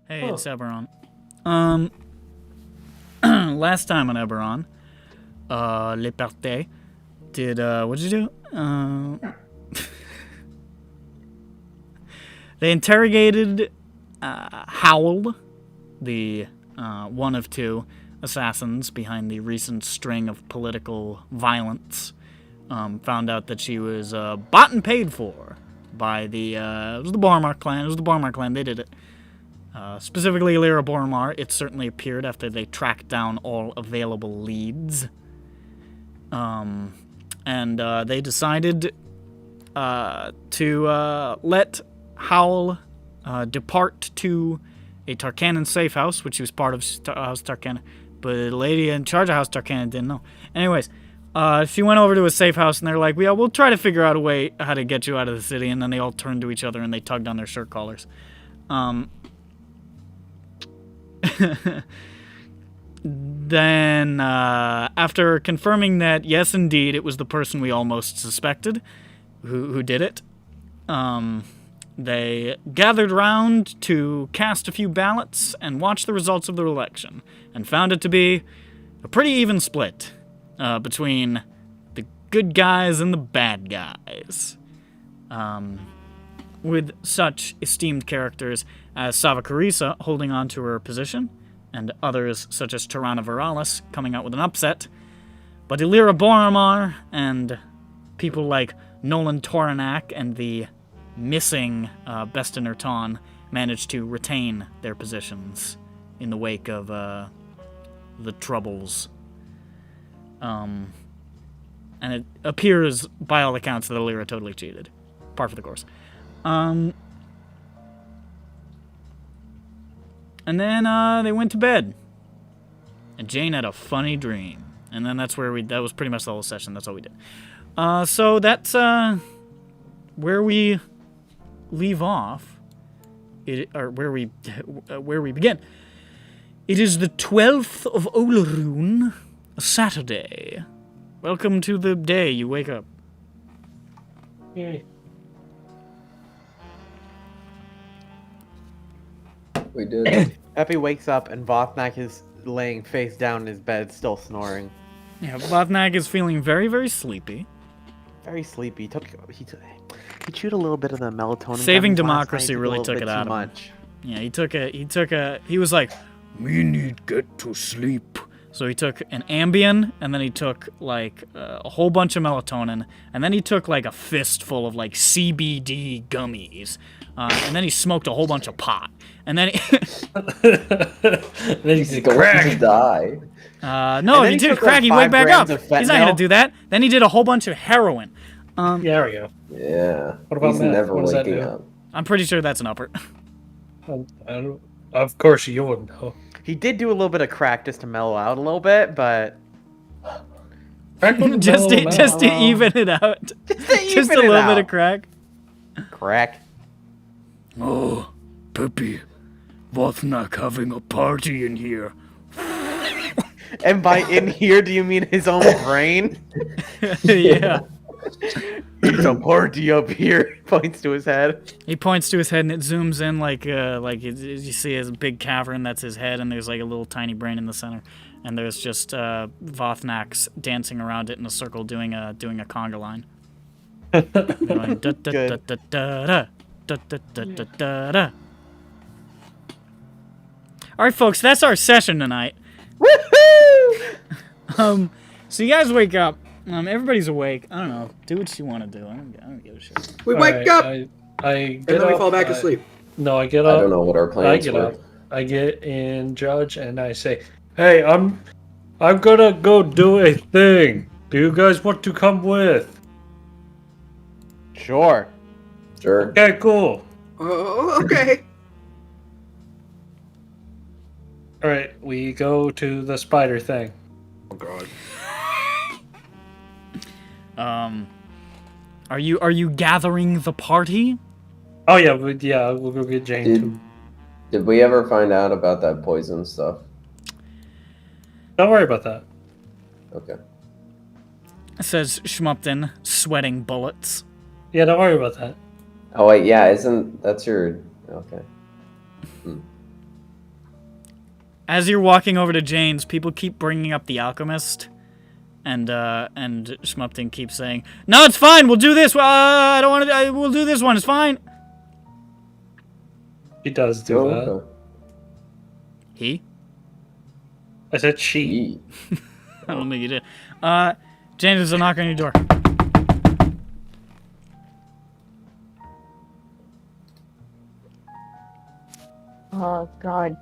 Hey, it's EBERRON. Last time on EBERRON, Le Parté did, what'd you do? They interrogated, Howl, the, one of two assassins behind the recent string of political violence. Found out that she was, bought and paid for by the, it was the Boromar clan. It was the Boromar clan. They did it. Specifically, Lyra Boromar, it certainly appeared after they tracked down all available leads. And they decided to let Howl depart to a Tarkanan safe house, which he was part of House Tarkanan, but the lady in charge of House Tarkanan didn't know. Anyways, she went over to a safe house, and they're like, yeah, we'll try to figure out a way how to get you out of the city, and then they all turned to each other, and they tugged on their shirt collars. Then, after confirming that, yes, indeed, it was the person we almost suspected who did it, they gathered round to cast a few ballots and watch the results of the election, and found it to be a pretty even split between the good guys and the bad guys. With such esteemed characters as Sava Carissa holding on to her position, and others such as Tirana Viralis coming out with an upset, but Lyra Boromar and people like Nolan Toranak and the missing Bestin Ertan managed to retain their positions in the wake of the troubles. And it appears, by all accounts, that Lyra totally cheated. Par for the course. And then they went to bed. And Jane had a funny dream. And then that was pretty much the whole session. That's all we did. So that's where we leave off. Where we begin. It is the 12th of Olaroon, a Saturday. Welcome to the day you wake up. Yay. We did. Epi wakes up and Vothnak is laying face down in his bed, still snoring. Yeah, Vothnak is feeling very, very sleepy. Very sleepy. He chewed a little bit of the melatonin. Saving gummies Democracy last night, really took it out of him. Yeah, he was like, we need get to sleep. So he took an Ambien, and then he took, like, a whole bunch of melatonin, and then he took, like, a fistful of, like, CBD gummies, and then he smoked a whole bunch of pot, and then then he's going to die. No, he did crack, he wake back up. He's not going to do that. Then he did a whole bunch of heroin. Yeah, there we go. Yeah. What about he's that? never What does that waking do? up. I'm pretty sure that's an upper. I don't, of course you wouldn't know. He did do a little bit of crack just to mellow out a little bit, but just to even it out. Just a little bit of crack. Crack. Oh, Peppy, Vothnak having a party in here. And by in here, do you mean his own brain? Yeah. It's a party up here. He points to his head. He points to his head and it zooms in like you see his big cavern, that's his head, and there's like a little tiny brain in the center. And there's just Vothnaks dancing around it in a circle doing a conga line. Going, da, da, da, da, da, da, da, da, da, da, da. Alright folks, that's our session tonight. Woohoo! So you guys wake up. Everybody's awake. I don't know. Do what you want to do. I don't give a shit. We wake up! I And get then we up, fall back asleep. No, I get up. I don't know what our plans I get were. up. I get in Judge and I say, "Hey, I'm gonna go do a thing. Do you guys want to come with?" Sure. Sure. Okay, cool. Oh, okay. All right, we go to the spider thing. Oh god. Are you gathering the party? Oh yeah, we'll go get Jane too. Did we ever find out about that poison stuff? Don't worry about that. Okay. Says Schmup'ten, sweating bullets. Yeah, don't worry about that. Oh wait, yeah, that's your okay. As you're walking over to Jane's, people keep bringing up the alchemist, and Schmup'ten keeps saying, "No, it's fine. We'll do this. I don't want to. We'll do this one. It's fine." He does do Oh, that. okay. He? I said she. Yee. I don't think you did. Jane, there's a knock on your door. Oh, God.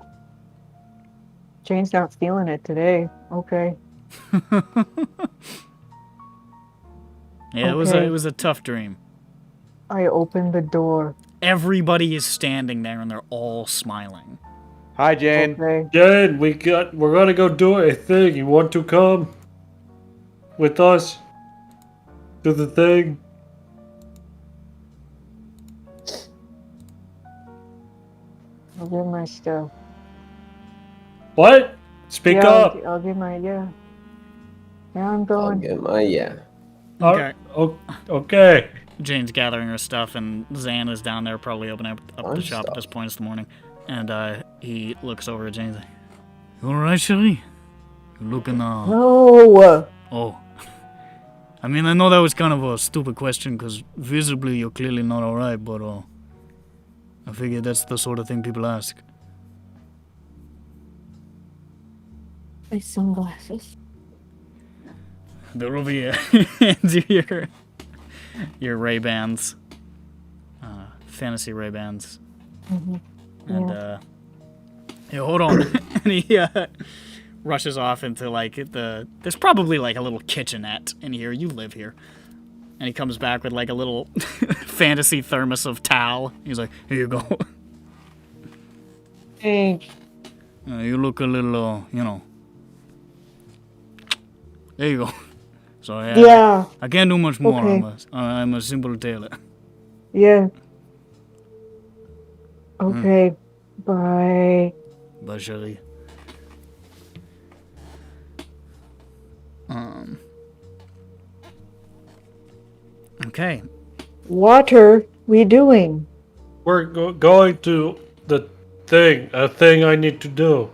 Jane's not feeling it today. Okay. Yeah, it Okay. was a tough dream. I opened the door. Everybody is standing there and they're all smiling. Hi, Jane. Okay. Jane, we're gonna go do a thing. You want to come with us to the thing? I'll get my stuff. What? Speak yeah, up. I'll get my, yeah. Yeah, I'm I'll going. get my yeah. Okay. Okay. Jane's gathering her stuff, and Zan is down there probably opening up the Fun shop at stuff. this point in the morning. And he looks over at Jane and says, "You alright, Shelly? You're looking, No! Oh. I mean, I know that was kind of a stupid question, because visibly you're clearly not alright, but, I figured that's the sort of thing people ask." My sunglasses. They're over here. Hands you your Ray-Bans. Fantasy Ray-Bans. Mm-hmm. And, yeah, hold on. And he, rushes off into, like, there's probably, like, a little kitchenette in here. You live here. And he comes back with, like, a little fantasy thermos of towel. He's like, "Here you go." Thanks. You look a little, you know. There you go. So, Yeah. I can't do much more. Okay. I'm a simple tailor. Yeah. Okay. Bye. Bye, Shelly. Okay. What are we doing? We're going to the thing. A thing I need to do.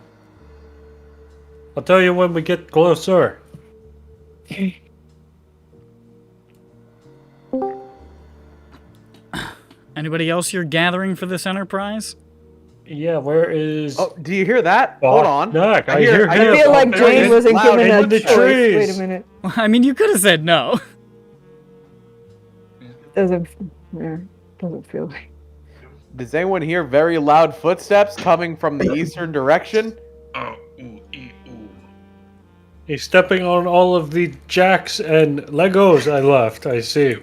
I'll tell you when we get closer. Anybody else you're gathering for this enterprise? Yeah, where is? Oh, do you hear that? Oh, Hold on. Knock, I hear I him. feel like There he Jane is. wasn't Loud given in a the choice. trees. Wait a minute. I mean, you could have said no. Doesn't feel like. Does anyone hear very loud footsteps coming from the eastern direction? Oh, ooh, ooh. He's stepping on all of the jacks and Legos I left. I see.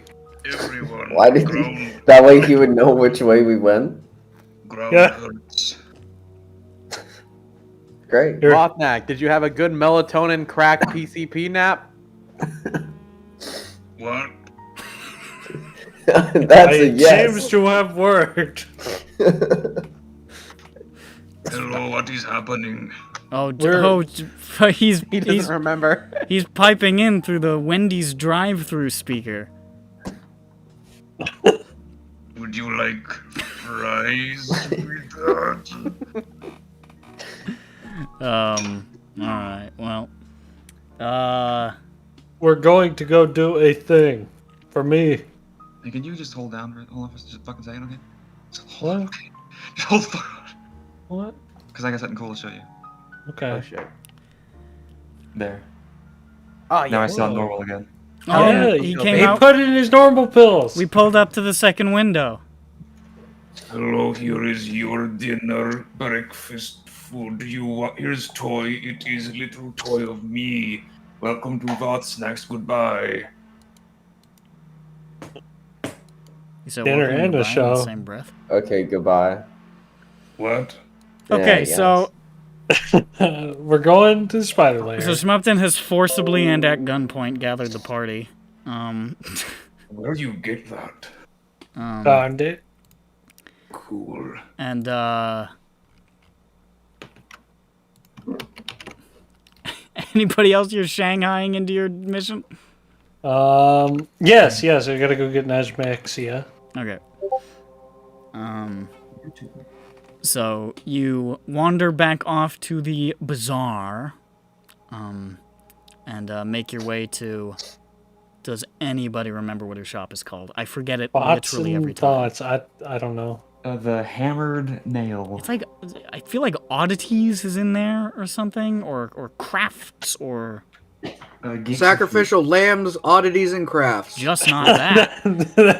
Everyone. Why did he? That way he would know which way we went. Ground Yeah. hurts. Great. Here. Mothnak, did you have a good melatonin crack PCP nap? What? That's a It yes. seems to have worked. Hello, what is happening? Oh, We're- he's He doesn't remember. he's piping in through the Wendy's drive-through speaker. Would you like fries with that? All right. Well, We're going to go do a thing. For me. Hey, can you just hold down for just a fucking second, okay? Just hold What? on, okay? Just hold the fuck on. What? Because I got something cool to show you. Okay. Oh shit. There. Oh Now yeah. I sound normal again. oh, Yeah, he he came He out. put in his normal pills. We pulled up to the second window. Hello, here is your dinner, breakfast food. Here's toy. It is a little toy of me. Welcome to Vought Snacks. Goodbye. You said Dinner welcome and a goodbye in show. the same breath. Okay, goodbye. What? Okay, Yeah, so We're going to Spider Lair. so Schmup'ten has forcibly and at gunpoint gathered the party. Where do you get that? Found it. Cool. And anybody else you're shanghaiing into your mission? Yes, I gotta go get Najmaxia. Okay. So you wander back off to the bazaar, and make your way to. Does anybody remember what her shop is called? I forget it Thoughts literally and every time. thoughts. I don't know. The hammered nail. It's like I feel like oddities is in there or something, or crafts, or Sacrificial lambs, oddities, and crafts. just not that.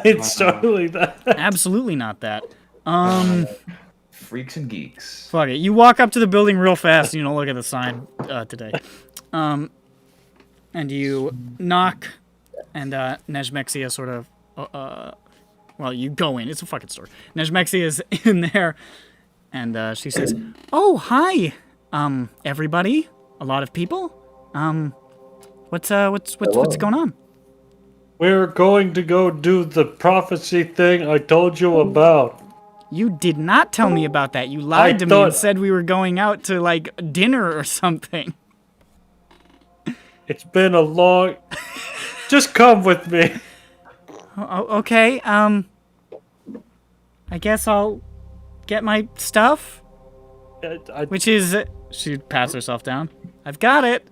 It's totally that. Absolutely not that. Freaks and geeks. Fuck it. You walk up to the building real fast and you don't look at the sign today. And you knock, and Nejmexia sort of, well, you go in. It's a fucking store. Nejmexia is in there, and she says, "Oh, hi, everybody. A lot of people. What's going on?" We're going to go do the prophecy thing I told you about. You did not tell me about that. You lied to me and said we were going out to, like, dinner or something. It's been a long... Just come with me. Okay, I guess I'll get my stuff. Which is... She pats herself down. I've got it.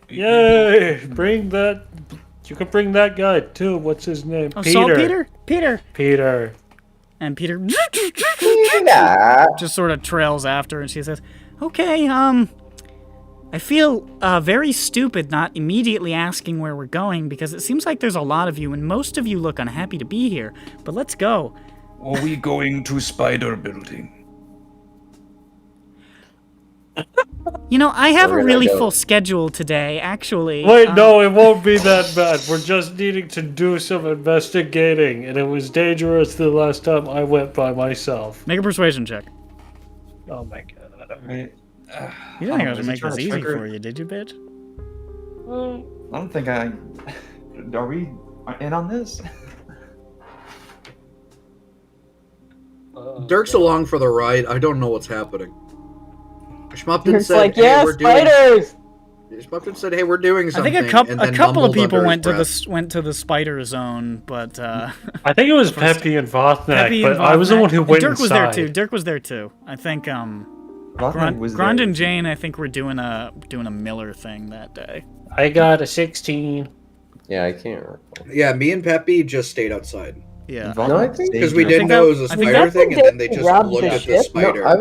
Yay! Bring that... You can bring that guy, too. What's his name? Oh, Peter. Saltpeter? Peter. Peter. And Peter Yeah. just sort of trails after, and she says, "Okay, I feel very stupid not immediately asking where we're going, because it seems like there's a lot of you, and most of you look unhappy to be here. But let's go." Are we going to Spider Building? You know, I have a We're gonna really go. full schedule today, actually. Wait, no, it won't be that bad. We're just needing to do some investigating, and it was dangerous the last time I went by myself. Make a persuasion check. Oh my god. Right. You didn't think I was is gonna he make trying this to easy trigger- for you, did you, bitch? I don't think I. Are we in on this? Dirk's along for the ride. I don't know what's happening. Schmup'ten It's said, like, "Hey, yeah, we're doing." spiders! Schmup'ten said, "Hey, we're doing I something." think and a then couple of mumbled people under went his to the spider zone, but I think it was Peppy and Vothnak, Peppy but and I was the Vothnak- one who went Dirk inside. was there too. Dirk was there too. I think Grond and Jane, I think, were doing a Miller thing that day. I got a 16. Yeah, I can't recall. Yeah, me and Peppy just stayed outside. Yeah. No, I think Because we I didn't think know that- it was a I think spider that- thing, and then they just robbed looked the at the ship? spider. No, I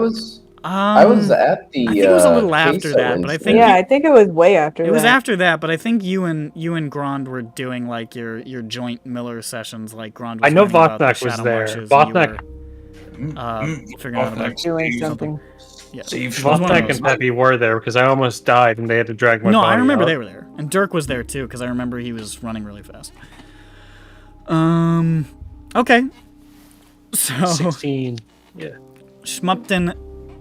was at the. I think it was a little after queso that, but I think Yeah, I think it was way after it was that. after that. But I think you and Grond were doing like your joint Miller sessions. Like Grond was I know learning about the Vothnak was Shadow there. Marshes, and you Vothnak- were, figuring out about Doing something. yeah. Save It was one of Vothnak those. and Peppy were there because I almost died and they had to drag my No, body I remember out. they were there, and Dirk was there too because I remember he was running really fast. Okay. So 16. Yeah. Schmup'ten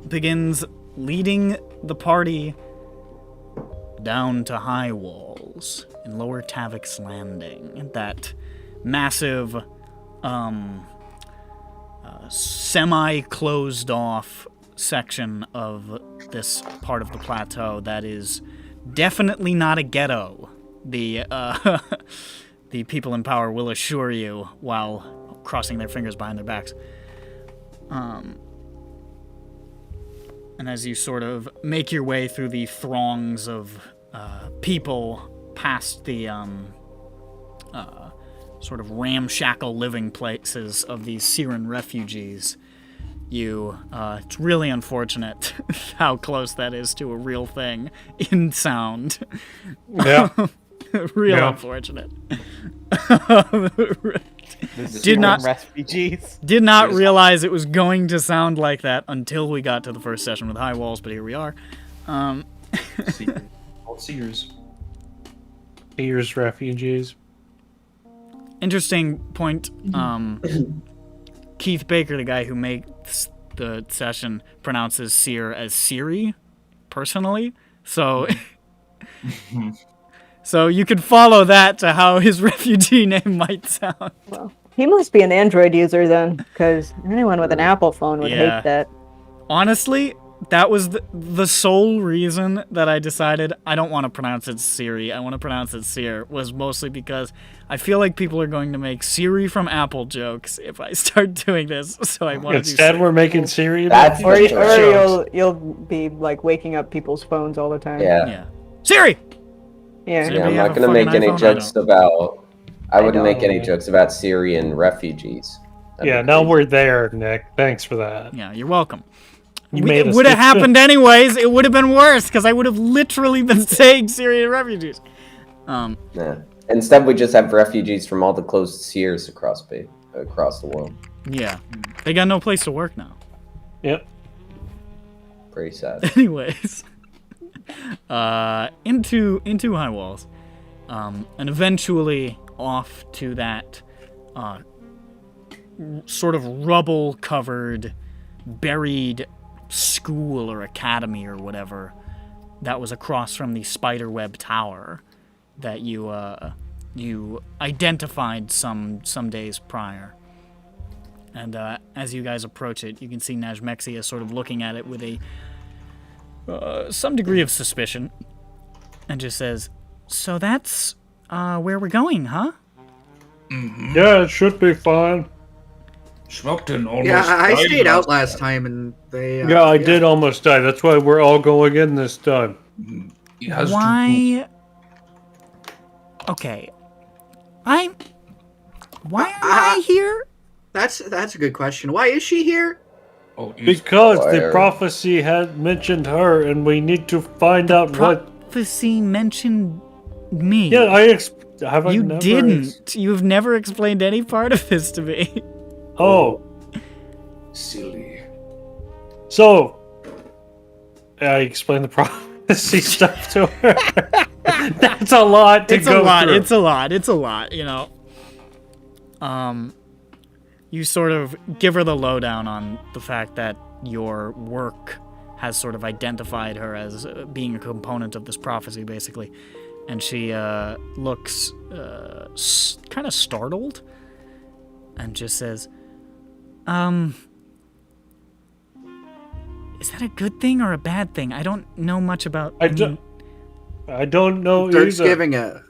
begins leading the party down to High Walls in Lower Tavik's Landing. That massive, semi-closed off section of this part of the plateau that is definitely not a ghetto. The the people in power will assure you while crossing their fingers behind their backs. And as you sort of make your way through the throngs of people past the sort of ramshackle living places of these Syrian refugees, it's really unfortunate how close that is to a real thing in sound. Yeah. Real Yeah. unfortunate. Did not- refugees. Did not realize it was going to sound like that until we got to the first session with High Walls, but here we are. Sears. Here's refugees. Interesting point. Keith Baker, the guy who makes the session, pronounces Seer as Siri, personally. So, so you could follow that to how his refugee name might sound. Well, he must be an Android user then, because anyone with an Apple phone would Yeah. hate that. Honestly, that was the sole reason that I decided I don't want to pronounce it Siri, I want to pronounce it Seer, was mostly because I feel like people are going to make Siri from Apple jokes if I start doing this, so I want to do Instead, Siri. we're making Siri. That's Or, the or you'll be like waking up people's phones all the time. Yeah. Siri! Yeah. Does Yeah, anybody I'm have not a gonna make fucking any iPhone? jokes about. I wouldn't make any don't. jokes about Syrian refugees. That'd Yeah, be now crazy. we're there, Nick. Thanks for that. Yeah, you're welcome. You made It us would have get- happened anyways. It would have been worse because I would have literally been saying Syrian refugees. Nah. Instead, we just have refugees from all the closed spheres across the world. Yeah, they got no place to work now. Yep. Pretty sad. Anyways, into High Walls, and eventually off to that sort of rubble-covered, buried school or academy or whatever that was across from the spiderweb tower that you identified some days prior. And as you guys approach it, you can see Najmexia sort of looking at it with some degree of suspicion, and just says, "So that's where we're going, huh?" Yeah, it should be fine. Schmup'ten almost Yeah, I died stayed out last time and they. Yeah, I did almost die. That's why we're all going in this time. He has to Why? Okay, why am I here? That's a good question. Why is she here? Oh, he's- Because the Fire. prophecy had mentioned her, and we need to find out what. Prophecy mentioned me. Yeah, have I You never didn't. You've never explained any part of this to me. Oh, silly. so I explained the prophecy stuff to her. That's a lot to It's go a lot. through. It's a lot. It's a lot. You know. You sort of give her the lowdown on the fact that your work has sort of identified her as being a component of this prophecy, basically, and she looks kind of startled, and just says, "Is that a good thing or a bad thing? I don't know much about." I don't know Starts either. giving a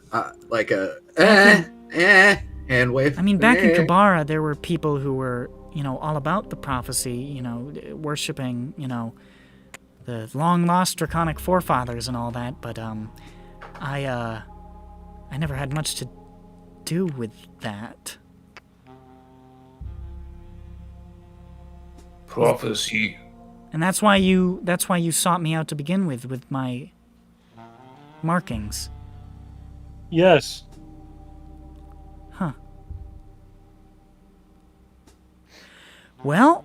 hand wave. I mean, back in Kabara, there were people who were, all about the prophecy, worshipping, the long-lost draconic forefathers and all that, but, I never had much to do with that. Prophecy. And that's why you sought me out to begin with my markings. Yes. Huh. Well,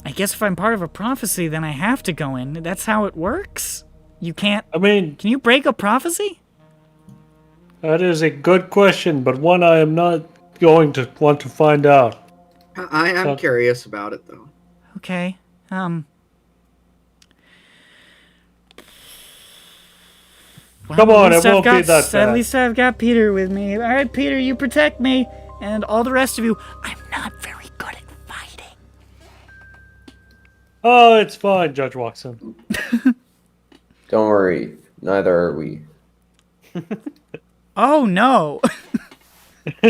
I guess if I'm part of a prophecy, then I have to go in. That's how it works? You can't... I mean, Can you break a prophecy? that is a good question, but one I am not going to want to find out. I am curious about it though. Okay. Well, Come on, at least it won't I've be that At bad. least I've got Peter with me. All right, Peter, you protect me. And all the rest of you, I'm not very good at fighting. Oh, it's fine, Judge walks in. Don't worry, neither are we. Oh, no.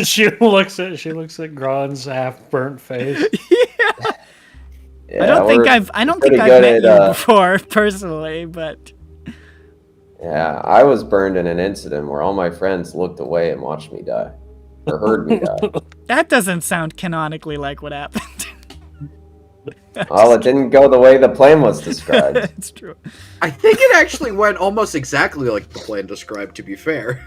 she looks at Gron's half-burnt face. Yeah, I don't think I've pretty met good you at, before, personally, but... Yeah, I was burned in an incident where all my friends looked away and watched me die. Or heard me die. That doesn't sound canonically like what happened. Well, it didn't go the way the plan was described. It's true. I think it actually went almost exactly like the plan described, to be fair.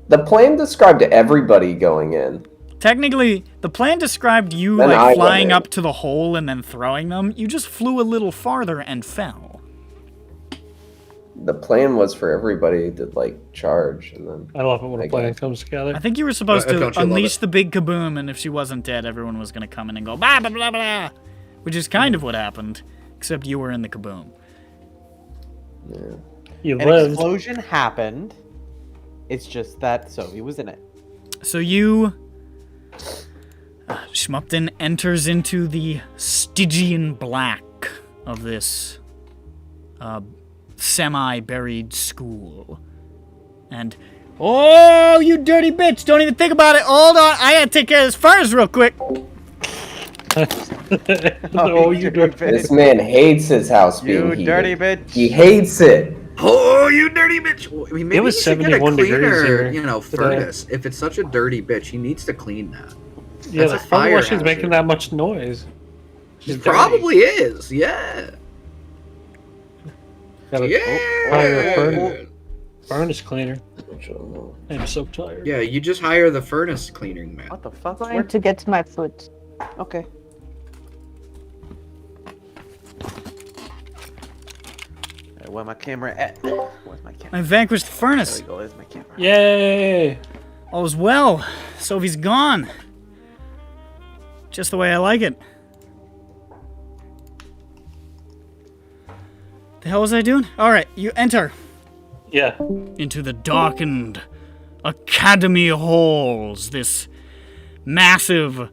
The plan described everybody going in. Technically, the plan described you Then I like went flying in. up to the hole and then throwing them. You just flew a little farther and fell. The plan was for everybody to like charge, and then I love it when I a plan guess. comes together. I think you were supposed Don't to you love unleash it? the big kaboom, and if she wasn't dead, everyone was going to come in and go blah blah blah blah, which is kind of what happened, except you were in the kaboom. Yeah. You An lived. explosion happened. It's just that Sophie was in it. So you, Schmup'ten enters into the Stygian black of this semi-buried school. And, oh, you dirty bitch, don't even think about it. Hold on, I gotta take care of this furnace real quick. Oh, you dirty This man hates his house being You heated. dirty bitch. He hates it. Oh, you dirty bitch! Well, I mean, maybe was you should get a 71 degrees cleaner, here you know, today. furnace. If it's such a dirty bitch, he needs to clean that. Yeah, That's a that's probably why fire she's hazard. making that much noise. She's It probably is, yeah. Gotta Yeah. hire a furnace cleaner. I'm so tired. Yeah, you just hire the furnace cleaning man. What the fuck? Going to get my foot. Okay. Where my camera at? Where's my camera? I vanquished the There furnace. we go. There's my camera. Yay! All is well. Sophie's gone. Just the way I like it. The hell was I doing? Alright, you enter Yeah. into the darkened academy halls. This massive,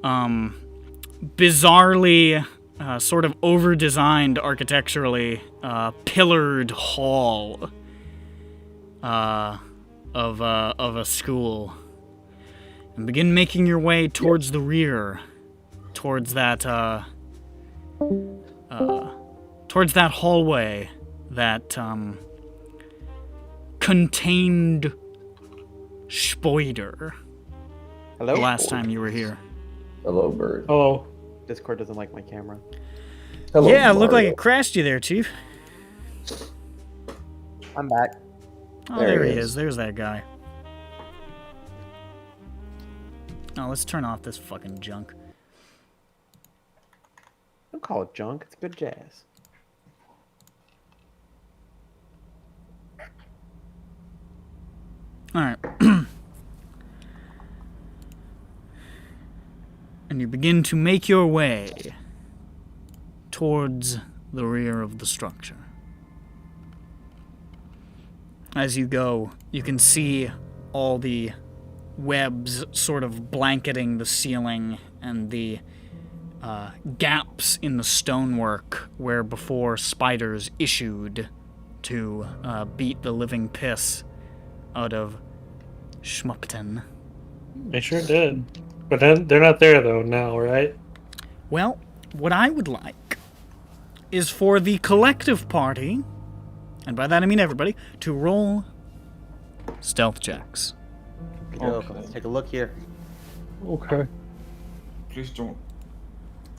bizarrely, sort of over-designed architecturally, pillared hall of a school. And begin making your way towards the rear, towards that hallway that contained Spoider Hello? the last time you were here. Hello, bird. Oh, Discord doesn't like my camera. Hello, Yeah, it looked like Mario. it crashed you there, Chief. I'm back. Oh, There there he he is. is. There's that guy. Now let's turn off this fucking junk. Don't call it junk. It's good jazz. Alright. And you begin to make your way towards the rear of the structure. As you go, you can see all the webs sort of blanketing the ceiling and the gaps in the stonework where before spiders issued to beat the living piss out of Schmup'ten. they sure did. But then they're not there though now, right? Well, what I would like is for the collective party, and by that I mean everybody, to roll stealth checks. Okay. Let's take a look here. Okay. Please don't.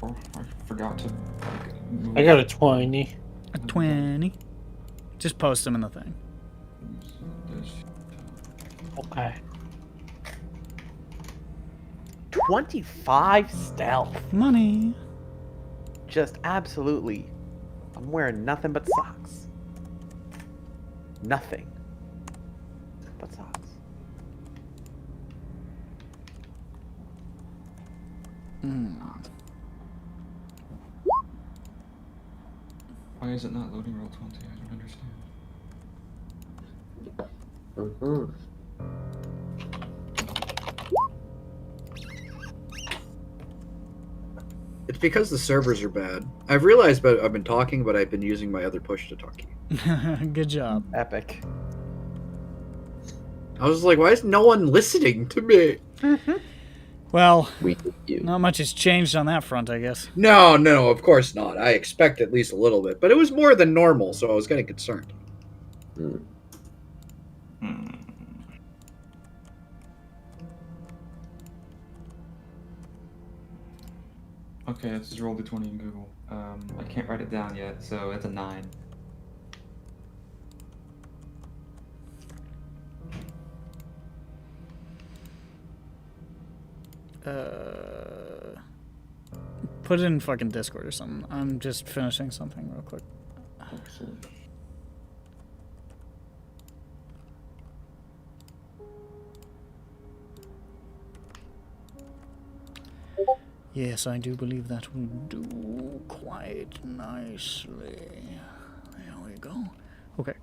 Oh, I forgot to. I got a 20. A 20. Just post them in the thing. Okay. 25 stealth. Money. Just absolutely. I'm wearing nothing but socks. Nothing but socks. Why is it not loading roll 20? I don't understand. Mhm. It's because the servers are bad. I've realized, but I've been talking, but I've been using my other push to talk. Good job. Epic. I was like, why is no one listening to me? Well, We hate you. not much has changed on that front, I guess. No, of course not. I expect at least a little bit, but it was more than normal, so I was getting concerned. Mm. Okay, let's just roll the 20 in Google. I can't write it down yet, so it's a 9. Put it in fucking Discord or something. I'm just finishing something real quick. Excellent. Yes, I do believe that will do quite nicely. There we go. Okay.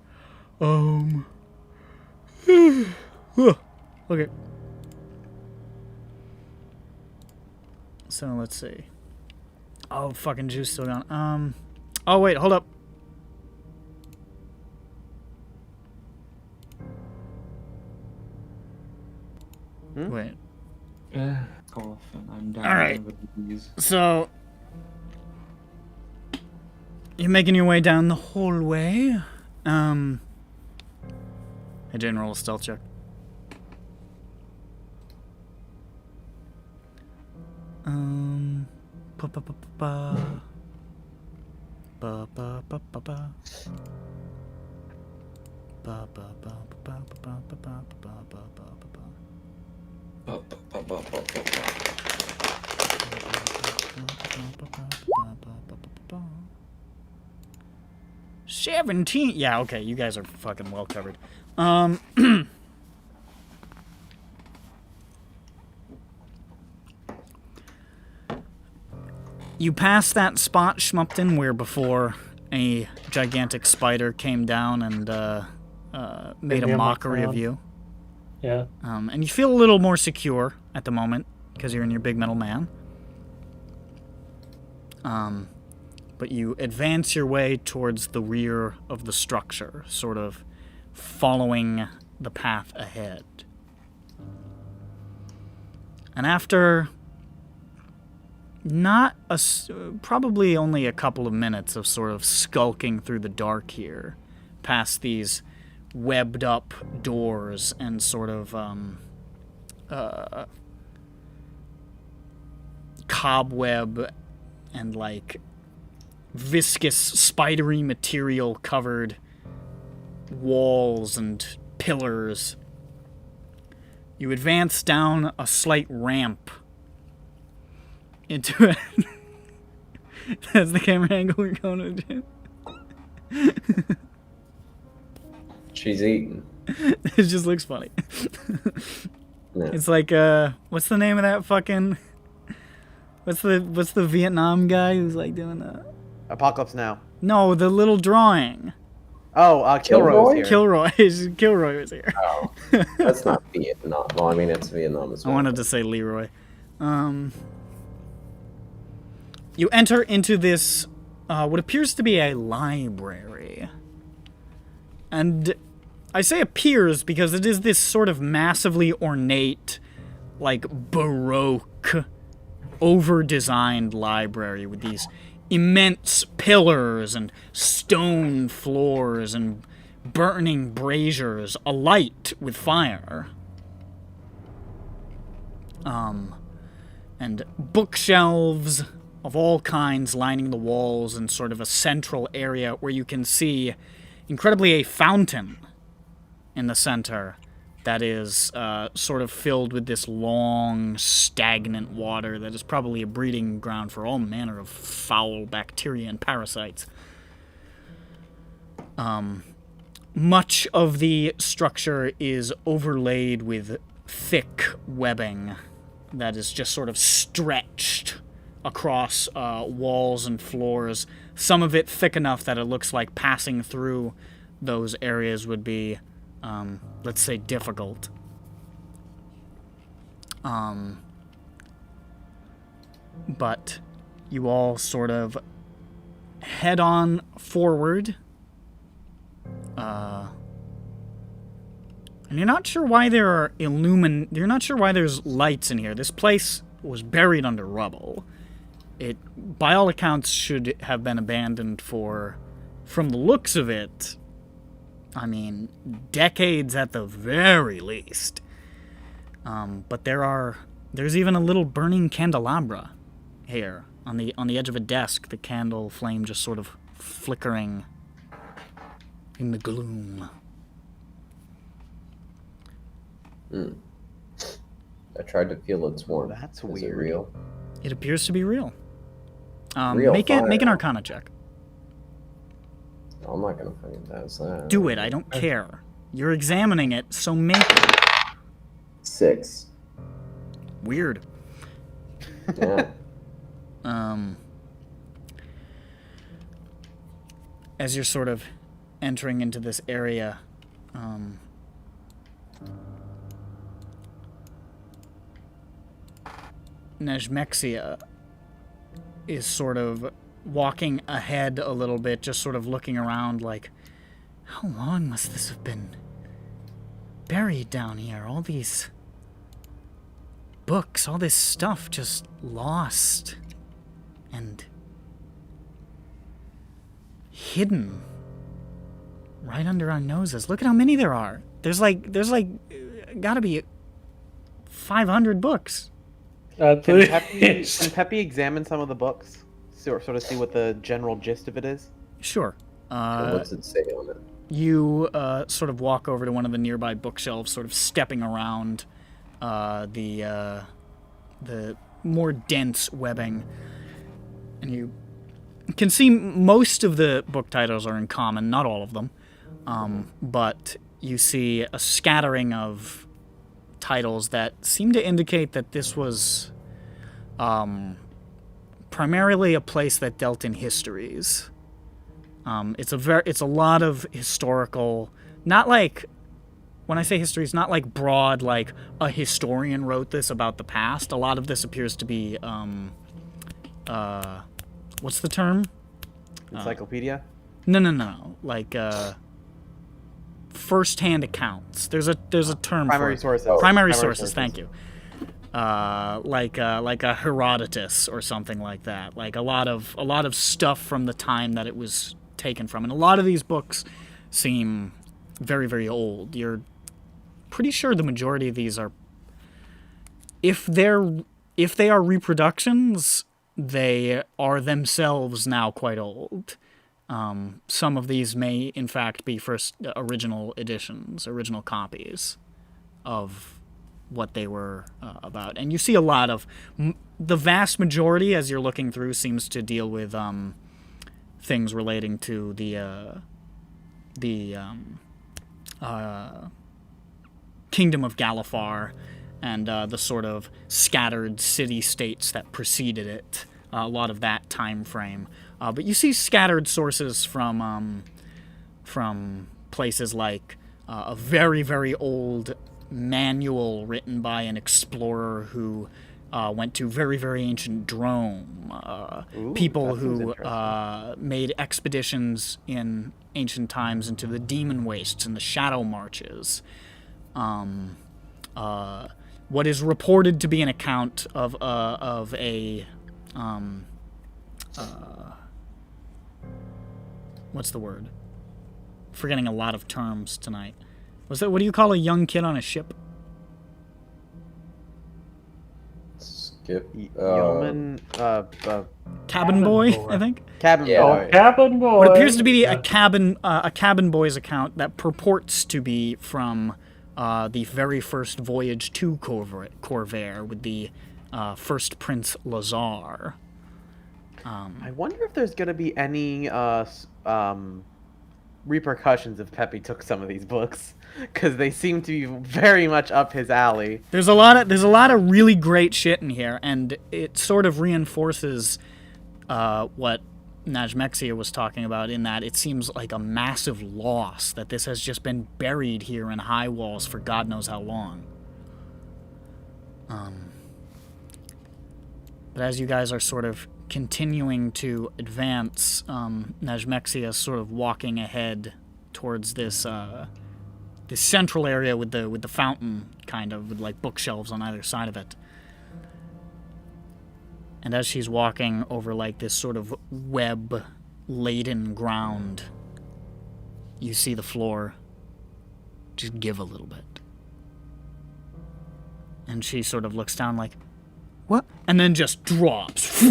Okay. So let's see. Oh, fucking juice still gone. Oh wait, hold up. Wait. Cough, and I'm down. All right. With these. So you're making your way down the hallway. Hey, Jane, roll a stealth check. Pa pa pa pa pa. Ba ba ba ba ba. Ba ba ba ba ba ba ba ba ba ba ba ba ba. 17. Yeah, okay, you guys are fucking well covered. You pass that spot, Schmup'ten, where before a gigantic spider came down and made a mockery of you. Yeah. And you feel a little more secure at the moment because you're in your big metal man. But you advance your way towards the rear of the structure, sort of following the path ahead. And after probably only a couple of minutes of sort of skulking through the dark here, past these webbed up doors and sort of cobweb and like viscous spidery material covered walls and pillars, you advance down a slight ramp into it. That's the camera angle we're going to do. She's eating. It just looks funny. Yeah. It's like what's the name of that fucking what's the Vietnam guy who's like doing that? Apocalypse Now. No, the little drawing. Oh, Kilroy's here. Kilroy was here. Oh, that's not Vietnam. Well, I mean, it's Vietnam as I well. wanted to say Leroy. You enter into this, what appears to be a library. And I say appears because it is this sort of massively ornate, like, Baroque, over-designed library with these immense pillars and stone floors and burning braziers alight with fire. And bookshelves of all kinds lining the walls and sort of a central area where you can see incredibly a fountain in the center that is sort of filled with this long, stagnant water that is probably a breeding ground for all manner of foul bacteria and parasites. Much of the structure is overlaid with thick webbing that is just sort of stretched across walls and floors. Some of it thick enough that it looks like passing through those areas would be, let's say, difficult. But you all sort of head on forward. And you're not sure why there are you're not sure why there's lights in here. This place was buried under rubble. It, by all accounts, should have been abandoned for, from the looks of it, I mean, decades at the very least. But there's even a little burning candelabra here on the edge of a desk, the candle flame just sort of flickering in the gloom. I tried to feel its warmth. That's Is it weird. real? It appears to be real. Real Make an fire. Arcana check. I'm not gonna fucking pass that. Do it. I don't care. You're examining it, so make it. 6. Weird. Yeah. As you're sort of entering into this area, Nejmexia is sort of walking ahead a little bit, just sort of looking around like, how long must this have been buried down here? All these books, all this stuff just lost and hidden right under our noses. Look at how many there are. There's like gotta be 500 books. At Can least. Peppy examine some of the books? Sort of see what the general gist of it is? Sure. What's it say on it? You sort of walk over to one of the nearby bookshelves, sort of stepping around the more dense webbing, and you can see most of the book titles are in common, not all of them, but you see a scattering of titles that seem to indicate that this was primarily a place that dealt in histories. It's a lot of historical, not like, when I say histories, not like broad, like a historian wrote this about the past. A lot of this appears to be, what's the term? Encyclopedia? No. Like, first-hand accounts. There's a term Primary for it. sources. Primary sources. Thank you. Like a Herodotus or something like that. Like a lot of stuff from the time that it was taken from, and a lot of these books seem very, very old. You're pretty sure the majority of these are, if they are reproductions, they are themselves now quite old. Some of these may, in fact, be first original editions, original copies of what they were about. And you see a lot of, the vast majority, as you're looking through, seems to deal with things relating to the Kingdom of Galifar and the sort of scattered city-states that preceded it. A lot of that time frame. But you see scattered sources from places like a very, very old manual written by an explorer who went to very, very ancient Drome. People who made expeditions in ancient times into the Demon Wastes and the Shadow Marches. What is reported to be an account of a what's the word? Forgetting a lot of terms tonight. What do you call a young kid on a ship? Skip. Yeoman, Cabin boy, I think. cabin Yeah. boy. Cabin boy. What appears to be a cabin boy's account that purports to be from the very first voyage to Corvair with the first Prince Lazar. I wonder if there's gonna be any repercussions if Peppy took some of these books, because they seem to be very much up his alley. There's a lot of really great shit in here, and it sort of reinforces what Nejmexia was talking about, in that it seems like a massive loss that this has just been buried here in high walls for God knows how long. But as you guys are sort of continuing to advance, Nejmexia is sort of walking ahead towards this this central area with the fountain, kind of, with like bookshelves on either side of it. And as she's walking over like this sort of web-laden ground, you see the floor just give a little bit. And she sort of looks down like, what? And then just drops.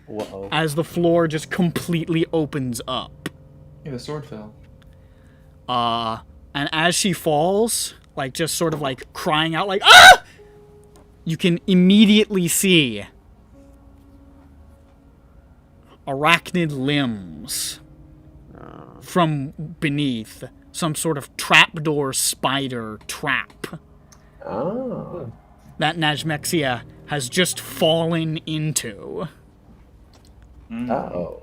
Whoa. As the floor just completely opens up. Yeah, the sword fell. And as she falls, like just sort of like crying out like, ah! you can immediately see arachnid limbs from beneath, some sort of trapdoor spider trap Oh. that Najmexia has just fallen into. Uh-oh.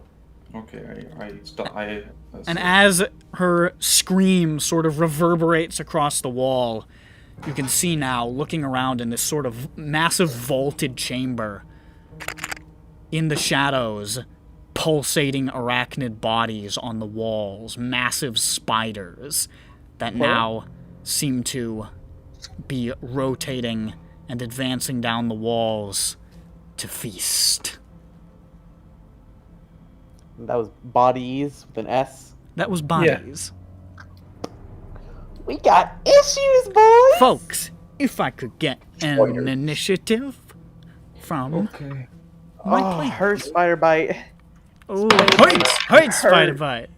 Okay, I And as her scream sort of reverberates across the wall, you can see now, looking around in this sort of massive vaulted chamber, in the shadows, pulsating arachnid bodies on the walls, massive spiders that now seem to be rotating and advancing down the walls to feast. That was bodies with an S. That was bodies. We got issues, boys! Folks, if I could get an Spoilers. initiative from Okay. my Oh, player. her spider bite. Oh, hurt, spider bite.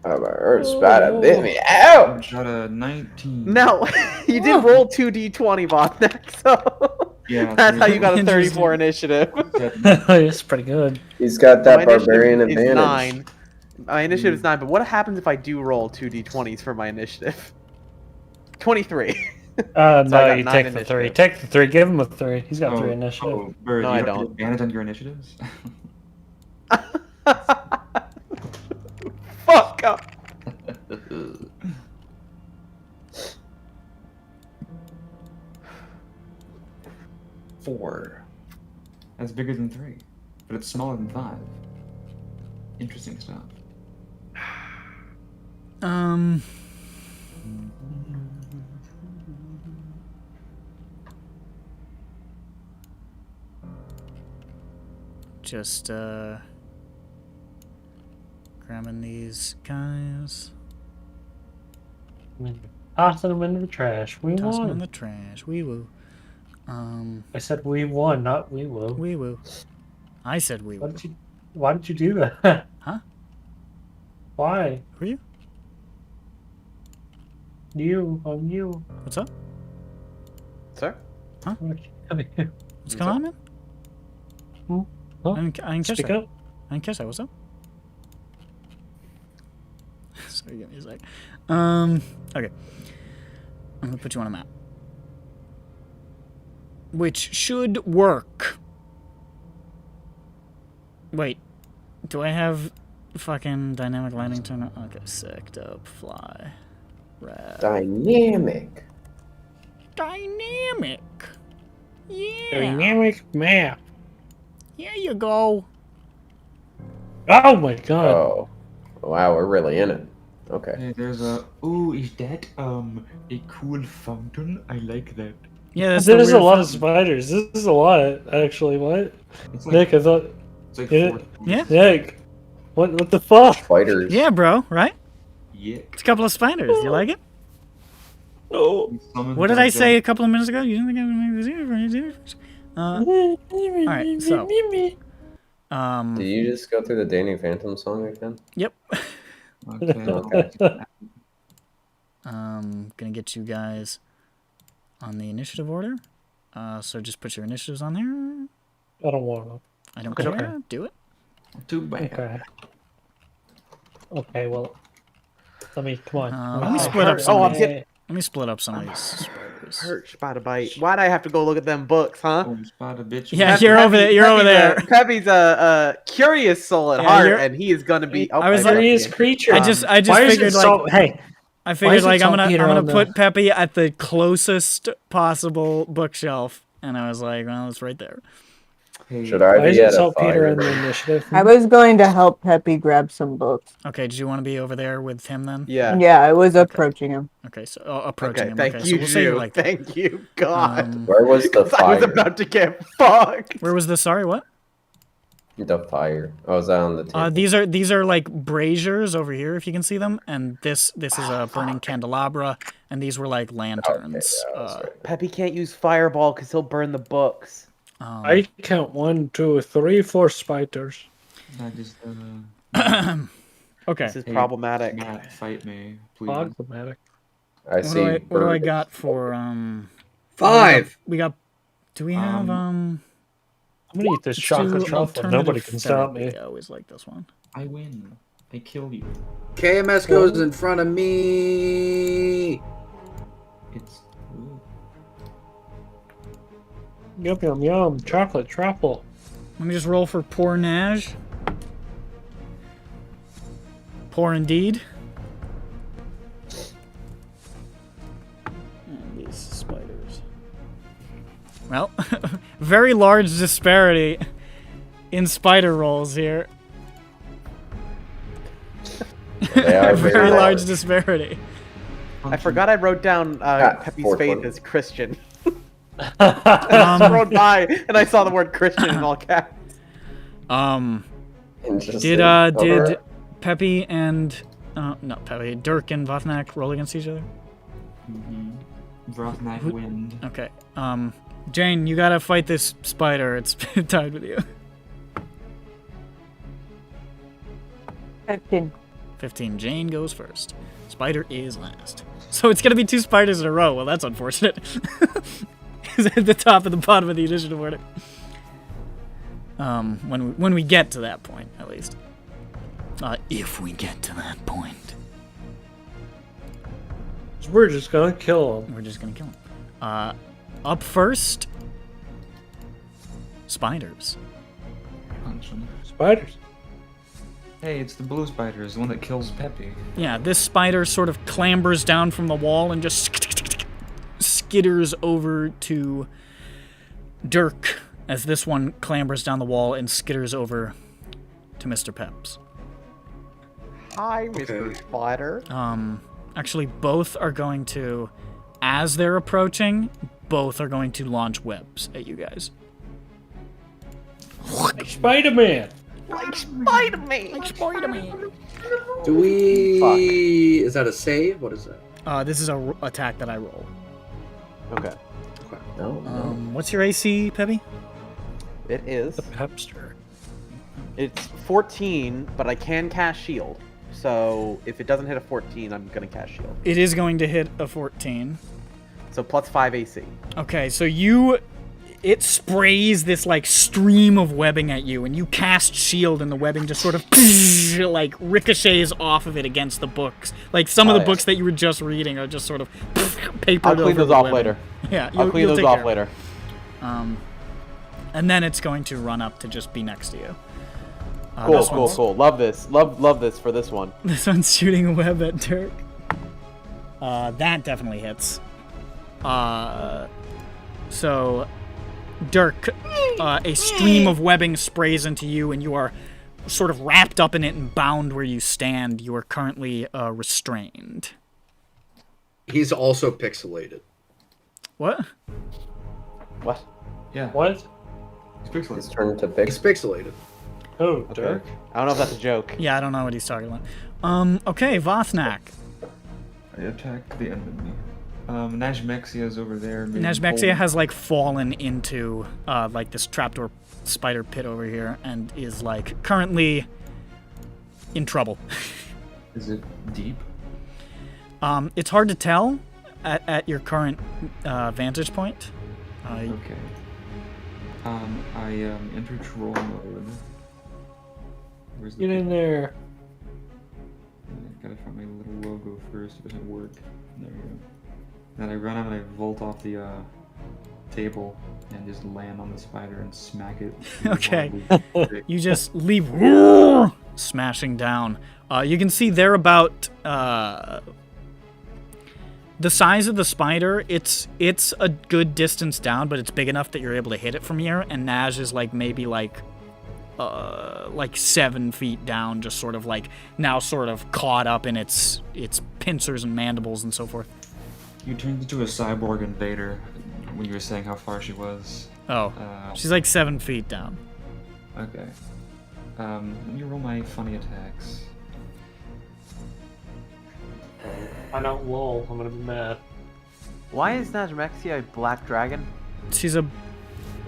Oh, my earth spider bit me. Ouch! Got a 19. No, you did roll 2d20 Botneck, so Yeah, that's how you got a Interesting. 34 initiative. It's pretty good. He's got that My initiative barbarian is advantage. 9. My initiative is 9, but what happens if I do roll 2d20s for my initiative? 23. No, got you 9 take the 3. initiative. Take the 3. Give him a 3. He's got 3 initiative. Oh, Bird, No, you I have don't. advantage on your initiatives? Fuck up. Four. That's bigger than 3, but it's smaller than 5. Interesting stuff. Just, grabbing these guys, Tossing them into the trash. We tossing them in won. the trash. Wee woo. I said we won, not we will. Wee woo. I said wee woo. Why did you do that? Huh? Why? Who are you? You. What's up? Sir? What's going on, man? Huh? I didn't catch Speak that. up. I didn't catch that. What's up? Sorry, give me a sec. Okay. I'm gonna put you on a map. Which should work. Wait. Do I have fucking dynamic landing turn? Okay, sick, dope, fly. Rad. Dynamic. Dynamic. Yeah. Dynamic map. Here you go. Oh my god. Oh. Wow, we're really in it. Okay. Hey, there's a. Ooh, is that a cool fountain? I like that. Yeah, that's the There's a weird lot of fountain. spiders. This is a lot, actually. What? It's like, Nick, I thought. it's like Yeah. 4. Yeah. Nick. What the fuck? Spiders. Yeah, bro, right? Yeah. It's a couple of spiders. You like it? Oh. What did I say a couple of minutes ago? You didn't think I was going to make this Alright, so. Did you just go through the Danny Phantom song again? Yep. Okay. Gonna get you guys on the initiative order. So just put your initiatives on there. I don't want to. I don't Okay. care. Do it. Too bad. Okay. Okay, well. Let me, come on. Let me split up some Oh, of I'm these. getting Let me split up some of these spiders. hurt spider bite. Why'd I have to go look at them books, huh? Oh, spider bitch. Yeah, you're over there. You're over there. Peppy's a curious soul at Yeah, heart, you're- and he is gonna be. Oh, I was I like- Curious creature. I just Why is figured it like so, hey, I why figured is it like I'm gonna saltpeter on the- put Peppy at the closest possible bookshelf, and I was like, well, it's right there. Hey, Should I why is be it at a saltpeter fire? in the initiative? I was going to help Peppy grab some books. Okay, did you want to be over there with him then? Yeah. Yeah, I was approaching him. Okay, so approaching Okay. him. Thank okay, you, so we'll say you Jew. like that. Thank you, God. Where was the 'Cause I was fire? about to get fucked. Where was the? Sorry, what? The fire. Oh, was that on the table? These are like braziers over here, if you can see them, and this is a burning candelabra, and these were like lanterns. Okay, yeah, that's right. Peppy can't use fireball because he'll burn the books. I count 1, 2, 3, 4 spiders. I just Okay. This is Hey, problematic. Matt, fight me, please. Problematic. I see. What do I birds. got for 5. We got. Do we have I'm gonna eat this let's chocolate do truffle. alternative Nobody can stop me. therapy. I always like this one. I win. I kill you. KMS goes in front of me. It's. Ooh. Yum yum yum. Chocolate truffle. Let me just roll for poor Naj. Poor indeed. And these spiders. Well, very large disparity in spider rolls here. They are Very large disparity. I forgot I wrote down Pepe's fourth fate one. as Christian. I just rode by and I saw the word Christian in all caps. Interesting. Did Pepe and not Pepe, Dirk and Vothnak roll against each other? Vrothnak wind. Okay. Jane, you gotta fight this spider. It's tied with you. 15. 15. Jane goes first. Spider is last. So it's gonna be 2 spiders in a row. Well, that's unfortunate. It's at the top and the bottom of the initiative order. When we get to that point, at least. If we get to that point. We're just gonna kill him. We're just gonna kill him. Up first, spiders. Punch him. Spiders. Hey, it's the blue spider, the one that kills Pepe. Yeah, this spider sort of clambers down from the wall and just skitters over to Dirk as this one clambers down the wall and skitters over to Mr. Peps. Hi, Mr. Spider. Actually, both are going to, as they're approaching, both are going to launch webs at you guys. Like Spider-Man. Like Spider-Man. Do we... Is that a save? What is that? This is a attack that I roll. Okay. No, What's your AC, Peppy? It is. The Pepster. It's 14, but I can cast shield. So if it doesn't hit a 14, I'm gonna cast shield. It is going to hit a 14. So plus 5 AC. Okay, so it sprays this like stream of webbing at you, and you cast shield, and the webbing just sort of like ricochets off of it against the books. Like some of the books that you were just reading are just sort of papered I'll clean over those the off webbing. later. Yeah, I'll clean you'll those take off care later. and then it's going to run up to just be next to you. Cool. Love this. Love this for this one. This one's shooting a web at Dirk. That definitely hits. So, Dirk, a stream of webbing sprays into you, and you are sort of wrapped up in it and bound where you stand. You are currently restrained. He's also pixelated. What? What? Yeah. What? It's pixelated. It's turned to He's fix. pixelated. Oh, Dirk. I don't know if that's a joke. Yeah, I don't know what he's talking about. Okay, Vothnak. I attack the enemy. Najmexia's over there. Najmexia has like fallen into like this trapdoor spider pit over here and is like currently in trouble. Is it deep? It's hard to tell at your current vantage point. Okay. I enter troll mode. Where's the Get in there. I gotta find my little logo first. It doesn't work. There we go. Then I run up and I vault off the table and just land on the spider and smack it. Okay. You just leave smashing down. You can see they're about the size of the spider. It's a good distance down, but it's big enough that you're able to hit it from here. And Naj is like maybe like 7 feet down, just sort of like now sort of caught up in its pincers and mandibles and so forth. You turned into a cyborg invader when you were saying how far she was. Oh, she's like 7 feet down. Okay. Let me roll my funny attacks. I don't lol. I'm gonna be mad. Why is Najmexia a black dragon? She's a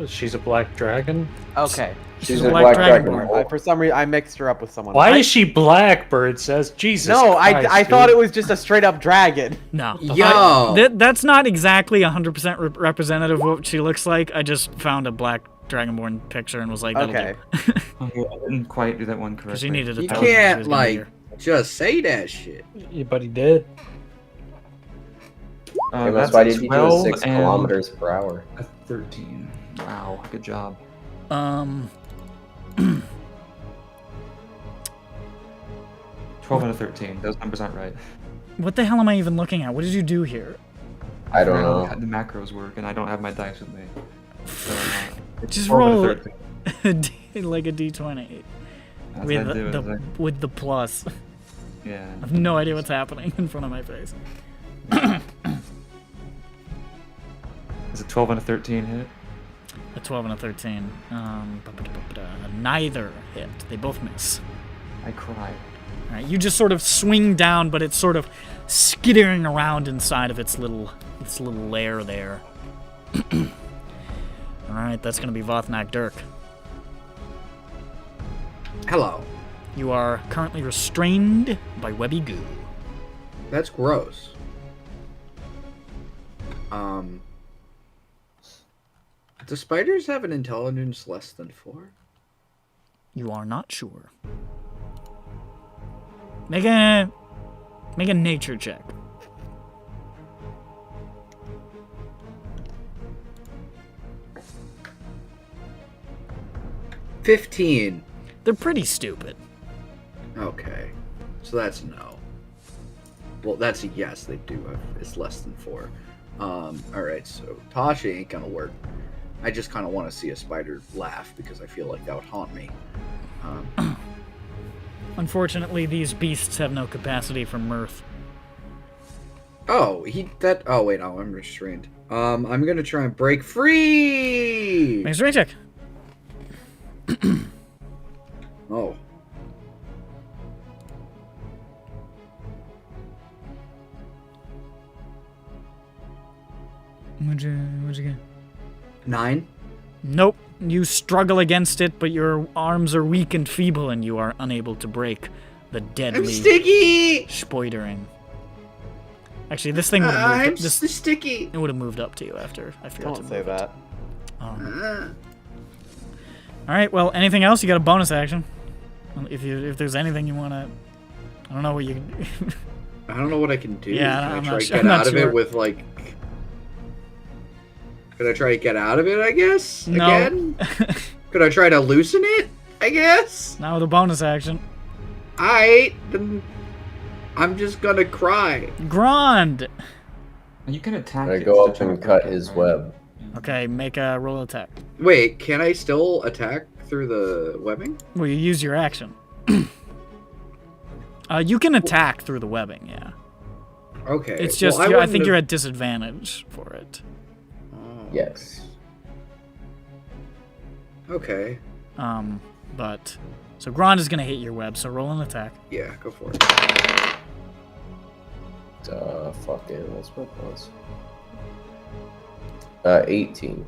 She's a black dragon? Okay. She's a black dragonborn. For some reason, I mixed her up with someone. Why is she black, Bird says? Jesus No, Christ, I dude. thought it was just a straight up dragon. No. Yo! That's not exactly 100% representative of what she looks like. I just found a black dragonborn picture and was like, that'll Okay. do. Okay, I didn't quite do that one correctly. Because she needed a You thousand, she can't, was gonna like, be here. just say that shit. Yeah, but he did. Hey, That's why did you do 12 6 and kilometers per hour? a 13. Wow, good job. 12 and a 13. Those numbers aren't right. What the hell am I even looking at? What did you do here? I don't forgot know. how the macros work, and I don't have my dice with me. So, it's Just 12 and a roll 13. like a d20 That's with what I do, the with the plus. yeah. I have no idea what's happening in front of my face. Is it 12 and a 13 hit? A 12 and a 13. Neither hit. They both miss. I cry. All right, you just sort of swing down, but it's sort of skittering around inside of its little lair there. All right, that's gonna be Vothnak Dirk. Hello. You are currently restrained by webby goo. That's gross. Do spiders have an intelligence less than 4? You are not sure. Make a nature check. $15. They're pretty stupid. Okay. So that's a no. Well, that's a yes, they do have. It's less than 4. Alright, so Tasha ain't gonna work. I just kind of want to see a spider laugh because I feel like that would haunt me. Unfortunately, these beasts have no capacity for mirth. Oh, oh wait, no, I'm restrained. I'm gonna try and break free! Make a strength check. Oh. What'd you get? 9? Nope. You struggle against it, but your arms are weak and feeble, and you are unable to break the I'm deadly sticky! spoidering. Actually, this thing would have moved. I'm sticky! It would have moved up to you after I forgot to Don't move say it. that. All right. Well, anything else? You got a bonus action. If there's anything you want to, I don't know what you. I don't know what I can do. Yeah, can I'm I try not to sure- get I'm not out of sure. it with like? Could I try to get out of it? I guess. No. Again. Could I try to loosen it? I guess. Not with a bonus action. Then I'm just gonna cry. Grand. You can attack I it go to up try and to cut break it, his right? web. Okay, make a roll attack. Wait, can I still attack through the webbing? Well, you use your action. You can attack through the webbing. Yeah. Okay. It's just well, I think you're at disadvantage for it. Oh, Yes. Okay. But so Grand is gonna hit your web. So roll an attack. Yeah, go for it. Fucking, what's my plus? 18.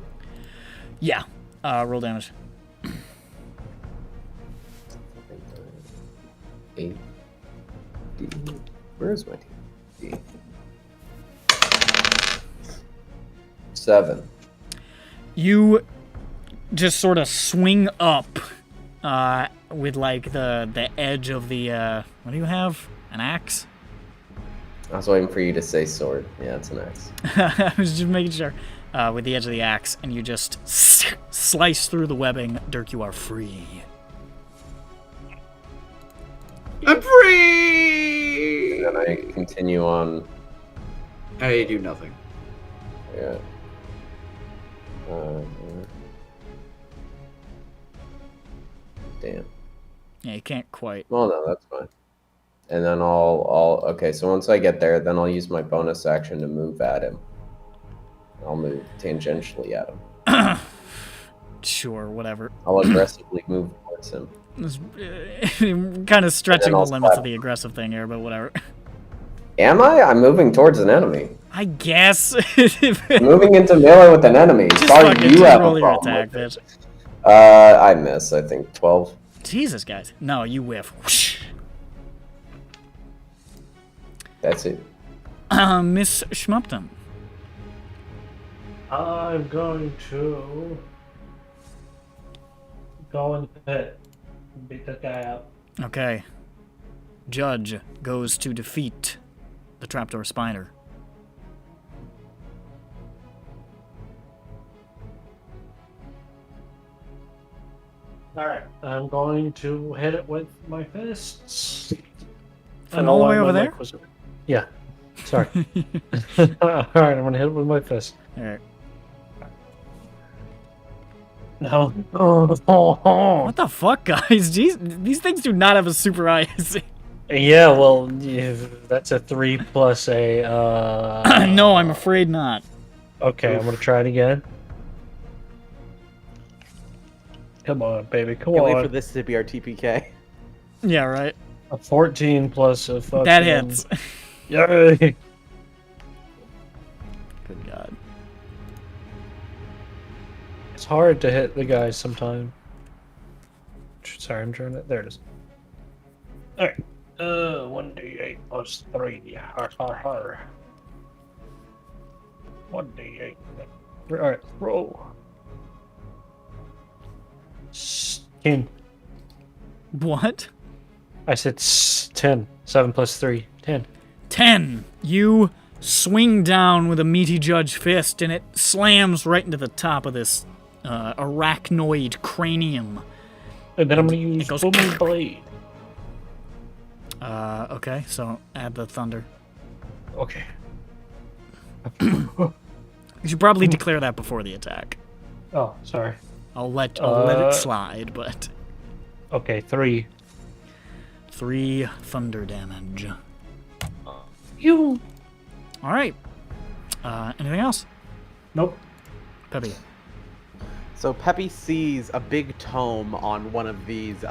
Yeah. Roll damage. 8. Where's my D? 7. You just sort of swing up with like the edge of the what do you have? An axe? I was waiting for you to say sword. Yeah, it's an axe. I was just making sure. With the edge of the axe, and you just slice through the webbing. Dirk, you are free. I'm free. And then I continue on. I do nothing. Yeah. Damn. Yeah, you can't quite. Well, no, that's fine. And then okay, so once I get there, then I'll use my bonus action to move at him. I'll move tangentially at him. Sure, whatever. I'll aggressively move towards him. Kind of stretching the I'll limits slap. of the aggressive thing here, but whatever. Am I? I'm moving towards an enemy. I guess. Moving into melee with an enemy. Just Sorry, fucking you have roll a your problem attack, with it. bitch. I miss. I think 12. Jesus, guys. No, you whiff. Whoosh. That's it. Miss Schmup'ten. I'm going to go and hit. Beat that guy up. Okay. Judge goes to defeat the trapdoor spider. Alright, I'm going to hit it with my fists. From all the way over there? Yeah. Sorry. Alright, I'm going to hit it with my fist. Alright. No. What the fuck, guys? These things do not have a super eyes. Yeah, well, that's a 3 plus a. No, I'm afraid not. Okay, I'm gonna try it again. Come on, baby, come Can't wait for on. this to be our TPK. Yeah, right. A 14 plus a fucking. That hits. Yay! Good God. It's hard to hit the guys sometimes. Sorry, I'm trying to. There it is. Alright. 1d8 plus 3. Har har har. 1d8. Alright, roll. 10. What? I said 10. 7 plus 3. 10. 10. You swing down with a meaty judge fist, and it slams right into the top of this arachnoid cranium. And then I'm gonna use goes- booming blade. Okay, so add the thunder. Okay. You should probably declare that before the attack. Oh, sorry. I'll let it slide, but Okay, 3. 3 thunder damage. You. All right. Anything else, Nope. Peppy? So Peppy sees a big tome on one of these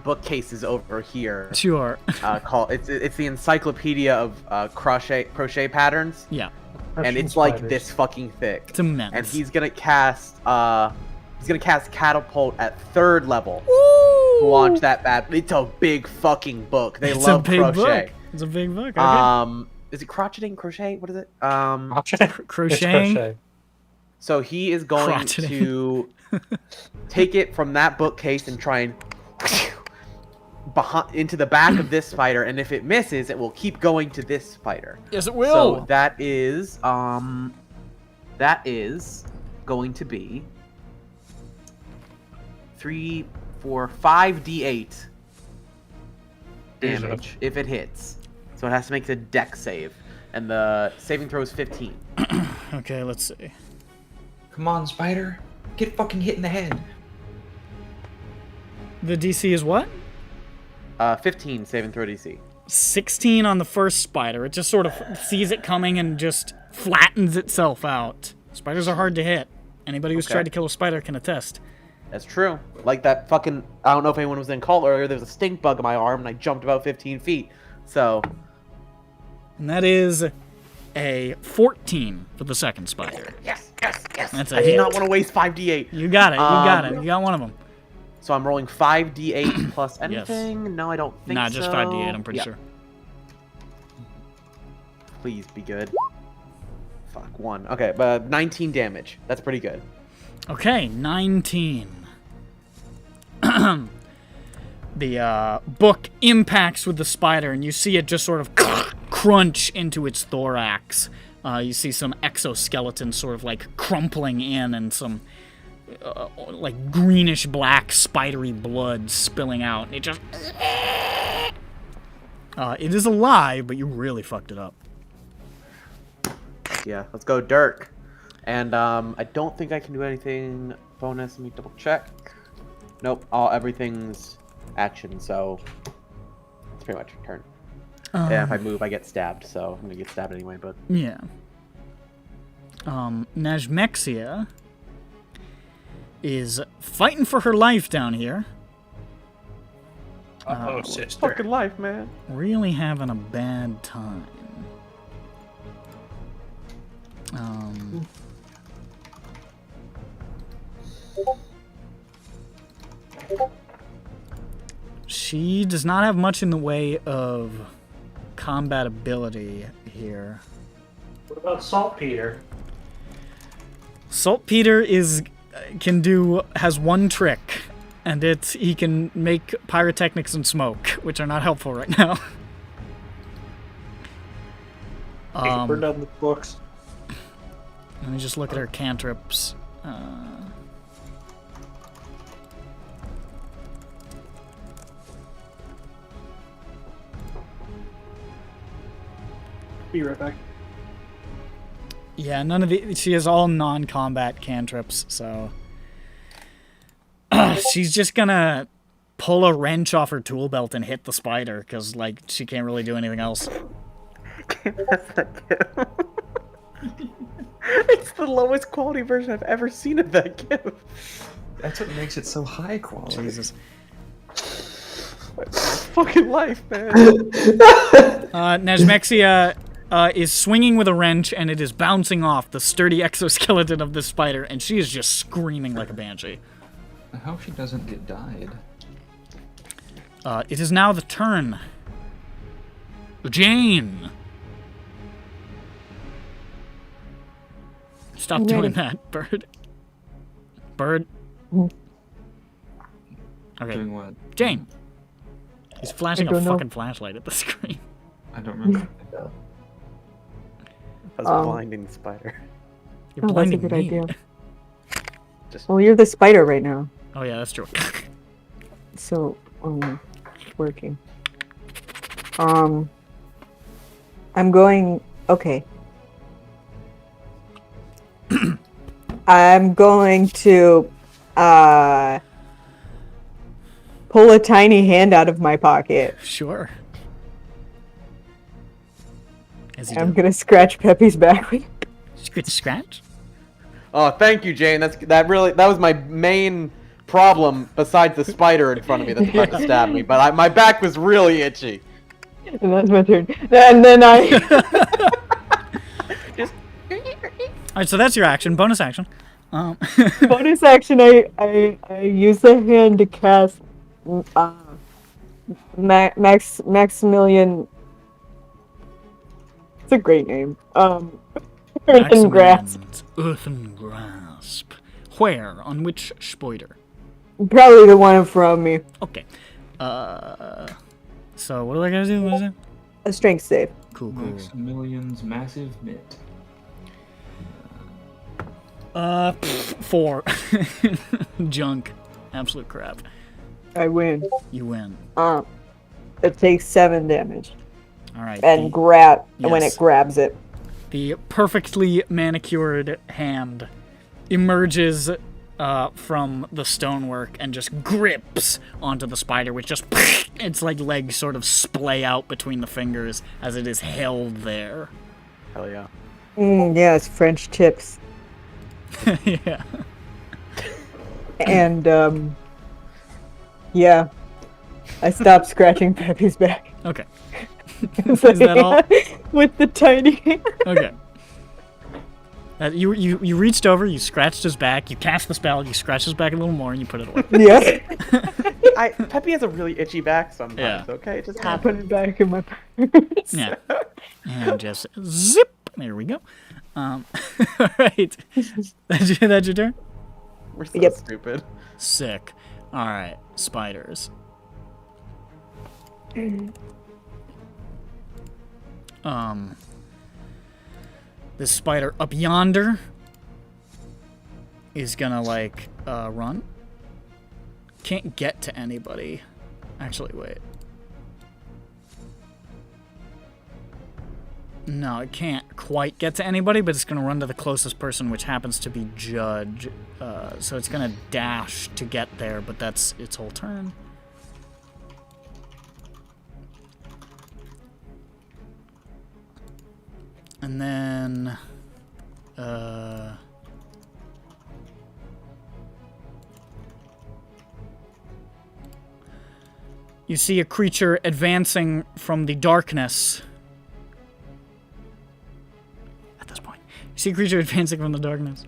bookcases over here. Sure. Called it's the Encyclopedia of crochet patterns, Yeah, and it's like this fucking thick. it's immense. And he's gonna cast catapult at 3rd level. Ooh! Launch that bad. It's a big fucking book. They It's love a big crochet. book. It's a big book. Okay. Is it crocheting? Crochet? What is it? Crochet. Crocheting. Crochet. So he is going Crocheting. to take it from that bookcase and try and into the back of this spider, and if it misses, it will keep going to this spider. Yes, it will. So that is going to be 3, 4, 5d8 damage if it hits. So it has to make a dex save, and the saving throw is 15. Okay, let's see. Come on, spider. Get fucking hit in the head. The DC is what? 15 saving throw DC. 16 on the first spider. It just sort of sees it coming and just flattens itself out. Spiders are hard to hit. Anybody who's Okay. tried to kill a spider can attest. That's true. Like that fucking, I don't know if anyone was in call earlier, there was a stink bug in my arm, and I jumped about 15 feet. So, And that is a 14 for the second spider. yes. That's a I hit. did not want to waste 5d8. You got it. You got it. You got one of them. So I'm rolling 5d8 plus anything? No, I don't think Nah, so. just 5d8, I'm pretty Yeah. sure. Please be good. Fuck, 1. Okay, but 19 damage. That's pretty good. Okay, 19. The book impacts with the spider, and you see it just sort of crunch into its thorax. You see some exoskeleton sort of like crumpling in, and some like greenish black spidery blood spilling out. And it just it is alive, but you really fucked it up. Yeah, let's go Dirk. And I don't think I can do anything bonus. Let me double check. Nope, everything's action, so it's pretty much a turn. Yeah, if I move, I get stabbed, so I'm gonna get stabbed anyway, but... Yeah. Najmexia is fighting for her life down here. Uh-oh, sister. Fucking life, man. Really having a bad time. She does not have much in the way of combat ability here. What about Saltpeter? Saltpeter has one trick, and he can make pyrotechnics and smoke, which are not helpful right now. Burn down the books. Let me just look at her cantrips. Be right back. Yeah, none of she has all non-combat cantrips, so she's just gonna pull a wrench off her tool belt and hit the spider, because, like, she can't really do anything else. It's the lowest quality version I've ever seen of that gift. That's what makes it so high quality. Jesus. Fucking life, man. Najmexia is swinging with a wrench, and it is bouncing off the sturdy exoskeleton of this spider, and she is just screaming like a banshee. I hope she doesn't get dyed. It is now the turn. Jane! Stop I'm doing ready. that, Bird. Bird. Okay, Doing what? Jane. He's flashing I a don't know. fucking flashlight at the screen. I don't remember. I was blinding the spider. You're Oh, that's a blinding good me. idea. Just Well, you're the spider right now, Oh yeah, that's true. so it's working. I'm going. Okay. I'm going to pull a tiny hand out of my pocket. Sure. As you I'm do. gonna scratch Peppy's back with. Good scratch. Oh, thank you, Jane. That was my main problem besides the spider in front of me that's about to stab me. But my back was really itchy. And that's my turn. And then I. All right, so that's your action. Bonus action. Bonus action. I use the hand to cast Maximilian. It's a great name. Earthen Grasp. Maximilian's Earthen Grasp. Where? On which spider? Probably the one in front of me. Okay. So what do I gotta do? What is it? A strength save. Cool. Maximilian's massive mitt. 4. Junk. Absolute crap. I win. You win. It takes 7 damage. All right. And when yes. it grabs it. The perfectly manicured hand emerges from the stonework and just grips onto the spider, which just its like legs sort of splay out between the fingers as it is held there. Hell yeah. Yes, French tips. Yeah. And yeah, I stopped scratching Peppy's back. Okay. Is that all? With the tiny hand. Okay. You reached over, you scratched his back, you cast the spell, you scratched his back a little more, and you put it away. Yeah. Peppy has a really itchy back sometimes. Yeah. Okay, it just I happens. put it back in my purse. Yeah. And just zip. There we go. All right. That's your turn? We're so Yep. stupid. Sick. All right. Spiders. This spider up yonder is gonna like run. Can't get to anybody. Actually, wait. No, it can't quite get to anybody, but it's gonna run to the closest person, which happens to be Judge. So it's gonna dash to get there, but that's its whole turn. And then, You see a creature advancing from the darkness. At this point, you see a creature advancing from the darkness.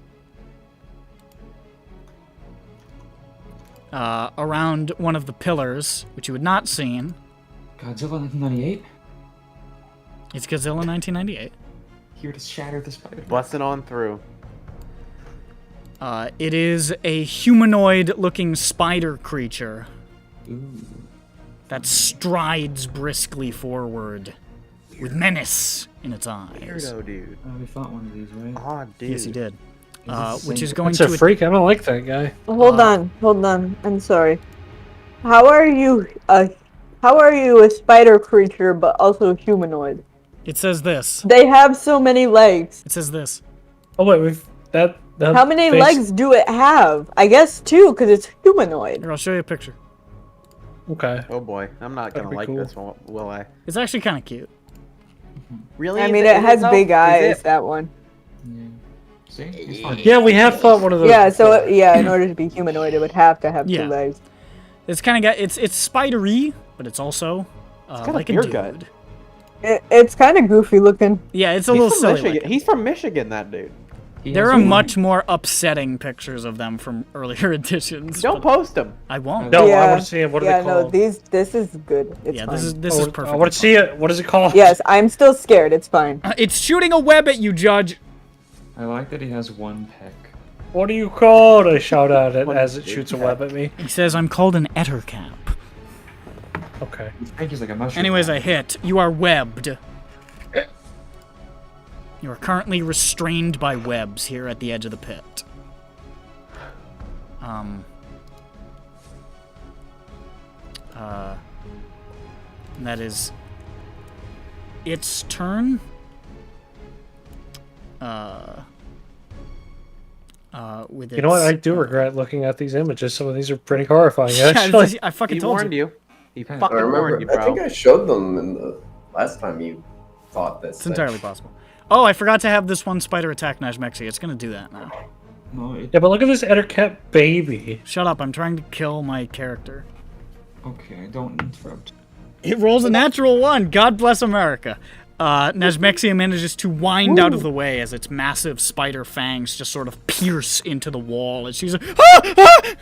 Around one of the pillars, which you had not seen. Godzilla 1998? It's Godzilla 1998. Here to shatter the spider. Busting on through. It is a humanoid-looking spider creature Ooh. that strides briskly forward with menace in its eyes. Weirdo, dude. We fought one of these, right? Aw, dude. Yes, he did. this the Which same- is going That's to a freak. I don't like that guy. Hold on. I'm sorry. How are you a spider creature but also humanoid? It says this. They have so many legs. It says this. Oh wait, that. How many face- legs do it have? I guess 2, because it's humanoid. Here, I'll show you a picture. Okay. Oh boy, I'm not That'd gonna be like cool. this one, will I? It's actually kind of cute. Really? I Is mean, it has though? big Is eyes, it? that one. Yeah. See? It's fine. Yeah, we have fought one of those. Yeah, so before. in order to be humanoid, it would have to have Yeah. 2 legs. It's kind of got it's spidery, but it's also kinda like a beer dude. gut. It's kind of goofy looking. Yeah, it's a He's little from silly. Michigan. looking. He's from Michigan, that dude. He There has are one- much more upsetting pictures of them from earlier editions. Don't but post him. I won't. No, I Yeah. want to see it. What are Yeah, they no, called? this is good. It's Yeah, fine. this is I perfect. want to see it. What is it called? Yes, I'm still scared. It's fine. It's shooting a web at you, Judge. I like that he has one peck. What are you called? I shout at it What as it is shoots a that? web at me. He says, "I'm called an ettercap." Okay. His peck is like a mushroom. Anyways, I hit. You are webbed. You are currently restrained by webs here at the edge of the pit. And that is its turn. With its, You know what? I do regret looking at these images. Some of these are pretty horrifying, Yeah, actually. I fucking He told warned you. you. He I fucking I warned you, remember. I think bro. I showed them in the last time you fought this. It's entirely possible. Oh, I forgot to have this one spider attack Najmexi. It's gonna do that now. No, it, Yeah, but look at this Ettercat baby. Shut up, I'm trying to kill my character. okay, don't interrupt. It rolls a natural 1. God bless America. Najmexia manages to wind out of the way as its massive spider fangs just sort of pierce into the wall. And she's like, ah! Ah!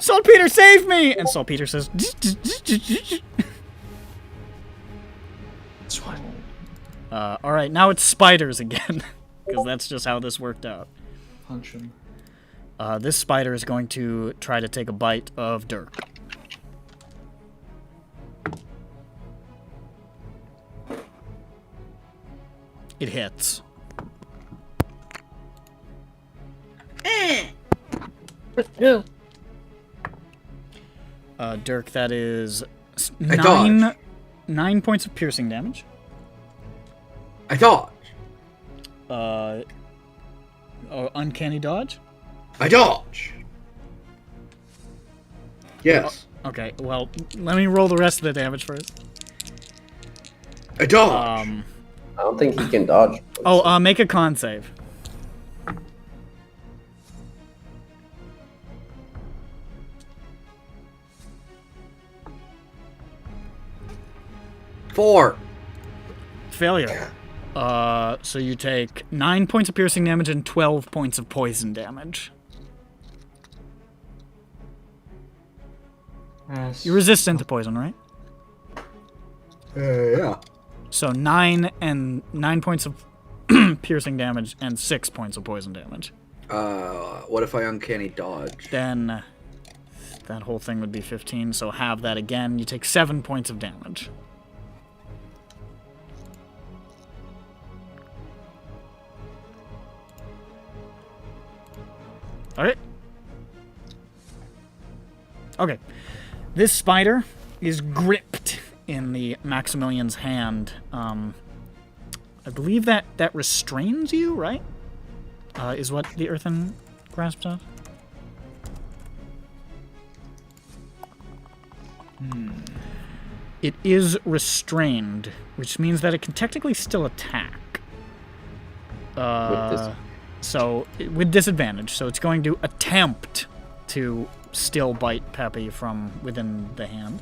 Saltpeter, save me! And Saltpeter says, alright, now it's spiders again. Because that's just how this worked out. Punch him. This spider is going to try to take a bite of Dirk. It hits. Yeah. Dirk, that is I dodge. 9 points of piercing damage. I dodge. Uncanny dodge? I dodge. Yes. Okay, well, let me roll the rest of the damage first. I dodge. I don't think he can dodge. Make a con save. Four. Failure. So you take 9 points of piercing damage and 12 points of poison damage. Yes. You're resistant to poison, right? Yeah. So 9 points of piercing damage and 6 points of poison damage. What if I uncanny dodge? Then that whole thing would be 15, so have that again. You take 7 points of damage. Alright. Okay. This spider is gripped in the Maximilian's hand. I believe that restrains you, right? Is what the earthen grasp does? It is restrained, which means that it can technically still attack. With disadvantage. So it's going to attempt to still bite Peppy from within the hand.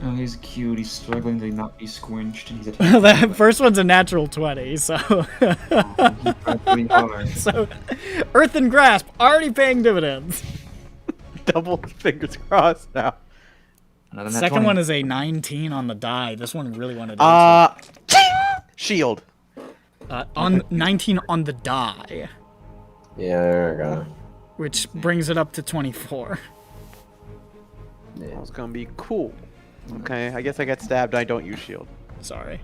Oh, he's cute. He's struggling to not be squinched, and he's Well, attacking. that first one's a natural 20, so... He tried pretty hard. So, Earth and Grasp, already paying dividends. Double fingers crossed now. Another nat Second 20. one is a 19 on the die. This one really wanted to... Shield. on 19 on the die, Yeah, there we go. which brings it up to 24. That was gonna be cool. Okay, I guess I get stabbed. I don't use shield. Sorry.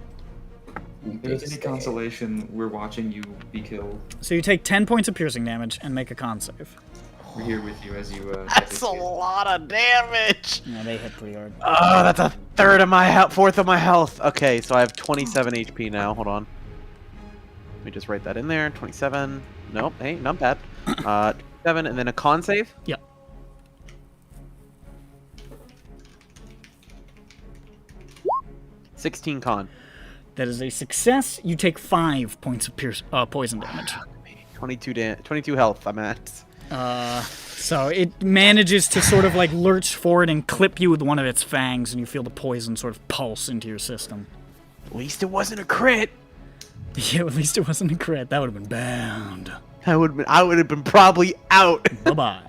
If there's any consolation, we're watching you be killed. So you take 10 points of piercing damage and make a con save. We're here with you as you. That's a lot of damage. Yeah, they hit pretty hard. Oh, that's a third of my health, fourth of my health. Okay, so I have 27 HP now. Hold on. Let me just write that in there. 27. Nope. Hey, not bad. 27, and then a con save. Yep. $16 con. That is a success. You take 5 points of poison damage. 22 health. I'm at. So it manages to sort of like lurch forward and clip you with one of its fangs, and you feel the poison sort of pulse into your system. At least it wasn't a crit. Yeah, at least it wasn't a crit. That would have been bound. I would have been probably out. Bye-bye.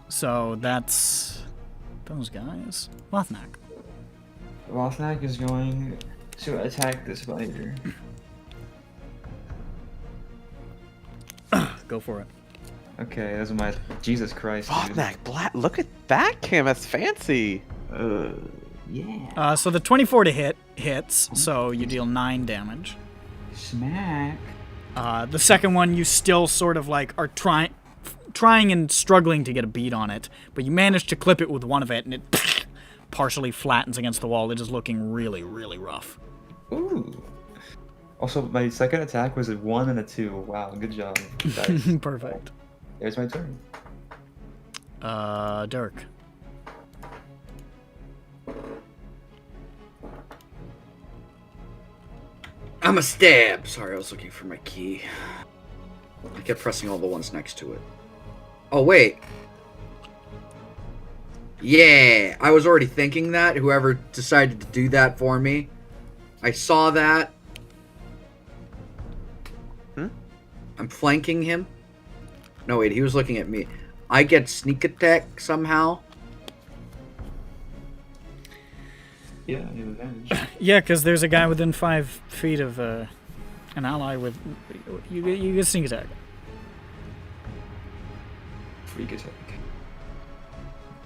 So that's those guys. Lothnak. Lothnak is going to attack this spider. Go for it. Okay, those are my. Jesus Christ. dude. Lothnak, black. Look at that, Kim. That's fancy. Yeah. So the 24 to hit hits, so you deal 9 damage. Smack. The second one, you still sort of like are trying and struggling to get a beat on it, but you manage to clip it with one of it, and it partially flattens against the wall. It is looking really, really rough. Ooh. Also, my second attack was a 1 and a 2. Wow, good job. Dice. Perfect. There's my turn. Dirk. I'm a stab. Sorry, I was looking for my key. I kept pressing all the ones next to it. Oh, wait. Yeah, I was already thinking that. Whoever decided to do that for me. I saw that. I'm flanking him. No, wait, he was looking at me. I get sneak attack somehow. Yeah, you have advantage. Yeah, because there's a guy within 5 feet of an ally with... You get sneak attack. Freak attack.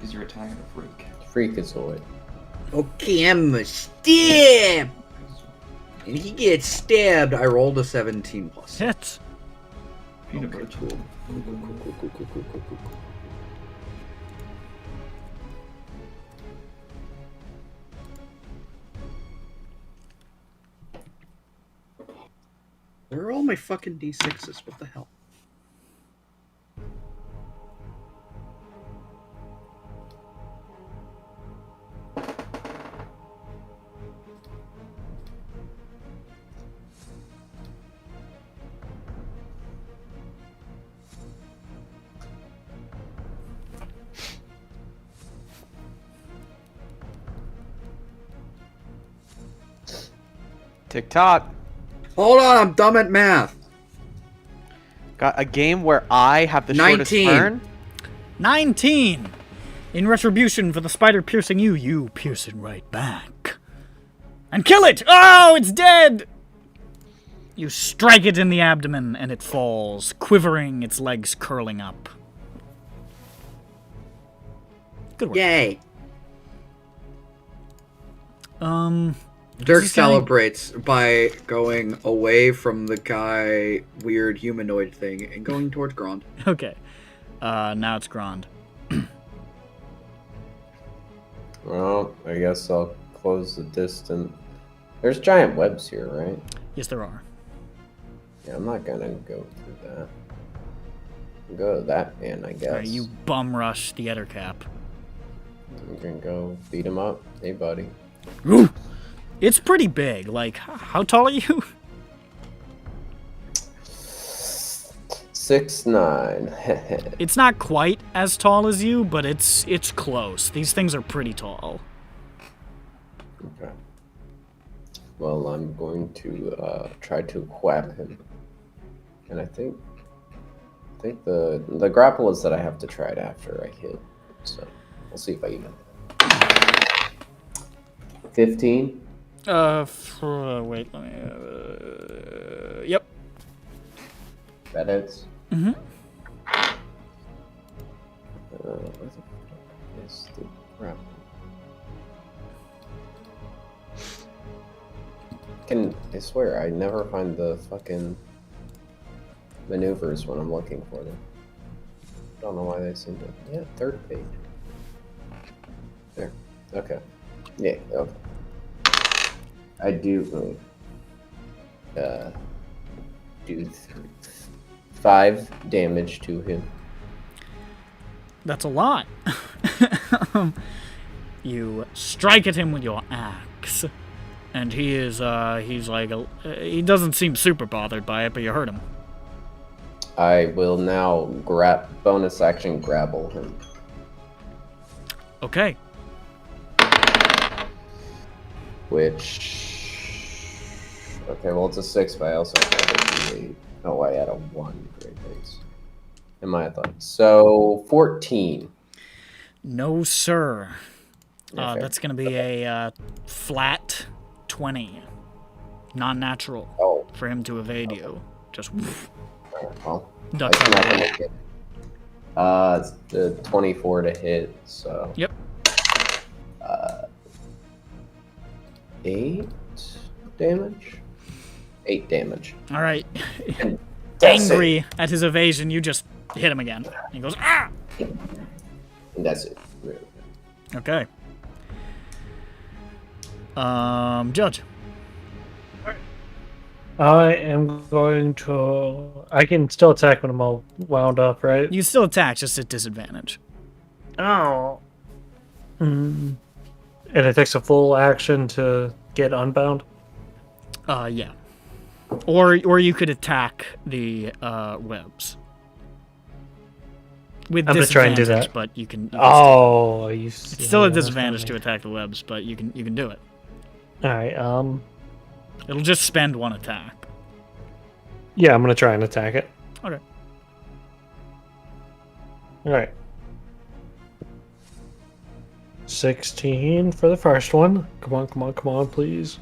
Is your attack a freak? Freakazoid. Okay, I'm a stab. And he gets stabbed. I rolled a 17 plus. Hit. Peanut butter tool. Cool. Where are all my fucking D6s? What the hell? TikTok. Hold on, I'm dumb at math. Got a game where I have the 19. shortest turn. 19! In retribution for the spider piercing you, you pierce it right back. And kill it! Oh, it's dead! You strike it in the abdomen, and it falls, quivering, its legs curling up. Good work. Yay. Dirk this guy- celebrates by going away from the guy weird humanoid thing and going towards Grand. Okay. Now it's Grand. Well, I guess I'll close the distance. There's giant webs here, right? Yes, there are. Yeah, I'm not gonna go through that. I'll go to that man, I guess. You bum rush the Ettercap. I'm gonna go beat him up. Hey, buddy. Ooh! It's pretty big. Like, how tall are you? 6'9". It's not quite as tall as you, but it's close. These things are pretty tall. Okay. Well, I'm going to try to whap him, and I think the grapple is that I have to try it after I hit. So we'll see if I even. 15. Wait, let me. Yep. That hits. Mm-hmm. Where the fuck is the grapple? I swear, I never find the fucking maneuvers when I'm looking for them. Don't know why they seem to. Yeah, third page. There. Okay. Yeah, okay. I do. Do 5 damage to him. That's a lot. You strike at him with your axe, and he is he's like he doesn't seem super bothered by it, but you hurt him. I will now bonus action grapple him. Okay. Okay, well it's a 6, but I also have a D8. Oh, I had a 1. Great thanks. And my thought. So 14. No, sir. Yeah, That's gonna be a flat 20, non-natural for him to evade you. Just well, ducks it's out not of gonna the way. hit. It's the 24 to hit. So. Yep. 8 damage. 8 damage. All right. That's Angry at his evasion, you just hit him again. He goes, ah! And that's it. Really. Okay. Judge. I am going to. I can still attack when I'm all wound up, right? You still attack, just at disadvantage. Oh. And it takes a full action to get unbound. Yeah. Or you could attack the webs. With I'm gonna try and do disadvantage, that. but you can. Oh, you. It's still a disadvantage to attack the webs, but you can do it. All right. It'll just spend 1 attack. Yeah, I'm gonna try and attack it. Okay. All right. 16 for the first one. Come on, please.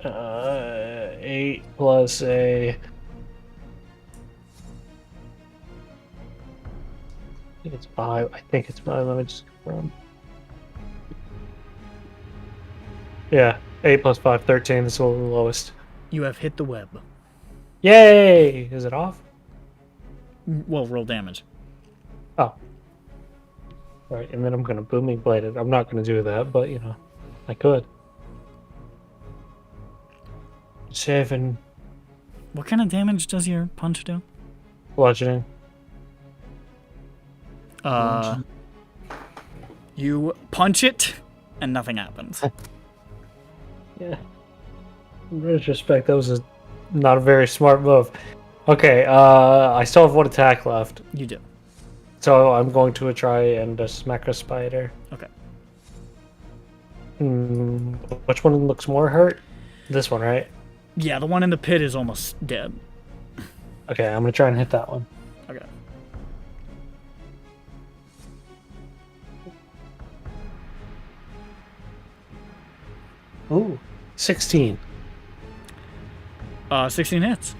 8 plus a. I think it's 5. Let me just confirm. Yeah, 8 plus 5, 13. This is the lowest. You have hit the web. Yay! Is it off? Well, roll damage. Oh. Right, and then I'm gonna booming blade it. I'm not gonna do that, but you know, I could. 7 What kind of damage does your punch do? bludgeoning. You punch it, and nothing happens. Yeah. In retrospect, that was not a very smart move. Okay, I still have 1 attack left. You do. So I'm going to try and smack a spider. Okay. Which one looks more hurt? This one, right? Yeah, the one in the pit is almost dead. Okay, I'm gonna try and hit that one. Okay. Ooh, 16. 16 hits.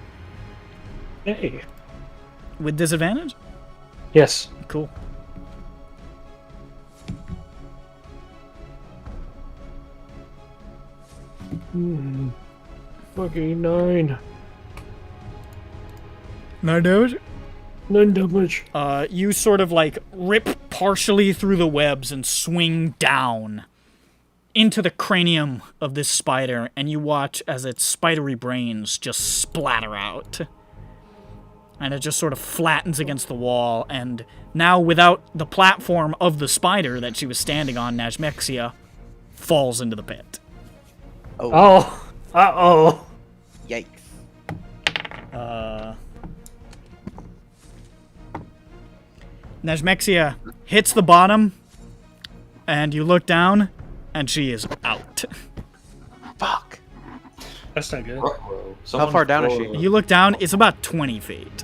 Hey. With disadvantage? Yes. Cool. Fucking 9. 9 damage? 9 damage. You sort of like rip partially through the webs and swing down into the cranium of this spider, and you watch as its spidery brains just splatter out. And it just sort of flattens against the wall, and now without the platform of the spider that she was standing on, Najmexia falls into the pit. Oh. Uh-oh. Yikes. Najmexia hits the bottom, and you look down, and she is out. Fuck. That's not good. How far down is she? You look down, it's about 20 feet.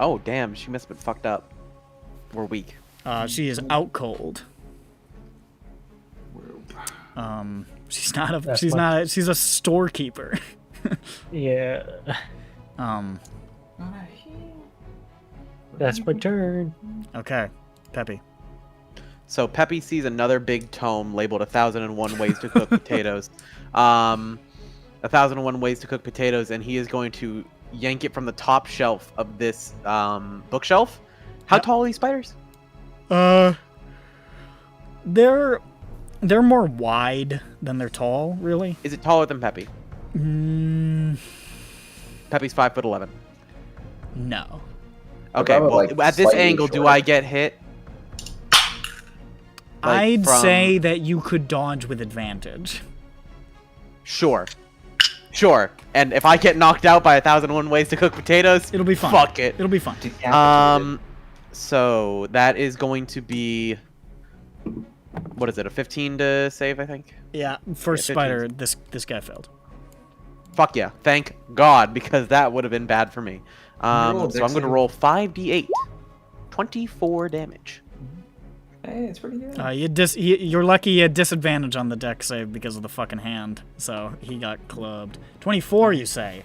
Oh, damn. She must have been fucked up. We're weak. She is out cold. She's not a. That's She's my- not. She's a storekeeper. Yeah. That's my turn. Okay, Peppy. So Peppy sees another big tome labeled 1001 Ways to Cook Potatoes. 1001 Ways to Cook Potatoes, and he is going to yank it from the top shelf of this bookshelf. How Yep. tall are these spiders? They're more wide than they're tall, really. Is it taller than Peppy? Mm, Peppy's 5'11". no. Okay, Probably, well, like, at this slightly angle, do shorter. I get hit? Like, I'd from- say that you could dodge with advantage. Sure. Sure. And if I get knocked out by 1001 Ways to Cook Potatoes, It'll be fun. fuck it. It'll be fun. So that is going to be, what is it, a 15 to save, I think? Yeah, first Yeah, 15. spider, this guy failed. Fuck yeah. Thank God, because that would have been bad for me. So I'm going to Dixon. roll 5d8. 24 damage. Hey, it's pretty good. You're lucky you had disadvantage on the deck save because of the fucking hand, so he got clubbed. 24, you say.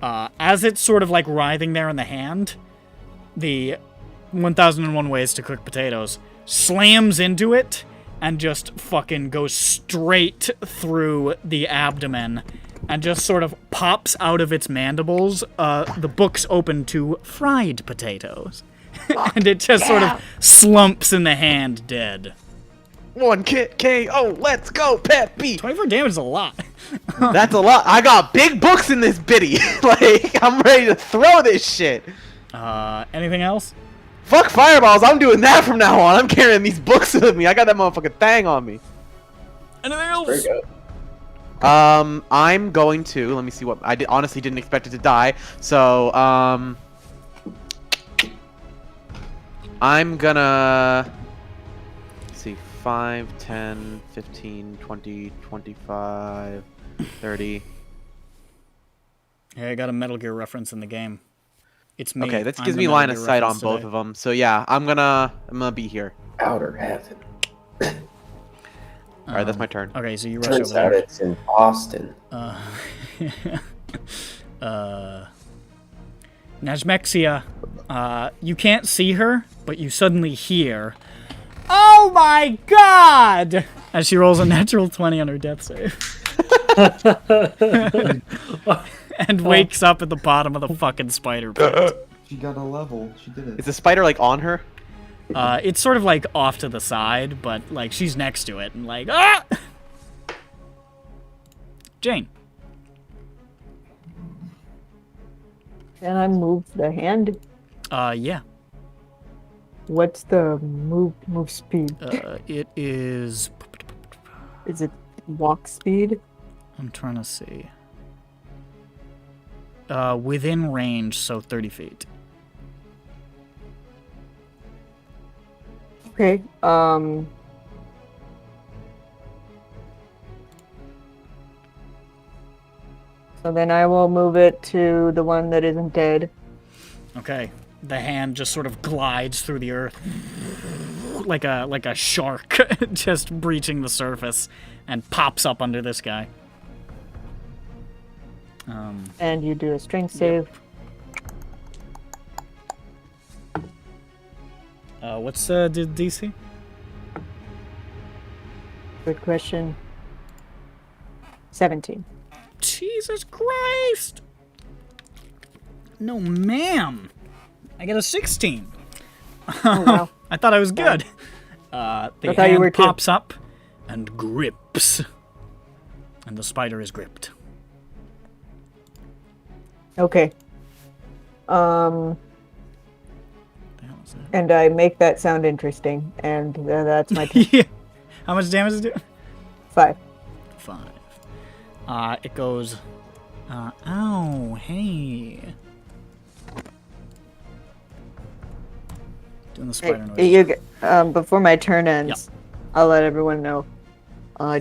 As it's sort of like writhing there in the hand, the 1001 Ways to Cook Potatoes slams into it and just fucking goes straight through the abdomen and just sort of pops out of its mandibles. The book's open to fried potatoes. And it just sort of slumps in the hand, dead. One kit KO. Let's go, Peppy. 24 damage is a lot. That's a lot. I got big books in this bitty. Like, I'm ready to throw this shit. Anything else? Fuck fireballs. I'm doing that from now on. I'm carrying these books with me. I got that motherfucking thing on me. Anything else? Very good. I'm going to, let me see what, honestly didn't expect it to die, so, I'm gonna, let's see, 5, 10, 15, 20, 25, 30. Hey, I got a Metal Gear reference in the game. It's me. Okay, that I'm gives the me Metal line of Gear sight on reference both today. of them, so yeah, I'm gonna be here. Outer heaven. Alright, that's my turn. Okay, so you rush Turns over out there. it's in Austin. Najmexia, you can't see her, but you suddenly hear, "Oh my god!" as she rolls a natural 20 on her death save. And wakes up at the bottom of the fucking spider pit. She got a level. She did it. Is the spider, like, on her? It's sort of like off to the side, but like she's next to it and like, ah! Jane. Can I move the hand? Yeah. What's the move speed? It is. Is it walk speed? I'm trying to see. Within range, so 30 feet. Okay. So then I will move it to the one that isn't dead. Okay. The hand just sort of glides through the earth like a shark, just breaching the surface, and pops up under this guy. And you do a strength save. What's the DC? Good question. 17. Jesus Christ! No, ma'am. I got a 16. Oh, wow. I thought I was good. The I thought you hand were too. pops up and grips, and the spider is gripped. Okay. The hell is that? And I make that sound interesting, and that's my turn. Yeah. How much damage is it do? 5. 5. It goes Ow, hey. Doing the spider noise. Before my turn ends, I'll let everyone know.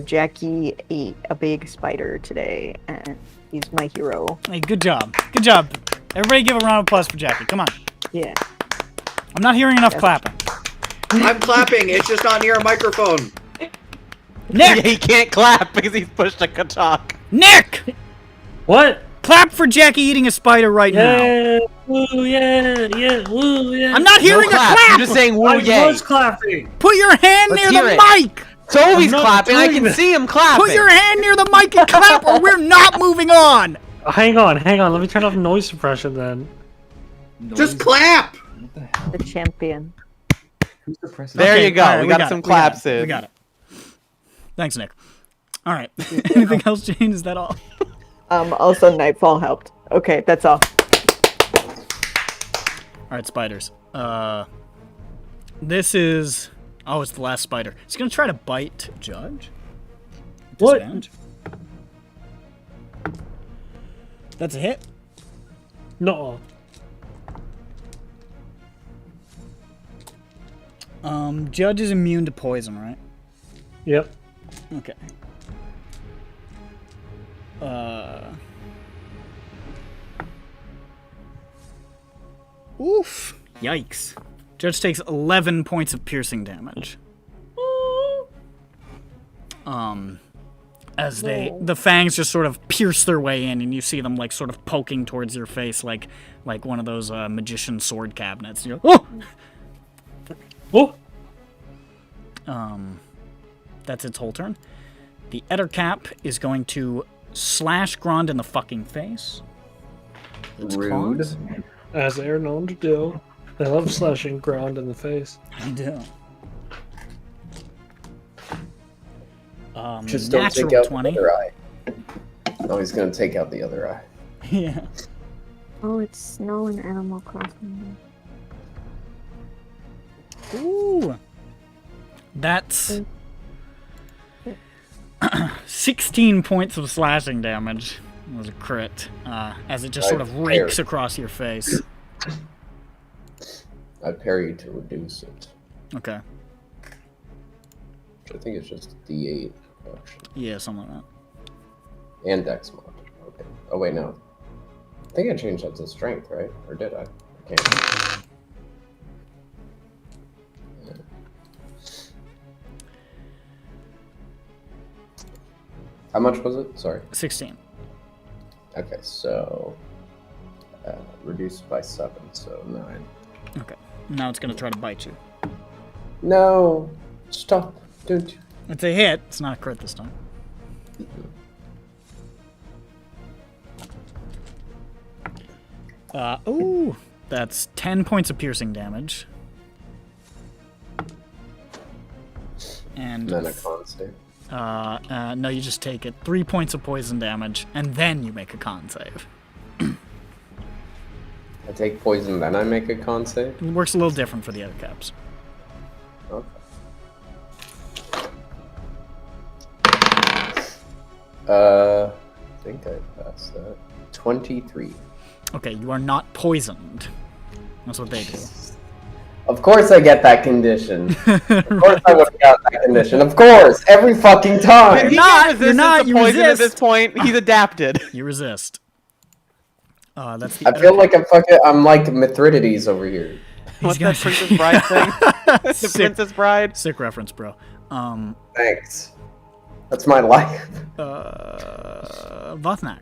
Jackie ate a big spider today, and he's my hero. Hey, good job. Good job. Everybody give a round of applause for Jackie. Come on. Yeah. I'm not hearing enough clapping. I'm clapping. It's just not near a microphone. Nick! He can't clap because he's pushed a talk. Nick! What? Clap for Jackie eating a spider right now. Yeah, woo, yeah, woo, yeah. I'm not hearing a clap! You're just saying woo, I yay. was clapping. Put your hand Let's near hear the it. mic! Toby's I'm not clapping. I can doing see him clapping. Put your hand near the mic and clap or we're not moving on! Hang on. Let me turn off noise suppression then. Just clap. What the hell? The champion. Who's the president? There Okay, you go. all right, we got some claps in. We got it. Thanks, Nick. Alright. Anything else, Jane? Is that all? Also Nightfall helped. Okay, that's all. Alright, spiders. This is... Oh, it's the last spider. He's gonna try to bite Judge. What? Disadvantage. That's a hit. No. Judge is immune to poison, right? Yep. Okay. Oof. Yikes. Judge takes 11 points of piercing damage. As the fangs just sort of pierce their way in, and you see them like sort of poking towards your face, like one of those magician sword cabinets. You're like, Oh. That's its whole turn. The Ettercap is going to slash Grond in the fucking face. Its Rude. claws. As they're known to do. They love slashing ground in the face. I do. Just don't natural take out 20. the other eye. Oh, he's gonna take out the other eye. Yeah. Oh, it's snow and Animal Crossing. Ooh. That's 16 points of slashing damage. It was a crit. As it just sort of rakes across your face. I parry to reduce it. Okay. Which I think it's just D8. Actually. Yeah, something like that. And Dex mod. Okay. Oh wait, no. I think I changed that to strength, right? Or did I? I can't. Yeah. How much was it? Sorry. 16. Okay, so reduced by 7, so 9. Okay. Now it's going to try to bite you. No! Stop! Don't you? It's a hit. It's not a crit this time. Ooh. That's 10 points of piercing damage. And then a con save. no, you just take it. 3 points of poison damage, and then you make a con save. I take poison, then I make a con save? It works a little different for the other caps. Okay. I think I passed that. 23. Okay, you are not poisoned. That's what they do. Of course I get that condition. Of course I would have got that condition. Of course! Every fucking time! You're not, you poison at this point. He's adapted. You resist. That's the I feel like I'm like Mithridates over here. What's that Princess Bride thing? The Princess Bride? Sick reference, bro. Thanks. That's my life. Vothnak.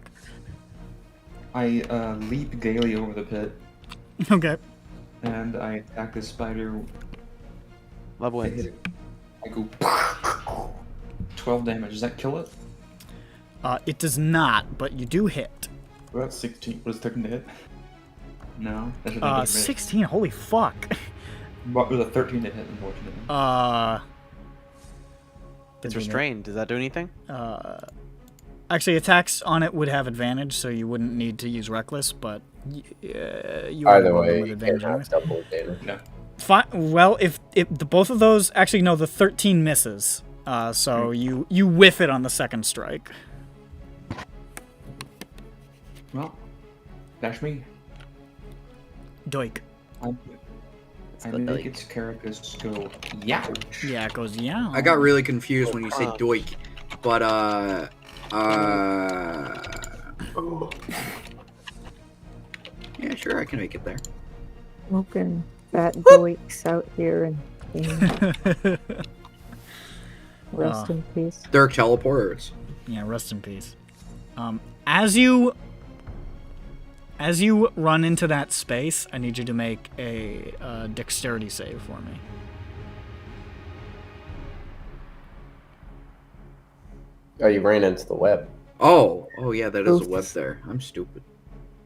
I leap gaily over the pit, Okay. and I attack the spider. Love I hit wins. it. I go 12 damage. Does that kill it? It does not, but you do hit. Well, that's 16. Was it taken to hit? No. That should have 16. Holy fuck. It was a 13 to hit, unfortunately. It's restrained. Does that do anything? Actually, attacks on it would have advantage, so you wouldn't need to use reckless. But you Either would way, with you advantage can't anyways. have double damage. Yeah. Fine. Well, if both of those actually no, the 13 misses. So you whiff it on the second strike. Well, dash me. Doik. I make its carapace go yow. Yeah, it goes yeah. I got really confused when you say doik, but yeah, sure, I can make it there. Smoking fat doiks out here and rest in peace. Dirk teleporters. Yeah, rest in peace. As you run into that space, I need you to make a dexterity save for me. Oh, you ran into the web. Oh yeah, that is a web there. I'm stupid.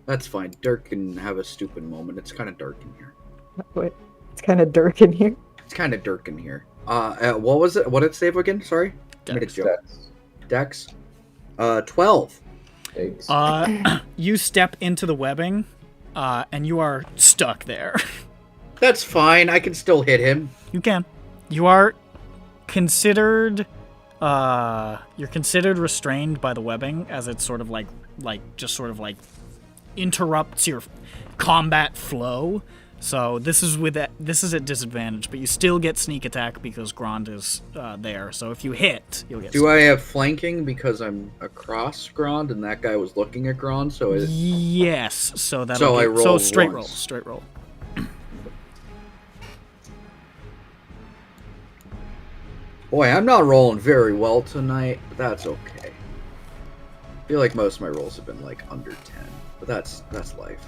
That's fine. Dirk can have a stupid moment. It's kind of dark in here. Wait, it's kind of dark in here. It's kind of dark in here. What was it? What did it save again? Sorry. Dex. Dex. 12. You step into the webbing, and you are stuck there. That's fine. I can still hit him. You can. You are considered. You're considered restrained by the webbing, as it's sort of like interrupts your combat flow. So this is at disadvantage, but you still get sneak attack because Grond is there. So if you hit, you'll get. Do I have flanking because I'm across Grond and that guy was looking at Grond? So yes. So that. So I roll. So straight once. roll. Straight roll. Boy, I'm not rolling very well tonight, but that's okay. I feel like most of my rolls have been like under 10, but that's life.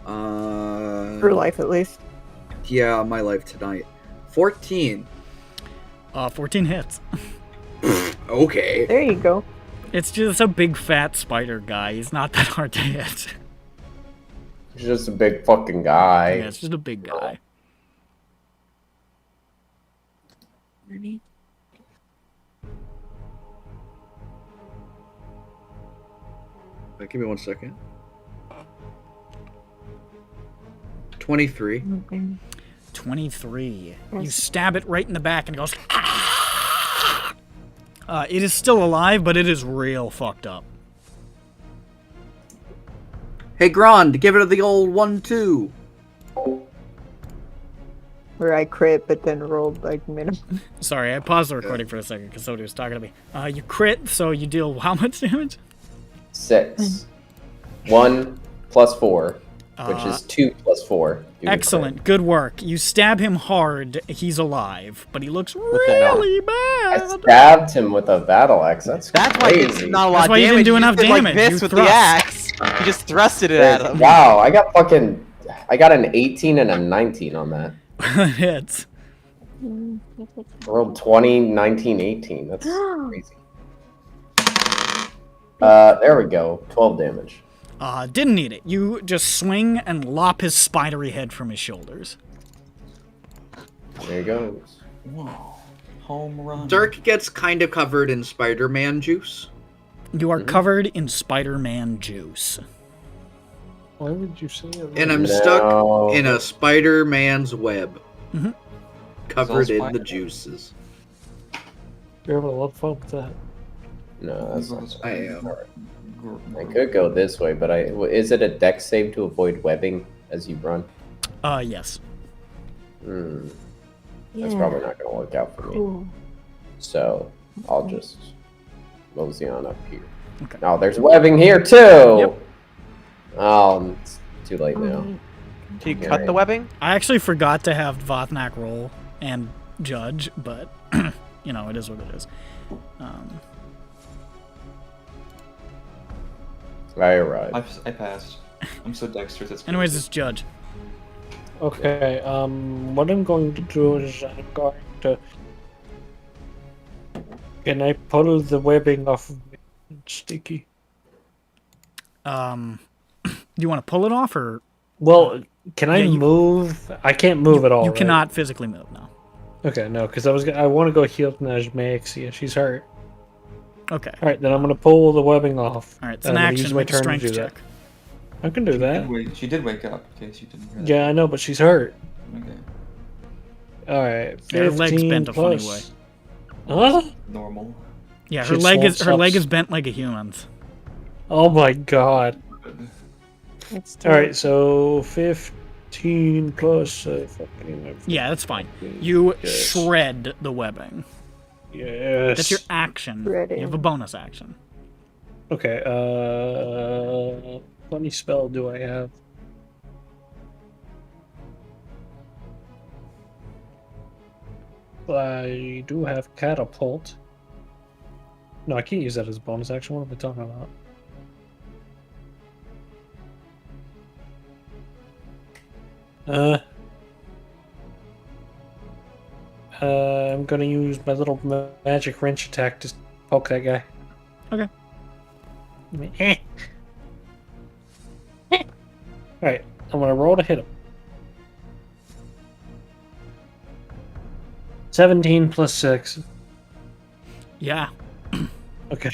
For life, at least. Yeah, my life tonight. 14. 14 hits. Okay. There you go. It's just a big fat spider guy. He's not that hard to hit. He's just a big fucking guy. Yeah, it's just a big guy. Give me 1 second. 23. 23. You stab it right in the back and it goes. Ah! It is still alive, but it is real fucked up. Hey, Grond, give it the old 1-2. Where I crit, but then rolled like minimum. Sorry, I paused the recording for a second because somebody was talking to me. You crit, so you deal how much damage? 6. 1 plus 4, which is 2 plus 4. Excellent, good work. You stab him hard, he's alive, but he looks really bad. I stabbed him with a battle axe. That's why crazy. it's not a lot That's of why you damage. didn't do enough did damage. Like this You with thrust. the axe. You just thrusted it at him. Wow, I got an 18 and a 19 on that. Hits. I rolled 20, 19, 18. That's crazy. There we go. 12 damage. Didn't need it. You just swing and lop his spidery head from his shoulders. There he goes. Whoa. Home run. Dirk gets kind of covered in Spider-Man juice. You are covered in Spider-Man juice. Why would you say it? And I'm stuck in a Spider-Man's web. Mm-hmm. Covered in the juices. You're having a lot of fun with that. No, that's not. I am. I could go this way, but is it a dex save to avoid webbing as you run? Yes. That's probably not going to work out for me. Cool. So I'll just mosey on up here. Okay. Oh, there's webbing here too. Yep. It's too late now. Can you cut the webbing? I actually forgot to have Vothnak roll and judge, but you know, it is what it is. I arrived. I passed. I'm so dexterous. It's Anyways, it's judge. Okay, what I'm going to do is I'm going to... Can I pull the webbing off of me? It's sticky. Do you want to pull it off, or Well, can I Yeah, you- move? I can't move at all, you right? cannot physically move now? Okay, no, because I want to go heal Najmexia. She's hurt. Okay. All right, then I'm going to pull the webbing off. All right. It's and an I'm gonna action. use my Make a turn to strength do check. that. I can do that. She did wake up, in case you didn't hear that. Yeah, I know, but she's hurt. Okay. All right, Yeah, her leg's 15 bent a funny plus- Huh? Normal. Yeah, She her leg is swaps- bent like a human's. Oh my god. It's All right, so 15 plus. Yeah, that's fine. You Yes. shred the webbing. Yes. That's your action. Shredding. You have a bonus action. Okay. What many spell do I have? I do have catapult. No, I can't use that as a bonus action. What am I talking about? I'm gonna use my little magic wrench attack to poke that guy. Okay. Alright, I'm gonna roll to hit him. 17 plus 6. Yeah. Okay.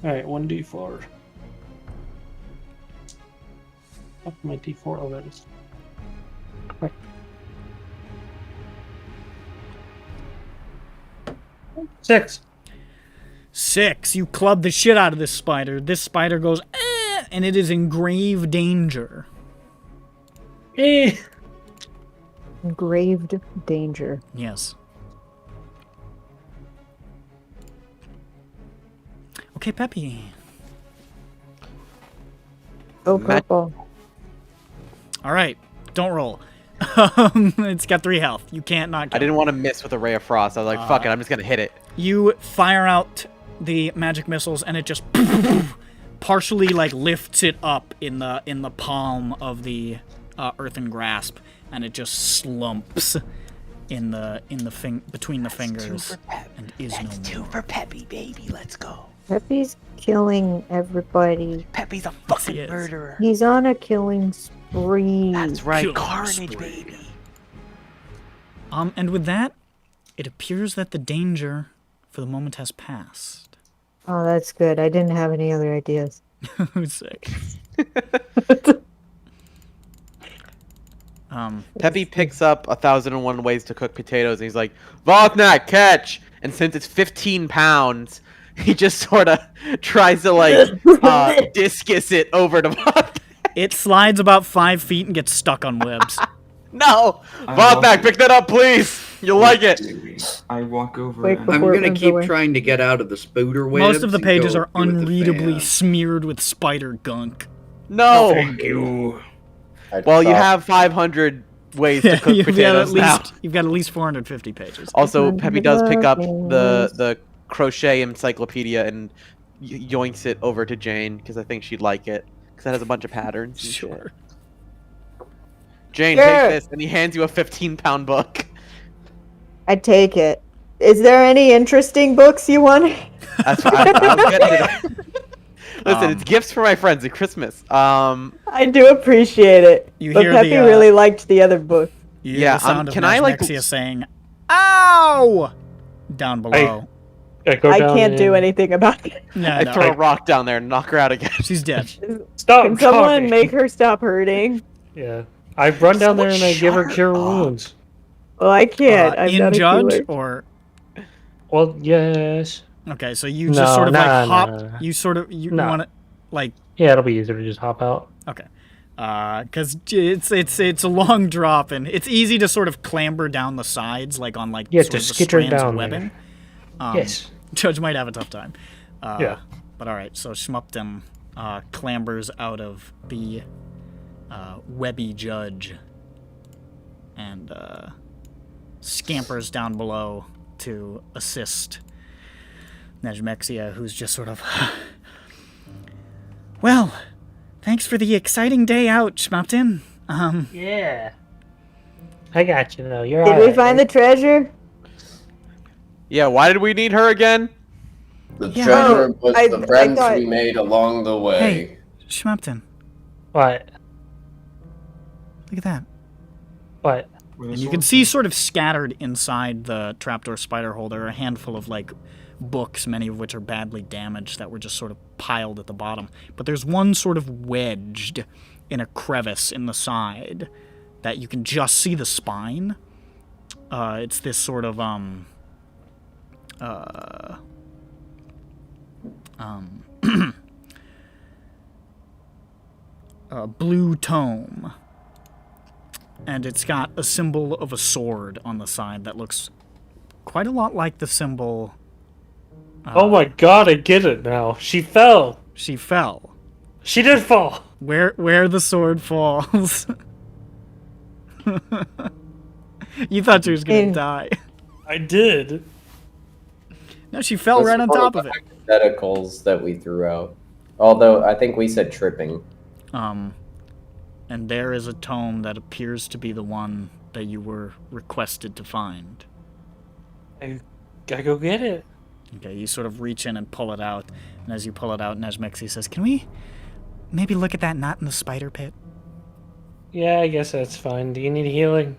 Alright, 1d4. Up my d4 already. Right. 6. 6. You club the shit out of this spider. This spider goes, and it is in grave danger. Eh. Graved danger. Yes. Okay, Peppy. Oh, Ma- purple. All right. Don't roll. It's got 3 health. You can't not kill I didn't want to miss with a ray of frost. I was like, fuck it, I'm just gonna hit it. You fire out the magic missiles, and it just partially like lifts it up in the palm of the earthen grasp, and it just slumps in the between the fingers and is no more. for Peppy, baby. Let's go. Peppy's killing everybody. Peppy's a Yes, he is. murderer. He's on a killing spree. That's right, Killing carnage, spree. baby. And with that, it appears that the danger for the moment has passed. Oh, that's good. I didn't have any other ideas. Sick. Peppy picks up 1,001 ways to cook potatoes, and he's like, Volknak, catch! And since it's 15 pounds, he just sort of tries to, like, discus it over to Volknak. It slides about 5 feet and gets stuck on webs. No! Volknak, pick that up, please! You'll like it! I walk over Wait and for- I'm Before it gonna runs keep away. trying to get out of the spooder webs. Most of the and pages go are with the unreadably fan. smeared with spider gunk. No! Thank you. Well, you have 500 ways to cook you've potatoes now. you've got at least 450 pages. Also, Peppy does pick up Potatoes. the crochet encyclopedia and yoinks it over to Jane, because I think she'd like it. Because it has a bunch of patterns. and shit. Sure. Jane, Sure. take this, and he hands you a 15-pound book. I take it. Is there any interesting books you want? That's what I was getting to that. Listen, it's Um, gifts for my friends at Christmas. I do appreciate it. You But hear Peppy the, really liked the other book. You hear Yeah, the sound can of I, like, Nexia saying, "Ow!" down below. I go I down can't do and- anything about it. No, I no, throw a rock down there and knock her out again. she's dead. Stop! Can someone talking. make her stop hurting? Yeah. I run down there and I give her Shut cure up. wounds. Well, I can't. I'm in not a judge healer. or Well, yes. okay, so you just sort of like hop. You sort of you No. want to like Yeah, it'll be easier to just hop out. okay, because it's a long drop and it's easy to sort of clamber down the sides like on like Yeah, sort to of the skitter strands of down webbing. Yes. Judge might have a tough time. Yeah. But all right, so Schmup'ten clambers out of the webby judge and scampers down below to assist Nejmexia, who's just sort of, well, thanks for the exciting day out, Schmup'ten. Yeah. I got you, though. You're Did we find the treasure? Yeah, why did we need her again? The Yeah. treasure Oh, was I the friends thought- we made along the way. Hey, Schmup'ten, What? look at that. What? And you can see sort of scattered inside the trapdoor spider hole, there are a handful of like books, many of which are badly damaged, that were just sort of piled at the bottom. But there's one sort of wedged in a crevice in the side that you can just see the spine. It's this sort of blue tome. And it's got a symbol of a sword on the side that looks quite a lot like the symbol. Oh my god, I get it now. She fell. She fell. She did fall. Where the sword falls. You thought she was gonna die. I did. No, she fell right on top of it. Hypotheticals that we threw out. Although I think we said tripping. And there is a tome that appears to be the one that you were requested to find. I gotta go get it. Okay, you sort of reach in and pull it out, and as you pull it out, Nezmexi says, "Can we maybe look at that knot in the spider pit?" Yeah, I guess that's fine. Do you need healing?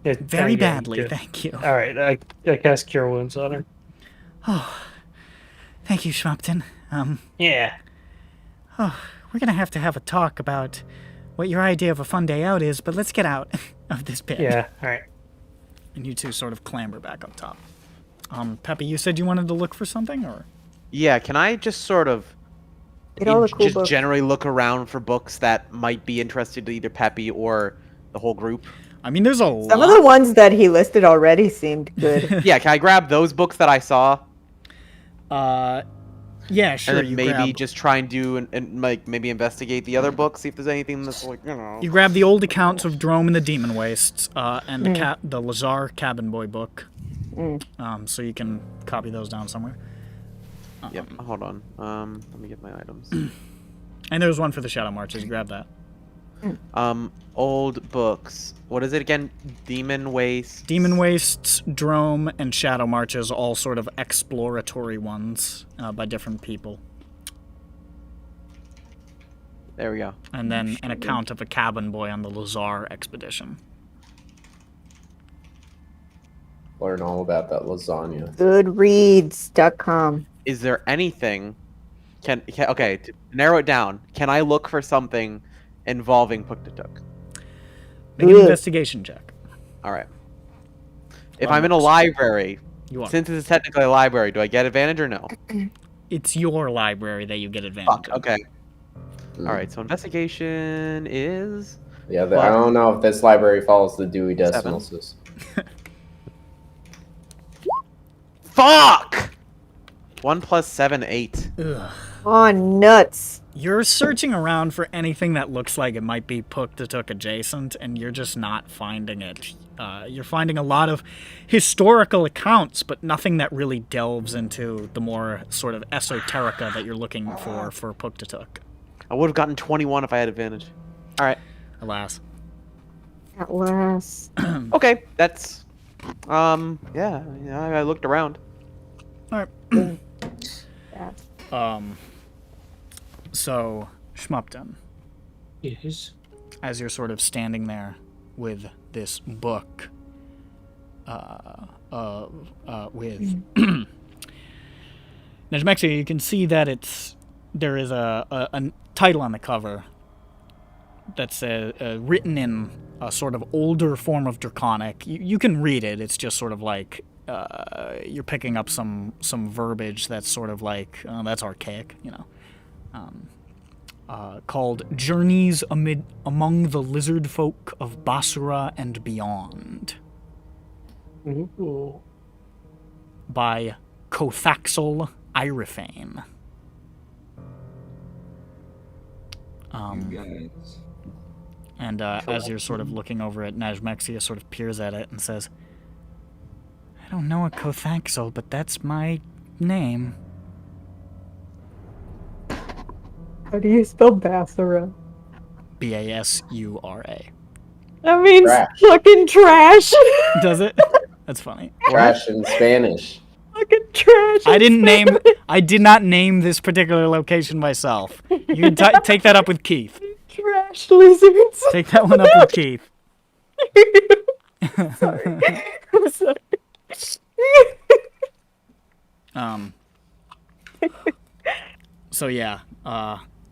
Very badly, thank you. Alright, I cast Cure Wounds on her. Oh, thank you, Schmup'ten. Yeah. Oh, we're gonna have to have a talk about what your idea of a fun day out is, but let's get out of this pit. Yeah, alright. And you two sort of clamber back up top. Peppy, you said you wanted to look for something, or? Yeah, can I just sort of Get all the cool just books. generally look around for books that might be interested to either Peppy or the whole group? I mean, there's a lot. Some of the ones that he listed already seemed good. Yeah, can I grab those books that I saw? Yeah, sure. And then You maybe grab, just try and do and like maybe investigate the other books, see if there's anything that's like, you know. you grab the old accounts of Drome and the Demon Wastes, and the Lazar Cabin Boy book. So you can copy those down somewhere. Yep. Hold on. Let me get my items. And there's one for the Shadow Marches. You grab that. Old books. What is it again? Demon Waste. Demon Wastes, Drome, and Shadow Marches, all sort of exploratory ones by different people. There we go. And then an account of a cabin boy on the Lazar expedition. Learn all about that lasagna. Goodreads.com. Is there anything? Okay, to narrow it down. Can I look for something involving Puktatuk? Make an investigation check. All right. If I'm in a library, You are. since it's technically a library, do I get advantage or no? It's your library that you get advantage Fuck. of. Okay. All right. So investigation is Yeah, I don't know if this library follows the Dewey Decimal System. fuck. 1 + 7, 8. Ugh. Oh, nuts. You're searching around for anything that looks like it might be Puktatuk adjacent, and you're just not finding it. You're finding a lot of historical accounts, but nothing that really delves into the more sort of esoterica that you're looking for Puktatuk. I would have gotten 21 if I had advantage. All right. Alas. At last. Okay, that's yeah, I looked around. Alright. Yeah. So, Schmup'ten, Yes. as you're sort of standing there with this book, with Nejmexia, you can see that there is a title on the cover that's written in a sort of older form of Draconic. You can read it. It's just sort of like you're picking up some verbiage that's sort of like that's archaic, you know. Called Journeys Among the Lizard Folk of Basura and Beyond Ooh. by Cothaxel Irifane. Guys. And as you're sort of looking over it, Najmexia sort of peers at it and says, I don't know a Cothaxel, but that's my name. How do you spell Basura? Basura. That means Trash. fucking trash. Does it? That's funny. Trash in Spanish. Fucking trash. I did not name this particular location myself. You can take that up with Keith. Trash lizards. Take that one up with Keith. Sorry. I'm sorry. So yeah,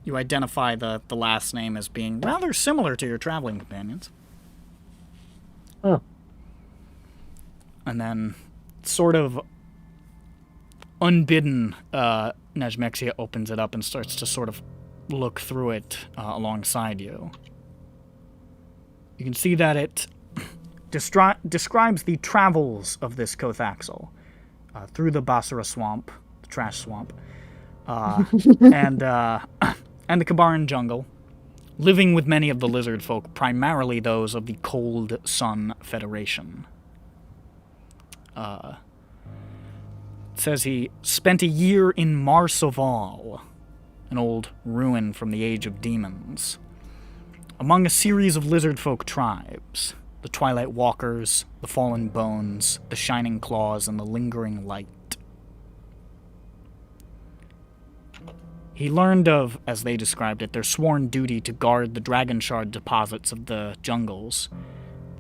you identify the last name as being rather similar to your traveling companions. Oh. And then, sort of unbidden, Najmexia opens it up and starts to sort of look through it alongside you. You can see that it describes the travels of this Kothaxel through the Basara swamp, the trash swamp, and the Kabaran jungle, living with many of the lizard folk, primarily those of the Cold Sun Federation. It says he spent a year in Marsoval, an old ruin from the Age of Demons, among a series of lizard folk tribes, the Twilight Walkers, the Fallen Bones, the Shining Claws, and the Lingering Light. He learned of, as they described it, their sworn duty to guard the Dragon Shard deposits of the jungles,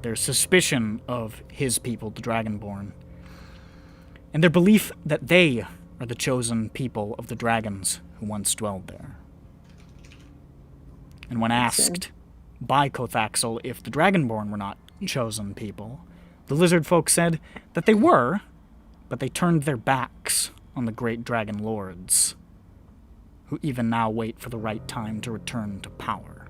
their suspicion of his people, the Dragonborn, and their belief that they are the chosen people of the dragons who once dwelled there. And when asked by Kothaxel if the Dragonborn were not chosen people, the lizard folk said that they were, but they turned their backs on the great dragon lords, who even now wait for the right time to return to power.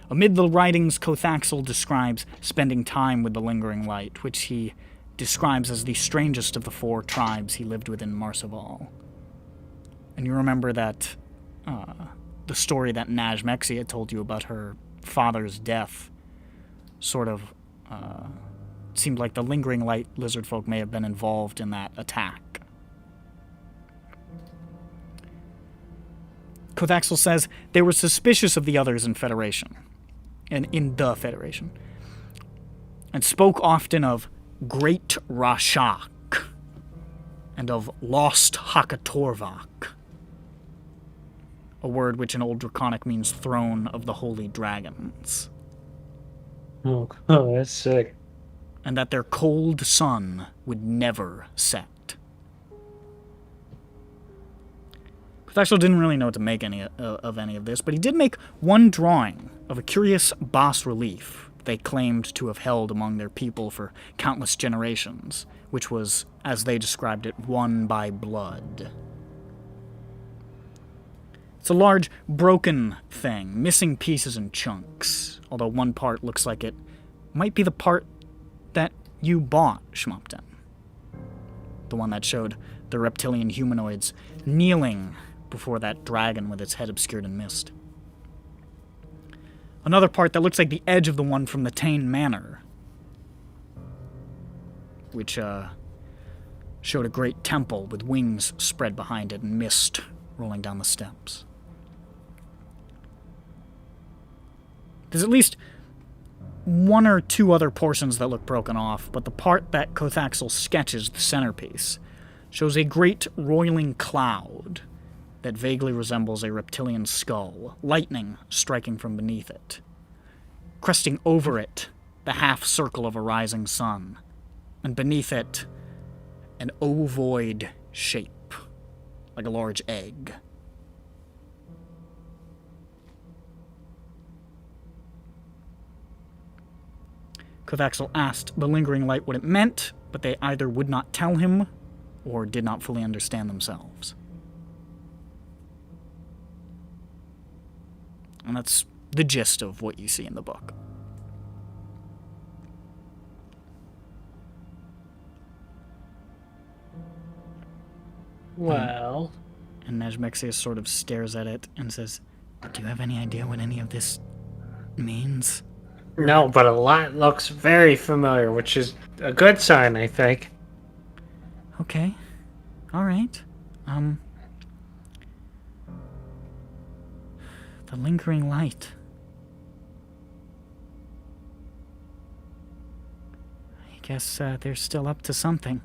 Amid the writings, Kothaxel describes spending time with the Lingering Light, which he describes as the strangest of the 4 tribes he lived with in Marsoval. And you remember that the story that Najmexia told you about her father's death sort of seemed like the Lingering Light lizard folk may have been involved in that attack. Kothaxel says they were suspicious of the others in Federation, and in the Federation, and spoke often of Great Rashak and of Lost Hakatorvak, a word which in Old Draconic means Throne of the Holy Dragons. Oh, that's sick. And that their cold sun would never set. Kothaxel didn't really know what to make of any of this, but he did make one drawing of a curious bas-relief they claimed to have held among their people for countless generations, which was, as they described it, won by blood. It's a large, broken thing, missing pieces and chunks, although one part looks like it might be the part that you bought, Schmup'ten. The one that showed the reptilian humanoids kneeling before that dragon with its head obscured in mist. Another part that looks like the edge of the one from the Tane Manor, which showed a great temple with wings spread behind it and mist rolling down the steps. There's at least 1 or 2 other portions that look broken off, but the part that Kothaxel sketches, the centerpiece, shows a great roiling cloud that vaguely resembles a reptilian skull, lightning striking from beneath it, cresting over it the half-circle of a rising sun, and beneath it an ovoid shape, like a large egg. Kothaxel asked the Lingering Light what it meant, but they either would not tell him or did not fully understand themselves. And that's the gist of what you see in the book. Well. And Najmexia sort of stares at it and says, "Do you have any idea what any of this means?" No, but a lot looks very familiar, which is a good sign, I think. Okay. Alright. The Lingering Light. I guess they're still up to something.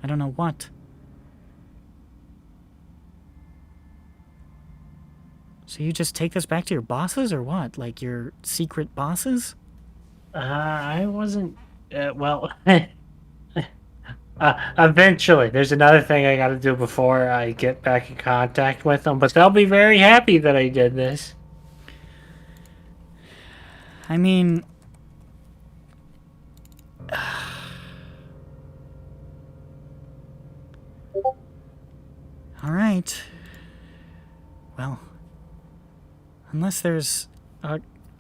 I don't know what. So you just take this back to your bosses, or what? Like your secret bosses? I wasn't... well... eventually. There's another thing I gotta do before I get back in contact with them, but they'll be very happy that I did this. I mean... All right. Well, unless there's...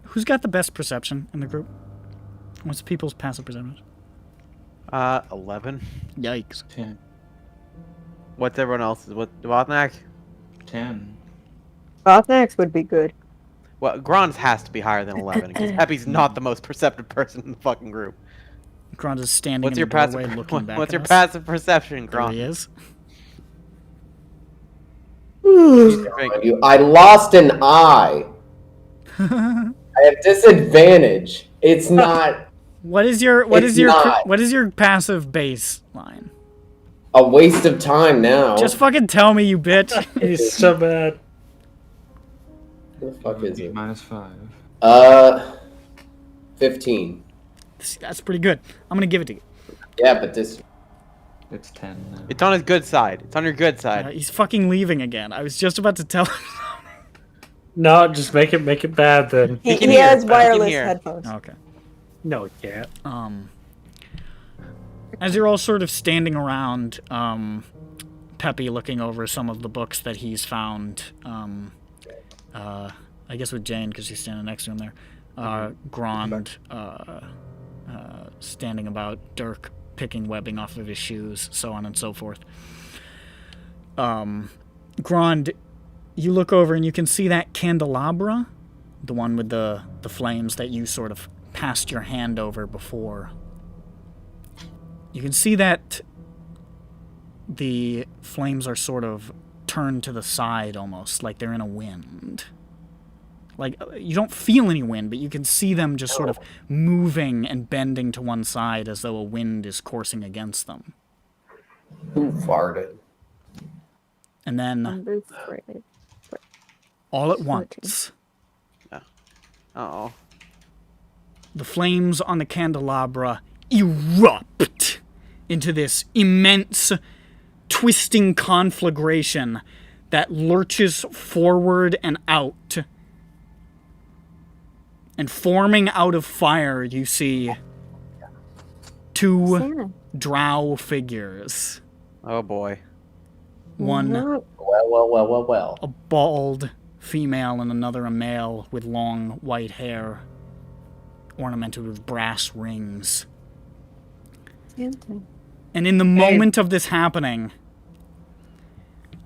who's got the best perception in the group? What's people's passive perception? 11. Yikes. 10. What's everyone else's? What Bothnak? 10. Bothnax would be good. Well, Grons has to be higher than 11 because Peppy's not the most perceptive person in the fucking group. Grond is standing What's in your the passive? doorway looking back What's at your us. passive perception, There Gron? he is. I lost an eye. I have disadvantage. It's not What is your passive baseline? a waste of time now. Just fucking tell me, you bitch. He's so bad. What the fuck is it? -5. 15. That's pretty good. I'm gonna give it to you. Yeah, but this. It's 10 now. It's on his good side. It's on your good side. He's fucking leaving again. I was just about to tell him. No, just make it bad then. He can hear. has He wireless can hear. headphones. Okay. No, he can't. As you're all sort of standing around, Peppy looking over some of the books that he's found, I guess with Jane because she's standing next to him there, Grond standing about, Dirk picking webbing off of his shoes, so on and so forth. Grond, you look over and you can see that candelabra, the one with the flames that you sort of passed your hand over before. You can see that the flames are sort of turned to the side almost, like they're in a wind. Like, you don't feel any wind, but you can see them just sort of moving and bending to one side as though a wind is coursing against them. Who farted? And then, Number 3. all at once, Uh-oh. the flames on the candelabra erupt into this immense, twisting conflagration that lurches forward and out. And forming out of fire, you see two Santa. drow figures. Oh boy. One, Well. a bald female, and another a male with long white hair ornamented with brass rings. Santa. And in the moment of this happening,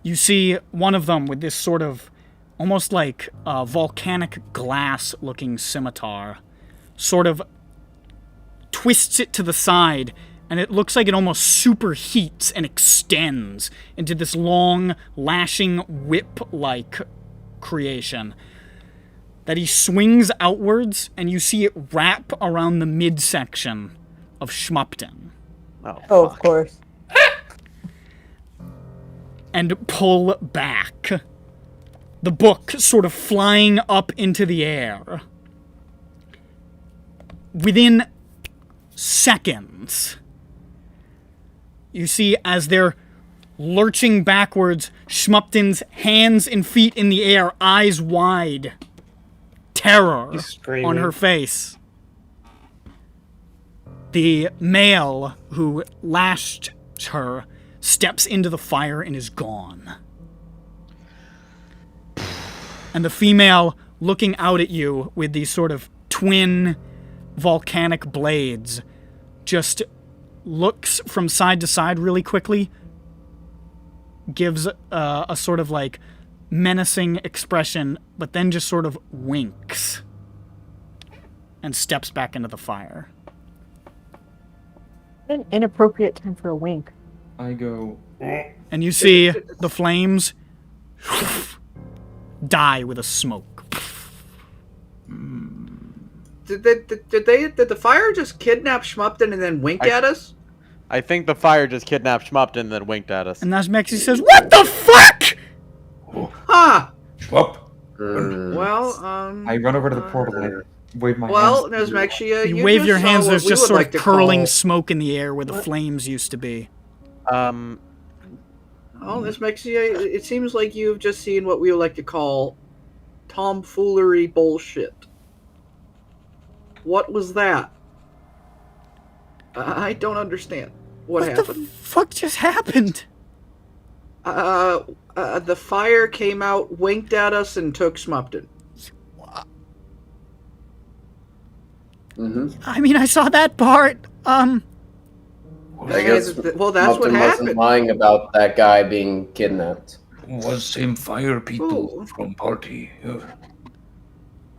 you see one of them with this sort of almost like a volcanic glass-looking scimitar sort of twists it to the side, and it looks like it almost superheats and extends into this long, lashing, whip-like creation that he swings outwards, and you see it wrap around the midsection of Schmup'ten. Oh, of course. And pull back. The book sort of flying up into the air. Within seconds, you see as they're lurching backwards, Schmup'ten's hands and feet in the air, eyes wide. Terror on her face. The male who lashed her steps into the fire and is gone. And the female, looking out at you with these sort of twin volcanic blades, just looks from side to side really quickly, gives a sort of like menacing expression, but then just sort of winks and steps back into the fire. An inappropriate time for a wink. I go. And you see the flames die with a smoke. Did the fire just kidnap Schmup'ten and then wink at us? I think the fire just kidnapped Schmup'ten and then winked at us. And that's Mexi says, "What the fuck?" Huh. Schmup. Well, I run over to the portal and I wave my well, hands. Nesmexia, You wave your hands, there's just sort of curling Call... smoke in the air where the flames used to be. Oh, Nesmexia, it seems like you've just seen what we would like to call tomfoolery bullshit. What was that? I don't understand. What happened? What the fuck just happened? The fire came out, winked at us, and took Schmup'ten. Mm-hmm. I mean, I saw that part. I guess Well, that's what Schmup'ten wasn't happened. lying about that guy being kidnapped. Was same fire people Ooh. from party.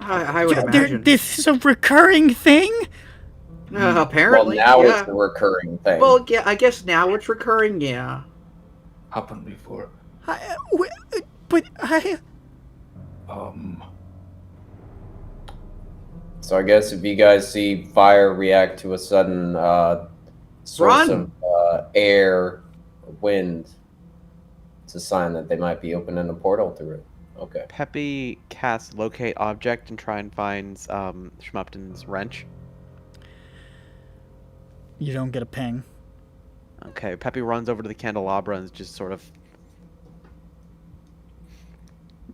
I would Yeah, imagine. this is a recurring thing? Apparently, well, now yeah. it's a recurring thing. Well, yeah, I guess now it's recurring, yeah. Happened before. But I... So I guess if you guys see fire react to a sudden source Run! of air, or wind, it's a sign that they might be opening a portal through it. Okay. Peppy casts locate object and try and finds Schmup'ten's wrench. You don't get a ping. Okay, Peppy runs over to the candelabra and is just sort of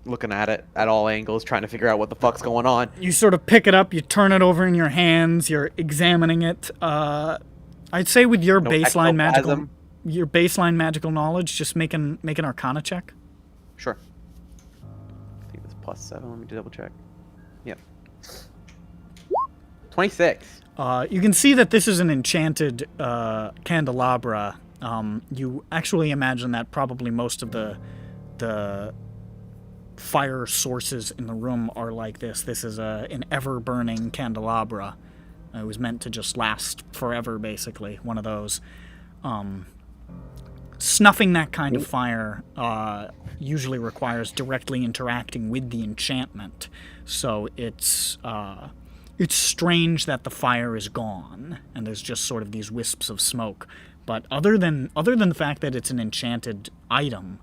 looking at it at all angles, trying to figure out what the fuck's going on. You sort of pick it up, you turn it over in your hands, you're examining it. I'd say with your No baseline ectoplasm. magical knowledge, just make an Arcana check. Sure. I think it's +7. Let me double check. Yep. 26. You can see that this is an enchanted candelabra. You actually imagine that probably most of the fire sources in the room are like this. This is an ever-burning candelabra. It was meant to just last forever, basically. One of those. Snuffing that kind of fire usually requires directly interacting with the enchantment. So it's strange that the fire is gone and there's just sort of these wisps of smoke. But other than the fact that it's an enchanted item,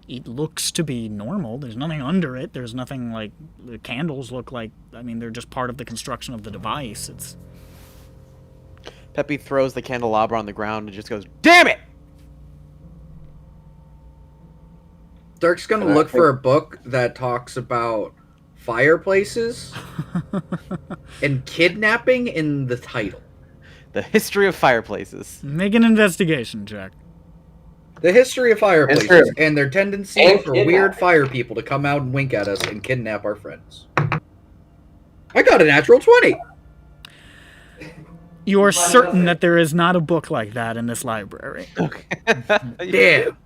it looks to be normal. There's nothing under it. There's nothing like the candles look like. I mean, they're just part of the construction of the device. It's Peppy throws the candelabra on the ground and just goes, "Damn it!" Dirk's gonna look for a book that talks about fireplaces and kidnapping in the title. The history of fireplaces. make an investigation check. The history of fireplaces History. and their tendency And for kidnapping. weird fire people to come out and wink at us and kidnap our friends. I got a natural 20. You are certain that there is not a book like that in this library. Damn.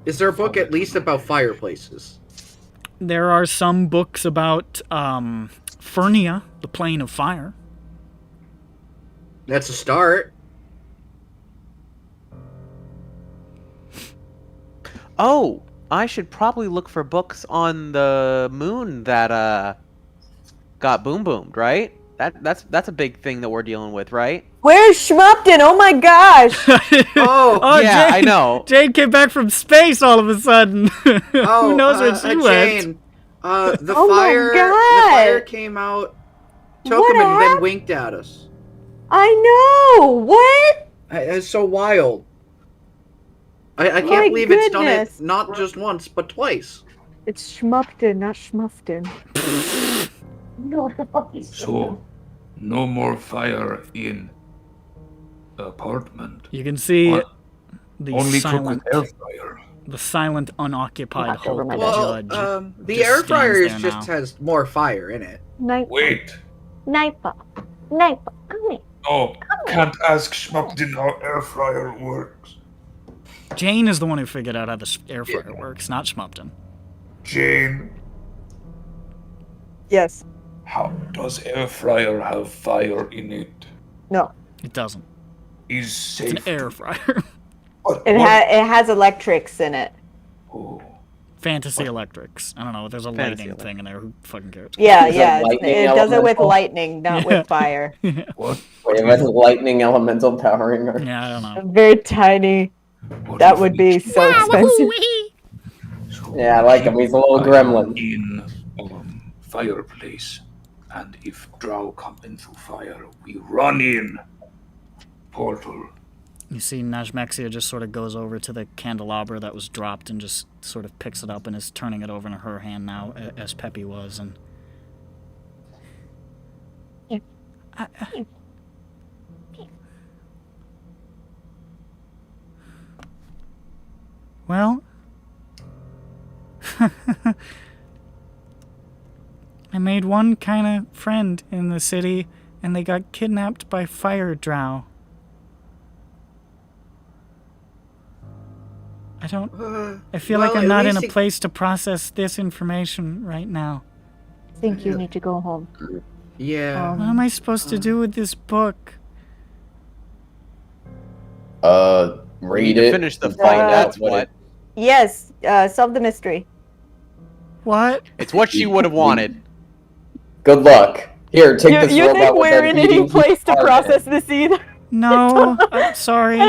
Is there a book at least about fireplaces? There are some books about Furnia, the plane of fire. That's a start. Oh, I should probably look for books on the moon that got boomed, right? That's a big thing that we're dealing with, right? Where's Schmup'ten? Oh my gosh! Oh, yeah, Jane, I know. Jane came back from space all of a sudden. Who knows where she went? Jane, the Oh my fire, the God. fire came out, took What him, and then happened? winked at us. I know! What? It's so wild. I My can't believe it's done it goodness. not just once, but twice. It's Schmup'ten, not Schmup'ten. So, no more fire in apartment. You can see What? the Only cook silent, with air fryer. the silent, unoccupied Knocked over my judge. The just air fryer stands is there just now. has more fire in it. Wait. Nightfall. Nightfall. Come here. Oh, can't ask Schmup'ten how air fryer works. Jane is the one who figured out how the air fryer works, not Schmup'ten. Jane, Yes. how does air fryer have fire in it? No. It doesn't. Is It's safe. an air fryer. What? It has electrics in it. Oh, Fantasy Electrics. I don't know. There's a Fantasy lighting thing in there. Who fucking cares? Yeah, Is it yeah. lightning It does it with elemental? lightning, not with fire. what? Wait, if it's lightning elemental powering her. Yeah, I don't know. Very tiny. What That if would be it's so expensive. so Yeah, I like him. He's a little gremlin. in fireplace, and if drow come into fire, we run in. Portal. You see Najmexia just sort of goes over to the candelabra that was dropped and just sort of picks it up and is turning it over in her hand now, as Peppy was. And Well, I made one kind of friend in the city, and they got kidnapped by fire drow. I feel like I'm not in a place to process this information right now. I think you need to go home. Yeah. What am I supposed to do with this book? Read it. Finish the fight. That's what. Yes, solve the mystery. What? It's what she would have wanted. Good luck. Here, take this You robot think with we're that in any beating place to heart. process this either? No, I'm sorry.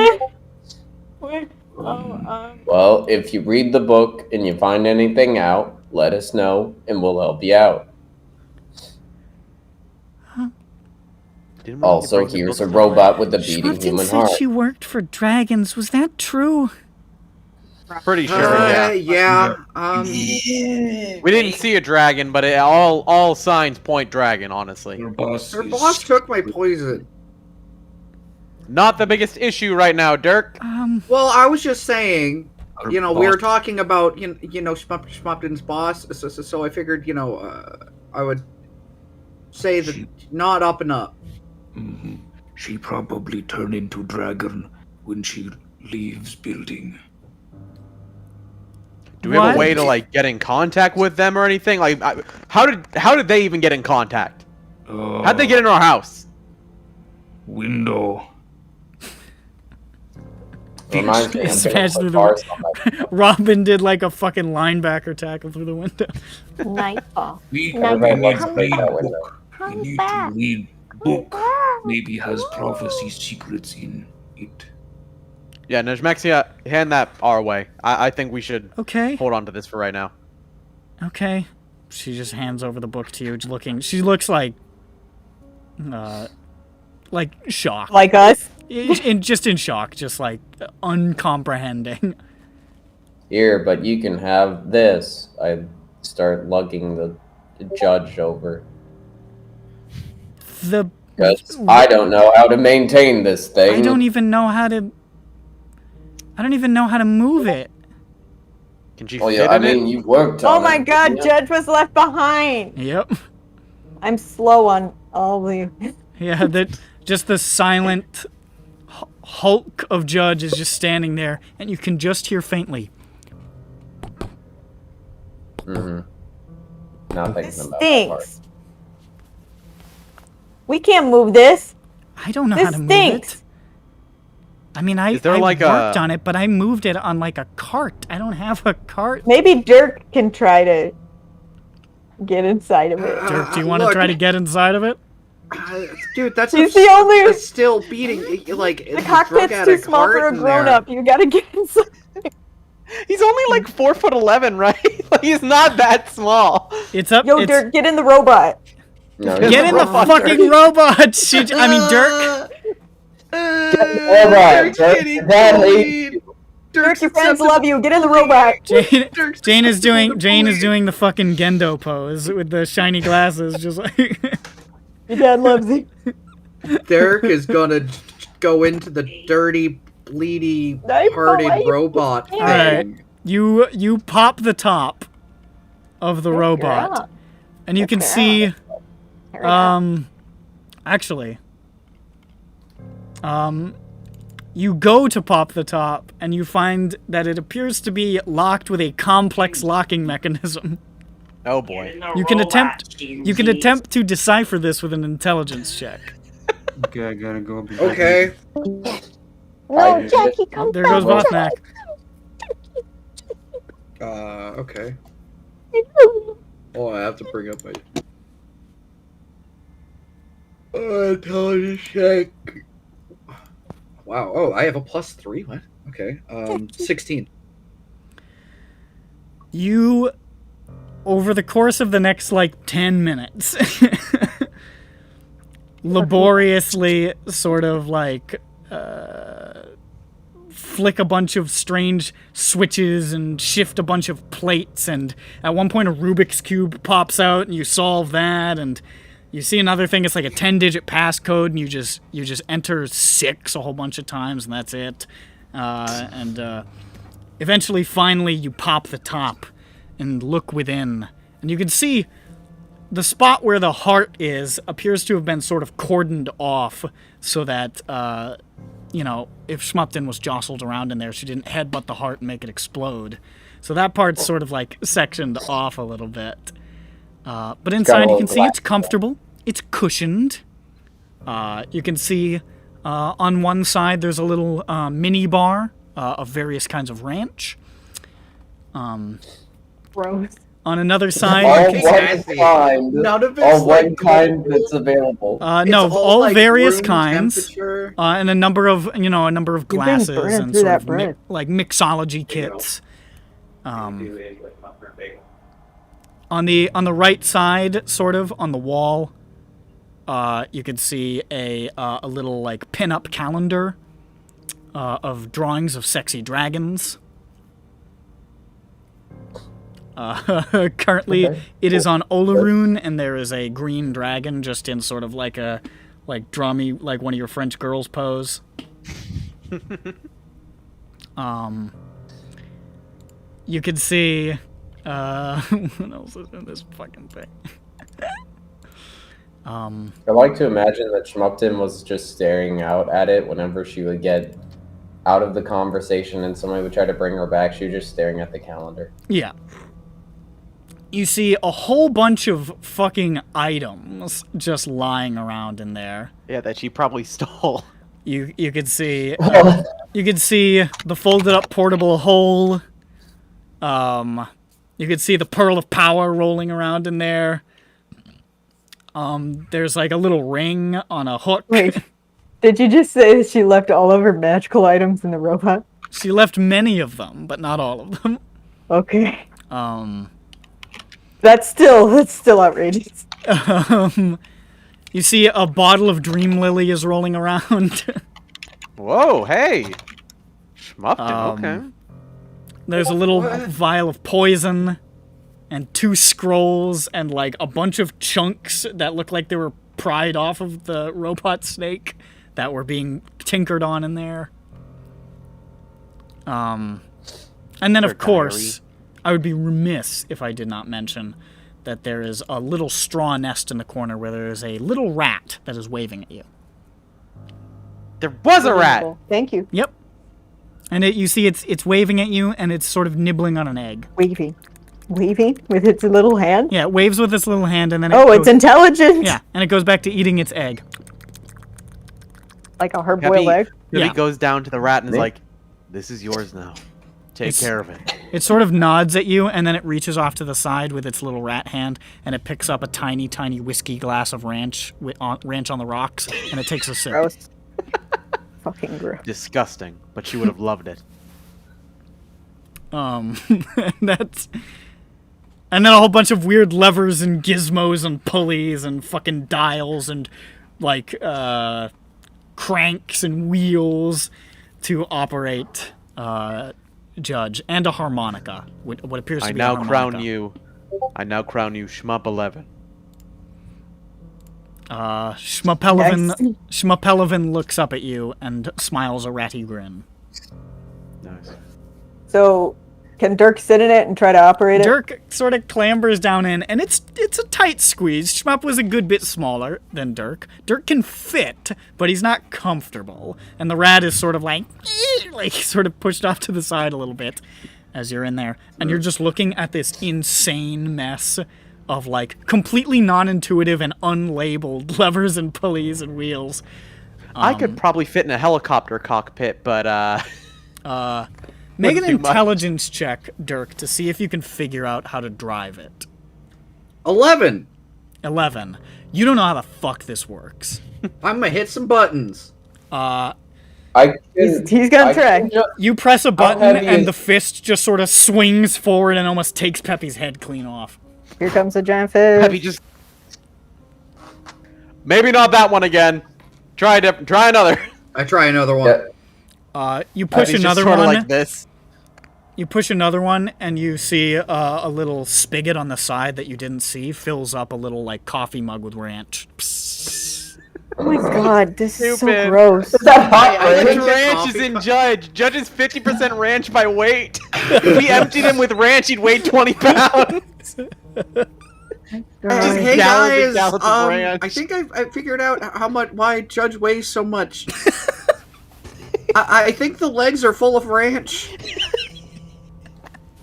Well, if you read the book and you find anything out, let us know and we'll help you out. Also, here's a robot with a beating Schmup'ten human said heart. she worked for dragons. Was that true? Pretty sure, yeah. Yeah. We didn't see a dragon, but all signs point dragon, honestly. Your boss Her is- boss took my poison. Not the biggest issue right now, Dirk. Well, I was just saying, Her we were boss- talking about, Schmup'ten's boss, so I figured, I would say that not up and up. Mhm. She probably turned into dragon when she leaves building. Do we have What? a way to like get in contact with them or anything? Like, how did they even get in contact? How'd they get in our house? Window. Reminds me, I'm It's gonna passed put through bars on my- Robin did like a fucking linebacker tackle through the window. Nightfall. We Everybody need loves to to read break that book. window. We Come need back. to read book. Maybe has prophecy secrets in it. Yeah, Nejmexia, hand that our way. I think we should Okay. hold on to this for right now. Okay. She just hands over the book to you, looking. She looks like shocked. Like us? Just in shock, just like uncomprehending. Here, but you can have this. I start lugging the judge over. Because I don't know how to maintain this thing. I don't even know how to move it. Can she Oh fit yeah, I in mean it? you worked on Oh my it. god, Yeah. Judge was left behind! Yep. I'm slow on all the... Yeah, just the silent hulk of Judge is just standing there, and you can just hear faintly. Not thinking This about that part. stinks. We can't move this. I don't know This how to move stinks. it. I mean, I Is there like worked a- on it, but I moved it on like a cart. I don't have a cart. Maybe Dirk can try to get inside of it. Dirk, do you want to Look. try to get inside of it? Dude, that's He's the only- that's still beating. Like The cockpit's too small for a grown-up. You gotta get inside. He's only like 4'11", right? Like, he's not that small. It's up. Yo, it's, Dirk, get in the robot. No, Get in the robot, fucking robot! I mean, Dirk. Alright, Dad hates you. Dirk, your friends love you. Get in the robot. Jane is doing the fucking Gendo pose with the shiny glasses, just like. Your dad loves you. Derek is gonna go into the dirty, bleedy, hearted robot thing. Alright. You pop the top of the robot, up. and you can Pick her see. Hurry up. Actually. You go to pop the top, and you find that it appears to be locked with a complex locking mechanism. Oh boy. You can attempt to decipher this with an intelligence check. Okay, I gotta go. Be Okay. No, Jackie, come There back. goes Vothnak. Okay. Oh, I have to bring up my intelligence check. Wow. Oh, I have a +3. What? Okay. 16. You, over the course of the next, 10 minutes, laboriously sort of, flick a bunch of strange switches and shift a bunch of plates, and at one point a Rubik's Cube pops out, and you solve that, and you see another thing, it's like a 10-digit passcode, and you just enter 6 a whole bunch of times, and that's it. Eventually, finally, you pop the top and look within. And you can see the spot where the heart is appears to have been sort of cordoned off so that, if Schmup'ten was jostled around in there, she didn't headbutt the heart and make it explode. So that part's sort of like sectioned off a little bit. But inside you can see it's comfortable. It's cushioned. You can see on one side there's a little mini bar of various kinds of ranch. Gross. On another side, All you can one kind. None of it's All like one kind that's available. no, It's all like various room kinds, temperature. and a number of been glasses burning and through sort that of bread. like mixology kits. On the right side, sort of on the wall, you can see a little like pin-up calendar of drawings of sexy dragons. Currently, it is on Olaroon, and there is a green dragon just in sort of like a drummy, like one of your French girls pose. You can see what else is in this fucking thing? I like to imagine that Schmup'ten was just staring out at it whenever she would get out of the conversation and somebody would try to bring her back. She was just staring at the calendar. Yeah. You see a whole bunch of fucking items just lying around in there. Yeah, that she probably stole. You could see the folded up portable hole. You could see the pearl of power rolling around in there. There's like a little ring on a hook. Wait, did you just say that she left all of her magical items in the robot? She left many of them, but not all of them. Okay. That's still outrageous. You see a bottle of Dream Lily is rolling around. Whoa, hey! Schmup'ten, okay. There's a little vial of poison, and 2 scrolls, and like a bunch of chunks that look like they were pried off of the robot snake that were being tinkered on in there. And then, of course, I would be remiss if I did not mention that there is a little straw nest in the corner where there is a little rat that is waving at you. There was a rat! Thank you. Yep. And you see it's waving at you, and it's sort of nibbling on an egg. Waving with its little hand? Yeah, it waves with its little hand, and then it's intelligent! Yeah, and it goes back to eating its egg. Like a hard-boiled egg? He goes down to the rat and is like, this is yours now. Take care of it. It sort of nods at you, and then it reaches off to the side with its little rat hand, and it picks up a tiny, tiny whiskey glass of ranch on the rocks, and it takes a sip. Gross. Fucking gross. Disgusting, but she would have loved it. And then a whole bunch of weird levers and gizmos and pulleys and fucking dials and like cranks and wheels to operate Judge, and a harmonica. What appears to be a harmonica. I now crown you Shmup 11. Schmup'ten looks up at you and smiles a ratty grin. Nice. So, can Dirk sit in it and try to operate it? Dirk sort of clambers down in, and it's a tight squeeze. Shmup was a good bit smaller than Dirk. Dirk can fit, but he's not comfortable. And the rat is sort of like sort of pushed off to the side a little bit as you're in there. And you're just looking at this insane mess of like completely non-intuitive and unlabeled levers and pulleys and wheels. I could probably fit in a helicopter cockpit, but make an intelligence check, Dirk, to see if you can figure out how to drive it. 11. 11. You don't know how the fuck this works. I'm gonna hit some buttons. He's gonna try. You press a button and the fist just sort of swings forward and almost takes Peppy's head clean off. Here comes a giant fish. Peppy just... Maybe not that one again. Try another. I try another one. You push Peppy's another just sorta one. like this. You push another one, and you see a little spigot on the side that you didn't see fills up a little like coffee mug with ranch. Psst. Oh my god, this is so Stupid. gross. that hot How much ranch? ranch is in Judge? Judge is 50% ranch by weight. If we emptied him with ranch, he'd weigh 20 pounds. Hey Gallons and guys, gallons of ranch. I think I figured out why Judge weighs so much. I think the legs are full of ranch.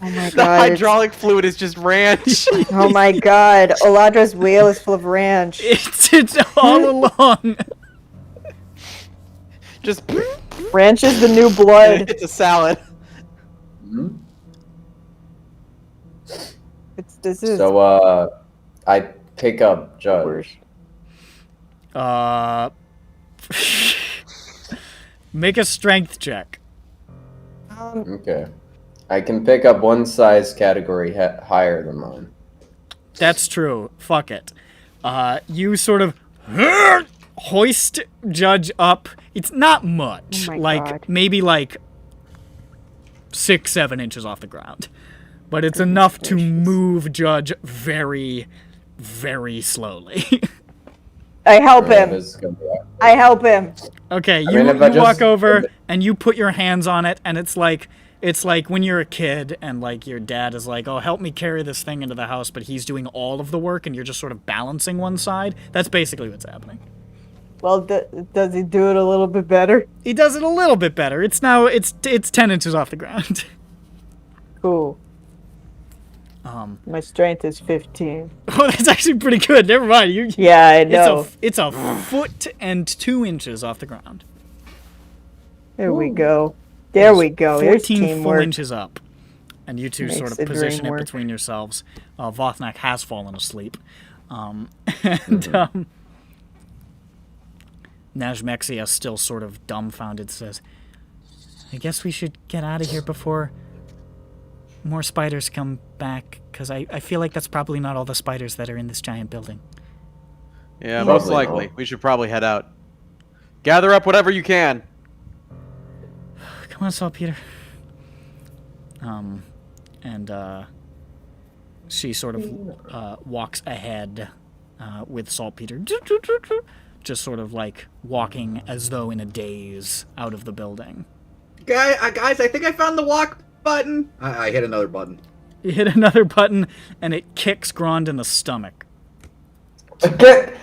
Oh my The god. hydraulic fluid is just ranch. Oh my god. Oladra's whale is full of ranch. It's all along. Just Ranch is the new blood. it's a salad. This is So, I pick up Judge. Make a strength check. Okay. I can pick up one size category higher than mine. That's true. Fuck it. You sort of hoist Judge up. It's not much. Oh my like God. maybe like 6-7 inches off the ground. But it's enough to move Judge very, very slowly. I help Yeah, him. this is gonna be awkward. I help him. Okay, I mean, if I you walk just- over and you put your hands on it, and it's like when you're a kid and like your dad is like, "Oh, help me carry this thing into the house," but he's doing all of the work and you're just sort of balancing one side. That's basically what's happening. Well, does he do it a little bit better? He does it a little bit better. It's 10 inches off the ground. Cool. My strength is 15. Oh, that's actually pretty good. Never mind. Yeah, I know. It's a foot and 2 inches off the ground. There we go. There we go. There's 14 full teamwork. inches up. And you two sort Makes of the position dream it work. between yourselves. Vothnak has fallen asleep. And Najmexia, still sort of dumbfounded, says, I guess we should get out of here before more spiders come back, because I feel like that's probably not all the spiders that are in this giant building. Yeah, most Probably likely. not. We should probably head out. Gather up whatever you can. Come on, Saltpeter. She sort of walks ahead with Saltpeter, just sort of like walking as though in a daze out of the building. Guys, I think I found the walk button. I hit another button. You hit another button, and it kicks Grond in the stomach. Get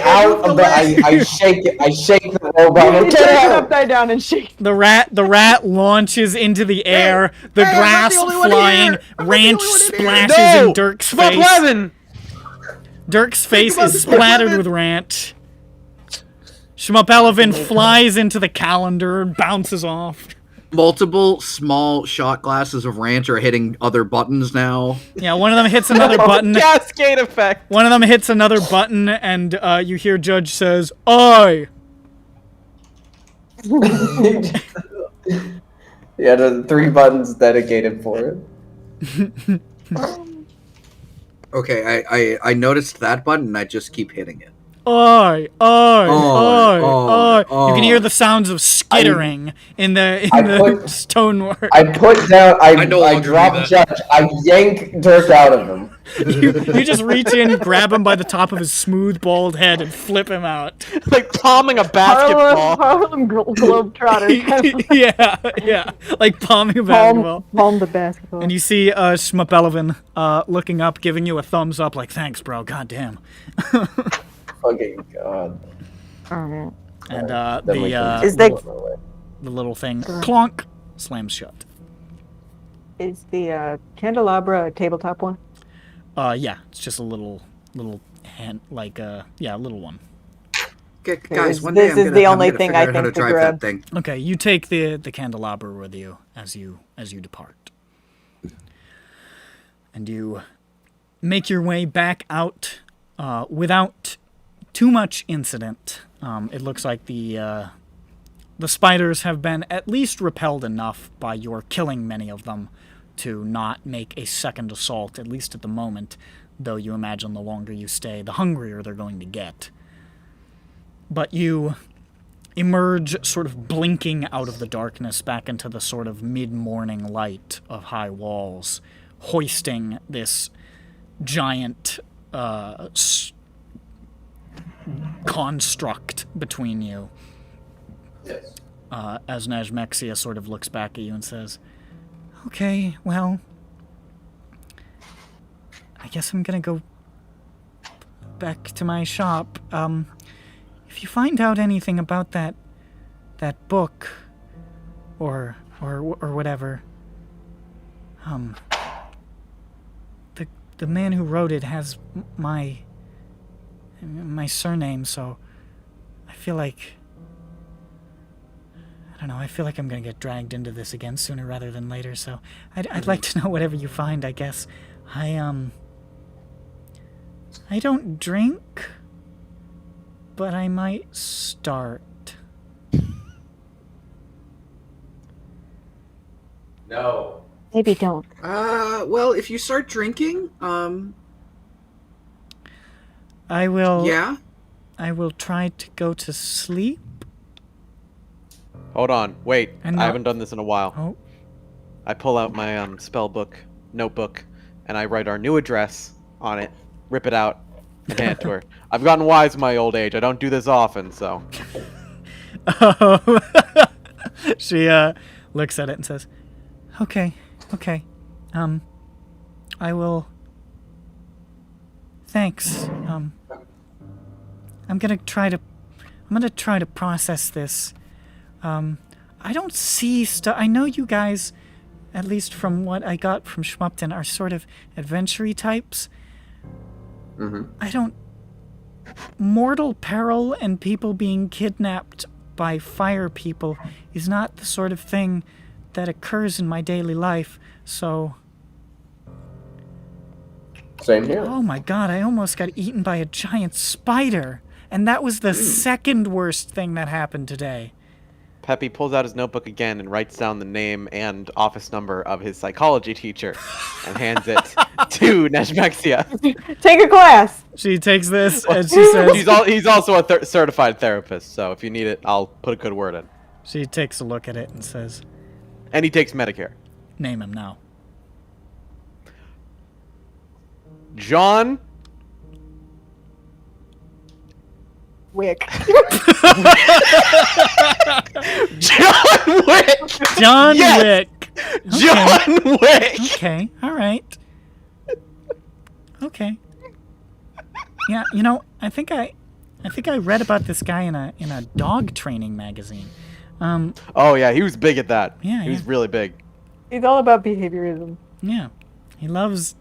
out of the! I shake it. I shake the robot. You Get turn it out! upside down and shake. The rat launches into the air, the I'm not glass the only one flying, here. I'm not the ranch only one in here. splashes No! in Dirk's Smoke face. Levin! Dirk's face about is the splattered Schmup'ten. with ranch. Schmup'ten flies into the calendar and bounces off. Multiple small shot glasses of ranch are hitting other buttons now. Yeah, one of them hits another button. Cascade effect. One of them hits another button, and you hear Judge says, "I." Yeah, the 3 buttons dedicated for it. Okay, I noticed that button and I just keep hitting it. I. Aye, You can aye. hear the sounds of skittering in the stonework. I put down. I no longer drop do that. Judge. I yank Dirk out of him. You just reach in, grab him by the top of his smooth, bald head, and flip him out. Like palming a basketball. Harlem Globetrotter. yeah, like palming a basketball. Palm the basketball. And you see Schmup'ten looking up, giving you a thumbs up, like, thanks, bro, goddamn. Fucking god. Oh, And Then we can Is go the- on our way. the little thing, clonk, slams shut. is the candelabra a tabletop one? Yeah, it's just a little hand, like, a little one. Okay, Okay, guys, this- one day this I'm is gonna, the I'm only gonna thing figure I out how to think to drive grab. that thing. Okay, you take the candelabra with you as you depart. And you make your way back out without too much incident. It looks like the spiders have been at least repelled enough by your killing many of them to not make a second assault, at least at the moment, though you imagine the longer you stay, the hungrier they're going to get. But you emerge sort of blinking out of the darkness back into the sort of mid-morning light of high walls, hoisting this giant construct between you. Yes. As Najmexia sort of looks back at you and says, "Okay, well, I guess I'm gonna go back to my shop. If you find out anything about that book, or whatever, the man who wrote it has my surname, so I feel like, I don't know, I feel like I'm gonna get dragged into this again sooner rather than later, so I'd like to know whatever you find, I guess. I don't drink, but I might start." No. Maybe don't. Well, if you start drinking, I will yeah. I will try to go to sleep. Hold on, wait. And I not- haven't done this in a while. Oh, I pull out my spell book, notebook, and I write our new address on it, rip it out, and hand it to her. I've gotten wise in my old age. I don't do this often, so. oh. She looks at it and says, "Okay. I will. Thanks. I'm gonna try to process this. I don't see stuff. I know you guys, at least from what I got from Schmup'ten, are sort of adventure-y types. I don't. Mortal peril and people being kidnapped by fire people is not the sort of thing that occurs in my daily life, so." Same here. Oh my god, I almost got eaten by a giant spider. And that was the second worst thing that happened today. Peppy pulls out his notebook again and writes down the name and office number of his psychology teacher and hands it to Najmexia. Take a class. She takes this and she says... He's also a certified therapist, so if you need it, I'll put a good word in. She takes a look at it and says... And he takes Medicare. Name him now. John Wick. John Wick! John Yes! Wick! John Wick! Okay, alright. Okay. Yeah, you know, I think I read about this guy in a dog training magazine. Oh yeah, he was big at that. Yeah, he was yeah. really big. He's all about behaviorism. Yeah. He loves...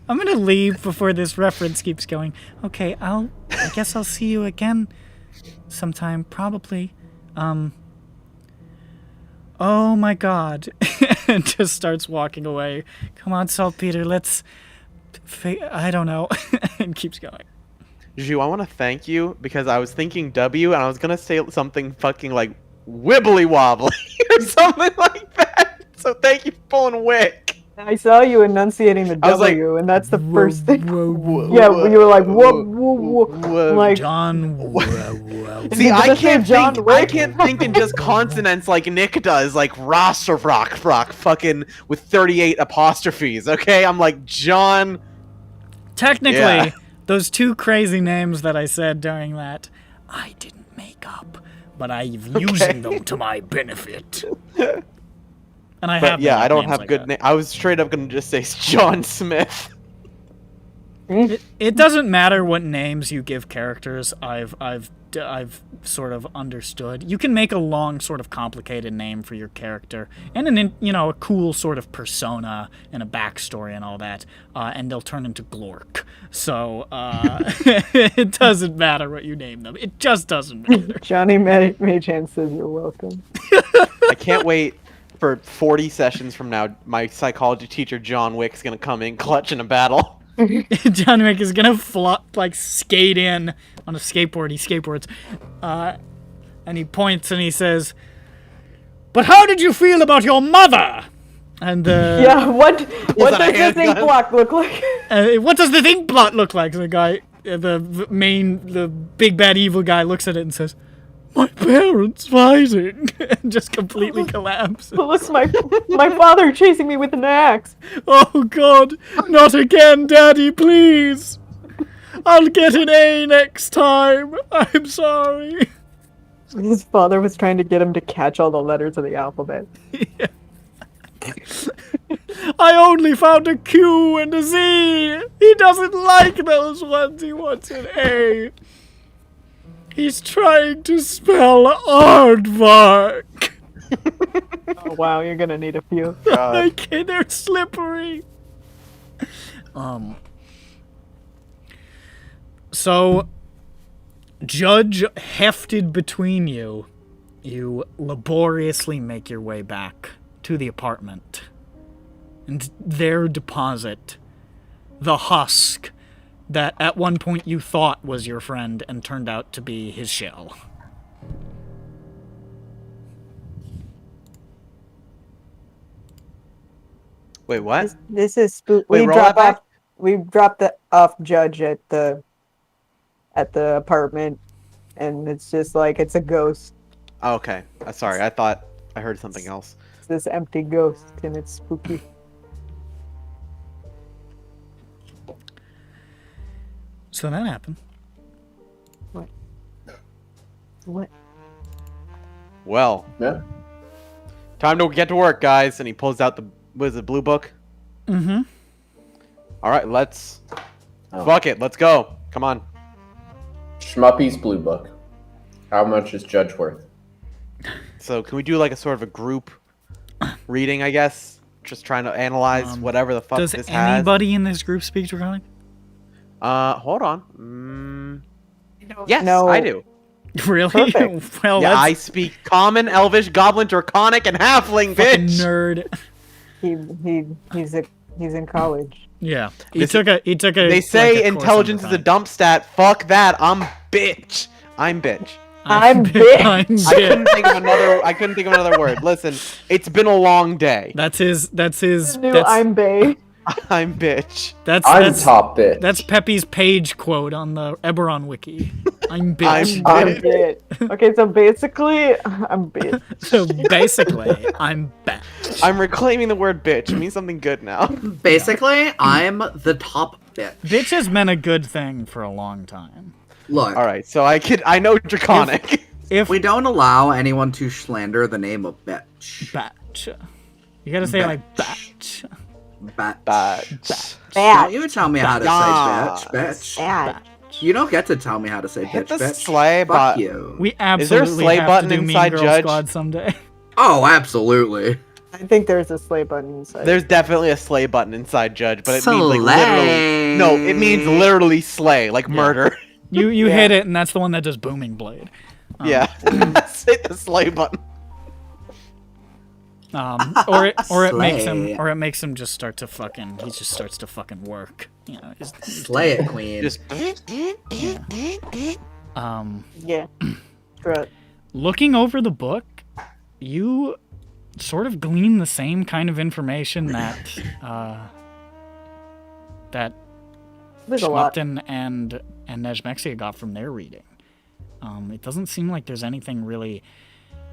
I'm gonna leave before this reference keeps going. Okay, I guess I'll see you again sometime, probably. Oh my god. And just starts walking away. Come on, Saltpeter, let's... I don't know. And keeps going. Ju, I want to thank you because I was thinking W and I was gonna say something fucking like wibbly wobbly or something like that. So thank you for pulling Wick. I saw you enunciating the I was like, W, and that's the first thing. Whoa, Yeah, you were like, whoop, whoop, whoop. I'm like, John... See, you I gonna say John I Wick? can't think in just consonants like Nick does, like Rock, fucking with 38 apostrophes. Okay, I'm like John. Technically, Yeah. those two crazy names that I said during that, I didn't make up, but I'm using them to my benefit. And I But have yeah, made I don't names have like good that. name. I was straight up gonna just say John Smith. It doesn't matter what names you give characters. I've sort of understood. You can make a long, sort of complicated name for your character, and a cool sort of persona and a backstory and all that, and they'll turn into Glork. So it doesn't matter what you name them. It just doesn't matter. Johnny Maychan says you're welcome. I can't wait for 40 sessions from now. My psychology teacher John Wick's gonna come in clutch in a battle. John Wick is gonna skate in on a skateboard. He skateboards, and he points and he says, "But how did you feel about your mother?" And Yeah, what does that a this ink handgun? block look like? what does the ink blot look like? The guy, the big bad evil guy, looks at it and says, "My parents fighting," and just completely collapses. Looks my father chasing me with an axe. Oh God, not again, Daddy, please. I'll get an A next time. I'm sorry. His father was trying to get him to catch all the letters of the alphabet. I only found a Q and a Z. He doesn't like those ones. He wants an A. He's trying to spell aardvark. Oh wow, you're gonna need a few. I can't. They're slippery. So, Judge hefted between you, you laboriously make your way back to the apartment, and there deposit the husk that at one point you thought was your friend and turned out to be his shell. Wait, what? This is spook. Wait, We roll drop that back? off. We dropped the off Judge at the apartment, and it's just like it's a ghost. Oh, okay. Sorry, I thought I heard something else. It's this empty ghost, and it's spooky. So that happened. What? Well, Yeah. time to get to work, guys. And he pulls out the blue book. Mm-hmm. All right, let's Oh. fuck it. Let's go. Come on. Schmuppy's Blue Book. How much is Judge worth? So can we do like a sort of a group reading? I guess just trying to analyze whatever the fuck Does this has. anybody in this group speak Draconic? Hold on. Yes, No. I do. Really? Perfect. Well, Yeah, I that's speak Common, Elvish, Goblin, Draconic, and Halfling, fucking bitch. nerd. He's in college. Yeah, he This- took a. They say like, a course intelligence is on a dump stat. Fuck that. I'm bitch. I'm bitch. I'm bit. bit. I'm I bit. couldn't think of another. I couldn't think of another word. Listen, it's been a long day. That's his. New That's I'm Bay. I'm bitch. I'm top bitch. That's Pepe's page quote on the EBERRON wiki. I'm bitch. I'm bit. Okay, so basically, I'm bit. So basically, I'm back. I'm reclaiming the word bitch. It means something good now. Basically, I'm the top bitch. Bitch has been a good thing for a long time. Look, All right, so I know Draconic. If we don't allow anyone to slander the name of bitch. batch, you gotta say it like batch. Batch. Bitch. Don't you tell me how to Yes. say bitch, bitch. Bad. You don't get to tell me how to say Hit bitch, the bitch. sleigh Fuck button. you. We Is there a absolutely slay have button to do Mean inside Girl Judge? Squad someday. Oh, absolutely. I think there's a slay button inside. There's definitely a slay button inside Judge, but it means like literally. No, it means literally slay, like murder. You Yeah. hit it, and that's the one that does Booming Blade. Yeah. Hit the slay button. Or it makes Slay. him just start to fucking. He just starts to fucking work. You know. Slay it, queen. Just Yeah. Strut. Looking over the book, you sort of glean the same kind of information that that There's a lot. Schmup'ten and Nejmexia got from their reading. It doesn't seem like there's anything really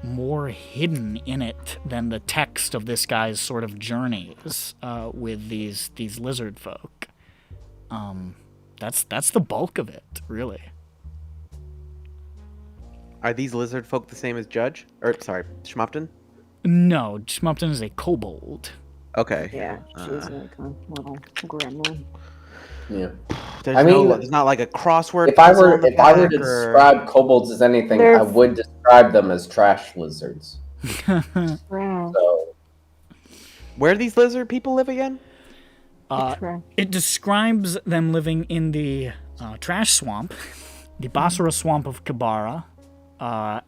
more hidden in it than the text of this guy's sort of journeys with these lizard folk. That's the bulk of it, really. Are these lizard folk the same as Judge? Or sorry, Schmup'ten? No, Schmup'ten is a kobold. Okay. Yeah, she's like a little gremlin. Yeah. There's I mean, there's not like a crossword. If I puzzle were on the if I were back, to or- describe kobolds as anything, They're- I would describe them as trash lizards. Wow. So Where do these lizard people live again? It describes them living in the trash swamp, the Basra swamp of Kabara,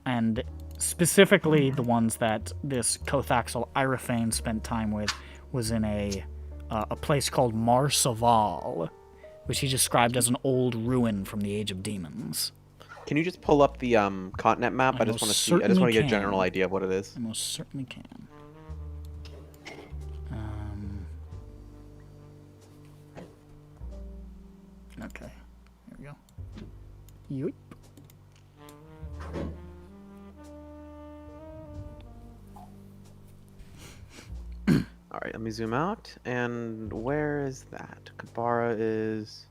and specifically the ones that this Kothaxel Irophane spent time with was in a place called Mar Saval, which he described as an old ruin from the Age of Demons. Can you just pull up the continent map? I just want to see. I just want to get a general idea of what it is. I most certainly can. Okay, here we go. Yoip. All right, let me zoom out. And where is that? Kabara is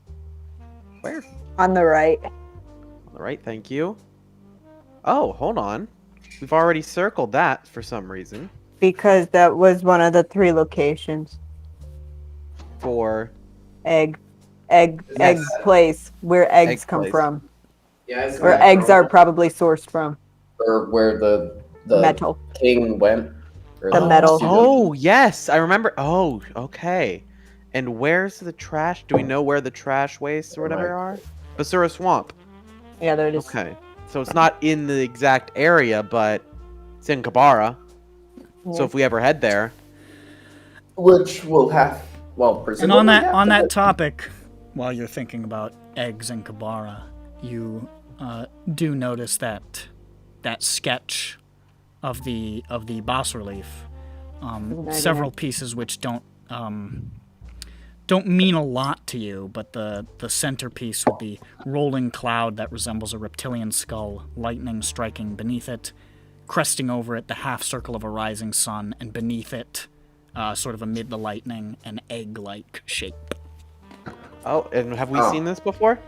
Where? On the right. On the right, thank you. Oh, hold on. We've already circled that for some reason. Because that was one of the 3 locations. For Egg Yes. place, where eggs Egg come place. from. Yeah, isn't Where that eggs are Trump? probably sourced from. Or where the Metal. king went. Or The metal. Oh, yes, I remember. Oh, okay. And where's the trash? Do we know where the trash wastes or whatever are? Basura Swamp. Yeah, there it is. Okay. So it's not in the exact area, but it's in Kabara. So Yeah. if we ever head there, Which will have, well, And presumably on that have topic, while you're thinking about eggs in Kabara, you do notice that sketch of the bas relief, several pieces which don't mean a lot to you, but the centerpiece would be rolling cloud that resembles a reptilian skull, lightning striking beneath it, cresting over it the half circle of a rising sun, and beneath it, sort of amid the lightning, an egg-like shape. oh, and have we seen this before?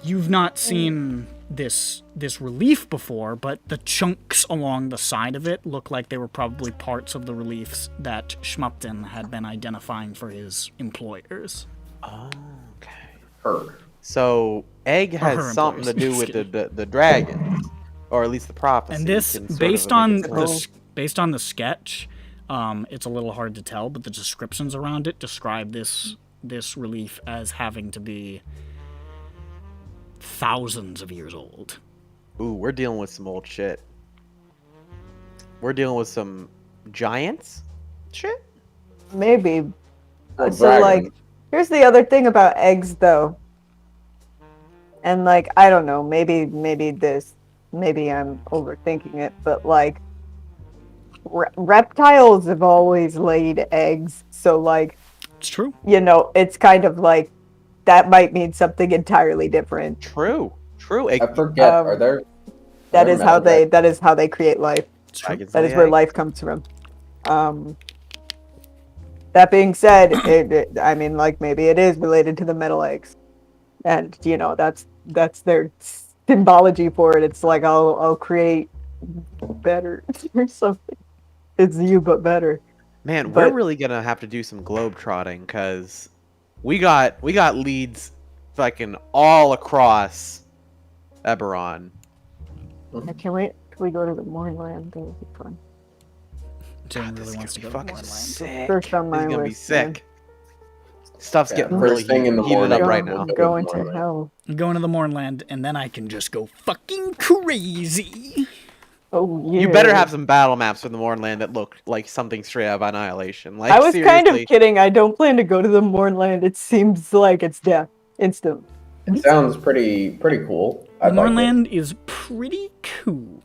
You've not seen this relief before, but the chunks along the side of it look like they were probably parts of the reliefs that Schmup'ten had been identifying for his employers. Oh, okay. heard. So egg her has something to employers. do with the dragons, or at least the prophecy. And this, can sort based of on make it sense. based on the sketch, it's a little hard to tell, but the descriptions around it describe this relief as having to be thousands of years old. Ooh, we're dealing with some old shit. We're dealing with some giants shit. Maybe. Or So, like, dragon. here's the other thing about eggs, though. And, like, I don't know, maybe I'm overthinking it, but, like, reptiles have always laid eggs. So, like, It's true. you know, it's kind of like, that might mean something entirely different. True. I forget. Are there? That are is there how metal that is how they create life. It's true. Dragons That lay is where eggs. life comes from. That being said, I mean, like, maybe it is related to the metal eggs, and you know, that's their symbology for it. It's like I'll create better or something. It's you, but better. Man, But- we're really gonna have to do some globe trotting because we got leads fucking all across EBERRON. Can we go to the Mournland? That would be fun. Jane This really is wants to gonna go be to fucking Mournland. sick. First on This my is gonna be list, man. sick. Stuff's Yeah, getting first really thing in the heated up morning. right I'm now. going to Mournland. hell. I'm going to the Mournland, and then I can just go fucking crazy. Oh yeah. You better have some battle maps for the Mournland that look like something straight out of Annihilation. Like I was kind of seriously. kidding. I don't plan to go to the Mournland. It seems like it's death, instant. It sounds pretty cool. The I'd like it. Mournland is pretty cool.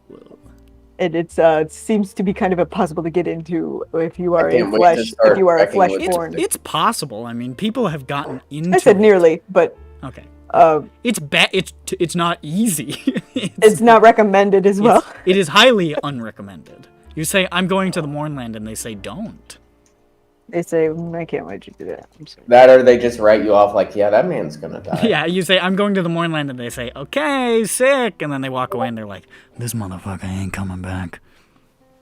And it seems to be kind of impossible to get into if you are can't a wait to flesh start if you are a checking with flesh-born. It's possible. I mean, people have gotten into I said it. nearly, but Okay. It's not easy. it's not recommended as well. It is highly unrecommended. You say, I'm going to the Mournland, and they say, don't. They say, I can't let you do that. I'm sorry. That or they just write you off like, yeah, that man's gonna die. Yeah, you say, I'm going to the Mournland, and they say, okay, sick. And then they walk away, and they're like, this motherfucker ain't coming back.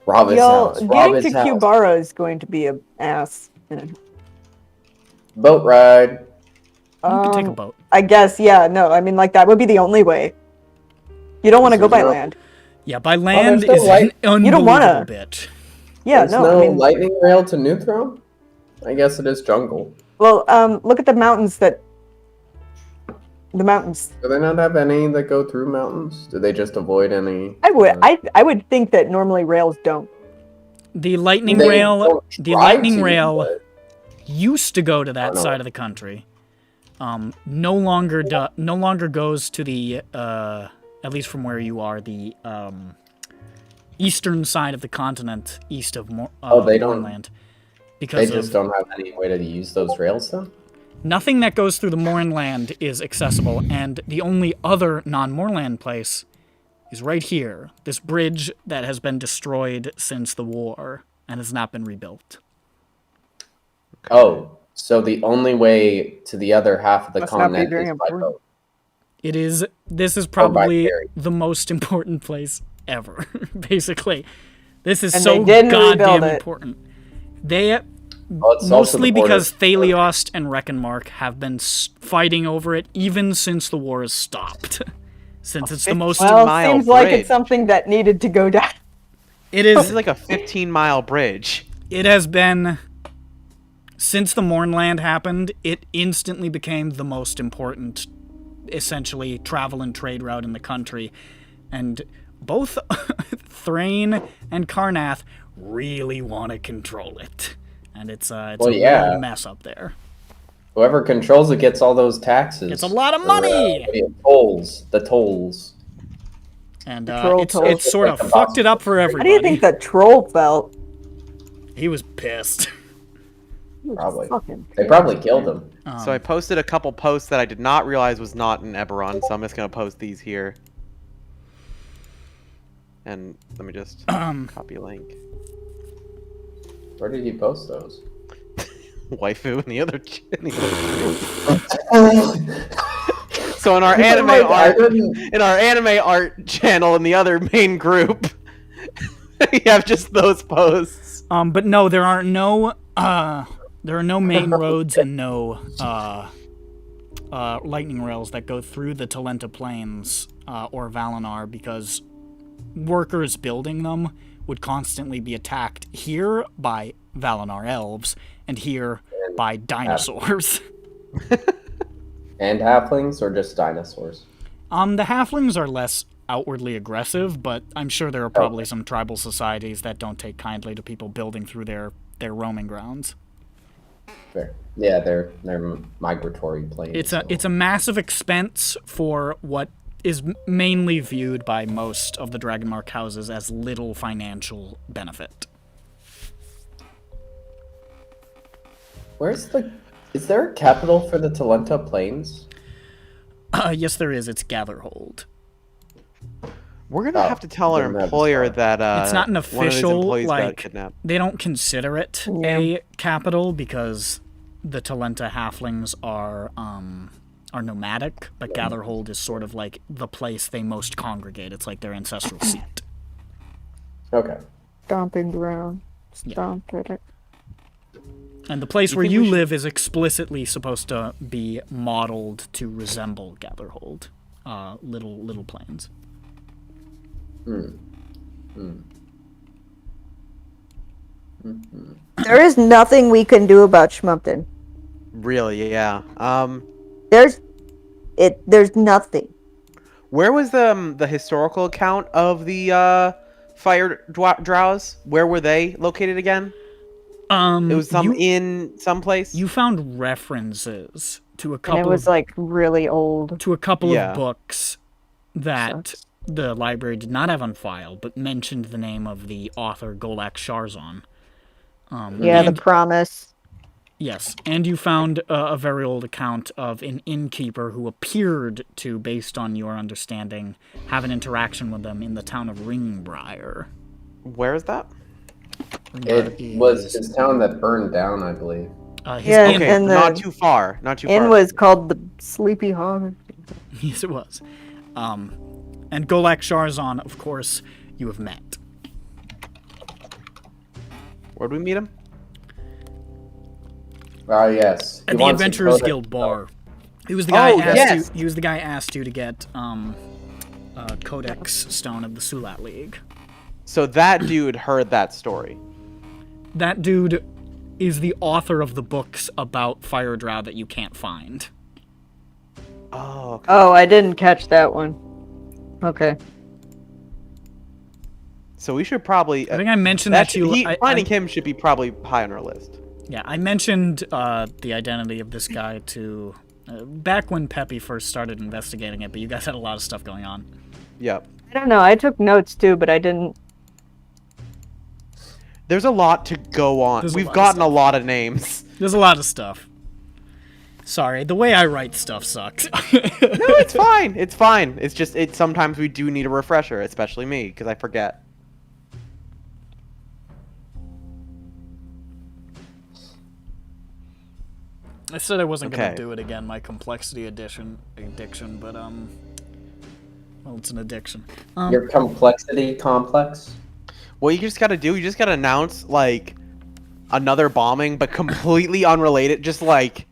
Rob his Y'all, house. Rob getting his to house. Kubara is going to be a ass. Boat ride. You could take a boat. I guess, yeah, no, I mean, like, that would be the only way. You don't want to go by There's no- land. Yeah, by land no is light- an You don't wanna. unbelievable bitch. Yeah, There's no, no I mean, lightning rail to Newthrone? I guess it is jungle. well, look at the mountains the mountains. Do they not have any that go through mountains? Do they just avoid any? I would think that normally rails don't. The lightning They rail, don't the try lightning to, rail but- used to go to that I know. side of the country. No longer goes to the at least from where you are, the eastern side of the continent, east of they don't- Mournland. They Because just don't have any way to use those rails then? nothing that goes through the Mournland is accessible, and the only other non-Mournland place is right here. This bridge that has been destroyed since the war and has not been rebuilt. Oh, So the only way to the other half of the Must not be continent very is by important. boat. This is by probably ferry. the most important place ever. Basically, this is And so they didn't goddamn rebuild it. important. They Well, it's also mostly the border. because Thaliost and Reckonmark have been fighting over it even since the war has stopped. Since it's the most. Well, mile seems like bridge. it's something that needed to go down. It This is. is like a 15-mile bridge. It has been. Since the Mournland happened, it instantly became the most important, essentially, travel and trade route in the country. And both Thrain and Karnath really want to control it. And it's a real mess up there. Whoever controls it gets all those taxes. It's a lot of Or, money! the tolls. And troll it's tolls. sort of fucked it up for How everybody. do you think the troll felt? He was pissed. He was Probably. fucking They probably killed him. So I posted a couple posts that I did not realize was not in EBERRON, so I'm just going to post these here. And let me just copy link. Where did he post those? Waifu and the other So in our anime art channel in the other main group, you have just those posts. But no, there are no main roads and no lightning rails that go through the Talenta Plains or Valinar because workers building them would constantly be attacked here by Valinar elves and here by dinosaurs. And halflings or just dinosaurs? The halflings are less outwardly aggressive, but I'm sure there are probably some tribal societies that don't take kindly to people building through their roaming grounds. Fair. Yeah, they're migratory planes. It's a massive expense for what is mainly viewed by most of the Dragonmark houses as little financial benefit. Is there a capital for the Talenta Plains? Yes, there is. It's Gatherhold. We're gonna have to tell our employer that it's not an one of his official, employees got like, kidnapped. they don't consider it a capital because the Talenta halflings are nomadic, but Gatherhold is sort of like the place they most congregate. It's like their ancestral seat. Okay. stomping ground. Stomp at it. And the place where you live is explicitly supposed to be modeled to resemble Gatherhold. Little plains. There is nothing we can do about Schmup'ten. Really, yeah. There's nothing. Where was the historical account of the fire drows? Where were they located again? It was in some place. You found references to a couple. And it was like really old. To a couple of books that the library did not have on file, but mentioned the name of the author Golak Sharzon. The Promise. Yes, and you found a very old account of an innkeeper who appeared to, based on your understanding, have an interaction with them in the town of Ringbriar. Where is that? It was his town that burned down, I believe. Not too far. Not too far. Inn was called the Sleepy Hog. Yes, it was. And Golak Sharzon, of course, you have met. Where'd we meet him? Yes. At the Adventurers Guild bar. He was the guy he was the guy asked you to get Codex Stone of the Sulat League. So that dude heard that story. That dude is the author of the books about Fire Drow that you can't find. Oh. Okay. Oh, I didn't catch that one. Okay. So we should probably. I think I mentioned that to you. Finding him should be probably high on our list. Yeah, I mentioned the identity of this guy to back when Peppy first started investigating it, but you guys had a lot of stuff going on. Yep. I don't know. I took notes too, but I didn't. There's a lot to go on. We've gotten a lot of names. There's a lot of stuff. Sorry, the way I write stuff sucks. No, it's fine. It's fine. It's just sometimes we do need a refresher, especially me, because I forget. I said I wasn't gonna Okay. do it again. My complexity addiction, but well, it's an addiction. Your complexity complex. What you just gotta do, you just gotta announce, like, another bombing, but completely unrelated, just, like,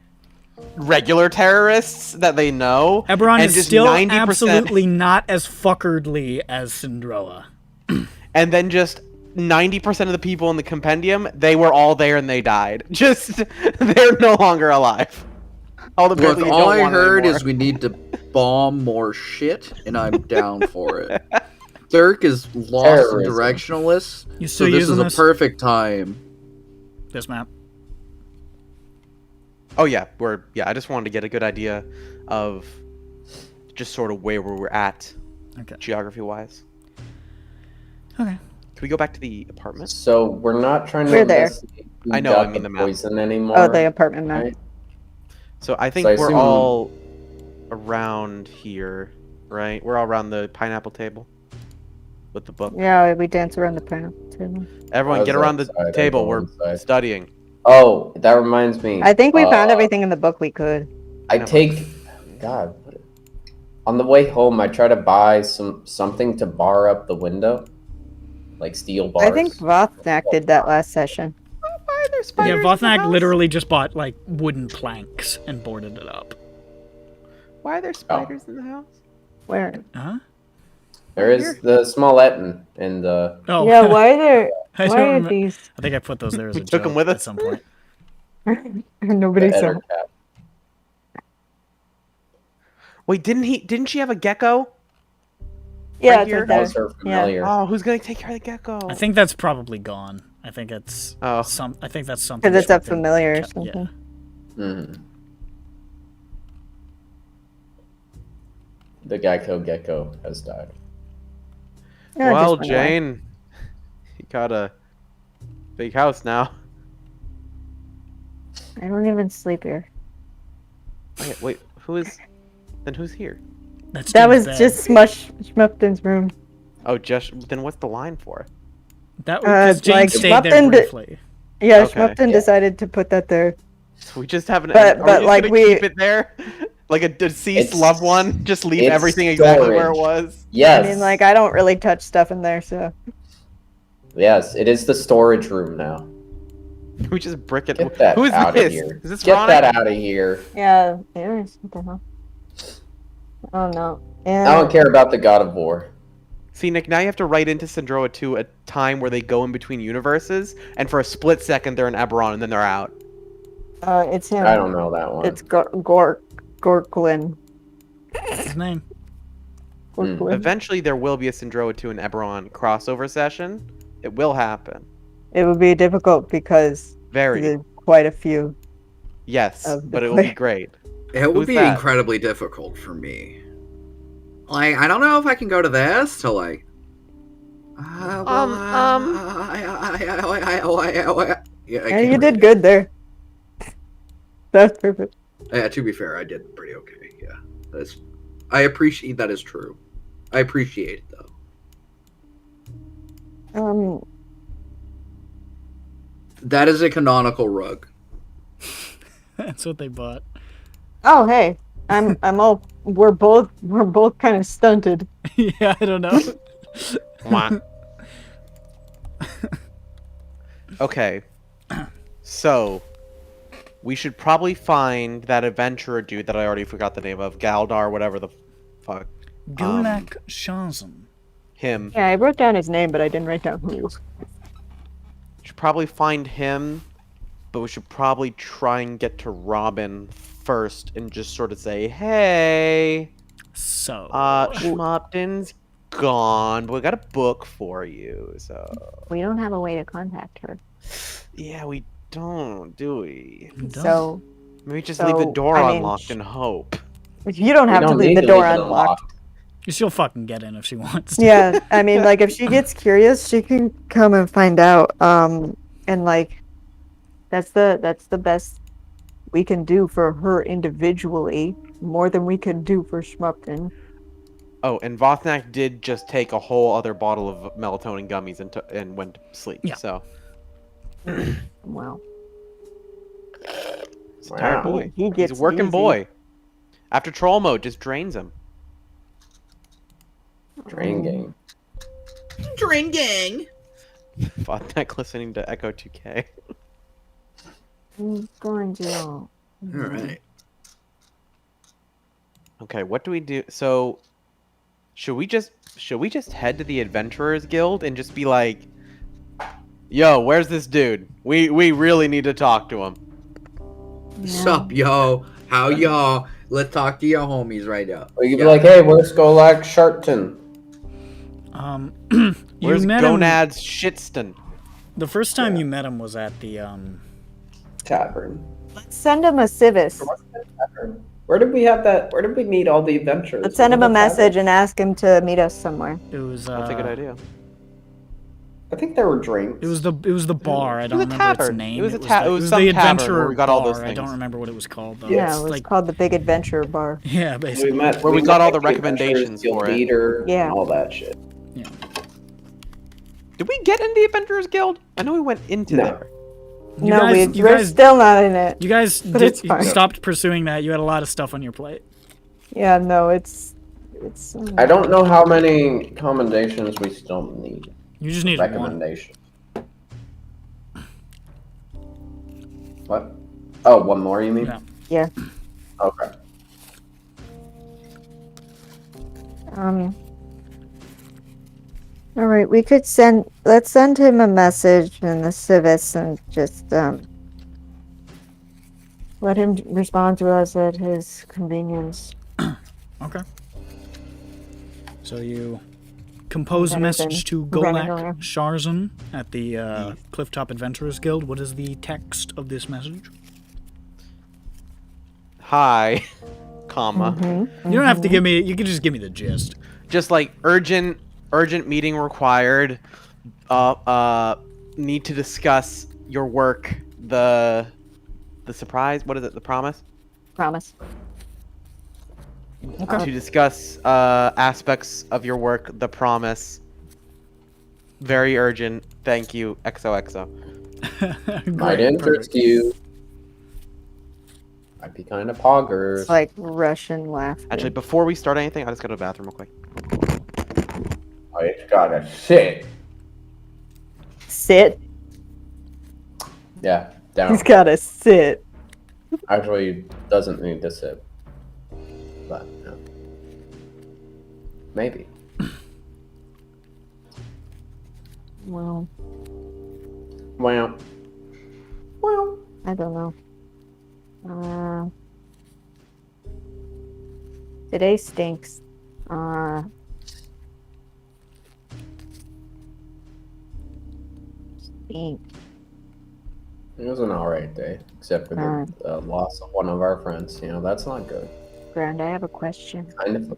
regular terrorists that they know. Eberron and is just still 90%, absolutely not as fuckerdly as Syndroa. And then just 90% of the people in the compendium, they were all there and they died. Just, they're no longer alive. All the Look, people you all don't I want heard anymore. is we need to bomb more shit, and I'm down for it. Dirk is lost and Terrorism. directionless, You so still this is using a this? perfect time. This map. Oh yeah, I just wanted to get a good idea of just sort of where we're at, Okay. geography-wise. Okay. Can we go back to the apartment? So we're not trying to We're there. investigate who I know, got I mean the the map. poison anymore. Oh, the apartment map. right? So I think So I we're assume- all around here, right? We're all around the pineapple table with the book. Yeah, we dance around the panel too. I Everyone, was get around the outside, I table. go We're inside. studying. Oh, that reminds me. I think we found everything in the book we could. I take. God. On the way home, I try to buy something to bar up the window, like steel bars. I think Vothnak did that last session. Why are there Yeah, spiders in the Vothnak house? literally just bought like wooden planks and boarded it up. Why are there spiders in the house? Where? Huh? There is the Smolletten in the. Oh. Yeah, why are there? I Why don't are remember. these? I think I put those there as We a took 'em joke with at us. some point. Nobody the saw. Eder cap. Wait, didn't she have a gecko? Yeah, Right it's here? right there. Was her familiar? Oh, who's gonna take care of the gecko? I think that's probably gone. I think it's Oh. I think that's something. Because it's up Schmup'ten familiar or kept- something. Yeah. Mhm. The gecko has died. No, it Well, just went away. Jane, you got a big house now. I don't even sleep here. Wait, who's here? That's That Jane's was bed. just Schmup'ten's room. Oh, just then what's the line for? That because Jane like, stayed there Schmup'ten briefly. Yeah, Okay. Schmup'ten decided to put that there. So we just have an. But- are but, we just like, gonna we- keep it there, like a deceased It's- loved one. Just leave it's everything exactly where it storage. was. Yes. I mean, like, I don't really touch stuff in there, so. Yes, it is the storage room now. We just brick it. Get that Who is out this? of here. Is this Get Ron? that out of here. Yeah, there is. What the hell? Oh, no. And I don't care about the God of War. See, Nick, now you have to write into Syndroa 2 a time where they go in between universes, and for a split second they're in Eberron, and then they're out. It's him. I don't know that one. It's Gorklin. What's his name? Gorklin. Eventually, there will be a Syndroa 2 and Eberron crossover session. It will happen. It would be difficult because Very. there's quite a few. Yes, of the but it will be play. great. It would Who's be that? incredibly difficult for me. Like, I don't know if I can go to this to like. Yeah, you did good there. That's perfect. Yeah, to be fair, I did pretty okay. Yeah, that's. I appreciate that is true. I appreciate it though. That is a canonical rug. That's what they bought. Oh, hey. I'm all. We're both kind of stunted. Yeah, I don't know. Mwah. Okay. So, we should probably find that adventurer dude that I already forgot the name of. Galdar, whatever the fuck. Gulak Shazam. Him. Yeah, I wrote down his name, but I didn't write down who he was. Should probably find him, but we should probably try and get to Robin first and just sort of say, hey, So. Schmup'ten's gone, but we got a book for you, so... We don't have a way to contact her. Yeah, we don't, do we? So, Maybe just leave the So, door I mean, unlocked and hope. you don't have to leave the door unlocked. She'll fucking get in if she wants to. Yeah, I mean, like, if she gets curious, she can come and find out. And like, that's the best we can do for her individually, more than we can do for Schmup'ten. Oh, and Vothnak did just take a whole other bottle of melatonin gummies and went to sleep, Yeah. so... Wow. He's a tired Wow. boy. He He's gets a working busy. boy. After troll mode, just drains him. Drain gang. Drain gang. Fotneck listening to Echo 2K. I'm going to. All right. Okay, what do we do? So, should we just head to the Adventurers Guild and just be like, "Yo, where's this dude? We really need to talk to him." Sup, yo? How y'all? Let's talk to your homies right now. Or you could be like, hey, where's Skolak Sharpton? You Where's met him. Gonads Shitston? The first time you met him was at the Tavern. Let's send him a civis. Where did we have that? Where did we meet all the adventurers? Let's send him a Was it that message tavern? and ask him to meet us somewhere. It was. That's a good idea. I think there were drinks. It was the bar. I don't was a remember its tavern. name. It was a the, it was the some tavern adventurer where we got all bar. those I don't things. remember what it was called though. Yeah, It's it was like called the Big Adventure Bar. yeah, basically. We met Where we met, got all like, the recommendations Adventurers Guild for it. leader, Yeah. all that shit. Yeah. Did we get in the Adventurers Guild? I know we went into No. there. You No, guys- you we're guys- still not in it. You guys But it's fine. stopped pursuing that. You had a lot of stuff on your plate. Yeah, no, it's. I don't know how many commendations we still need. You just need one. Recommendation. What? Oh, one more, you mean? Yeah. Yeah. Okay. All right, we could send. Let's send him a message in the civis and just let him respond to us at his convenience. Okay. So you compose a Better message to than running Golak around. Sharzan at the Clifftop Adventurers Guild. What is the text of this message? Hi, comma. Mm-hmm. You don't have to give me. You can just give me the gist. Just like urgent meeting required. Need to discuss your work. The surprise. What is it? The promise. Promise. To discuss aspects of your work. The promise. Very urgent. Thank you. XOXO. Might Great, interest perfect. you. Might be kind of poggers. It's like Russian laughter. Actually, before we start anything, I'll just go to the bathroom real quick. Oh, it's gotta sit. Sit. Yeah, down. He's gotta sit. Actually, doesn't need to sit. But, yeah. Maybe. Well, Well. I don't know. Today stinks. Stink. It was an alright day, except for the loss of one of our friends. You know, that's not good. Grand, I have a question. Kind of a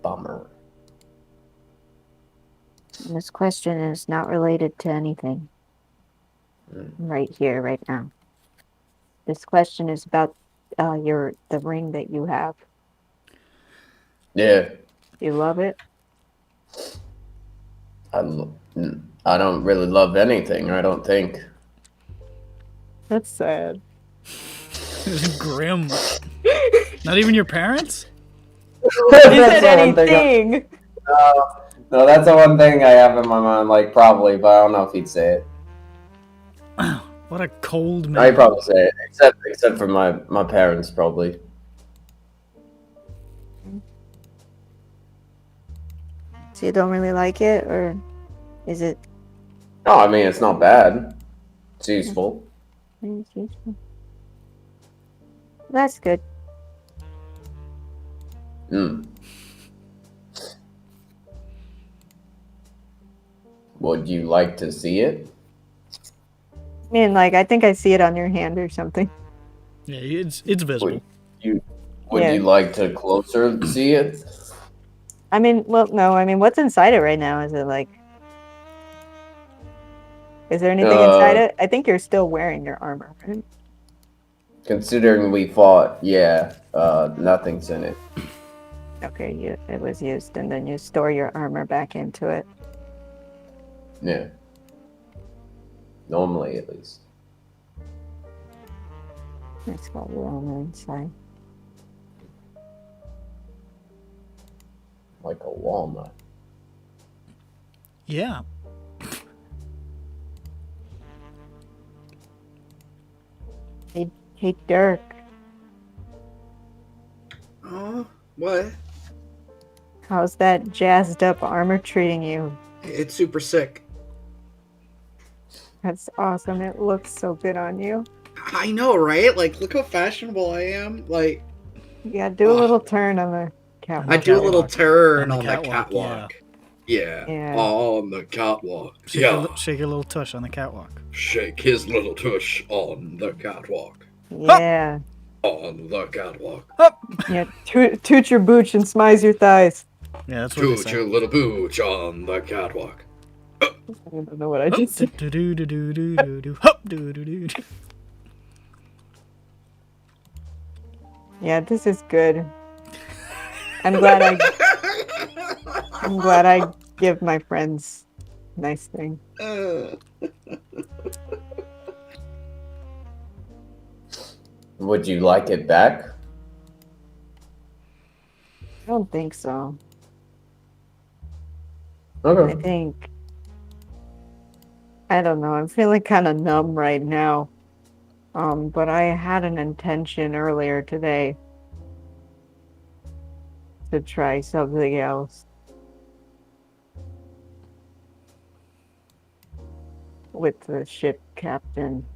bummer. And this question is not related to anything. Right here, right now. This question is about the ring that you have. Yeah, You love it? I don't really love anything, I don't think. That's sad. Grim. Not even your parents? He That's said the one thing anything. No, that's the one thing I have in my mind, like, probably, but I don't know if he'd say it. What a cold No, he'd man. probably say it, except for my parents, probably. So you don't really like it, or is it? No, I mean, it's not bad. It's useful. It's useful? That's good. Would you like to see it? I mean, like, I think I see it on your hand or something. Yeah, it's visible. Would Yeah. you like to closer see it? I mean, well, no. I mean, what's inside it right now? Is it like? Is there anything inside it? I think you're still wearing your armor, right? Considering we fought, yeah, nothing's in it. Okay, it was used, and then you store your armor back into it. Yeah. Normally, at least. It's got your armor inside. Like a walnut. Yeah. Hey, Dirk. Oh, what? How's that jazzed up armor treating you? It's super sick. That's awesome. It looks so good on you. I know, right? Like, look how fashionable I am. Like, Yeah, do a little turn on the catwalk. I do a little turn On on the the catwalk, catwalk. Yeah. Yeah. On the catwalk. Shake, shake your little tush on the catwalk. Shake his little tush on the catwalk. Yeah. On the catwalk. Yeah. Toot your booch and smize your thighs. Yeah, that's what they Toot say. your little booch on the catwalk. I don't know what I just said. Yeah, this is good. I'm glad I give my friends nice things. Would you like it back? I don't think so. Okay. I don't know. I'm feeling kind of numb right now. But I had an intention earlier today to try something else. With the ship captain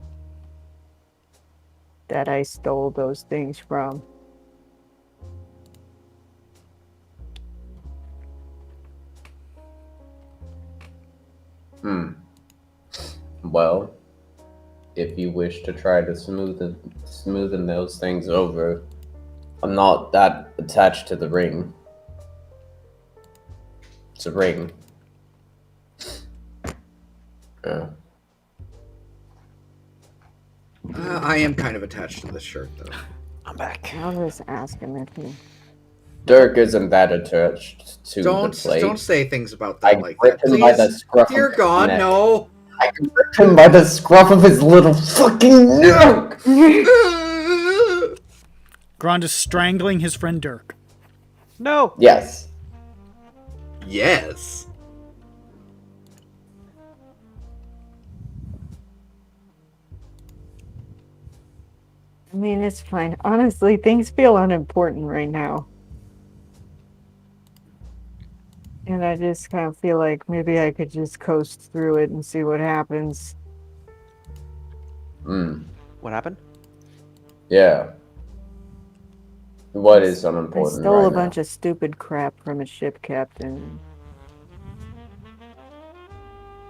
that I stole those things from. Well, if you wish to try to smoothen those things over, I'm not that attached to the ring. It's a ring. Yeah. I am kind of attached to this shirt, though. I'm back. I'll just ask him if he... Dirk isn't that attached to the plate. Don't say things about that like grip that. him by the Please. scruff Dear of his God, neck. no. I can grip him by the scruff of his little fucking neck! Grond is strangling his friend Dirk. No. Yes. Yes. I mean, it's fine. Honestly, things feel unimportant right now. And I just kind of feel like maybe I could just coast through it and see what happens. What happened? Yeah. What is I unimportant stole right a bunch of stupid crap from a ship captain.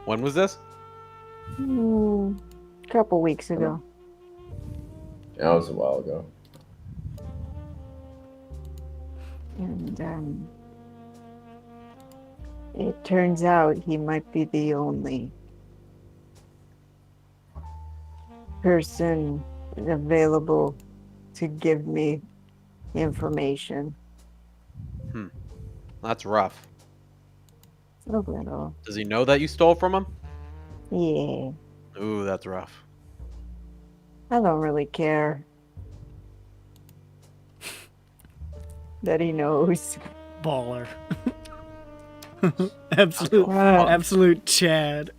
When was this? A couple weeks ago. That was a while ago. And it turns out he might be the only person available to give me information. That's rough. A little. Does he know that you stole from him? Yeah. Ooh, that's rough. I don't really care. That he knows. Baller. Absolute Chad.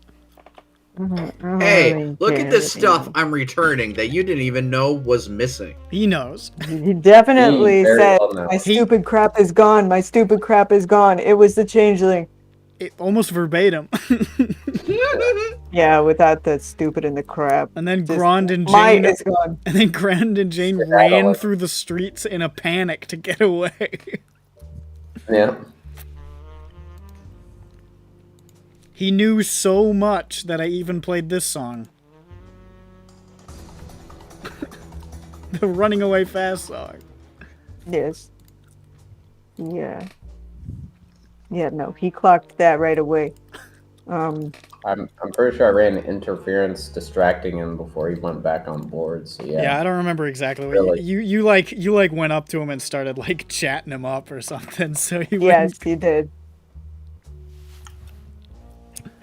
Hey, look at this stuff I'm returning that you didn't even know was missing. He knows. He definitely very said, well known. my stupid crap is gone, my stupid crap is gone. It was the changeling. Almost verbatim. Yeah, without the stupid and the crap. And then Just Grond and mine Jane is gone. And then Grond and Jane ran through the streets in a panic to get away. Yeah. He knew so much that I even played this song. The running away fast song. Yes. Yeah. Yeah, no, he clocked that right away. I'm pretty sure I ran interference distracting him before he went back on board. So yeah. Yeah, I don't remember exactly what Really? you went up to him and started like chatting him up or something. So he Yes, he did.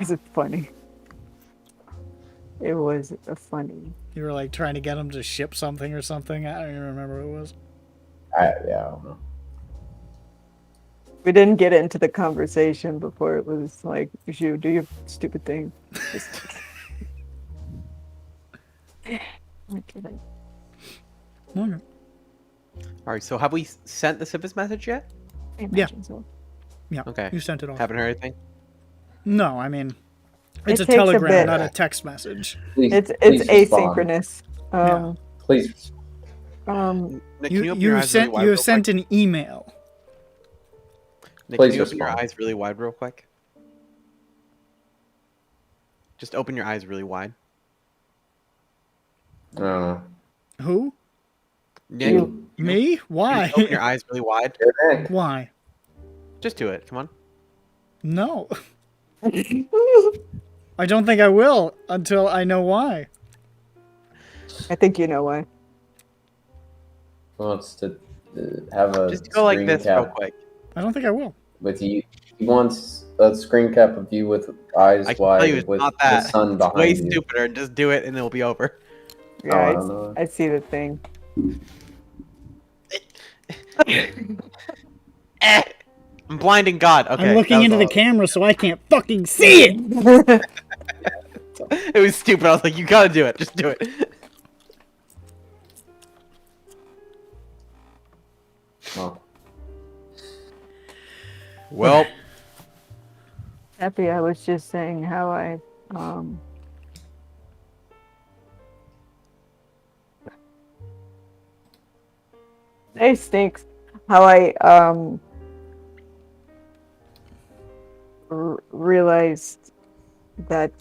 Is it funny? It was funny. You were like trying to get him to ship something or something. I don't even remember what it was. Yeah, I don't know. We didn't get into the conversation before it was like, you do your stupid thing. Just... Okay. All right. So have we sent the Sivis message yet? Yeah. So. Yeah. Okay. You sent it off. Haven't heard anything. No, I mean, it's a takes telegram, bit. not a text message. Please, It's please respond. asynchronous. Please. Nick, can you open your eyes sent really wide you real sent quick? an email. Nick, Please can you open your respond. eyes really wide real quick? Just open your eyes really wide. Who? Nick, Me? can Why? you open your eyes really wide? Why? Just do it. Come on. No. I don't think I will until I know why. I think you know why. Wants to have a Just go like screen this real cap quick. I don't think I will. with you. He wants a screen cap of you with eyes I can wide tell you it's with not the that. sun It's behind way you. stupider. Just do it and it'll be over. Yeah, I don't know. I see the thing. I'm blinding God. Okay. I'm looking that was into the all. camera so I can't fucking see it. It was stupid. I was like, you gotta do it. Just do it. Oh. Well, Happy, I was just saying how I It stinks. How I realized that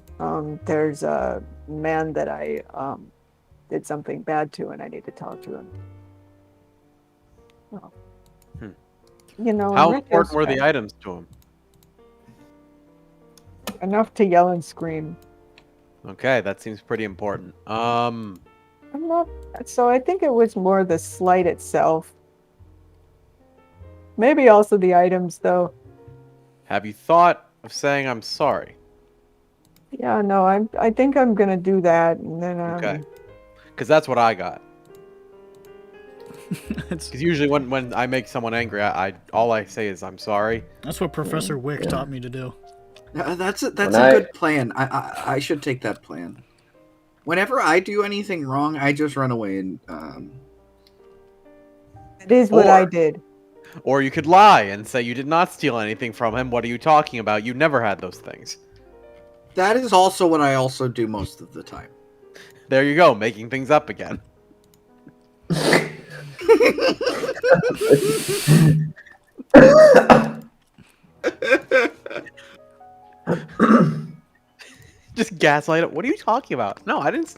there's a man that I did something bad to, and I need to talk to him. Well, you know, how in important were the retrospect, items to him? enough to yell and scream. Okay, that seems pretty important. I'm not. So I think it was more the slight itself. Maybe also the items, though. Have you thought of saying I'm sorry? Yeah, no, I think I'm gonna do that, and then Okay. Because that's what I got. Because usually when I make someone angry, I all I say is I'm sorry. That's what Professor Wick taught me to do. That's a good plan. I should take that plan. Whenever I do anything wrong, I just run away and it is what I did. Or you could lie and say you did not steal anything from him. What are you talking about? You never had those things. That is also what I also do most of the time. There you go, making things up again. Just gaslight it. What are you talking about? No, I didn't.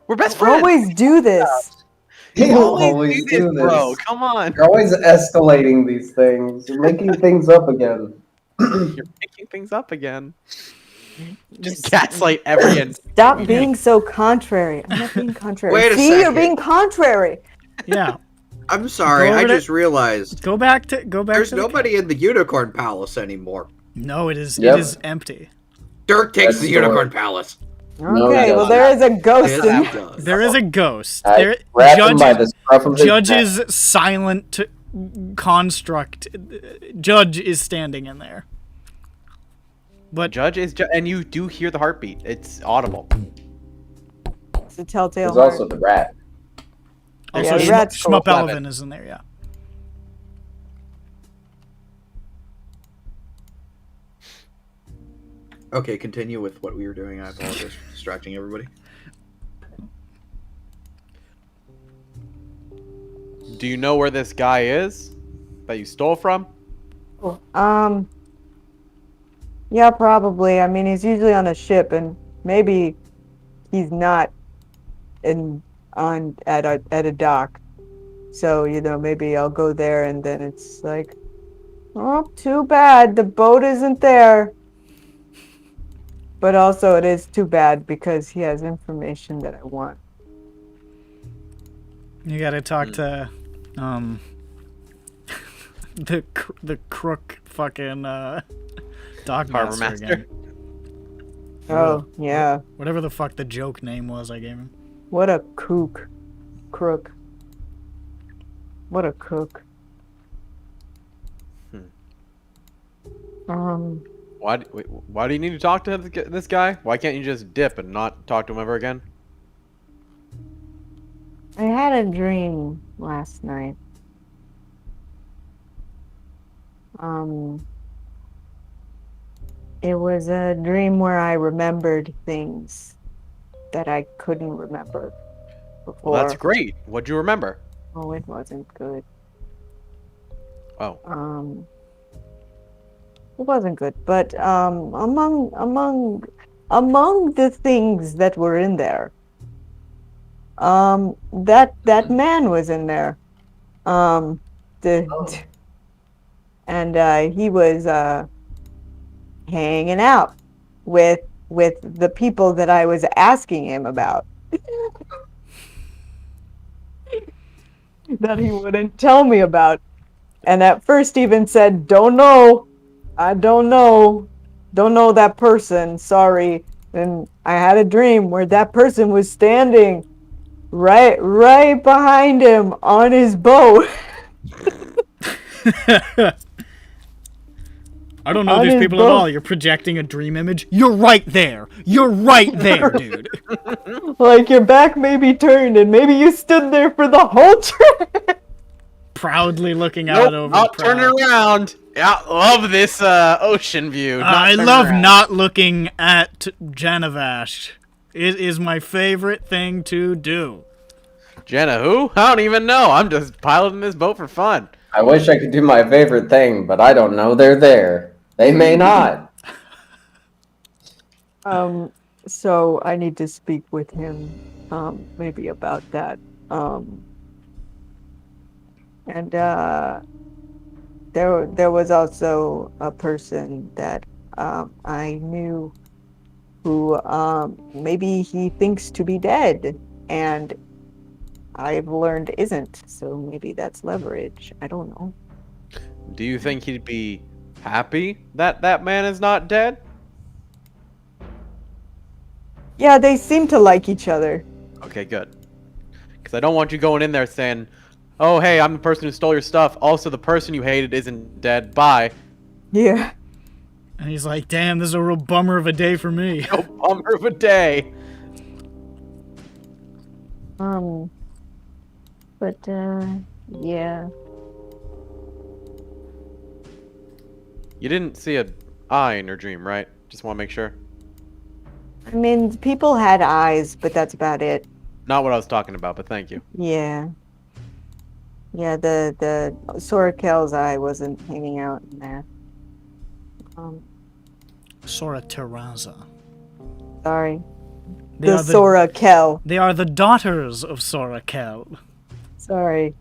We're best friends. Always do this. You always do this, bro. Come on. You're always escalating these things. You're making things up again. You're making things up again. Just gaslight every end. Stop being so contrary. I'm not being contrary. Wait a See, you're second. being contrary. Yeah. I'm sorry, Go I over to- just realized Go back to there's to the nobody in the Unicorn Palace anymore. No, it is Yep. it is empty. Dirk takes That's the the Unicorn story. Palace. No, Okay, he well doesn't. there is a ghost Yes, in he does. There is a ghost. I There grabbed him by the scruff of his neck. Judge's silent construct. Judge is standing in there. But Judge is and you do hear the heartbeat. It's audible. It's a telltale There's heart. also the rat. also the rat's cool. Schmup'ten is in there, yeah. Okay, continue with what we were doing. I apologize for distracting everybody. Do you know where this guy is that you stole from? Yeah, probably. I mean, he's usually on a ship, and maybe he's not at a dock. So, you know, maybe I'll go there, and then it's like, oh, too bad the boat isn't there. But also, it is too bad because he has information that I want. You gotta talk to the crook fucking dog Harbor master master. again. Oh, yeah. Whatever the fuck the joke name was I gave him. What a kook. Crook. What a cook. Why do you need to talk to this guy? Why can't you just dip and not talk to him ever again? I had a dream last night. It was a dream where I remembered things that I couldn't remember before. Well, that's great. What'd you remember? Oh, it wasn't good. Oh. It wasn't good, but among the things that were in there, that man was in there. And he was hanging out with the people that I was asking him about. That he wouldn't tell me about. And at first even said, "Don't know. I don't know. Don't know that person. Sorry." And I had a dream where that person was standing right behind him on his boat. I don't know these people at all. You're projecting a dream image. You're right there. You're right there, dude. Like your back may be turned and maybe you stood there for the whole trip. Proudly looking out over. Not turning around. Yeah, love this ocean view. I love not looking at Janavash. It is my favorite thing to do. Jenna, who? I don't even know. I'm just piloting this boat for fun. I wish I could do my favorite thing, but I don't know they're there. They may not. So I need to speak with him, maybe about that. And there was also a person that I knew who maybe he thinks to be dead, and I've learned isn't. So maybe that's leverage. I don't know. Do you think he'd be happy that that man is not dead? Yeah, they seem to like each other. Okay, good. Because I don't want you going in there saying, "Oh, hey, I'm the person who stole your stuff. Also, the person you hated isn't dead. Bye." Yeah. And he's like, "Damn, this is a real bummer of a day for me." No bummer of a day. But yeah. You didn't see an eye in your dream, right? Just want to make sure. I mean, people had eyes, but that's about it. Not what I was talking about, but thank you. Yeah. Yeah, the Sorakel's eye wasn't hanging out in there. Sora Terraza. Sorry. They The are Sorakel. They are the daughters of Sorakel. Sorry.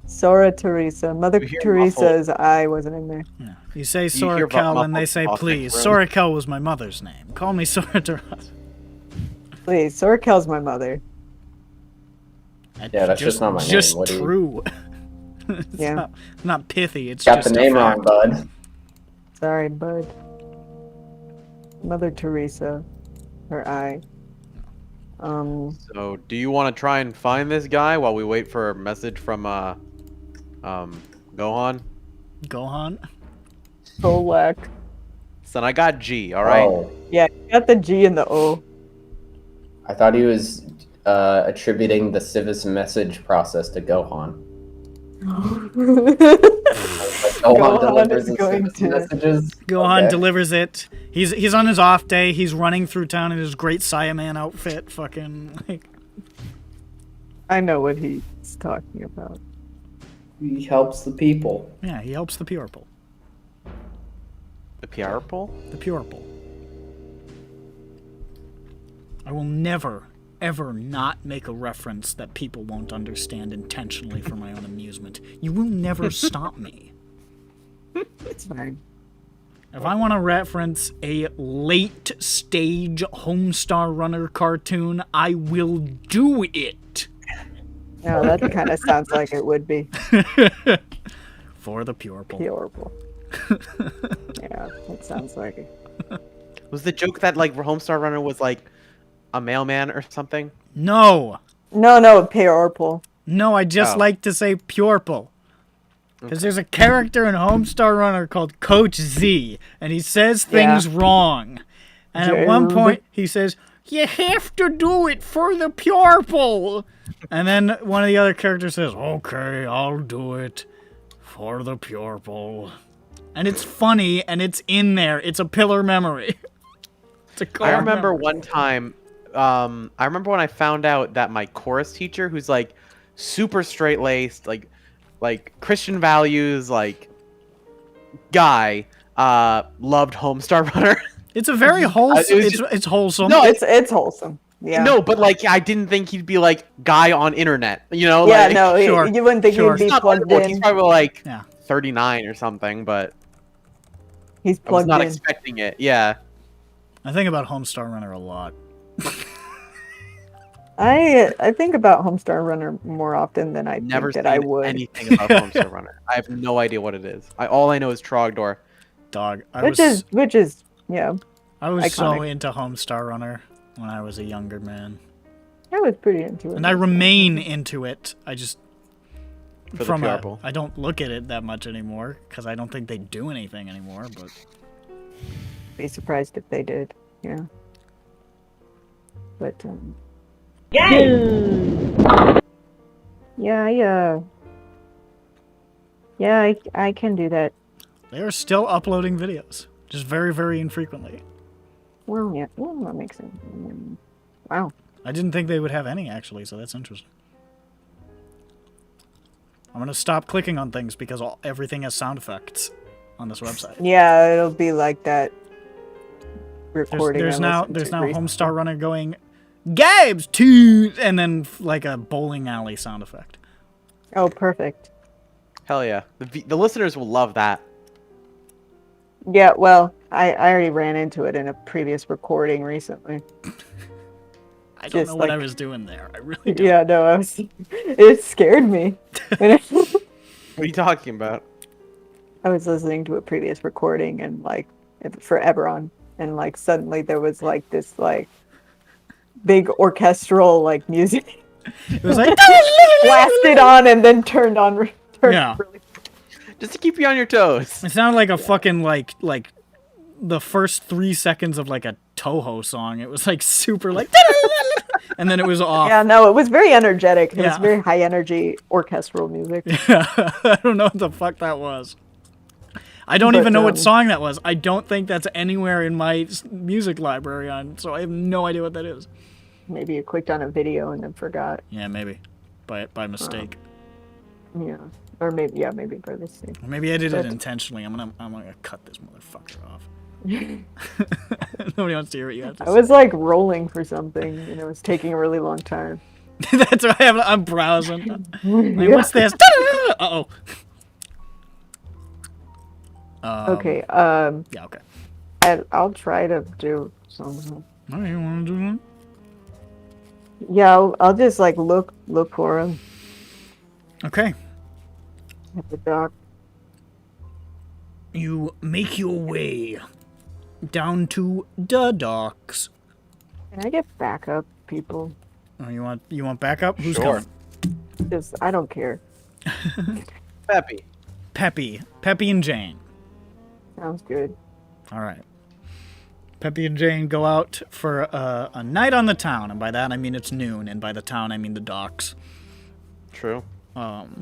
Sora Teresa. Mother Teresa's eye wasn't in there. Yeah. You say You hear Sorakel and they muffled say, talking, "Please." bro. Sorakel was my mother's name. Call me Sora Terraza. Please, Sorakel's my mother. Yeah, that's just not my name. Just What do you- true. It's Yeah. not pithy. It's Got just the a name wrong, fact. bud. Sorry, bud. Mother Teresa. Her eye. So, do you want to try and find this guy while we wait for a message from Gohan? Gohan. Solak. Son, I got G. All right. Oh, Yeah, you got the G and the O. I thought he was attributing the Civis message process to Gohan. Gohan delivers is the going Civis to- messages. Gohan Okay. delivers it. He's on his off day. He's running through town in his great Saiyaman outfit. Fucking like. I know what he's talking about. He helps the people. Yeah, he helps the purple. The PR poll? The purple. I will never, ever not make a reference that people won't understand intentionally for my own amusement. You will never stop me. It's fine. If I want to reference a late-stage Homestar Runner cartoon, I will do it. No, that kind of sounds like it would be. For the purple. Horrible. Yeah, it sounds like it. Was the joke that like Homestar Runner was like a mailman or something? No. No, purple. No, I just Oh. like to say purple. Because there's a character in Homestar Runner called Coach Z, and he says things wrong. And at one point, he says, "You have to do it for the purple." And then one of the other characters says, "Okay, I'll do it for the purple." And it's funny, and it's in there. It's a pillar memory. It's a core I remember memory. one time, I remember when I found out that my chorus teacher, who's like super straight-laced, like Christian values, like guy, loved Homestar Runner. It's a very wholesome. It's wholesome. No, It's wholesome. Yeah. No, but like I didn't think he'd be like guy on internet. Yeah, like, no, sure, you wouldn't think sure. he'd be he's not plugged old, in. he's probably like Yeah. 39 or something, but He's I was plugged not in. expecting it. Yeah. I think about Homestar Runner a lot. I think about Homestar Runner more often than I Never think seen that I would. anything about Homestar Runner. I have no idea what it is. All I know is Trogdor. Dog. Which is yeah. I was so iconic. into Homestar Runner when I was a younger man. I was pretty into it. And I remain into it. I just For the purple. I don't look at it that much anymore because I don't think they do anything anymore. But Be surprised if they did. Yeah. But yeah, I can do that. they are still uploading videos, just very, very infrequently. Well, yeah, that makes sense. Wow. I didn't think they would have any actually, so that's interesting. I'm gonna stop clicking on things because everything has sound effects on this website. Yeah, it'll be like that recording. There's I now listened to recently. Homestar Runner going, Gabs too, and then like a bowling alley sound effect. Oh, perfect. Hell yeah. The listeners will love that. Yeah, well, I already ran into it in a previous recording recently. I don't Just know what I like- was doing there. I really don't. Yeah, no, it scared me. What are you talking about? I was listening to a previous recording and like for EBERRON, and like suddenly there was like this like big orchestral like music It was like, blasted on and then turned on. Yeah. Really. Just to keep you on your toes. it sounded like a fucking like the first 3 seconds of like a Toho song. It was like super like, and then it was off. Yeah, no, it was very energetic. It was Yeah. very high energy orchestral music. I don't know what the fuck that was. I don't But, even know what song that was. I don't think that's anywhere in my music library so I have no idea what that is. Maybe you clicked on a video and then forgot. Yeah, maybe. By mistake. Yeah. Or maybe by mistake. Or maybe I did it But- intentionally. I'm gonna cut this motherfucker off. Nobody wants to hear what you have to I was like rolling for something and it was taking a really long time. say. That's why I'm browsing. Like, Yeah. what's this? Uh-oh. Okay, Yeah, okay. I'll try to do something. Oh, you want to do that? Yeah, I'll just like look for him Okay. at the dock. You make your way down to the docks. Can I get backup, people? Oh, you want backup? Who's Sure. coming? Just I don't care. Peppy. Peppy and Jane. Sounds good. All right. Peppy and Jane go out for a night on the town, and by that I mean it's noon, and by the town I mean the docks. True. You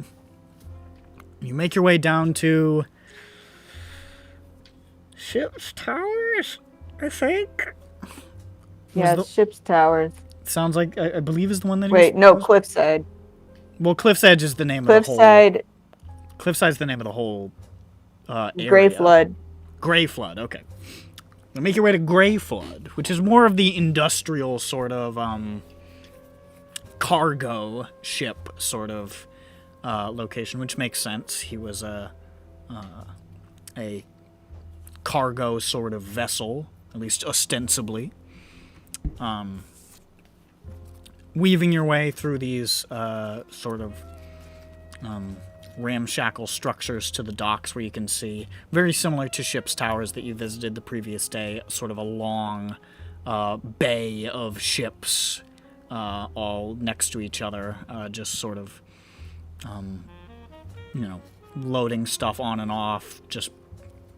make your way down to Ship's Towers, I think. Yeah, the- Ship's Towers. Sounds like I believe is the one that. Wait, no, Cliffside. Well, Cliff's Edge is the name of the whole. Cliffside, Cliffside's the name of the whole. Area. Grey Flood. Grey Flood. Okay. You make your way to Grey Flood, which is more of the industrial sort of cargo ship sort of location, which makes sense. He was a cargo sort of vessel, at least ostensibly. Weaving your way through these sort of ramshackle structures to the docks where you can see, very similar to Ship's Towers that you visited the previous day, sort of a long bay of ships, all next to each other, just sort of, loading stuff on and off, just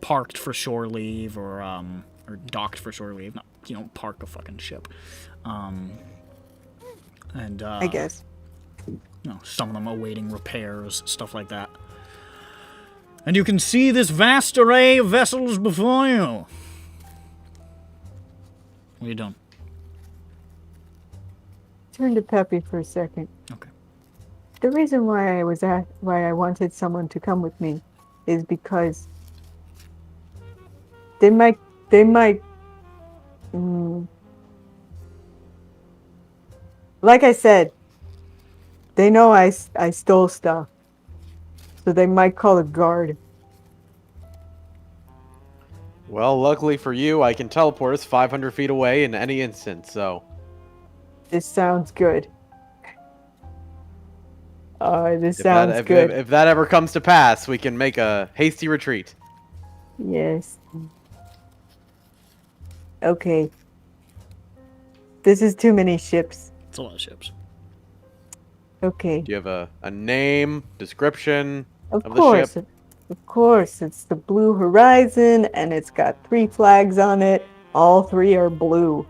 parked for shore leave or docked for shore leave. Not, you don't park a fucking ship. I guess. Some of them awaiting repairs, stuff like that. And you can see this vast array of vessels before you. What are you doing? Turn to Peppy for a second. Okay. The reason why I wanted someone to come with me is because they might like I said, they know I stole stuff, so they might call a guard. Well, luckily for you, I can teleport us 500 feet away in any instant, so... This sounds good. This sounds good. If that ever comes to pass, we can make a hasty retreat. Yes. Okay. This is too many ships. It's a lot of ships. Okay. Do you have a name, description of course. the ship? Of course. It's the Blue Horizon, and it's got 3 flags on it. All 3 are blue.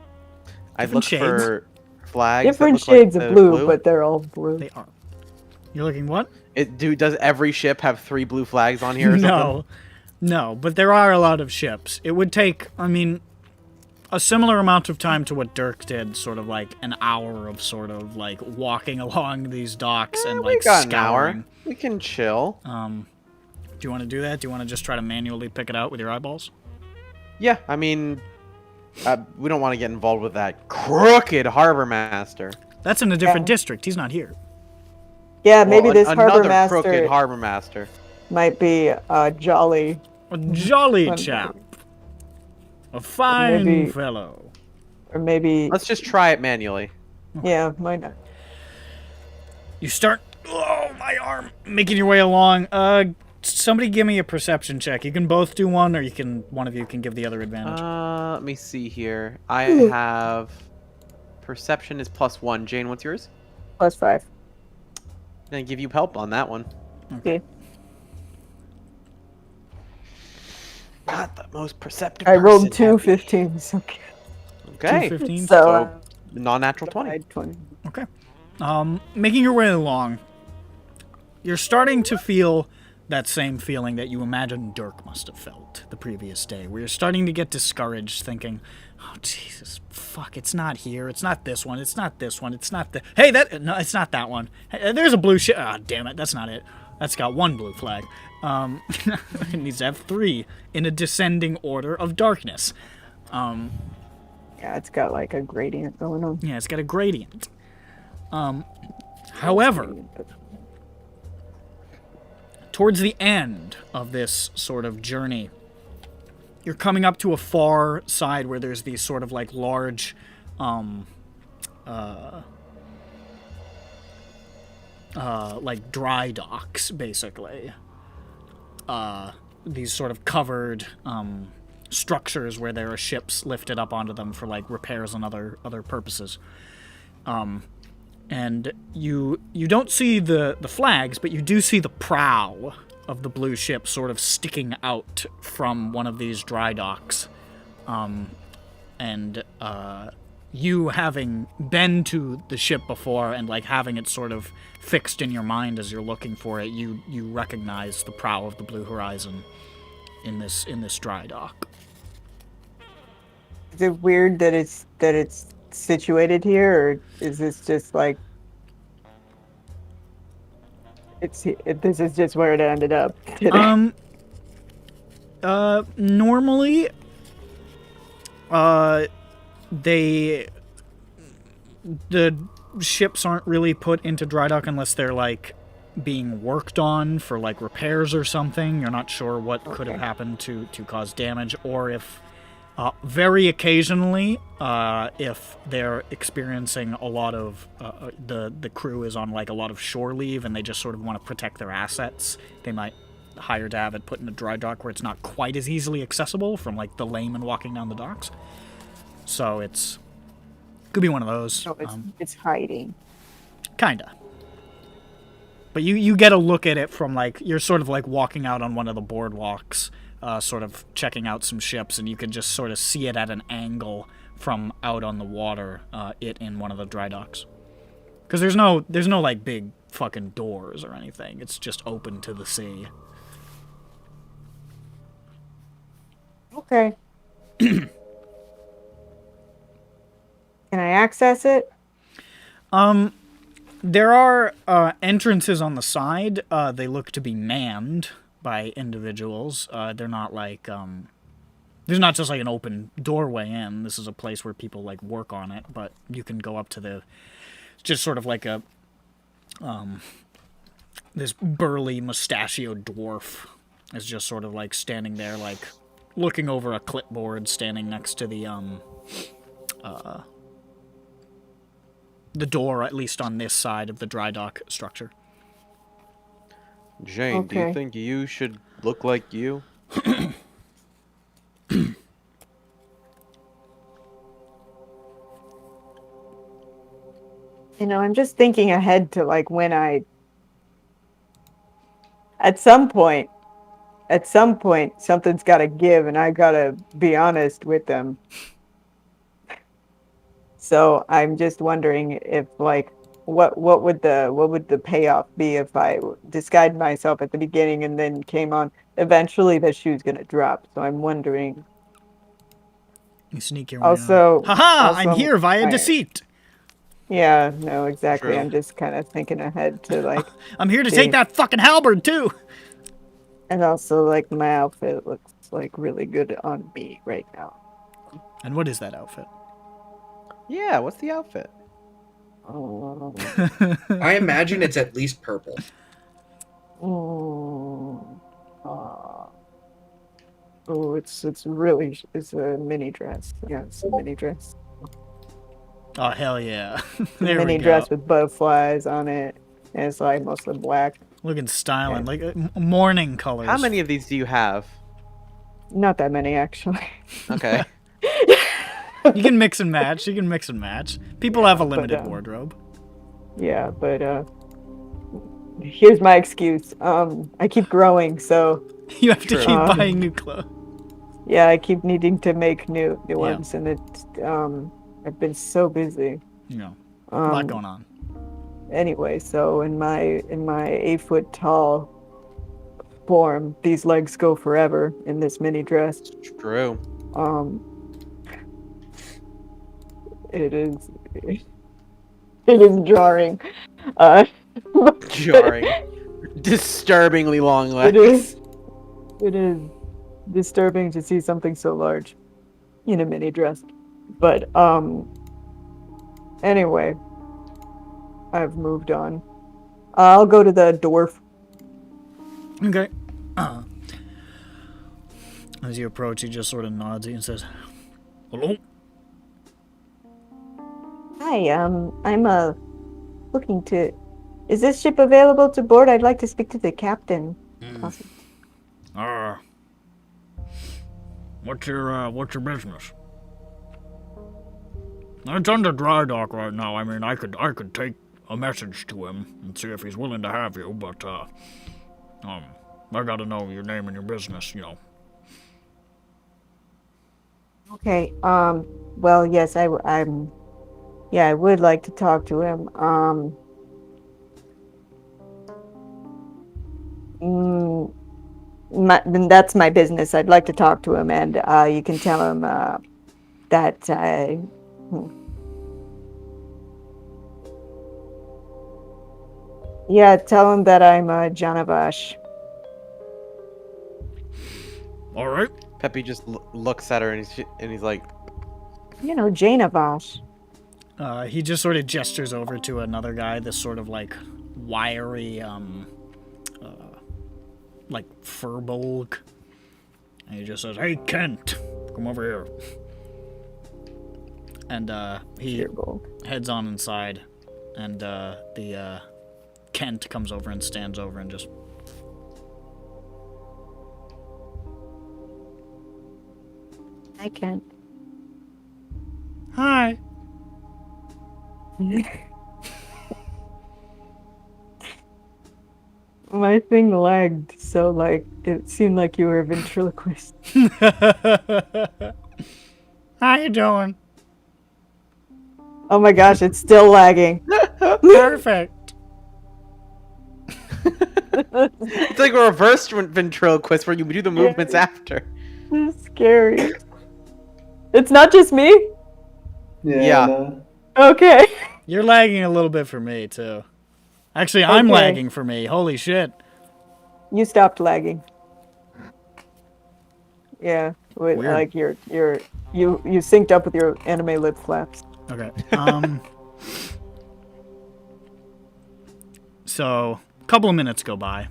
I'd look for flags. Different that look shades like of blue, but they're all blue. They are. You're looking what? Does every ship have 3 blue flags on here or something? No, but there are a lot of ships. It would take, a similar amount of time to what Dirk did, sort of like an hour of sort of like walking along these docks and like got scouring. an hour. We can chill. Do you want to do that? Do you want to just try to manually pick it out with your eyeballs? Yeah, we don't want to get involved with that crooked harbor master. That's in a different district. He's not here. Yeah, maybe this harbor another master crooked harbor master might be jolly. A jolly chap. A fine fellow. Or maybe... Let's just try it manually. Yeah, why not? You start... Oh, my arm! Making your way along. Somebody give me a perception check. You can both do one, or one of you can give the other advantage. Let me see here. I have... Perception is +1. Jane, what's yours? +5. I'm gonna give you help on that one. Okay. Not the most perceptive I rolled person, 2 15s. Okay. Okay. 2 15s? So, non-natural 20. 20. Okay. Making your way along, you're starting to feel that same feeling that you imagine Dirk must have felt the previous day, where you're starting to get discouraged, thinking, oh, Jesus, fuck, it's not here, it's not this one, it's not this one, it's not the... Hey, no, it's not that one. Hey, there's a blue ship. Ah, damn it, that's not it. That's got 1 blue flag. It needs to have 3 in a descending order of darkness. Yeah, it's got like a gradient going on. Yeah, it's got a gradient. However, towards the end of this sort of journey, you're coming up to a far side where there's these sort of like large, like dry docks, basically. These sort of covered, structures where there are ships lifted up onto them for like repairs and other purposes. And you don't see the flags, but you do see the prow of the blue ship sort of sticking out from one of these dry docks. You having been to the ship before and like having it sort of fixed in your mind as you're looking for it, you recognize the prow of the Blue Horizon in this dry dock. Is it weird that it's situated here, or is this just like this is just where it ended up today? Normally, the ships aren't really put into dry dock unless they're like being worked on for like repairs or something. You're not sure what could have happened to cause damage, or if very occasionally, if they're experiencing a lot of the crew is on like a lot of shore leave and they just sort of want to protect their assets, they might hire to have it put in a dry dock where it's not quite as easily accessible from like the layman walking down the docks. So could be one of those. So it's hiding. Kinda. But you get a look at it from, like, you're sort of like walking out on one of the boardwalks, sort of checking out some ships, and you can just sort of see it at an angle from out on the water, it in one of the dry docks. Because there's no like big fucking doors or anything. It's just open to the sea. Okay. Can I access it? There are entrances on the side. They look to be manned by individuals. They're not like there's not just like an open doorway in. This is a place where people like work on it, but you can go up to the just sort of like a this burly mustachioed dwarf is just sort of like standing there, like looking over a clipboard, standing next to the door, at least on this side of the dry dock structure. Jane, do you think you should look like you? You know, I'm just thinking ahead to like when at some point, something's got to give, and I gotta be honest with them. So I'm just wondering if, like, what would the payoff be if I disguised myself at the beginning and then came on? Eventually, the shoe's gonna drop. So I'm wondering. You sneak your way Also, on. Haha! I'm here via deceit. Yeah, no, exactly. True. I'm just kind of thinking ahead to like. I'm here to take that fucking halberd too. And also, like, my outfit looks like really good on me right now. And what is that outfit? Yeah, what's the outfit? Oh. I imagine it's at least purple. Oh, it's a mini dress. Yeah, it's a mini dress. Oh hell yeah! There mini dress with butterflies on it, and it's like mostly black. Looking styling, like morning colors. How many of these do you have? Not that many, actually. Okay. You can mix and match. People have a limited wardrobe. Yeah, but here's my excuse. I keep growing, so you have to keep buying new clothes. Yeah, I keep needing to make new ones, and it's I've been so busy. Yeah, a lot going on. Anyway, so in my 8 foot tall form, these legs go forever in this mini dress. It's true. It is jarring. Jarring. Disturbingly long legs. It is disturbing to see something so large in a mini dress. But anyway, I've moved on. I'll go to the dwarf. Okay. As you approach, he just sort of nods and says, "Hello." Hi, I'm looking to. Is this ship available to board? I'd like to speak to the captain. Awesome. What's your business? It's under dry dock right now. I mean, I could take a message to him and see if he's willing to have you, but I gotta know your name and your business, you know. Okay. Well, yes, I'm. Yeah, I would like to talk to him. That's my business. I'd like to talk to him, and you can tell him that I. Yeah, tell him that I'm Janavash. All right. Peppy just looks at her and he's like, You know, Janavash. He just sort of gestures over to another guy, this sort of like wiry, like furbolg. And he just says, "Hey, Kent, come over here." And he heads on inside, and the Kent comes over and stands over and just. Hi, Kent. My thing lagged, so like it seemed like you were a ventriloquist. How you doing? Oh my gosh, it's still lagging. Perfect. It's like a reverse ventriloquist where you do the movements after. This is scary. It's not just me? Yeah. No. Okay. You're lagging a little bit for me, too. Actually, I'm Okay. lagging for me. Holy shit. You stopped lagging. Yeah, Weird. like you synced up with your anime lip flaps. Okay. So, a couple of minutes go by.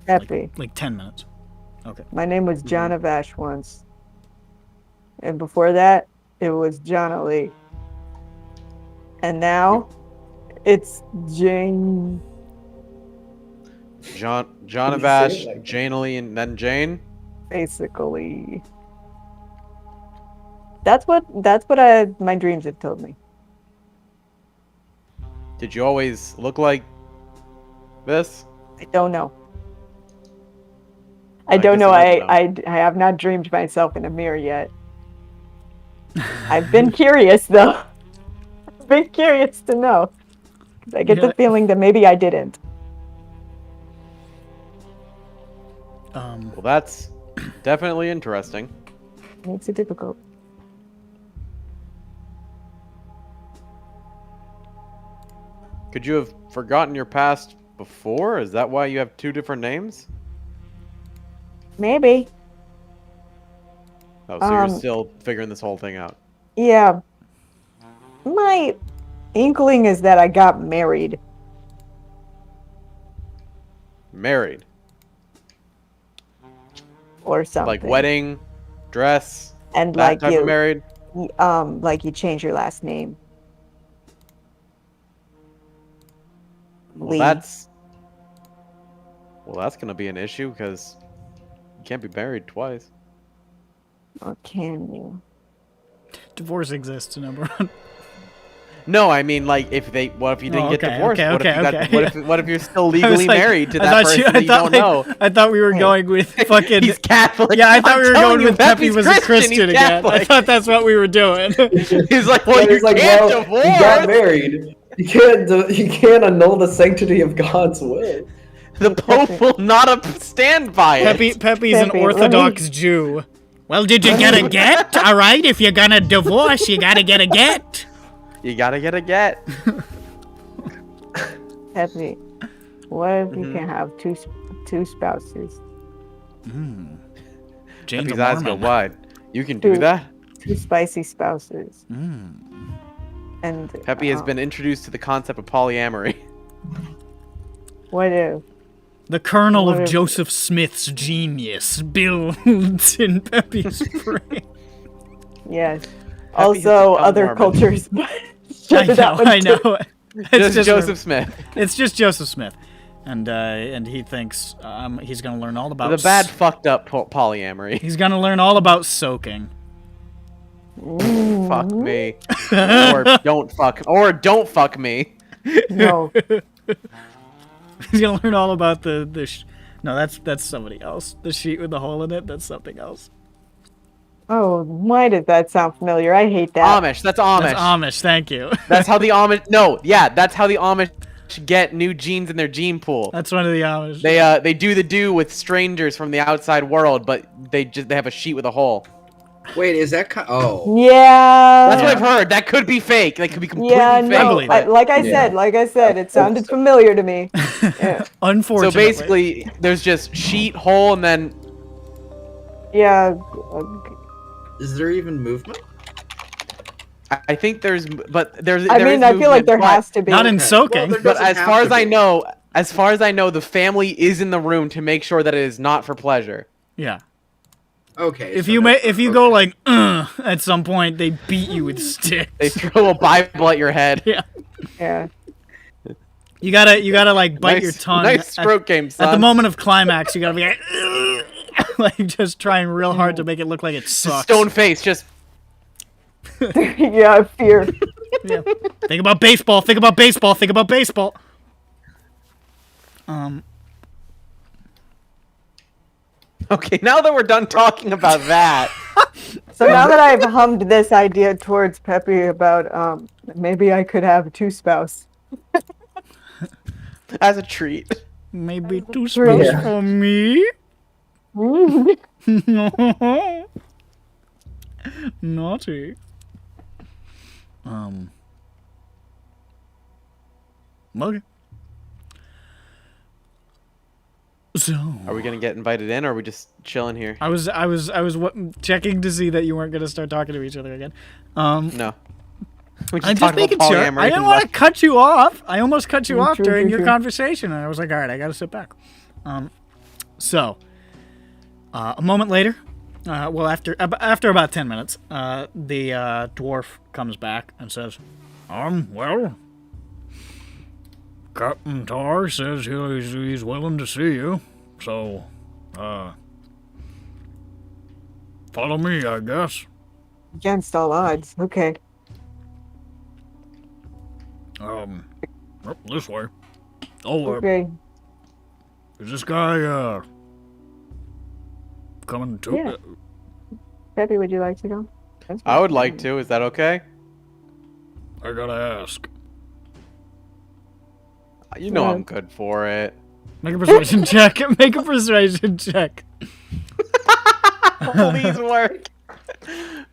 Happy. Like 10 minutes. Okay. My name was John Avash once. And before that, it was John Ali. And now, it's Jane. John Did you say it Avash, like that? Jane Lee, and then Jane. Basically. That's what my dreams have told me. Did you always look like this? I don't know. I I don't guess know. you don't I have not dreamed myself in a mirror yet. I've been curious though. I've been curious to know. 'Cause I get the feeling that maybe I didn't. Well, that's definitely interesting. Makes it difficult. Could you have forgotten your past before? Is that why you have two different names? Maybe. Oh, so you're still figuring this whole thing out. Yeah. My inkling is that I got married. Married. Or something. Like wedding, dress, and that like type you of married? like you change your last name. Well, Lee. that's going to be an issue because you can't be married twice. Or can you? Divorce exists, number one. No, I mean, like, what if you didn't get divorced? What if you're still I was legally like- married to I that thought person you- I that you thought, don't know? I thought we were going with fucking... He's Catholic. Yeah, I thought we were telling going you, with Peppy Peppy's was a Christian he's again. I Catholic. thought that's what we were doing. He's like, well, But you it's like, can't well, divorce. you got married. You can't annul the sanctity of God's will. The Pope will not stand by it. Peppy's an Peppy, Orthodox Jew. Well, did you get a get? All right, if you're gonna divorce, you gotta get a get. You gotta get a get. Peppy, what if you can have two spouses? Jane Peppy's the eyes go Mormon. wide. You can do Two- that? Two spicy spouses. Mm. And Peppy has been introduced to the concept of polyamory. what if? The kernel What of if- Joseph Smith's genius builds in Peppy's brain. Yes. has Also, become other Mormon. cultures. I know, I know. It's Just Joseph Smith. It's just Joseph Smith, and he thinks he's gonna learn all about The bad fucked up polyamory. He's gonna learn all about soaking. Fuck me. Or don't fuck me. No. He's gonna learn all about no, that's somebody else. The sheet with the hole in it, that's something else. Oh, why does that sound familiar? I hate that. Amish. That's Amish. That's Amish. Thank you. That's how the Amish. No, yeah, that's how the Amish get new genes in their gene pool. That's one of the Amish. They do with strangers from the outside world, but they have a sheet with a hole. Wait, is that oh? Yeah. That's what I've heard. That could be fake. That could be completely Yeah, fake. no. believe it. Like I said, it sounded familiar to me. Yeah. Unfortunately. So basically, there's just sheet, hole, and then Yeah. Is there even movement? I think there's, but there's. I there mean, is I feel like movement, there but- has to be. not in soaking. there But doesn't as have far to as I be. know, the family is in the room to make sure that it is not for pleasure. Yeah. Okay. If so you that's- if you go like at some point, they beat you with sticks. They throw a Bible at your head. Yeah. Yeah. You gotta like bite Nice- your tongue. nice stroke game, son. At the moment of climax, you gotta be like just trying real hard to make it look like it sucks. Stone face, just Yeah, fear. Yeah. Think about baseball. Think about baseball. Think about baseball. Okay, now that we're done talking about that, So now that I've hummed this idea towards Peppy about maybe I could have a two-spouse. as a treat. Maybe two spouse Yeah. for me. Naughty. Okay. So Are we gonna get invited in, or are we just chilling here? I was checking to see that you weren't gonna start talking to each other again. No. We I'm just talked about making sure. polyamory I didn't and want to what- cut you off. I almost cut you off True, during true, your true. conversation, and I was like, all right, I gotta sit back. So a moment later, well, after about 10 minutes, the dwarf comes back and says, well, Captain Tar says he's willing to see you, so, follow me, I guess. Against all odds. Okay. This way. Oh, Okay. is this guy, coming too? Yeah. Peppy, would you like to go? That's I would fine. like to. Is that okay? I gotta ask. You know Yeah. I'm good for it. Make a persuasion check. Make a persuasion check. Please work.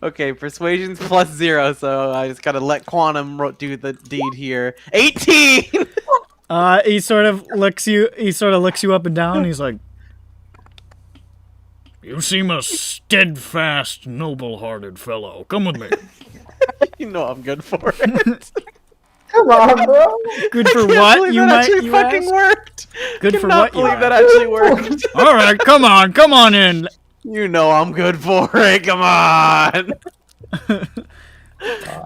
Okay, persuasion's +0, so I just gotta let Quantum do the deed here. 18. He sort of looks you up and down. He's like, "You seem a steadfast, noble-hearted fellow. Come with me." You know I'm good for it. Come on, bro. Good for I can't what? believe You that might. actually You fucking ask? worked. Good for Cannot what? You believe that ask? actually worked. All right, come on in. You know I'm good for it. Come on.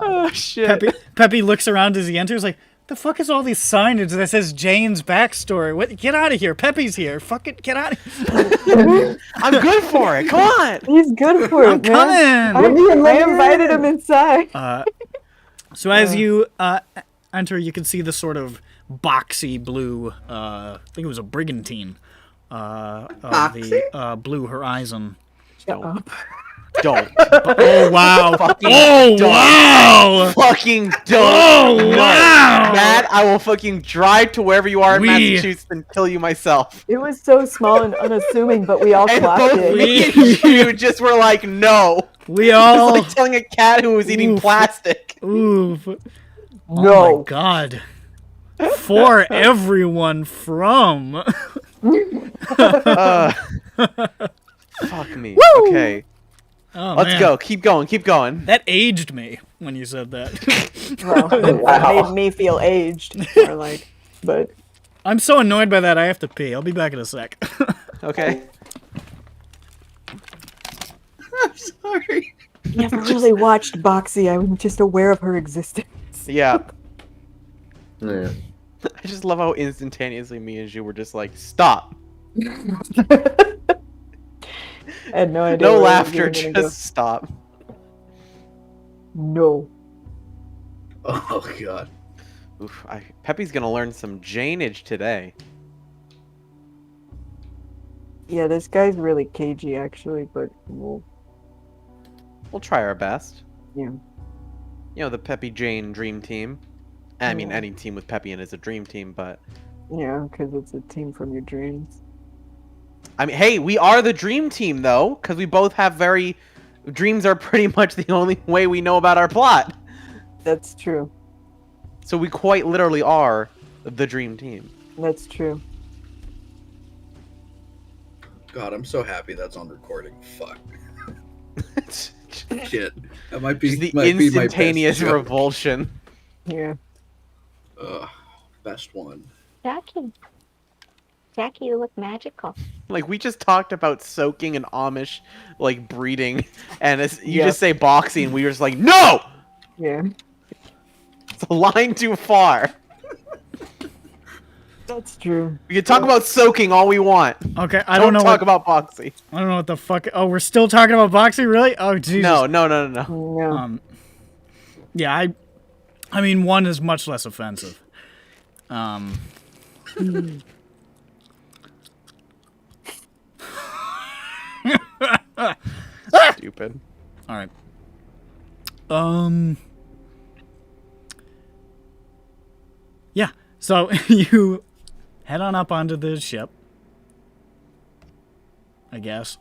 Oh shit. Peppy looks around as he enters. Like, the fuck is all these signage that says Jane's backstory? What? Get out of here. Peppy's here. Fuck it. Get out of here. I'm good for it. Come on. He's good for I'm it, man. coming. I invited him inside. So as you enter, you can see the sort of boxy blue, I think it was a brigantine, of the blue horizon. Don't. Oh, wow. Fucking Oh, don't. wow. Fucking don't. Oh, No. wow. Matt, I will fucking drive to wherever you are in We- Massachusetts and kill you myself. It was so small and unassuming, but we all And clapped both it. me and you just were like, no. We It all... was like telling a cat who was eating Oof. plastic. Oof. Oh, No. my God. For everyone from... Fuck me. Okay. Oh, Let's man. go. Keep going. Keep going. That aged me when you said that. Well, that made me feel aged. Or like, but I'm so annoyed by that, I have to pee. I'll be back in a sec. Okay. I'm sorry. never really watched Boxy. I was just aware of her existence. Yeah. Yeah. I just love how instantaneously me and you were just like, stop. I had no idea. No where laughter, we were gonna just stop. go. No. Oh god. Oof, Peppy's gonna learn some Janage today. Yeah, this guy's really cagey, actually, but we'll... We'll try our best. Yeah. You know, the Peppy Jane dream team. I mean, Yeah. any team with Peppy in is a dream team, but... Yeah, because it's a team from your dreams. I mean, hey, we are the dream team, though, because we both have very... Dreams are pretty much the only way we know about our plot. That's true. So we quite literally are the dream team. That's true. God, I'm so happy that's on recording. Fuck. Shit. That might be Just the might be my best instantaneous joke. revulsion. Yeah. Ugh, best one. Jackie, you look magical. Like, we just talked about soaking and Amish, like, breeding, and you Yeah. just say boxing, and we were just like, NO! Yeah. It's a line too far. That's true. We can talk about soaking all we want. Okay, I don't know talk what... about boxing. I don't know what the fuck... Oh, we're still talking about boxing? Really? Oh, Jesus. No. No. Yeah, I mean, one is much less offensive. Stupid. All right. Yeah. So you head on up onto the ship, I guess.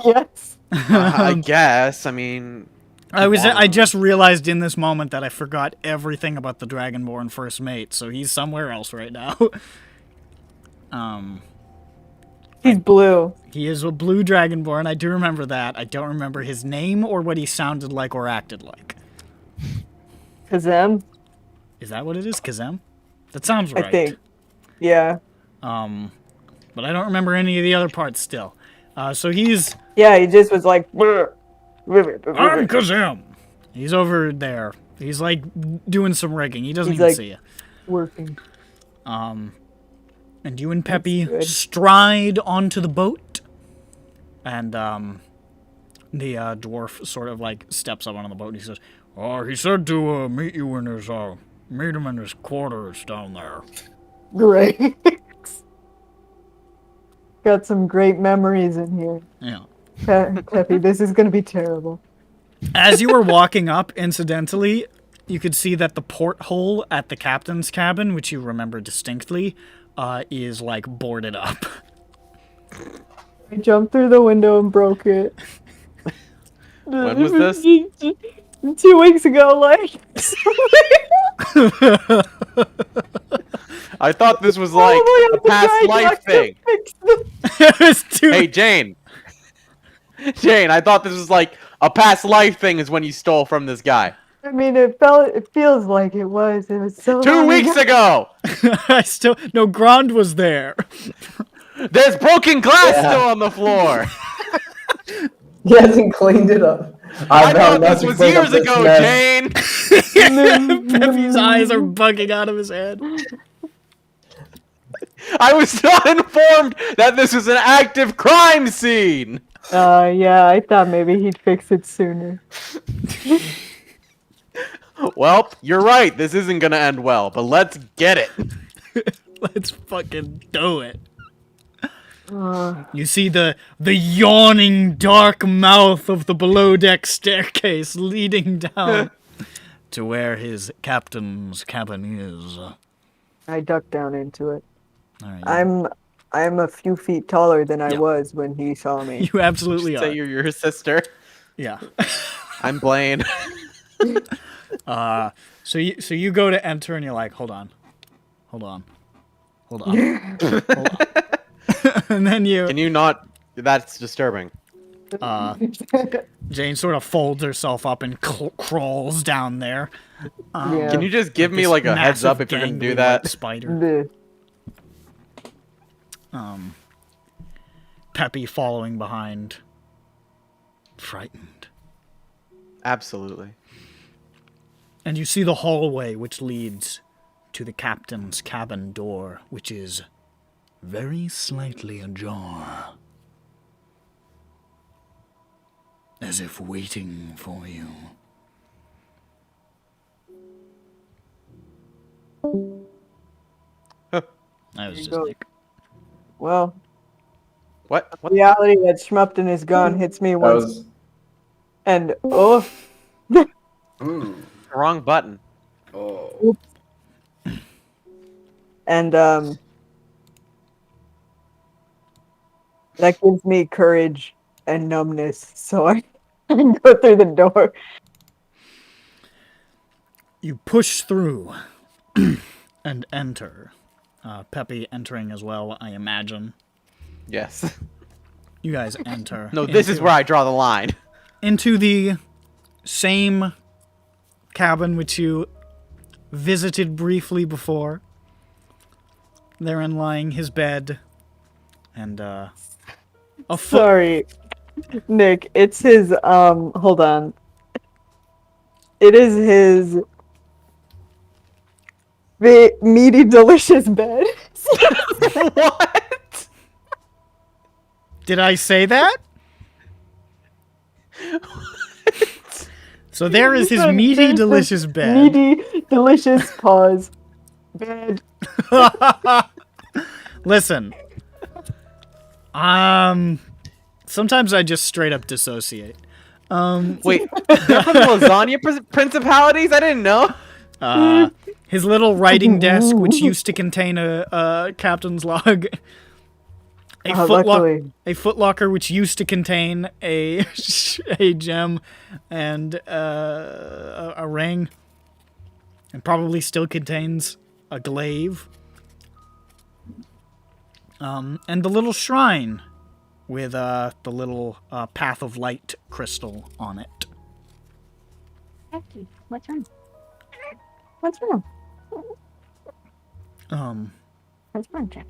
Yes. I guess. I mean, I just realized in this moment that I forgot everything about the Dragonborn first mate, so he's somewhere else right now. He's blue. He is a blue Dragonborn. I do remember that. I don't remember his name or what he sounded like or acted like. Kazem, Is that what it is? Kazem? That sounds right. I think. Yeah. But I don't remember any of the other parts still. So he's... Yeah, he just was like. "Brr, brr, brr, brr." I'm Kazem! He's over there. He's like doing some rigging. He doesn't He's even like- see you. Working. And you and Peppy good. stride onto the boat. And the dwarf sort of like steps up onto the boat and he says, he said to meet you in his meet him in his quarters down there. Great. Got some great memories in here. Yeah. Peppy, this is gonna be terrible. As you were walking up, incidentally, you could see that the porthole at the captain's cabin, which you remember distinctly, is like boarded up. I jumped through the window and broke it. When was this? 2 weeks ago, like. I thought this was like a past life thing. It's too- Hey, Jane. Jane, I thought this was like a past life thing is when you stole from this guy. I mean, it feels like it was. It was so 2 long weeks ago! No, Grand was there. There's broken glass still on the floor! He hasn't cleaned it up. I thought this was years ago, Jane! Peppy's eyes are bugging out of his head. I was not informed that this was an active crime scene! Yeah, I thought maybe he'd fix it sooner. Well, you're right. This isn't gonna end well, but let's get it. Let's fucking do it. You see the yawning dark mouth of the below deck staircase leading down to where his captain's cabin is. I ducked down into it. All right, I'm a few feet taller than I Yep. was when he saw me. you absolutely Say are. you're your sister. Yeah. I'm Blaine. So you go to enter and you're like, hold on. Hold on. And then Can you not? That's disturbing. Jane sort of folds herself up and crawls down there. Yeah. Can you just give me This like a heads up massive if you're gonna do gangly that? white spider. Bleh. Peppy following behind, frightened. Absolutely. And you see the hallway which leads to the captain's cabin door, which is very slightly ajar. As if waiting for you. That was just go. Nick. Well, What? the reality that Schmup'ten is gone hits me That once, was. and oh, Wrong button. Oh. and that gives me courage and numbness, so I go through the door. You push through and enter. Peppy entering as well, I imagine. Yes. You guys enter. No, this is where I draw the line. Into the same cabin which you visited briefly before. Therein lying his bed and a foot. Sorry, Nick. It's his. Hold on. It is his meaty, delicious bed. What? Did I say that? So there is his meaty, There's delicious bed. Meaty, delicious pause. Bed. Listen. Sometimes I just straight up dissociate. Wait, they're from the lasagna principalities? I didn't know. His little writing desk, which used to contain a captain's log. A footlocker, which used to contain a gem and a ring, and probably still contains a glaive. And the little shrine with the little path of light crystal on it. What's wrong? What's wrong? What's wrong, Jack?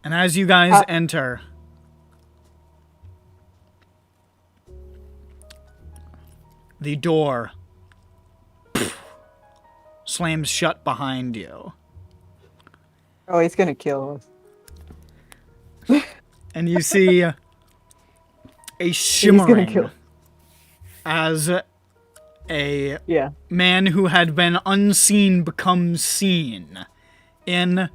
And as you guys enter, the door slams shut behind you. Oh, he's gonna kill us. And you see a shimmering as a man who had been unseen becomes seen in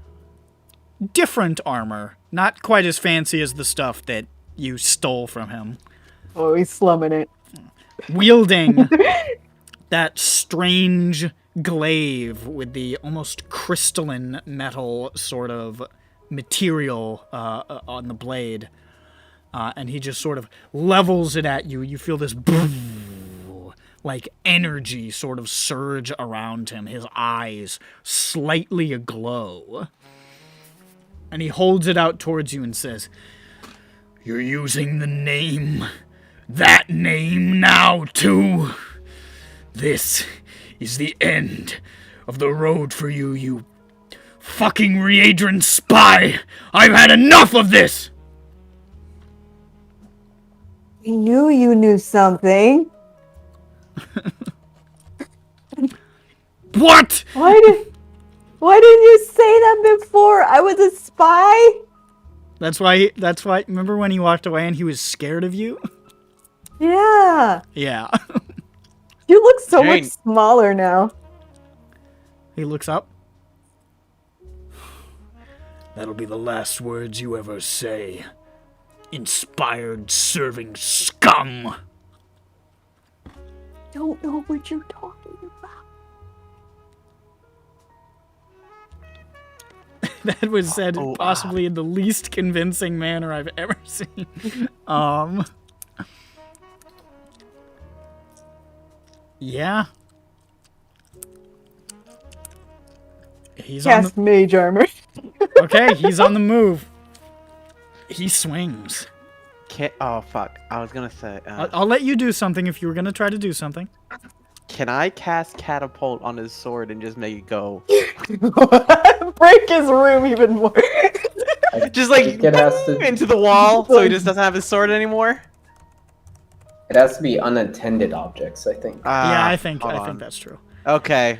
different armor, not quite as fancy as the stuff that you stole from him. Oh, he's slumming it. Wielding that strange glaive with the almost crystalline metal sort of material on the blade. And he just sort of levels it at you. You feel this like energy sort of surge around him, his eyes slightly aglow. And he holds it out towards you and says, "You're using the name, that name now too. This is the end of the road for you, you fucking Readron spy! I've had enough of this!" We knew you knew something. What? Why didn't you say that before? I was a spy? That's why, remember when he walked away and he was scared of you? Yeah. Yeah. You look so much smaller now. He looks up. That'll be the last words you ever say. Inspired serving scum. Don't know what you're talking about. That was said possibly in the least convincing manner I've ever seen. Yeah. He's Cast mage armor. Okay, he's on the move. He swings. Oh, fuck. I was gonna say... I'll let you do something if you were gonna try to do something. Can I cast Catapult on his sword and just make it go? Break his room even more. Just like into the wall so he just doesn't have his sword anymore? It has to be unattended objects, I think. Yeah, I think that's true. Okay.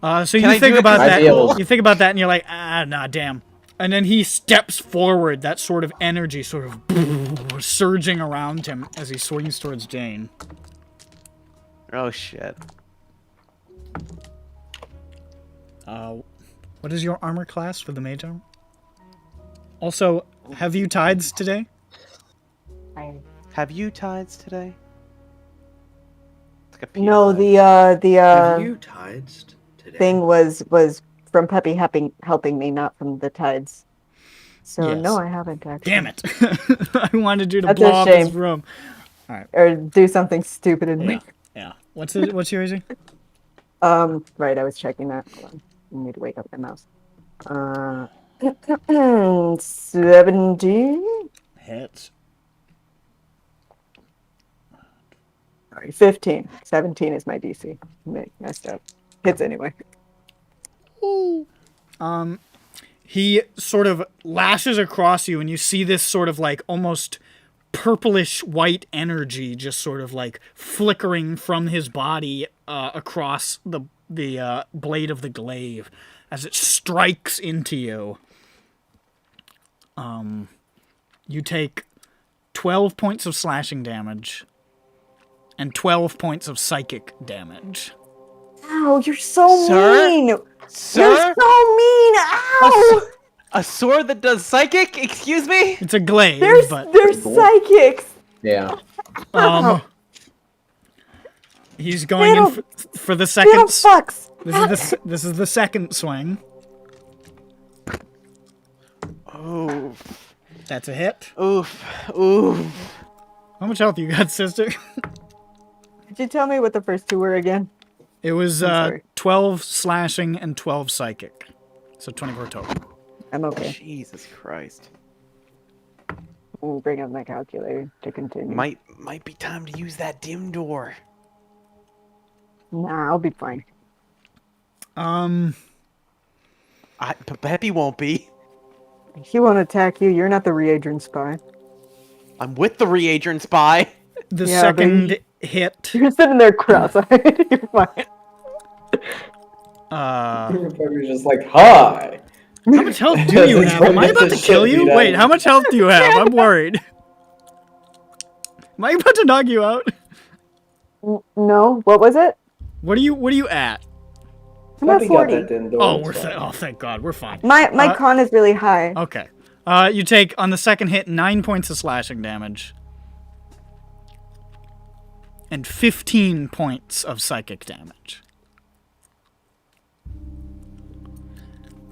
So you think about that. You think about that, and you're like, nah, damn. And then he steps forward. That sort of energy, sort of surging around him as he swings towards Jane. Oh shit. What is your armor class for the mage armor? Also, have you tides today? Have you tides today? No, the Have you tides today? thing was from Peppy helping me, not from the tides. So Yes. no, I haven't actually. Damn it! I wanted you to That's blow a up shame. his room. All right. Or do something stupid and make. Yeah. What's yours? Right, I was checking that. Hold on. I need to wake up my mouse. 17? Hits. Sorry, 15. 17 is my DC. Messed up. Hits anyway. He sort of lashes across you, and you see this sort of like almost purplish white energy just sort of like flickering from his body across the blade of the glaive as it strikes into you. You take 12 points of slashing damage and 12 points of psychic damage. Ow, you're so Sir? mean! Sir? You're so mean! Ow! A sword that does psychic? Excuse me? It's a glaive, but They're psychics! Yeah. he's going in for the Little second. fucks! This is the second swing. Oof. That's a hit. Oof. Oof. How much health you got, sister? Did you tell me what the first two were again? It was sorry. 12 slashing and 12 psychic, so 24 total. I'm okay. Jesus Christ. We'll bring up my calculator to continue. Might be time to use that dim door. Nah, I'll be fine. Peppy won't be. He won't attack you. You're not the reagent spy. I'm with the reagent spy. The Yeah, second hit. You're sitting there cross-eyed. You're fine. Pepper's just like, hi. How much health do you have? Am I about to kill you? Wait, how much health do you have? I'm worried. Am I about to knock you out? No, what was it? What are you at? I'm at Peppy got 40. that dim door. Oh, it's fine. thank God, we're fine. My con is really high. Okay. You take on the second hit 9 points of slashing damage and 15 points of psychic damage.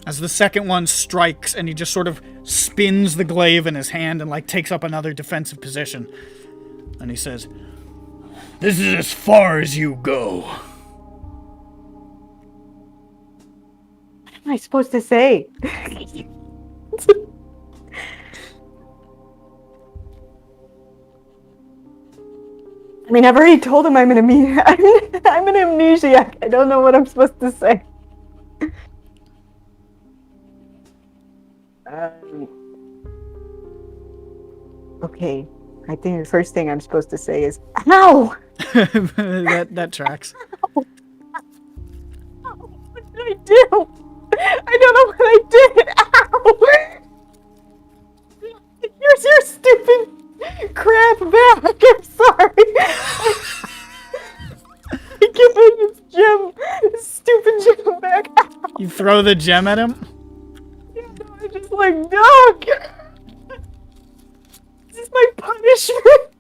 As the second one strikes, and he just sort of spins the glaive in his hand and like takes up another defensive position, and he says, "This is as far as you go." What am I supposed to say? I mean, I've already told him I'm an amnesiac. I don't know what I'm supposed to say. Okay. I think the first thing I'm supposed to say is, "Ow!" that tracks. What did I do? I don't know what I did. Ow! Here's your stupid crap back. I'm sorry. I give him his gem, his stupid gem back. Ow! You throw the gem at him? Yeah, no, I'm just like, dog. This is my punishment.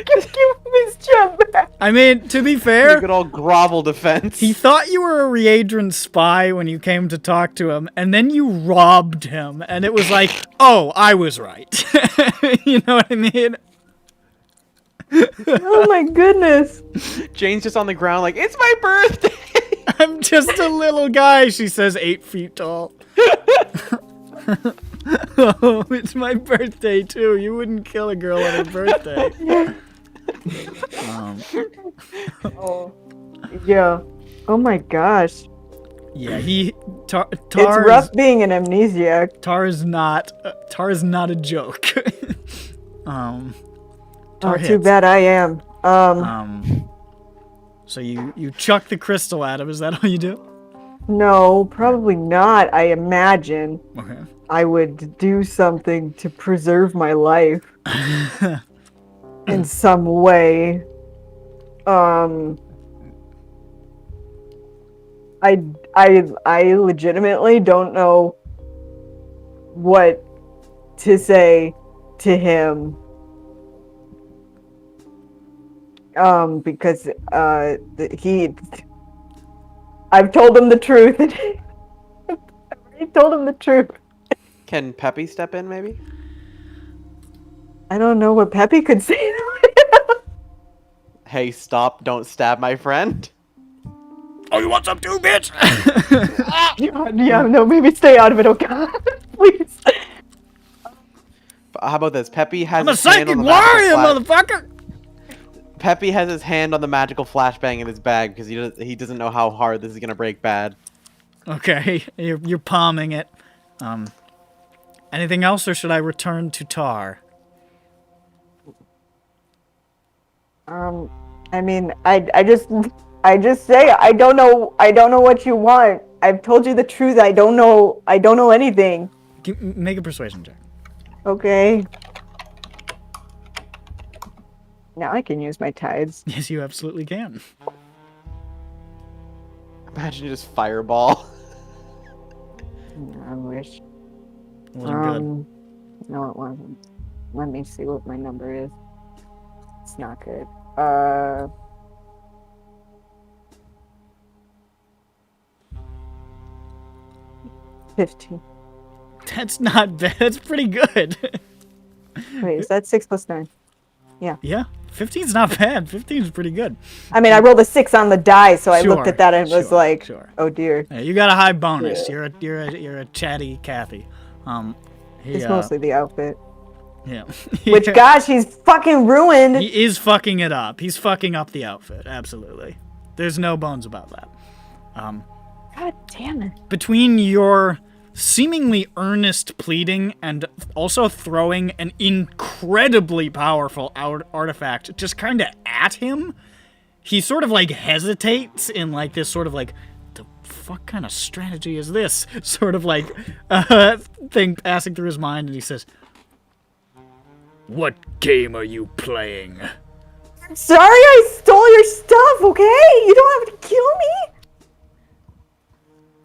Just give him his gem back. I mean, to be fair, Good old grovel defense. he thought you were a reagent spy when you came to talk to him, and then you robbed him, and it was like, oh, I was right. You know what I mean? Oh my goodness. Jane's just on the ground like, it's my birthday! I'm just a little guy, she says, 8 feet tall. Oh, it's my birthday too. You wouldn't kill a girl on her birthday. Oh. Yeah. Oh my gosh. Yeah, Tar It's rough being an amnesiac. Tar is not a joke. Tar Oh, hits. too bad I am. So you chuck the crystal at him. Is that all you do? No, probably not. I imagine Okay. I would do something to preserve my life in some way. I legitimately don't know what to say to him. Because I've told him the truth. I've already told him the truth. Can Peppy step in, maybe? I don't know what Peppy could say. Hey, stop, don't stab my friend. Oh, you want some too, bitch? Yeah, no, maybe stay out of it, okay? Please. But how about this? Peppy has I'm a his hand psychic on the warrior, magical motherfucker! Peppy has his hand on the magical flashbang in his bag because he doesn't know how hard this is gonna break bad. Okay, you're palming it. Anything else, or should I return to Tar? I mean, I just say I don't know what you want. I've told you the truth. I don't know anything. Make a persuasion check. Okay. Now I can use my tides. Yes, you absolutely can. Imagine just fireball. I wish. Wasn't good. No, it wasn't. Let me see what my number is. It's not good. 15. That's not bad. That's pretty good. Wait, is that 6 plus 9? Yeah, 15's not bad. 15's pretty good. I mean, I rolled a 6 on the die, so I looked Sure, at that and was sure, like, sure. "Oh dear." Yeah, you got a high bonus. Yeah. You're a chatty Kathy. It's mostly the outfit. Yeah. Which, gosh, he's fucking ruined. He is fucking it up. He's fucking up the outfit. Absolutely. There's no bones about that. God damn it. Between your seemingly earnest pleading and also throwing an incredibly powerful artifact just kind of at him, he sort of like hesitates in like this sort of like, the fuck kind of strategy is this? Sort of like thing passing through his mind, and he says, "What game are you playing?" Sorry I stole your stuff, okay? You don't have to kill me.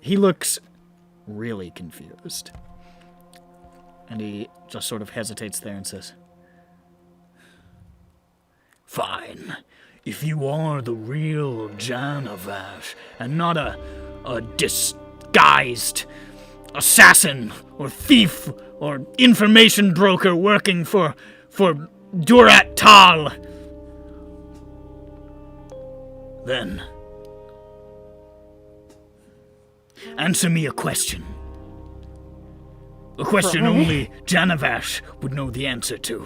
He looks really confused. And he just sort of hesitates there and says, "Fine. If you are the real Janavash and not a disguised assassin or thief or information broker working for Durat Tal, then answer me a question. A question only Janavash would know the answer to."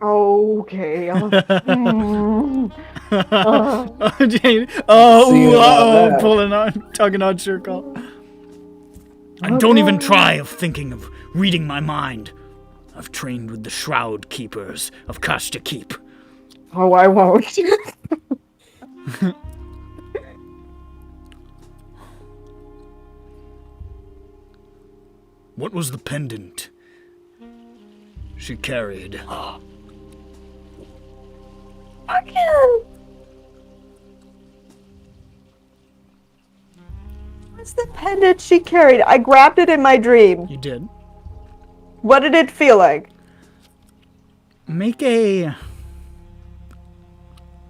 Okay. Jane, pulling on, tugging on Shirkle. And don't even try of thinking of reading my mind. I've trained with the Shroud Keepers of Kashta Keep. Oh, I won't. What was the pendant she carried? Fucking. What's the pendant she carried? I grabbed it in my dream. You did. What did it feel like? Make a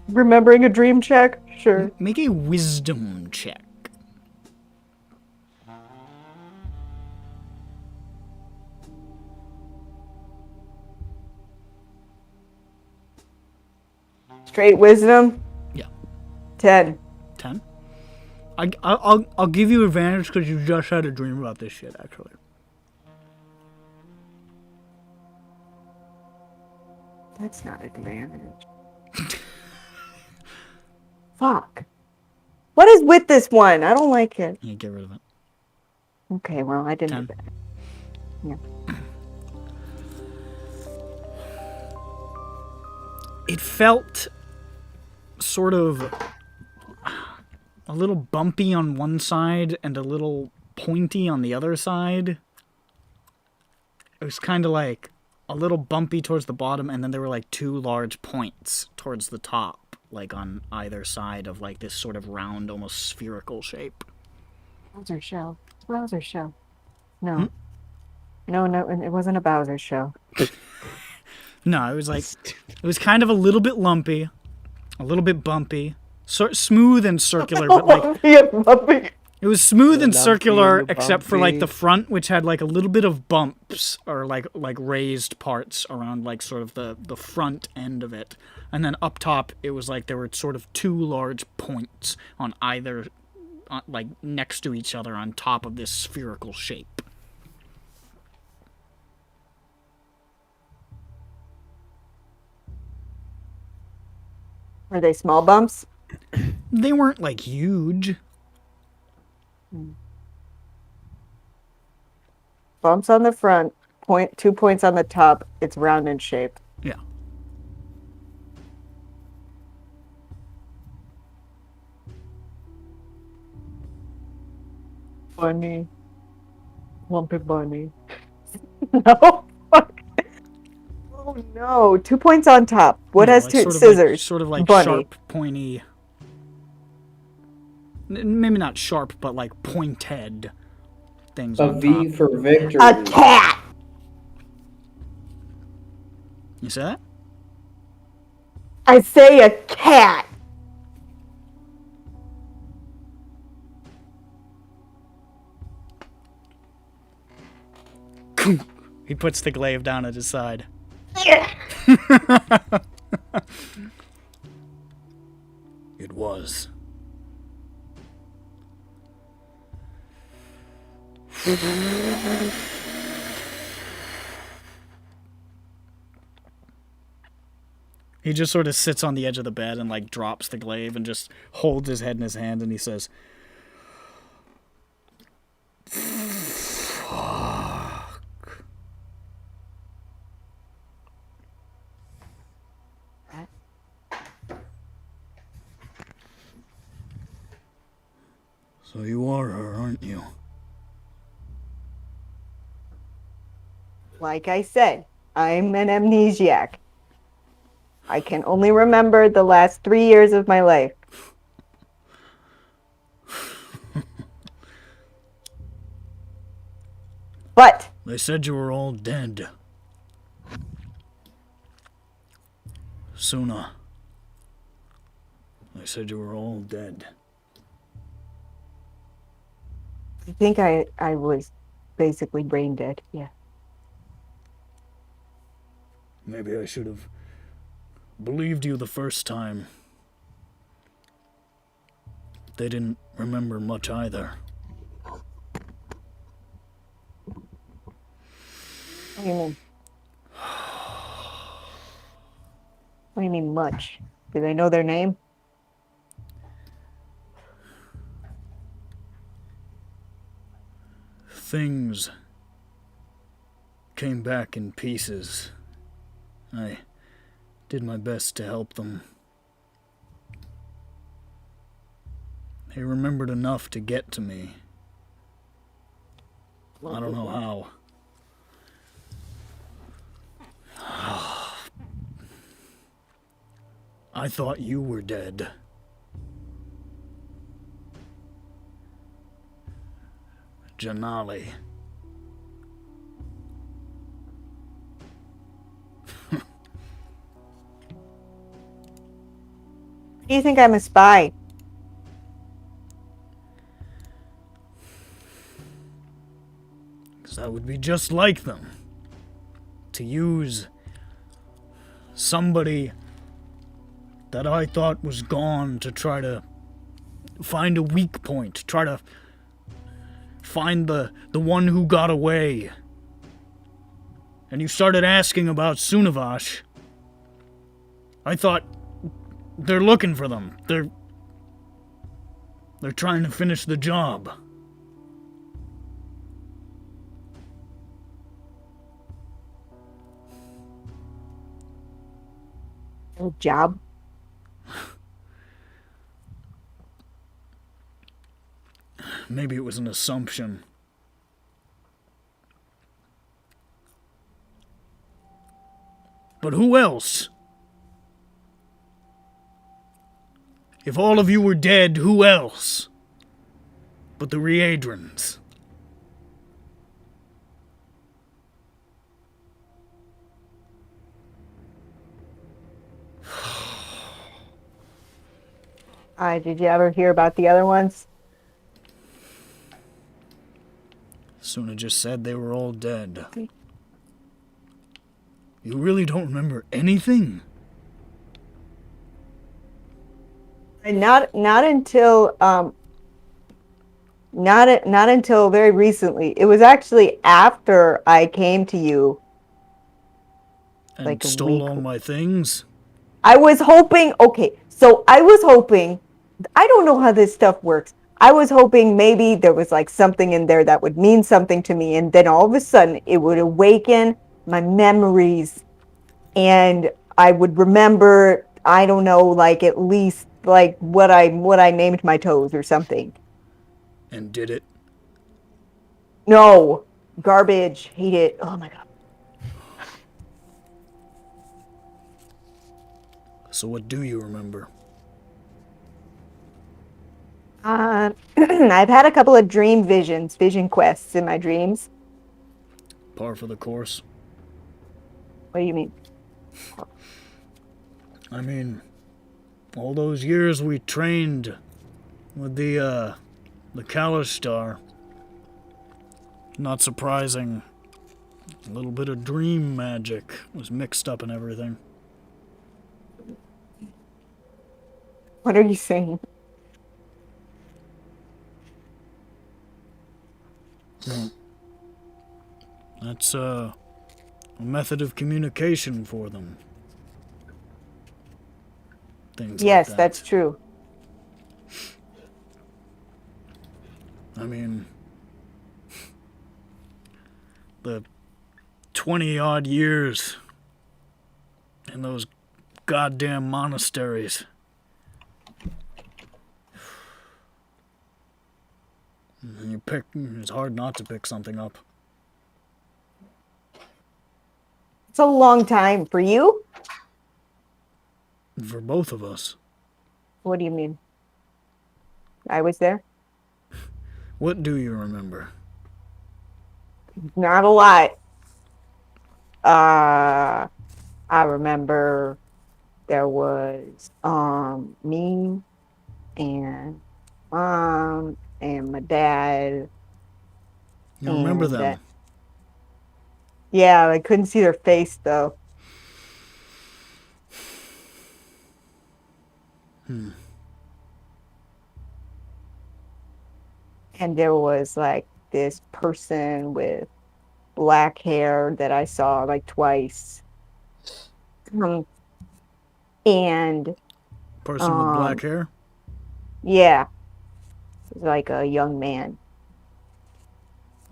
Remembering a dream check? Sure. make a wisdom check. Straight wisdom? Yeah. 10. 10. I'll give you advantage because you just had a dream about this shit, actually. That's not advantage. Fuck. What is with this one? I don't like it. Yeah, get rid of it. Okay, well, I didn't. 10. Yeah. It felt sort of a little bumpy on one side and a little pointy on the other side. It was kind of like a little bumpy towards the bottom, and then there were like two large points towards the top, like on either side of like this sort of round, almost spherical shape. Bowser shell. Bowser shell. No. No, it wasn't a Bowser shell. No, it was like, it was kind of a little bit lumpy, a little bit bumpy, smooth and circular, but like, it was smooth and circular except for like the front, which had like a little bit of bumps or like raised parts around like sort of the front end of it. And then up top, it was like there were sort of two large points on either, like next to each other on top of this spherical shape. Are they small bumps? They weren't like huge. Bumps on the front, 2 points on the top. It's round in shape. Yeah. Bunny. Lumpy bunny. No. Fuck. Oh no. 2 points on top. What Yeah, has like two sort of scissors? sort of like Bunny. sharp, pointy. Maybe not sharp, but like pointed things A on V top. for victory. A cat. You see that? I say a cat. He puts the glaive down at his side. It was. He just sort of sits on the edge of the bed and like drops the glaive and just holds his head in his hand and he says, "So you are her, aren't you?" Like I said, I'm an amnesiac. I can only remember the last 3 years of my life. But They said you were all dead. Suna. They said you were all dead. I think I was basically brain dead. Yeah. Maybe I should have believed you the first time. They didn't remember much either. What do you mean? What do you mean much? Do they know their name? Things came back in pieces. I did my best to help them. They remembered enough to get to me. I don't know how. I thought you were dead. Janali. Do you think I'm a spy? Because that would be just like them. To use somebody that I thought was gone to try to find a weak point, try to find the one who got away. And you started asking about Sunavash. I thought they're looking for them. They're trying to finish the job. A job? Maybe it was an assumption. But who else? If all of you were dead, who else? But the Readrons. Did you ever hear about the other ones? Suna just said they were all dead. You really don't remember anything? And not until not until very recently. It was actually after I came to you. And Like a stole week. all my things? I was hoping, okay, so I was hoping, I don't know how this stuff works. I was hoping maybe there was like something in there that would mean something to me, and then all of a sudden it would awaken my memories and I would remember, I don't know, like at least like what I named my toes or something. And did it? No, garbage, hate it. Oh my god. So what do you remember? I've had a couple of vision quests in my dreams. Par for the course. What do you mean? I mean, all those years we trained with the Kalistar. Not surprising. A little bit of dream magic was mixed up in everything. What are you saying? Well, that's a method of communication for them. Things Yes, like that. that's true. I mean, the 20-odd years in those goddamn monasteries. And it's hard not to pick something up. It's a long time for you. For both of us. What do you mean? I was there. What do you remember? Not a lot. I remember there was me and mom and my dad. You remember and, them? Yeah, I couldn't see their face though. And there was like this person with black hair that I saw like twice. And Person with black hair? yeah, it was like a young man.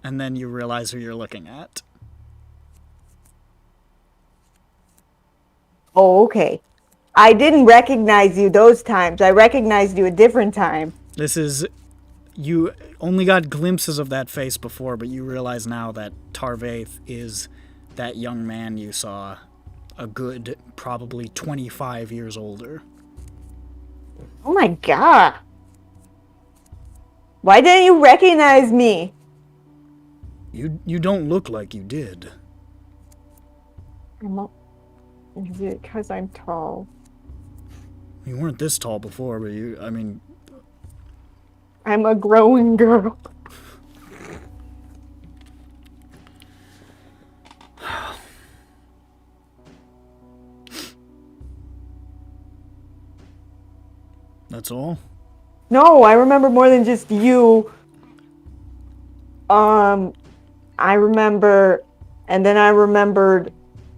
And then you realize who you're looking at. Oh, okay. I didn't recognize you those times. I recognized you a different time. This is... You only got glimpses of that face before, but you realize now that Tarvaith is that young man you saw, a good probably 25 years older. Oh my god. Why didn't you recognize me? You don't look like you did. Is it because I'm tall? You weren't this tall before, but I mean... I'm a growing girl. That's all? No, I remember more than just you. I remember, and then I remembered,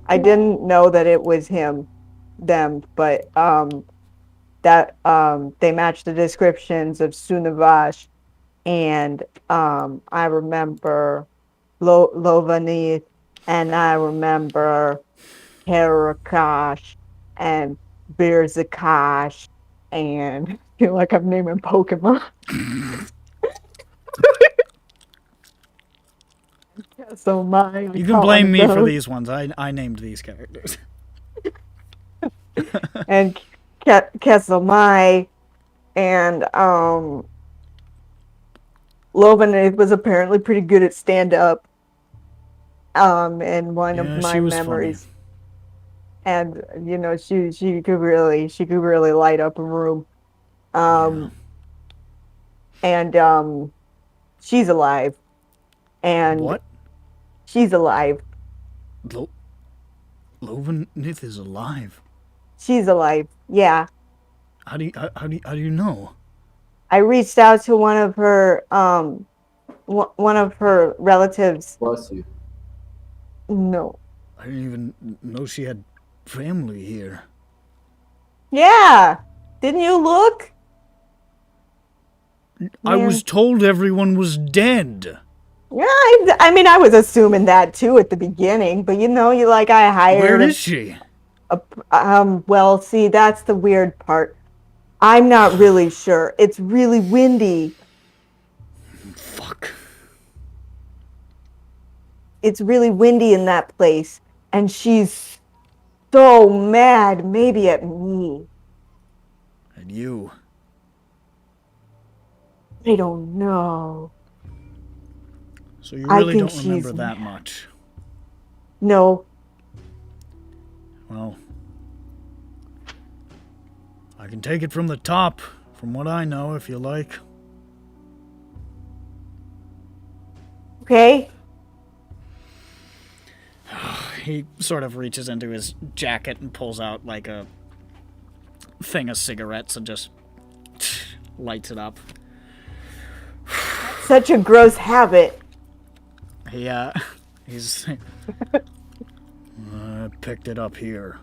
I didn't know that it was them, but that they matched the descriptions of Sunavash, and I remember Lovanith, and I remember Herakash and Birzakash, and I feel like I'm naming Pokemon. So you can blame me for these ones. I named these characters. And Kesselmai, and Lovanith was apparently pretty good at stand up. In one of my memories. Funny. And you know, she could really light up a room. And she's alive. And what? She's alive. Lovanith is alive. She's alive. Yeah. How do you know? I reached out to one of her relatives. Bless you. No. I didn't even know she had family here. Yeah. Didn't you look? I was told everyone was dead. Yeah, I mean, I was assuming that too at the beginning, but you know, I hired. Where is she? Well, see, that's the weird part. I'm not really sure. It's really windy. Fuck. It's really windy in that place, and she's so mad, maybe at me. And you. I don't know. So you I really think don't remember she's that mad. much. No. Well, I can take it from the top, from what I know, if you like. Okay. He sort of reaches into his jacket and pulls out like a thing of cigarettes and just lights it up. Such a gross habit. He's I picked it up here.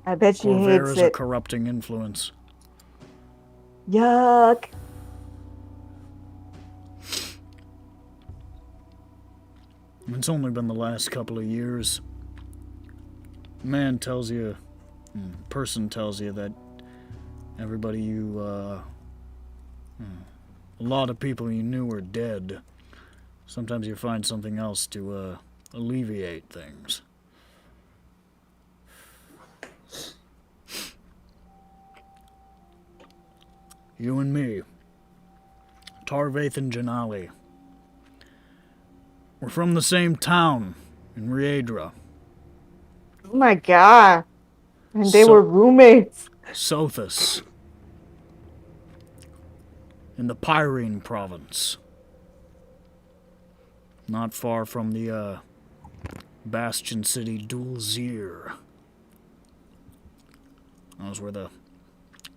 I bet she Corvair hates is a it. corrupting influence. Yuck. It's only been the last couple of years. Man tells you, person tells you that everybody a lot of people you knew were dead. Sometimes you find something else to alleviate things. You and me, Tarvaith and Janali. We're from the same town in Riedra. Oh my god. And they So- were roommates. Sothis. In the Pyrene province. Not far from the, bastion city Dulzir. That was where the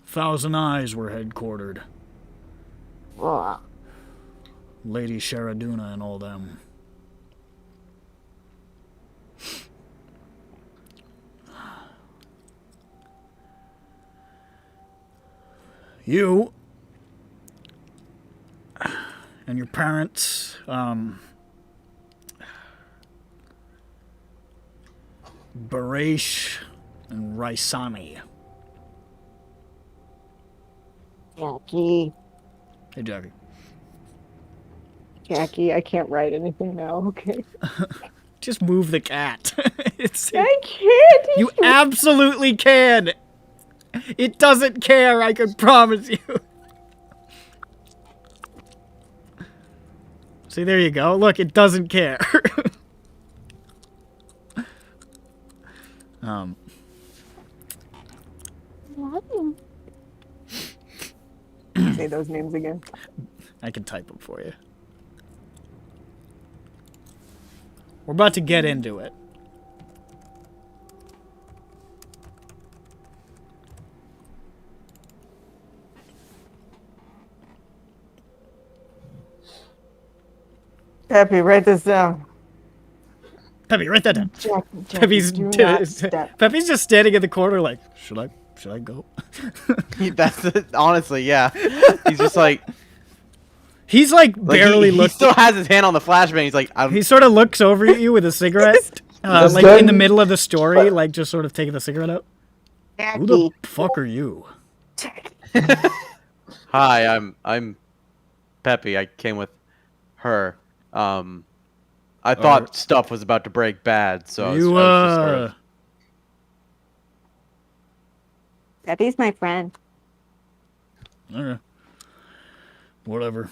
Thousand Eyes were headquartered. Ugh. Lady Sharaduna and all them. You and your parents, Baresh and Raisani. Jackie. Hey, Jackie. Jackie, I can't write anything now, okay? Just move the cat. I can't! You absolutely can! It doesn't care, I can promise you. See, there you go. Look, it doesn't care. Say those names again. I can type them for you. We're about to get into it. Peppy, write this down. Peppy, write that down. Jackie, Peppy's do not step. Peppy's just standing in the corner like, should I go? That's it. Honestly, yeah. He's just like He's like barely he looking. still has his hand on the flashbang. He's like, He sort of looks over at you with a cigarette, That's like good. in the middle of the story, like just sort of taking the cigarette out. Who the Jackie. fuck are you? "Hi, I'm Peppy. I came with her. I thought stuff was about to break bad, so I was just sort of." Peppy's my friend. Okay. Whatever.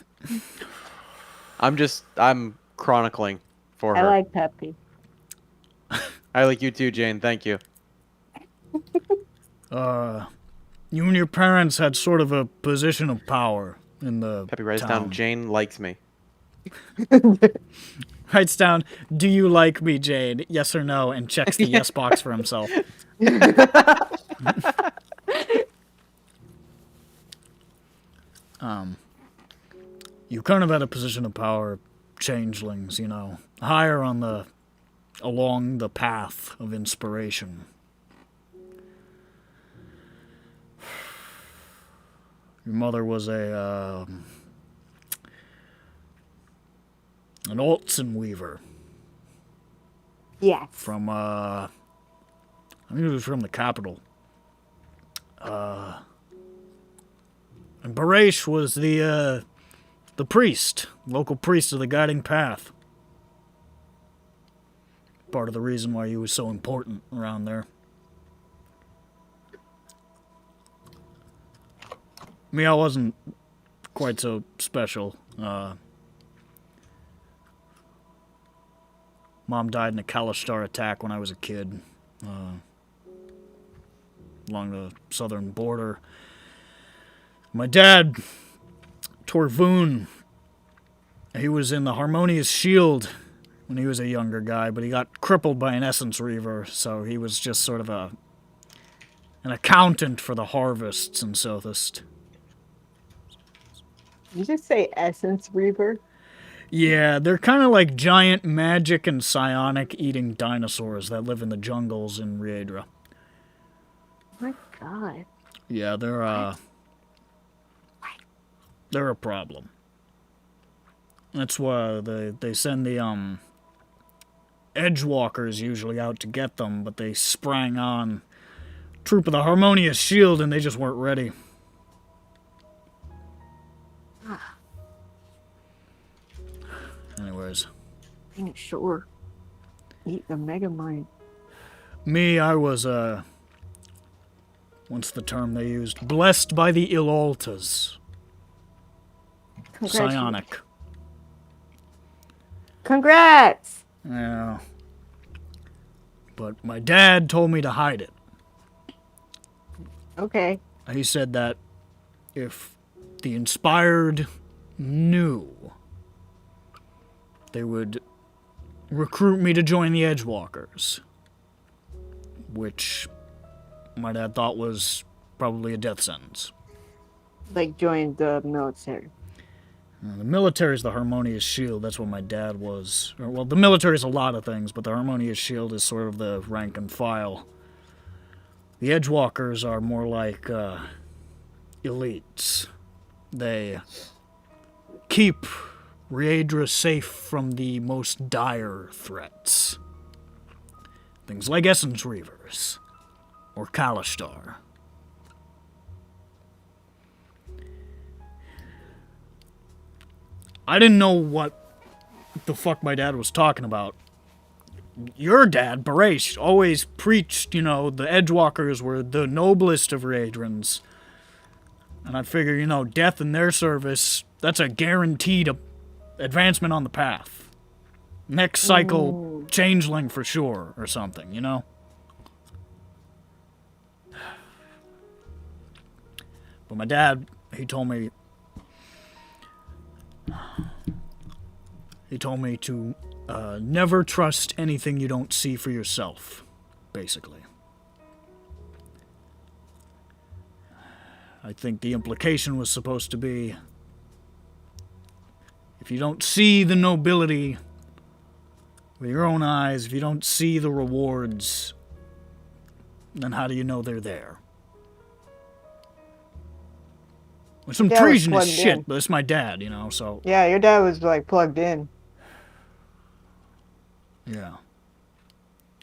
I'm chronicling for I her. like Peppy. I like you too, Jane. Thank you. You and your parents had sort of a position of power in the Peppy writes town. down, Jane likes me. Writes down, do you like me, Jane? Yes or no, and checks the yes box for himself. You kind of had a position of power, changelings, you know, higher along the path of inspiration. Your mother was an Altson weaver. Yes. From, I think it was from the capital. And Baresh was the priest, local priest of the guiding path. Part of the reason why he was so important around there. Me, I wasn't quite so special. Mom died in a Kalashtar attack when I was a kid. Along the southern border. My dad, Torvoon, he was in the Harmonious Shield when he was a younger guy, but he got crippled by an Essence Reaver, so he was just sort of an accountant for the harvests in Sothist. Did you just say Essence Reaver? Yeah, they're kind of like giant magic and psionic eating dinosaurs that live in the jungles in Riedra. Oh my god. Yeah, they're a problem. That's why they send the Edgewalkers usually out to get them, but they sprang on Troop of the Harmonious Shield and they just weren't ready. Anyways. Ain't sure. Eat the Megamind. Me, I was, what's the term they used? Blessed by the Ilaltas. Psionic. Congrats! Yeah. But my dad told me to hide it. Okay. He said that if the Inspired knew, they would recruit me to join the Edgewalkers. Which my dad thought was probably a death sentence. Like, join the military. The military's the Harmonious Shield. That's what my dad was. Well, the military's a lot of things, but the Harmonious Shield is sort of the rank and file. The Edgewalkers are more like elites. They keep Riedra safe from the most dire threats. Things like Essence Reavers or Kalashtar. I didn't know what the fuck my dad was talking about. Your dad, Barash, always preached, the Edgewalkers were the noblest of Raedrans. And I figure, death in their service, that's a guaranteed advancement on the path. Next cycle, changeling for sure, or something, But my dad, he told me to never trust anything you don't see for yourself, basically. I think the implication was supposed to be, if you don't see the nobility with your own eyes, if you don't see the rewards, then how do you know they're there? It's some treasonous shit, but it's my dad, so... Yeah, your dad was, plugged in. Yeah.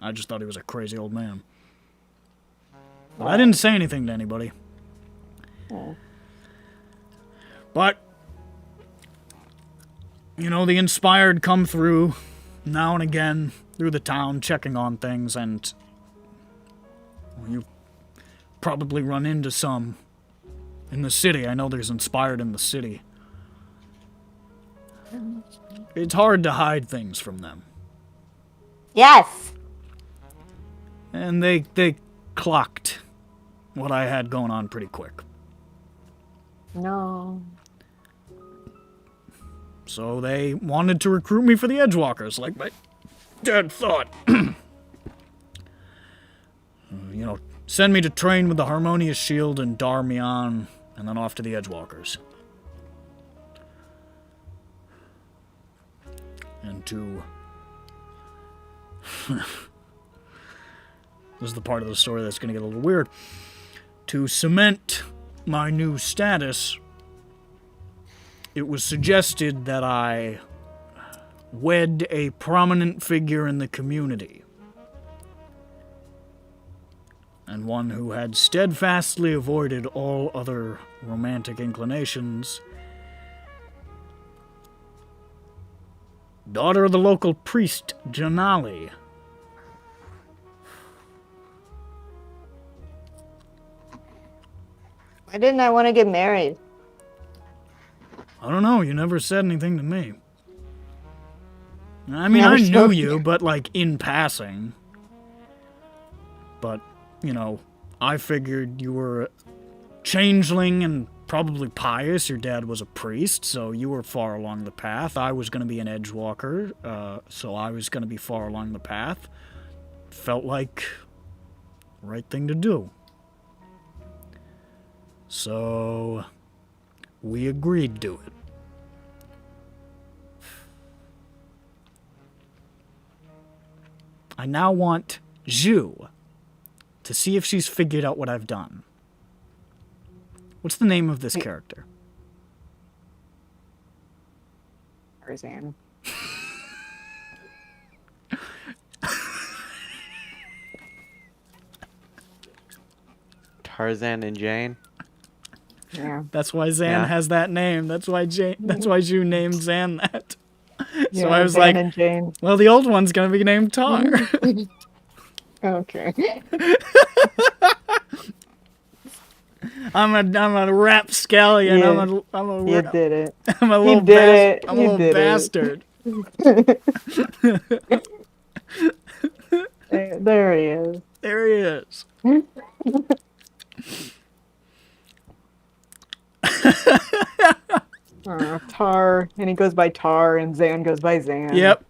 I just thought he was a crazy old man. But I didn't say anything to anybody. Oh. But, the Inspired come through now and again through the town checking on things, and you probably run into some in the city. I know there's Inspired in the city. It's hard to hide things from them. Yes! And they clocked what I had going on pretty quick. No. So they wanted to recruit me for the Edgewalkers, like my dad thought. Send me to train with the Harmonious Shield and Darmion, and then off to the Edgewalkers. And to... This is the part of the story that's going to get a little weird. To cement my new status, it was suggested that I wed a prominent figure in the community, and one who had steadfastly avoided all other romantic inclinations. Daughter of the local priest, Janali. Why didn't I want to get married? I don't know. You never said anything to me. I mean, Never I knew showed you, you. but like in passing. But, you know, I figured you were a changeling and probably pious. Your dad was a priest, so you were far along the path. I was going to be an edgewalker, so I was going to be far along the path. Felt like the right thing to do. So we agreed to it. I now want Zhu to see if she's figured out what I've done. What's the name of this character? Tarzan. Tarzan and Jane. Yeah. That's why Zan Yeah. has that name. That's why Zhu named Zan that. Yeah, So I was Zan like, and Jane. well, the old one's gonna be named Tar. Okay. I'm a rapscallion. Yeah, I'm a you did it. I'm a You little did it. I'm a You little did it. bastard. There he is. There he is. Tar, and he goes by Tar, and Zan goes by Zan. Yep.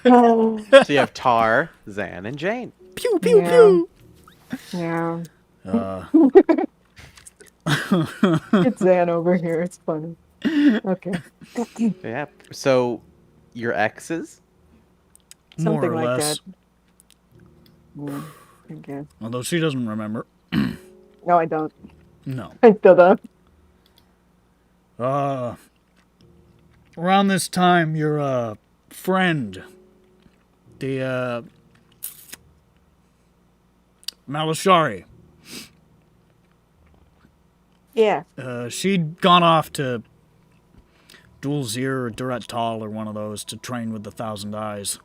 Oh, So you have Tar, Zan, and Jane. Pew pew Yeah. pew. yeah. Uh, It's Zan over here. It's funny. Okay. Yeah. So your exes? more Something or like less. that. Yeah, I guess. Although she doesn't remember. No, I don't. No. I still don't. Around this time, your friend, the Malashari, Yeah. she'd gone off to Dulzir or Durat Tal or one of those to train with the Thousand Eyes.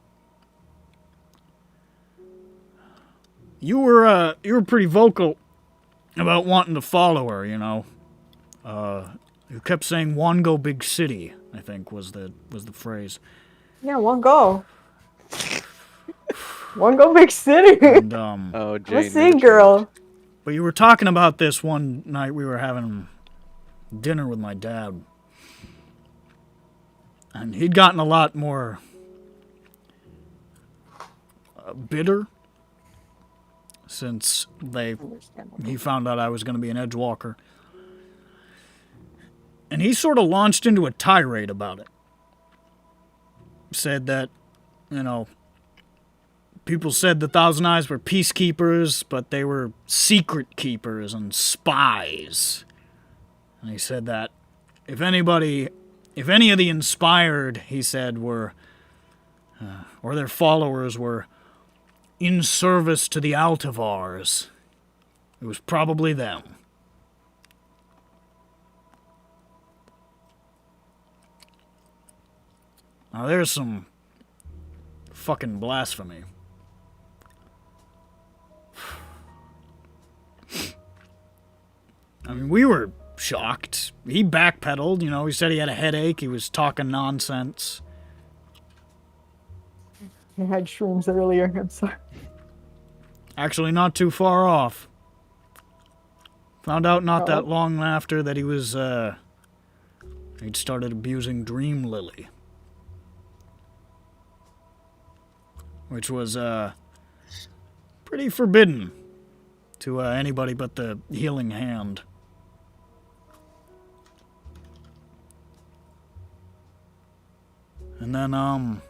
You were pretty vocal about wanting to follow her, you know. You kept saying "One go big city," I think was the phrase. Yeah, one go. One go big city. And Oh, I'm Jane. a sea girl. but you were talking about this one night we were having dinner with my dad. And he'd gotten a lot more bitter since he found out I was going to be an edgewalker. And he sort of launched into a tirade about it. Said that, you know, people said the Thousand Eyes were peacekeepers, but they were secret keepers and spies. And he said that if any of the inspired, he said, were, or their followers were in service to the Altavars, it was probably them. Now there's some fucking blasphemy. I mean, we were shocked. He backpedaled, you know, he said he had a headache, he was talking nonsense. I had shrooms earlier. I'm sorry. Actually, not too far off. Found out not that long after that he was, he'd started abusing Dream Lily. Which was, pretty forbidden to anybody but the healing hand. And then, a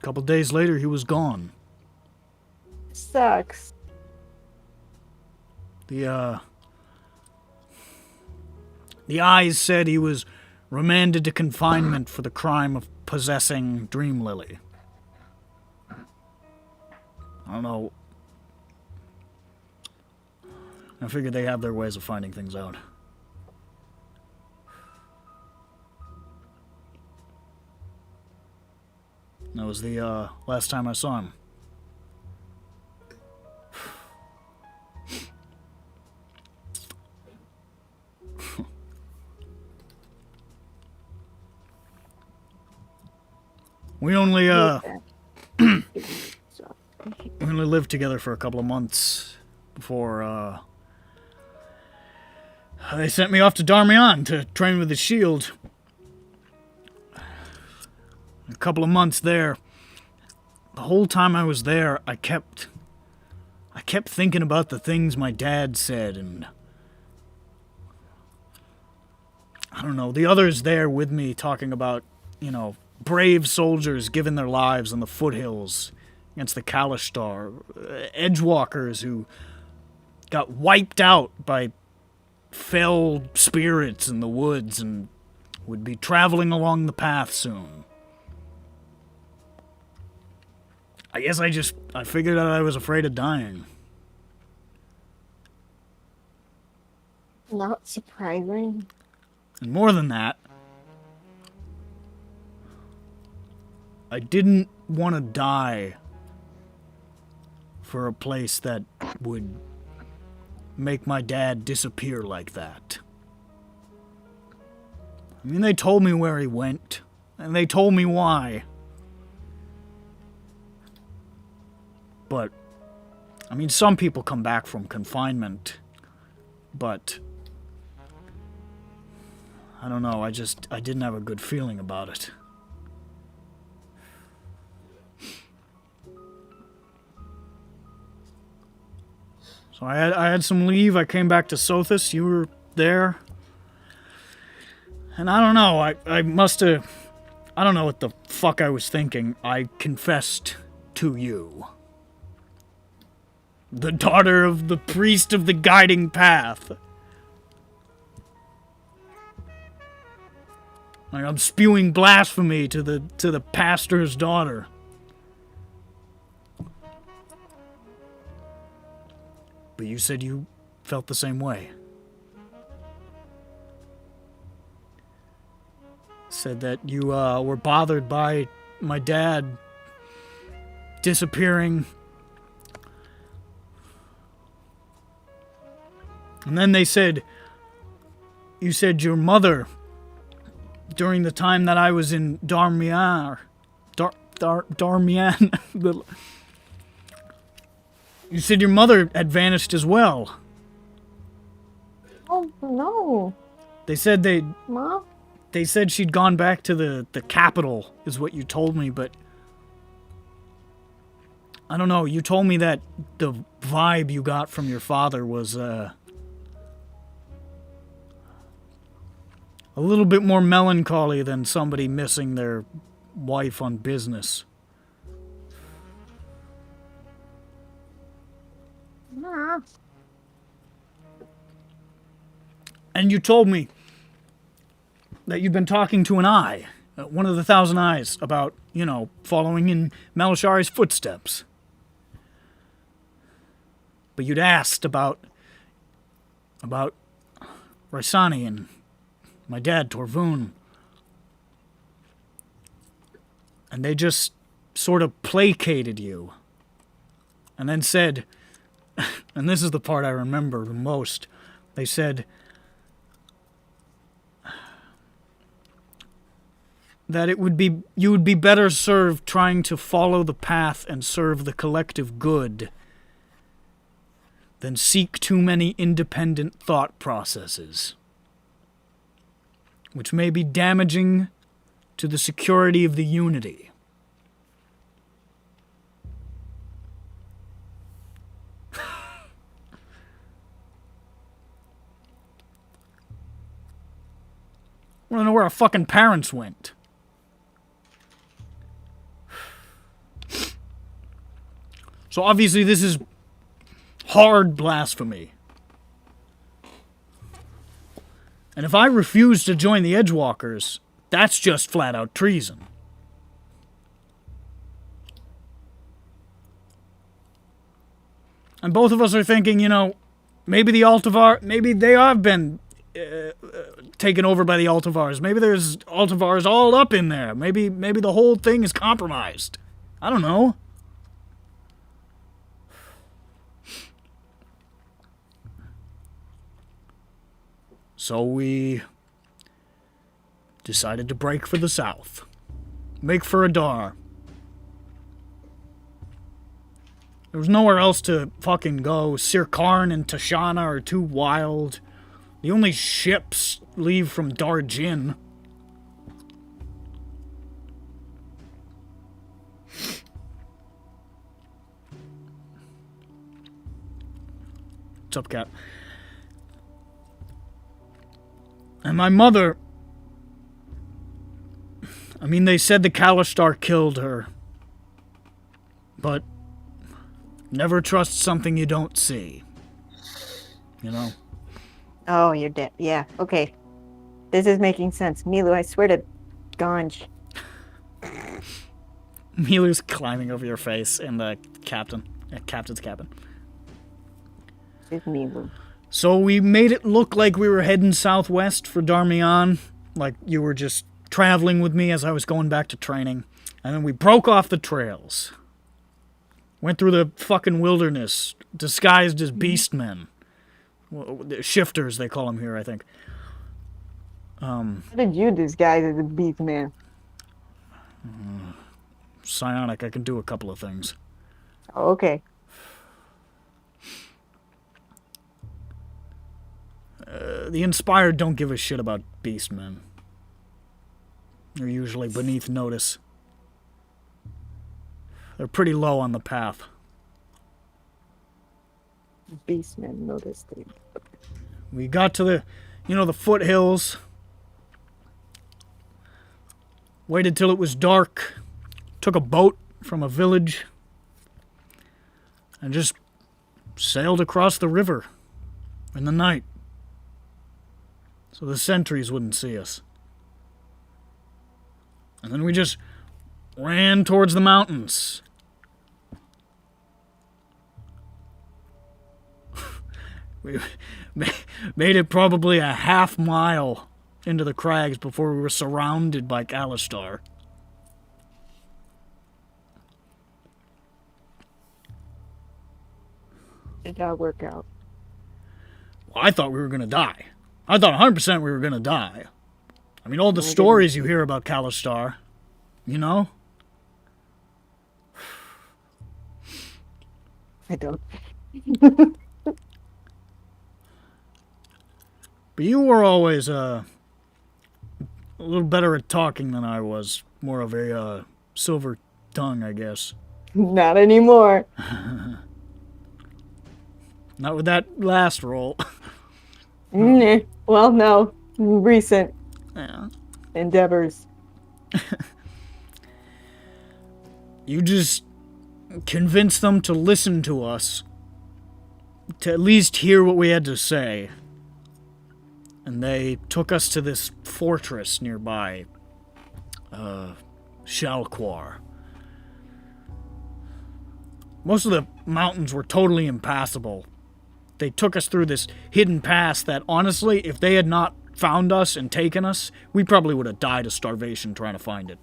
couple days later, he was gone. Sucks. The eyes said he was remanded to confinement for the crime of possessing Dream Lily. I don't know. I figured they have their ways of finding things out. That was the last time I saw him. We only Yeah. we only lived together for a couple of months before they sent me off to Darmian to train with the shield. A couple of months there. The whole time I was there, I kept thinking about the things my dad said, and I don't know, the others there with me talking about, you know, brave soldiers giving their lives on the foothills against the Kalishtar, edgewalkers who got wiped out by fell spirits in the woods and would be traveling along the path soon. I guess I figured out I was afraid of dying. Not surprising. And more than that, I didn't want to die for a place that would make my dad disappear like that. I mean, they told me where he went, and they told me why. But, I mean, some people come back from confinement, but I don't know, I didn't have a good feeling about it. So I had some leave, I came back to Sothis, you were there. And I don't know, I must have, I don't know what the fuck I was thinking. I confessed to you. The daughter of the priest of the guiding path. Like, I'm spewing blasphemy to the pastor's daughter. But you said you felt the same way. Said that you were bothered by my dad disappearing. And then they said, you said your mother, during the time that I was in Darmian, you said your mother had vanished as well. Oh no. They said Mom? they said she'd gone back to the capital, is what you told me, but I don't know, you told me that the vibe you got from your father was a little bit more melancholy than somebody missing their wife on business. Nah. And you told me that you'd been talking to an eye, one of the Thousand Eyes, about, you know, following in Malashari's footsteps. But you'd asked about Rysani and my dad, Torvun. And they just sort of placated you. And then said, and this is the part I remember the most, they said that you would be better served trying to follow the path and serve the collective good than seek too many independent thought processes, which may be damaging to the security of the unity. I want to know where our fucking parents went. So obviously this is hard blasphemy. And if I refuse to join the Edgewalkers, that's just flat out treason. And both of us are thinking, you know, maybe the Altavar, maybe they have been taken over by the Altavars. Maybe there's Altavars all up in there. Maybe the whole thing is compromised. I don't know. So we decided to break for the south. Make for Adar. There was nowhere else to fucking go. Sir Karn and Tashana are too wild. The only ships leave from Darjin. What's up, Cap? And my mother... I mean, they said the Kalishtar killed her. But... never trust something you don't see. You know? Oh, you're dead. Yeah, okay. This is making sense. Milu, I swear to Ganj. Milu's climbing over your face in the captain's cabin. It's Milu. So we made it look like we were heading southwest for Darmian, like you were just traveling with me as I was going back to training. And then we broke off the trails. Went through the fucking wilderness, disguised as beastmen. Shifters, they call them here, I think. How did you disguise as a beast man? Psionic, I can do a couple of things. Oh, okay. The Inspired don't give a shit about beastmen. They're usually beneath notice. They're pretty low on the path. Beastmen noticed it. We got to the foothills. Waited till it was dark. Took a boat from a village. And just sailed across the river in the night. So the sentries wouldn't see us. And then we just ran towards the mountains. We made it probably a half mile into the crags before we were surrounded by Kalishtar. Did that work out? Well, I thought we were going to die. I thought 100% we were going to die. I mean, all the stories you hear about Kalishtar, you know? I don't. But you were always a little better at talking than I was. More of a silver tongue, I guess. Not anymore. Not with that last roll. Well, no. Recent Yeah. endeavors. You just convinced them to listen to us. To at least hear what we had to say. And they took us to this fortress nearby. Shalquar. Most of the mountains were totally impassable. They took us through this hidden pass that, honestly, if they had not found us and taken us, we probably would have died of starvation trying to find it.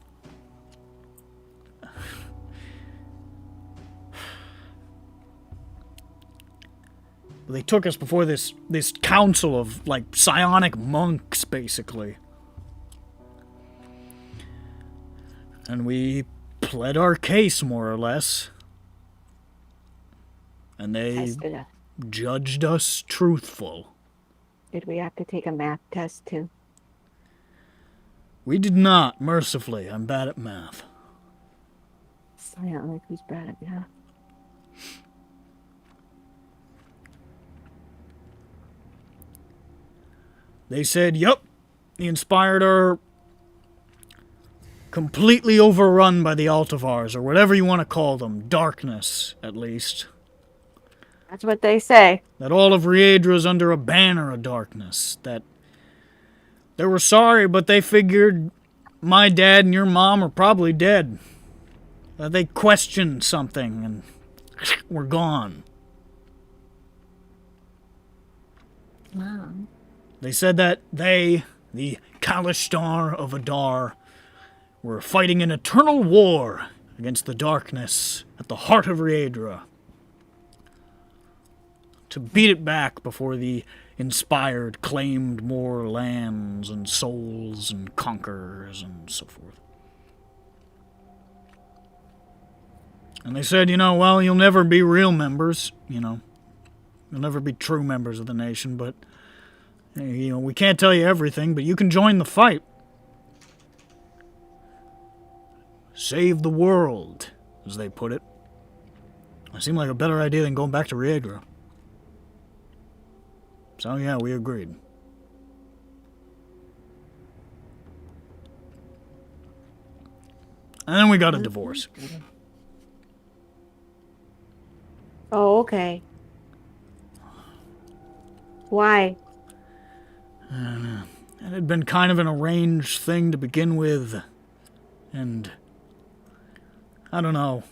They took us before this council of, like, psionic monks, basically. And we pled our case, more or less. And they judged us truthful. Did we have to take a math test, too? We did not, mercifully. I'm bad at math. Psionic who's bad at math. They said, yup, the Inspired are completely overrun by the Altivars, or whatever you want to call them. Darkness, at least. That's what they say. That all of Riedra is under a banner of darkness. That they were sorry, but they figured my dad and your mom are probably dead. That they questioned something and were gone. Wow. They said that they, the Kalishtar of Adar, were fighting an eternal war against the darkness at the heart of Riedra. To beat it back before the Inspired claimed more lands and souls and conquerors and so forth. And they said, well, you'll never be real members, You'll never be true members of the nation, but, we can't tell you everything, but you can join the fight. Save the world, as they put it. It seemed like a better idea than going back to Riedra. So, yeah, we agreed. And then we got a divorce. Oh, okay. Why? It had been kind of an arranged thing to begin with. And I don't know.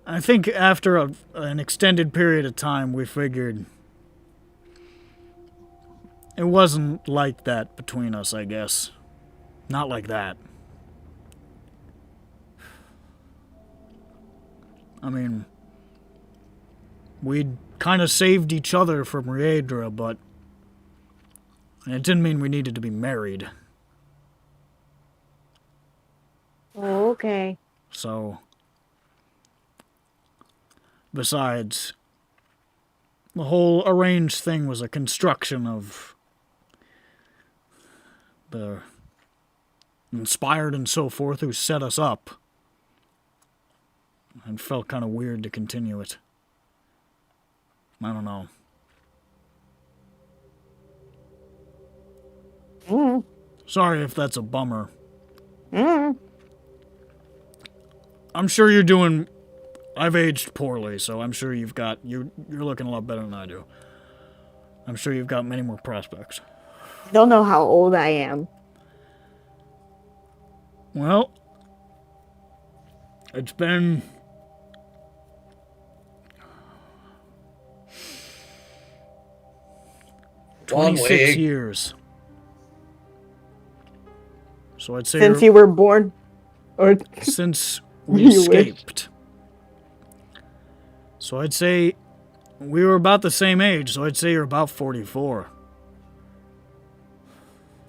I think after an extended period of time, we figured it wasn't like that between us, I guess. Not like that. I mean, we'd kind of saved each other from Riedra, but it didn't mean we needed to be married. Oh, okay. So, besides, the whole arranged thing was a construction of the inspired and so forth who set us up. And felt kind of weird to continue it. I don't know. Sorry if that's a bummer. I'm sure you're doing... I've aged poorly, so I'm sure you've got... You're looking a lot better than I do. I'm sure you've got many more prospects. I don't know how old I am. Well, it's been... 26 years. So I'd say since you were born, or since we You escaped. So I'd say we were about the same age. So I'd say you're about 44.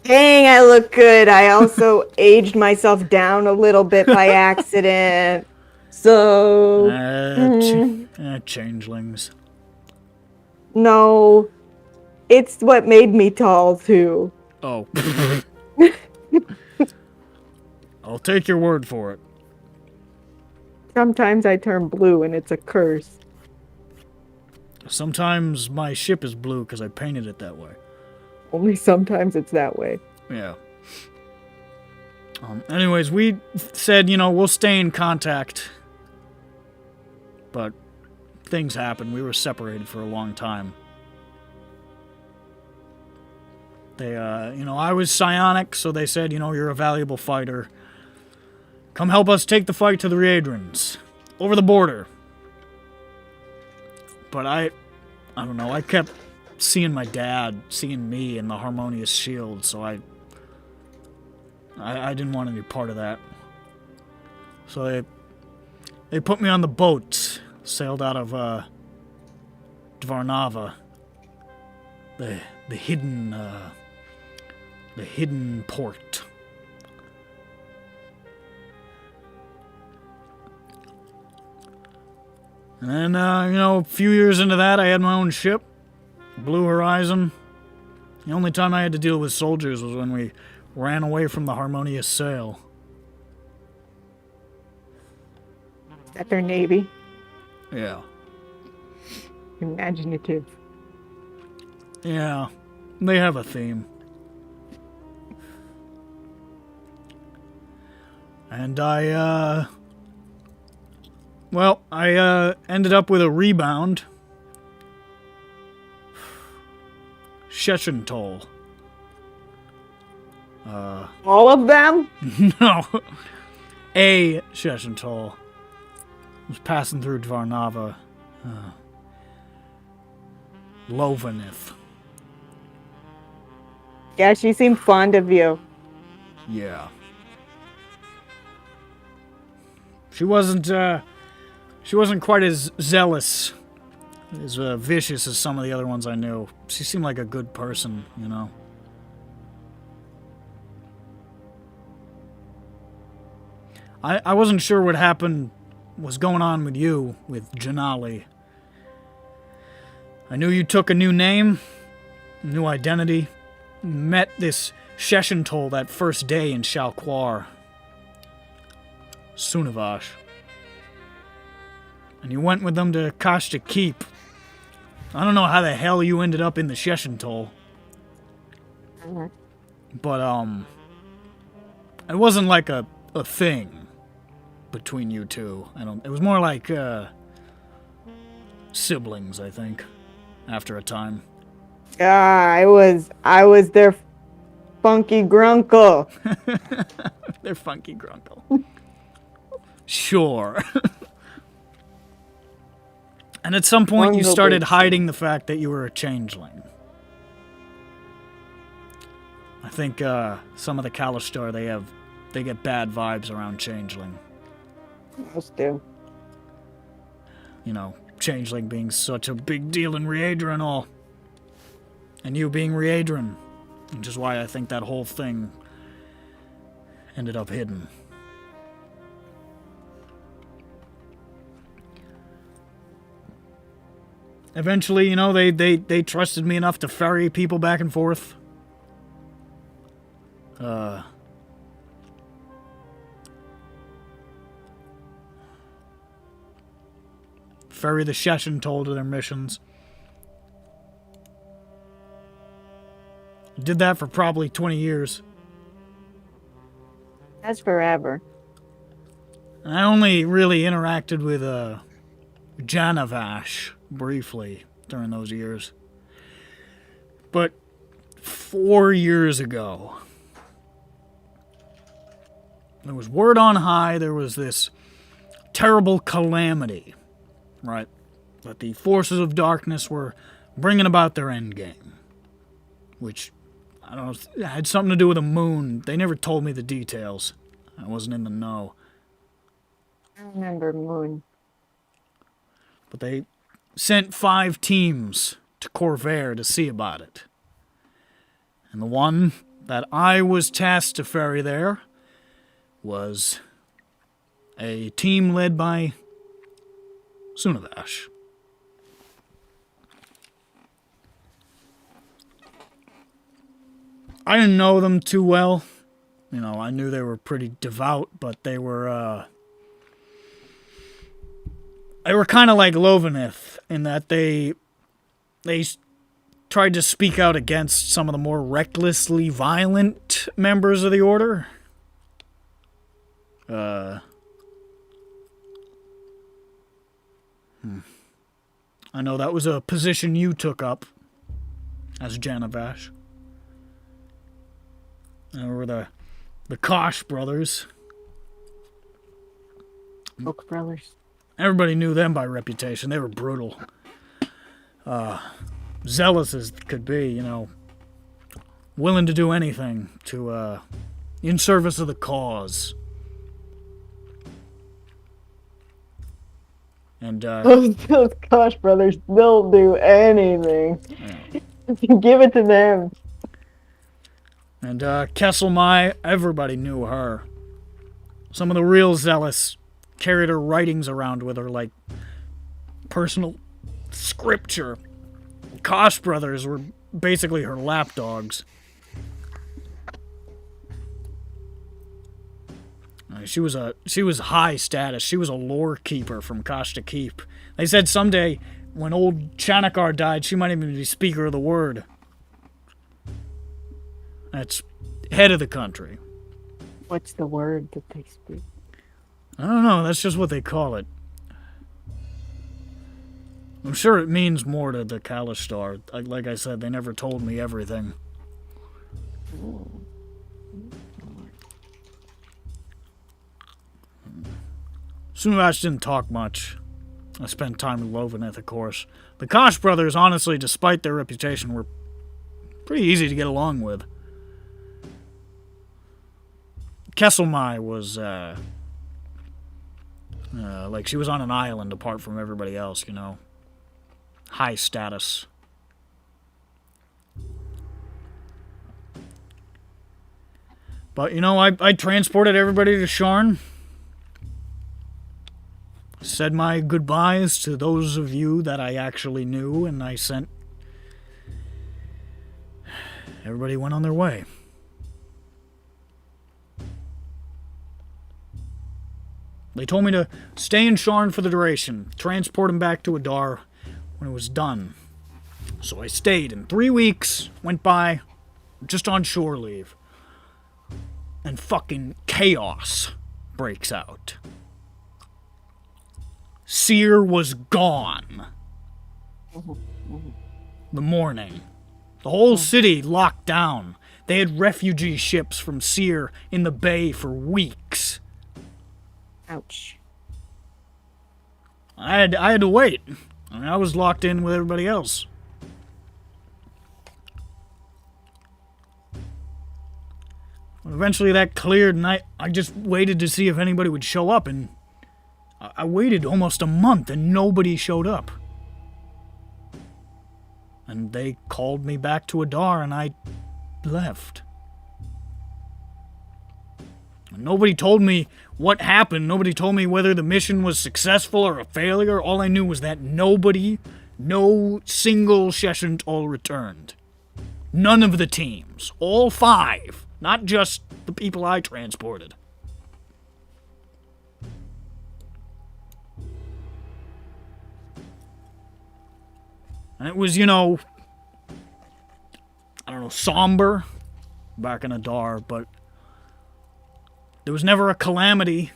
Dang, I look good. I also aged myself down a little bit by accident. So Changelings. No, it's what made me tall too. Oh. I'll take your word for it. Sometimes I turn blue and it's a curse. Sometimes my ship is blue because I painted it that way. Only sometimes it's that way. Yeah. Anyways, we said, we'll stay in contact. But things happened. We were separated for a long time. They, I was psionic, so they said, you're a valuable fighter. Come help us take the fight to the Riedrans. Over the border. But I don't know, I kept seeing my dad, seeing me in the Harmonious Shield, so I didn't want any part of that. So they put me on the boat, sailed out of Dvarnava, the hidden port. And then, a few years into that, I had my own ship, Blue Horizon. The only time I had to deal with soldiers was when we ran away from the Harmonious Sail. Is that their navy? Yeah. Imaginative. Yeah, they have a theme. And I ended up with a rebound. Shechentoll. All of them? No. A Shechentoll. Was passing through Dvarnava. Lovanith. Yeah, she seemed fond of you. Yeah. She wasn't quite as zealous, as vicious as some of the other ones I knew. She seemed like a good person, I wasn't sure what happened was going on with you, with Janali. I knew you took a new name, new identity, met this Sheshantol that first day in Shalquar. Sunavash. And you went with them to Kashta Keep. I don't know how the hell you ended up in the Sheshantol. But, it wasn't like a thing between you two. It was more like, siblings, I think, after a time. I was their funky grunkle. Their funky grunkle. Sure. And at some point you started hiding the fact that you were a changeling. I think some of the Kalashtar, they get bad vibes around changeling. Most do. You know, changeling being such a big deal in Riedra and all. And you being Riedran. Which is why I think that whole thing ended up hidden. Eventually, you know, they trusted me enough to ferry people back and forth. Ferry the Sheshantol to their missions. Did that for probably 20 years. That's forever. I only really interacted with Janavash briefly during those years. But 4 years ago, there was word on high, there was this terrible calamity, right? That the forces of darkness were bringing about their endgame. Which, I don't know, it had something to do with a moon. They never told me the details. I wasn't in the know. I remember moon. But they sent 5 teams to Corvair to see about it. And the one that I was tasked to ferry there was a team led by Sunavash. I didn't know them too well. You know, I knew they were pretty devout, but they were kind of like Lovenith in that they tried to speak out against some of the more recklessly violent members of the Order. I know that was a position you took up as Janavash. There were the Kosh brothers. Oak brothers. Everybody knew them by reputation. They were brutal. Zealous as could be, you know. Willing to do anything to, in service of the cause. And, Those Kosh brothers, they'll do anything. Give it to them. And Kesselmai, everybody knew her. Some of the real zealous carried her writings around with her like personal scripture. Kosh brothers were basically her lapdogs. She was high status. She was a lore keeper from Kashta Keep. They said someday, when old Chanakar died, she might even be Speaker of the Word. That's head of the country. What's the word that they speak? I don't know, that's just what they call it. I'm sure it means more to the Kalashtar. Like I said, they never told me everything. Sunavash didn't talk much. I spent time with Lovenith, of course. The Kosh brothers, honestly, despite their reputation, were pretty easy to get along with. Kesselmai was, like she was on an island apart from everybody else, you know. High status. But, you know, I transported everybody to Sharn. said my goodbyes to those of you that I actually knew, and I sent... Everybody went on their way. They told me to stay in Sharn for the duration, transport him back to Adar when it was done. So I stayed, and 3 weeks went by, just on shore leave. And fucking chaos breaks out. Seer was gone. The morning. The whole city locked down. They had refugee ships from Seer in the bay for weeks. Ouch. I had to wait. I mean, I was locked in with everybody else. Eventually that cleared, and I just waited to see if anybody would show up, and I waited almost a month, and nobody showed up. And they called me back to Adar, and I left. Nobody told me what happened. Nobody told me whether the mission was successful or a failure. All I knew was that no single Sheshantol returned. None of the teams. All 5. Not just the people I transported. And it was, somber back in Adar, but there was never a calamity.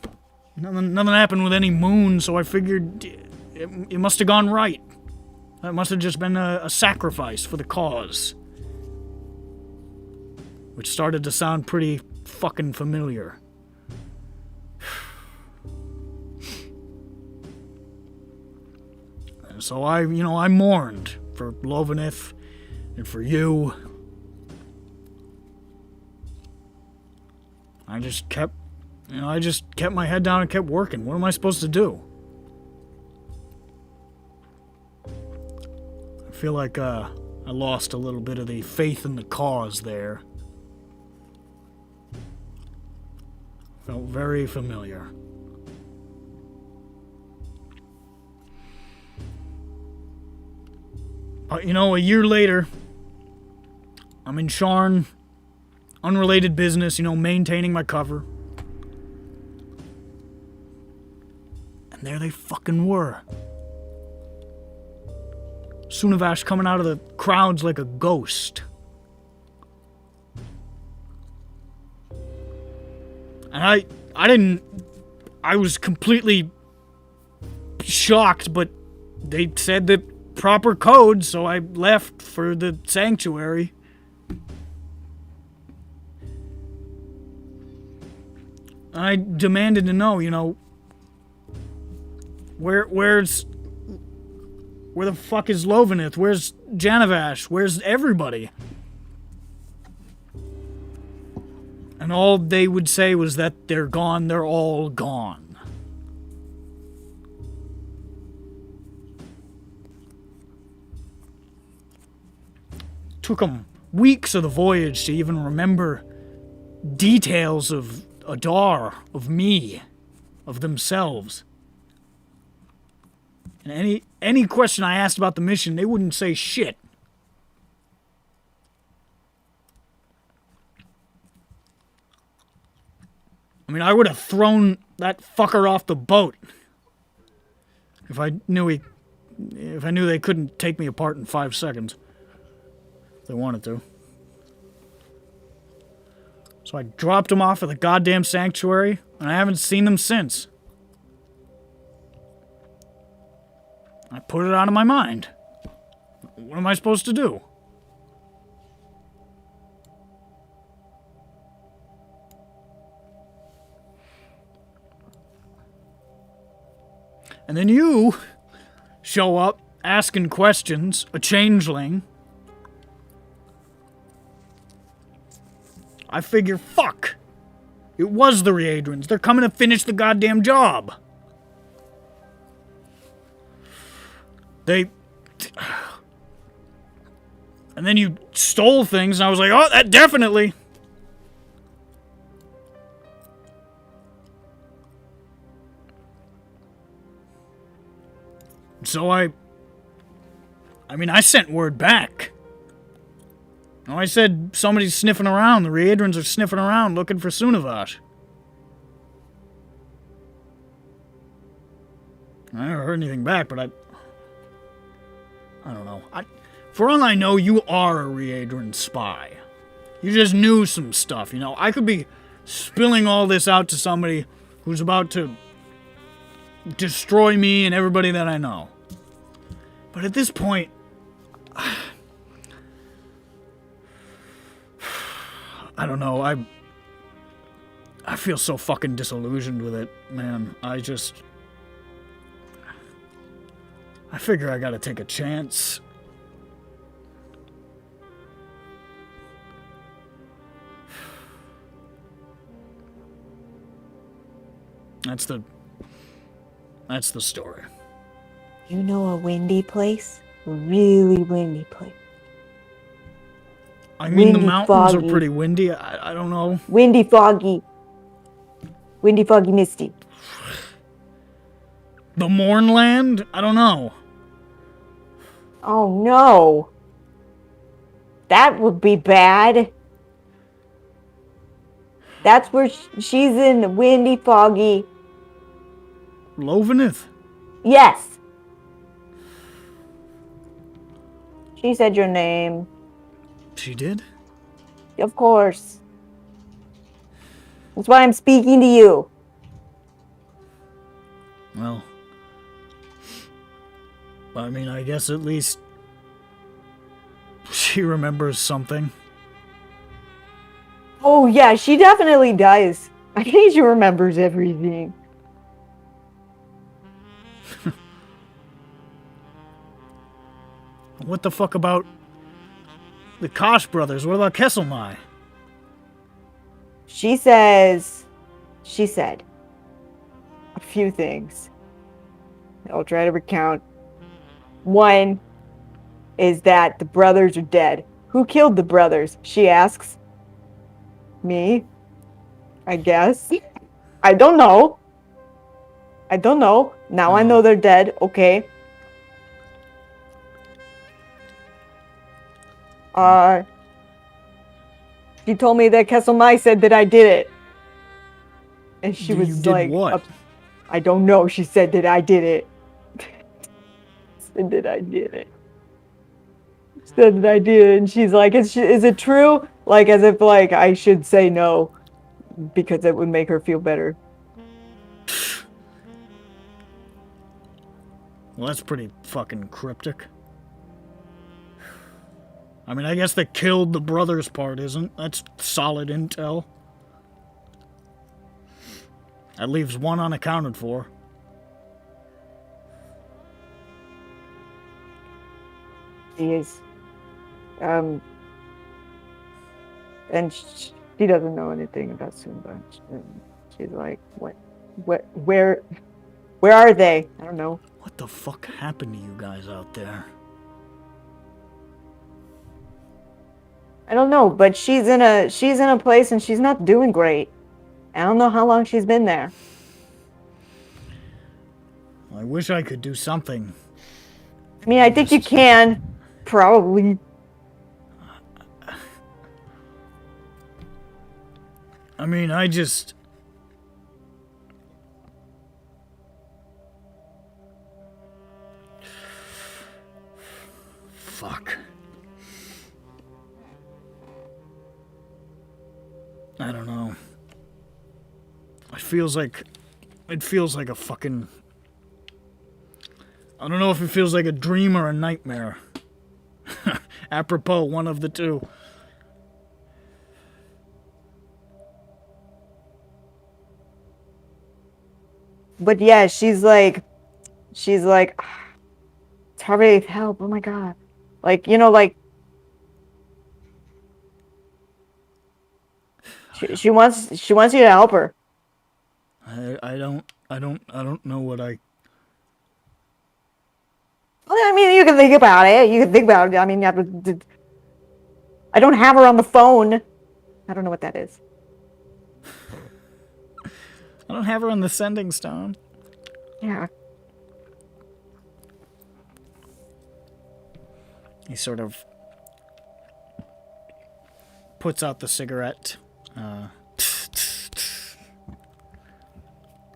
Nothing happened with any moon, so I figured it must have gone right. That must have just been a sacrifice for the cause. Which started to sound pretty fucking familiar. And so I mourned for Lovenith and for you. I just kept my head down and kept working. What am I supposed to do? I feel like I lost a little bit of the faith in the cause there. Felt very familiar. But a year later, I'm in Sharn, unrelated business, maintaining my cover. And there they fucking were. Sunavash coming out of the crowds like a ghost. And I was completely shocked, but they said the proper code, so I left for the sanctuary. I demanded to know, where the fuck is Lovenith? Where's Janavash? Where's everybody? And all they would say was that they're gone, they're all gone. Took them weeks of the voyage to even remember details of Adar, of me, of themselves. And any question I asked about the mission, they wouldn't say shit. I mean, I would have thrown that fucker off the boat if I knew they couldn't take me apart in 5 seconds. If they wanted to. So I dropped him off at the goddamn sanctuary, and I haven't seen them since. I put it out of my mind. What am I supposed to do? And then you show up asking questions, a changeling. I figure, fuck. It was the Readrins. They're coming to finish the goddamn job. And then you stole things, and I was like, oh, that definitely. So I mean, I sent word back. I said somebody's sniffing around. The Readrons are sniffing around looking for Sunavat. I never heard anything back, but I don't know. For all I know, you are a Readron spy. You just knew some stuff, you know. I could be spilling all this out to somebody who's about to destroy me and everybody that I know. But at this point, I don't know. I feel so fucking disillusioned with it, man. I figure I gotta take a chance. That's the story. You know a windy place? A really windy place. I mean, the Windy, mountains foggy. are pretty windy. I don't know. Windy, foggy. Windy, foggy, misty. The Mornland? I don't know. Oh no. That would be bad. That's where she's in the windy, foggy. Loveneth? Yes. She said your name. She did? Of course. That's why I'm speaking to you. Well, I mean, I guess at least she remembers something. Oh yeah, she definitely does. I think she remembers everything. What the fuck about the Kosh brothers? What about Kesselmai? She said a few things. I'll try to recount. One is that the brothers are dead. Who killed the brothers? She asks. Me? I guess. I don't know. Now I know they're dead. Okay. She told me that Kesselmai said that I did it. And she was You did like, what? I don't know. She said that I did it. Said that I did it. Said that I did it. And she's like, is it true? Like, as if, like, I should say no. Because it would make her feel better. Well, that's pretty fucking cryptic. I mean, I guess the killed the brothers part isn't. That's solid intel. That leaves one unaccounted for. She is. And she doesn't know anything about Simba. She's like, where are they? I don't know. What the fuck happened to you guys out there? I don't know, but she's in a place and she's not doing great. I don't know how long she's been there. I wish I could do something. I mean, I think you can. Probably. I mean, I just... Fuck. I don't know. It feels like a fucking... I don't know if it feels like a dream or a nightmare. Apropos, one of the two. But yeah, she's like, Tarve, help! Oh my god, like, you know, like she wants you to help her. I don't know what I... Well, I mean, you can think about it. I mean, you have to, I don't have her on the phone. I don't know what that is. I don't have her on the sending stone. Yeah. He sort of puts out the cigarette, sort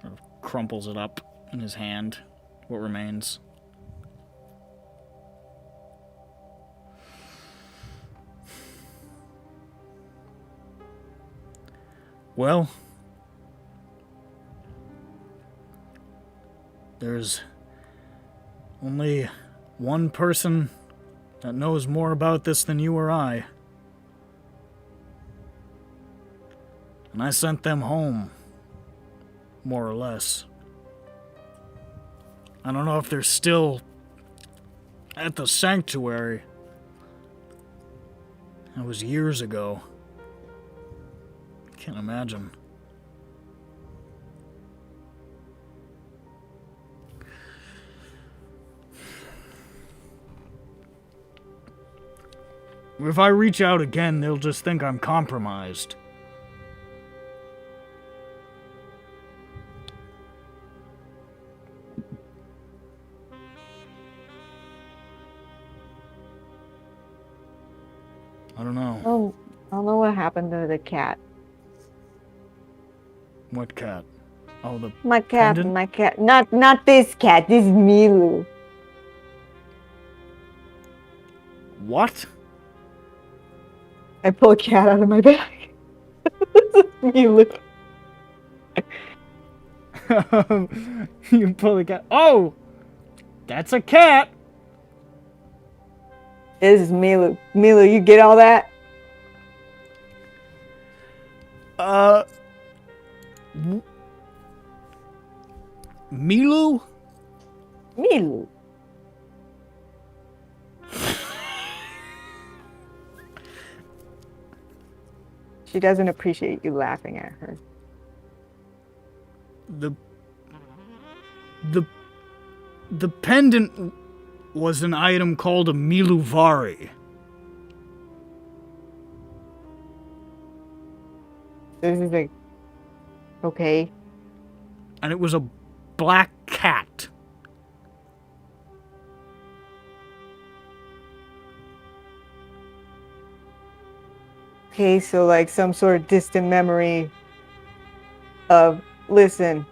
of crumples it up in his hand, what remains. Well, there's only one person that knows more about this than you or I. And I sent them home, more or less. I don't know if they're still at the sanctuary. That was years ago. Can't imagine. If I reach out again, they'll just think I'm compromised. I don't know. Oh, I don't know what happened to the cat. What cat? Oh, the My cat, pendant? my cat. Not this cat. This is Milu. What? I pull a cat out of my bag. Milu. You pull the cat. Oh! That's a cat! This is Milu. Milu, you get all that? Milu? Milu. She doesn't appreciate you laughing at her. The pendant was an item called a Miluvari. This is like, okay. And it was a black cat. Okay, so like some sort of distant memory of, listen,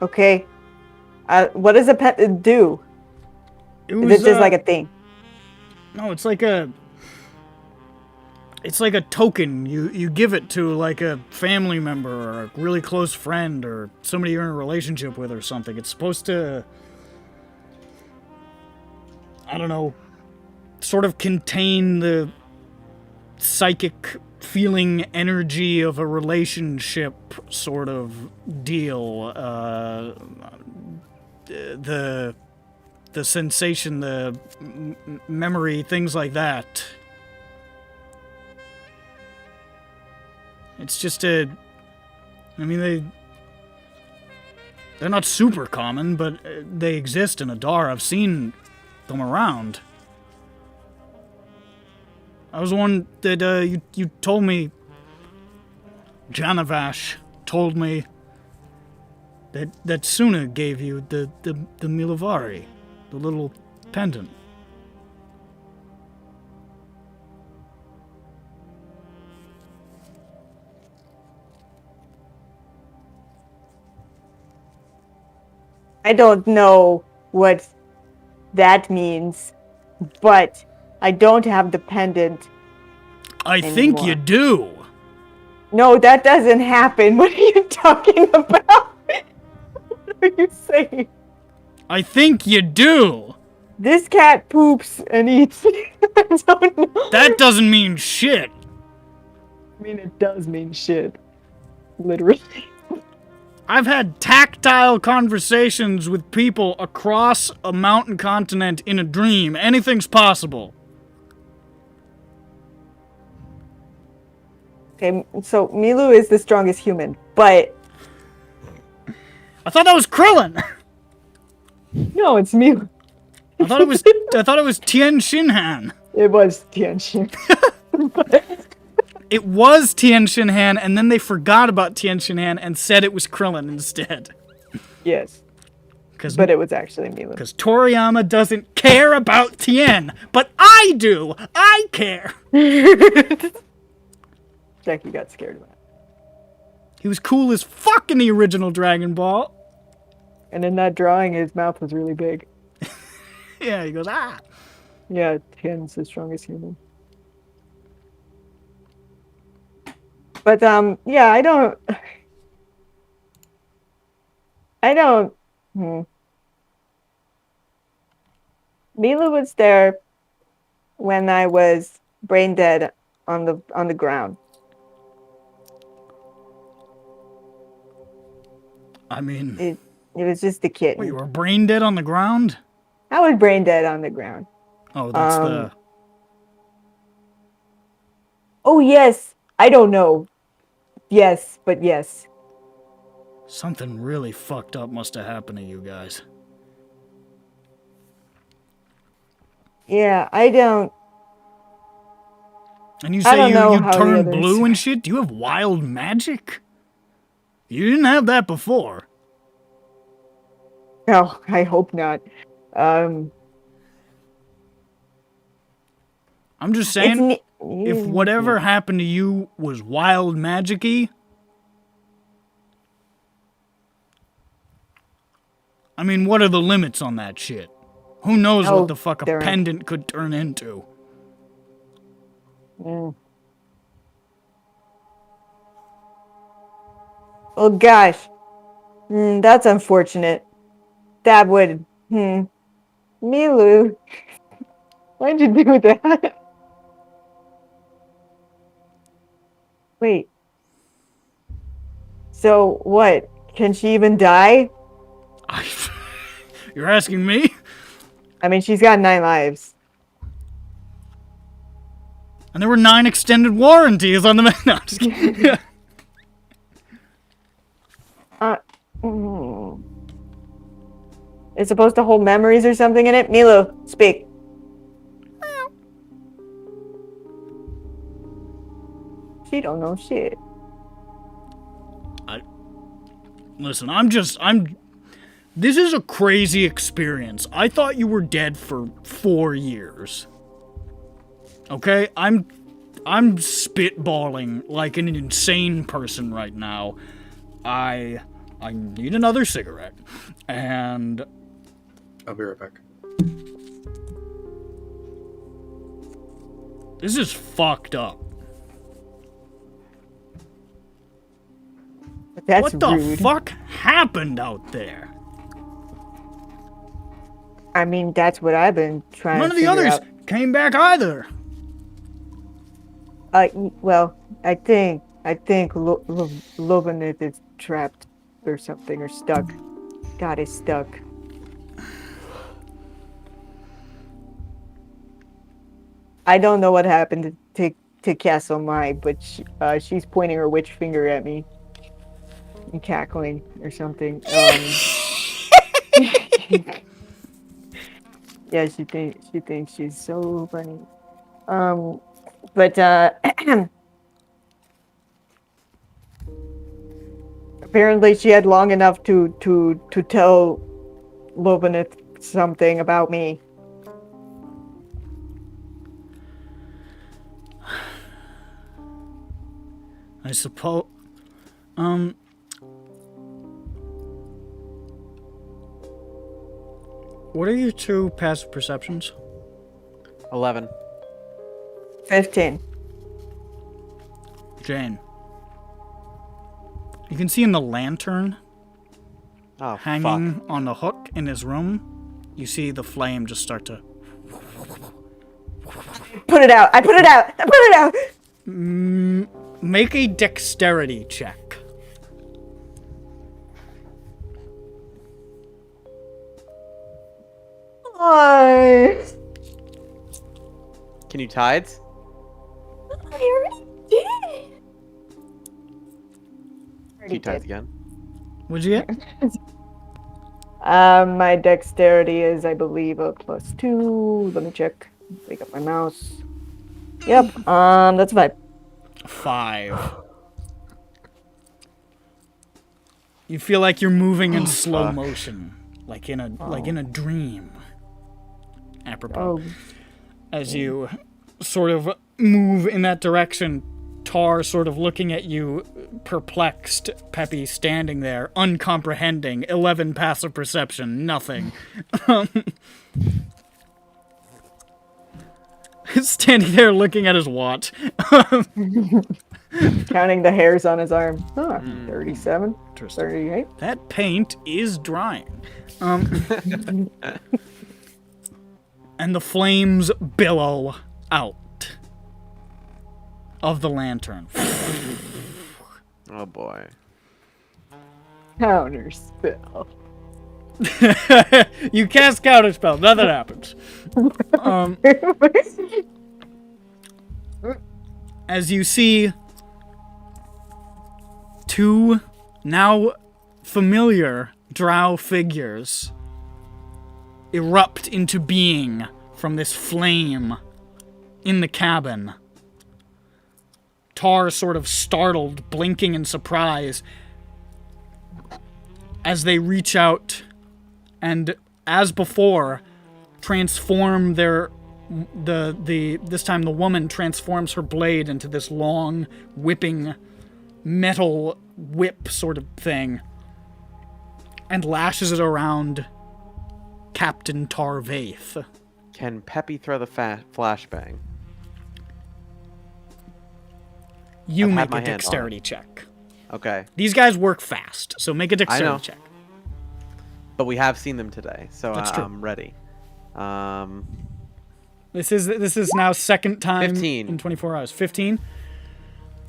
okay, what does a pet do? Is it just like a thing? No, it's like a token. You give it to like a family member or a really close friend or somebody you're in a relationship with or something. It's supposed to, I don't know, sort of contain the psychic feeling energy of a relationship sort of deal. The sensation, the memory, things like that. It's just I mean, they're not super common, but they exist in Adar. I've seen them around. I was the one that you told me, Janavash told me that Suna gave you the Milavari, the little pendant. I don't know what that means, but I don't have the pendant I think you do. No, that doesn't happen. What are you talking about? What are you saying? I think you do. This cat poops and eats. I don't know. That doesn't mean shit. I mean, it does mean shit. Literally. I've had tactile conversations with people across a mountain continent in a dream. Anything's possible. Okay, so Milu is the strongest human, but... I thought that was Krillin! No, it's Milu. I thought it was Tien Shinhan. It was Tien Shin. It was Tien Shinhan, and then they forgot about Tien Shinhan and said it was Krillin instead. Yes. But it was actually Mila. Because Toriyama doesn't care about Tien, but I do. I care. Jackie got scared of that. He was cool as fuck in the original Dragon Ball. And in that drawing, his mouth was really big. Yeah, he goes, ah. Yeah, Tien's the strongest human. But, yeah, I don't... Mila was there when I was brain dead on the ground. I mean... It was just a kitten. Wait, you were brain dead on the ground? I was brain dead on the ground. Oh, that's the... Oh, yes. I don't know. Yes, but yes. Something really fucked up must have happened to you guys. Yeah, I don't... And you I say don't know you how the turn others- blue and shit? Do you have wild magic? You didn't have that before. No, I hope not. I'm just saying, if whatever happened to you was wild magic-y, I mean, what are the limits on that shit? Who knows Oh, what the fuck a there aren't. pendant could turn into? Mm. Oh gosh, that's unfortunate. That would, Milu, why'd you do that? Wait. So what? Can she even die? You're asking me? I mean, she's got 9 lives. And there were 9 extended warranties on the... No, I'm just kidding. It's supposed to hold memories or something in it. Milu, speak. She don't know shit. Listen, this is a crazy experience. I thought you were dead for 4 years. Okay? I'm spitballing like an insane person right now. I need another cigarette. And I'll be right back. this is fucked up. That's what the rude. fuck happened out there? I mean, that's what I've been trying None to of the figure others came back either. Well, I think Lovanith is trapped or something, or stuck. God is stuck. I don't know what happened to Castle Mai, but she's pointing her witch finger at me and cackling or something. Yeah, she thinks she's so funny. But apparently she had long enough to tell Lovanith something about me. I suppose... What are your 2 passive perceptions? 11. 15. Jane. You can see in the lantern hanging on the hook in his room, you see the flame just start to... Put it out! I put it out! I put it out! Make a dexterity check. Can you tides? I already did. Can you tides again? What'd you get? My dexterity is, I believe, a +2. Let me check. Pick up my mouse. Yep. That's 5. 5. You feel like you're moving in slow motion. like in a dream. Apropos. As you sort of move in that direction, Tar sort of looking at you, perplexed, Peppy standing there, uncomprehending, 11 passive perception, nothing. Standing there looking at his watch. Counting the hairs on his arm. 37, 38. That paint is drying. And the flames billow out of the lantern. Oh boy. Counter spell. You cast counter spell, nothing happens. As you see two now familiar drow figures erupt into being from this flame in the cabin. Tar sort of startled, blinking in surprise as they reach out and, as before, transform this time the woman transforms her blade into this long, whipping metal whip sort of thing and lashes it around Captain Tarvaith. Can Peppy throw the flashbang? You I've had make my a hand on dexterity it. check. Okay. These guys work fast, so make a I dexterity know. check. But we have seen them today, so That's true. I'm ready. This is now second time 15. in 24 hours. 15?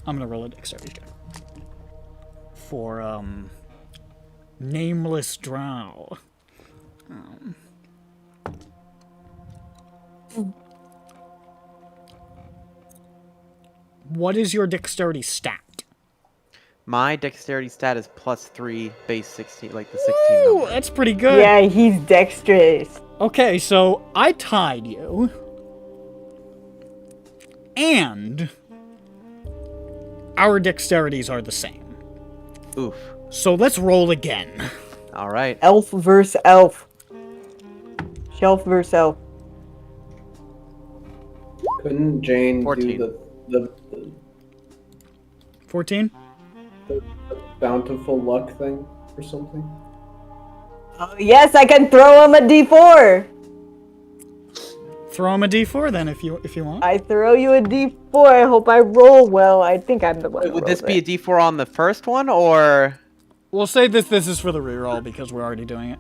I'm gonna roll a dexterity check. For, Nameless Drow. What is your dexterity stat? My dexterity stat is +3, base 16, like the 16 Ooh, number. that's pretty good. Yeah, he's dexterous. Okay, so I tied you. And our dexterities are the same. Oof. So let's roll again. All right. Elf versus elf. Shelf versus elf. Couldn't Jane 14. do the 14? bountiful luck thing or something? Oh, yes, I can throw him a d4. Throw him a d4 then if you want. I throw you a d4. I hope I roll well. I think I'm the one. Wait, would this be a d4 on the first one, or? We'll say this is for the reroll because we're already doing it.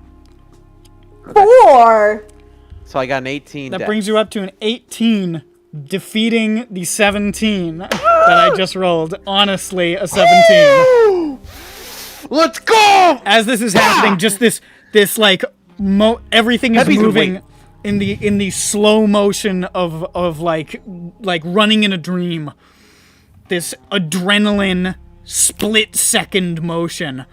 4? So I got an 18. That dex. brings you up to an 18, defeating the 17 that I just rolled. Honestly, a 17. Let's go! As this is happening, just this like everything is Peppy's been moving in the slow motion of like running in a dream. This adrenaline split second motion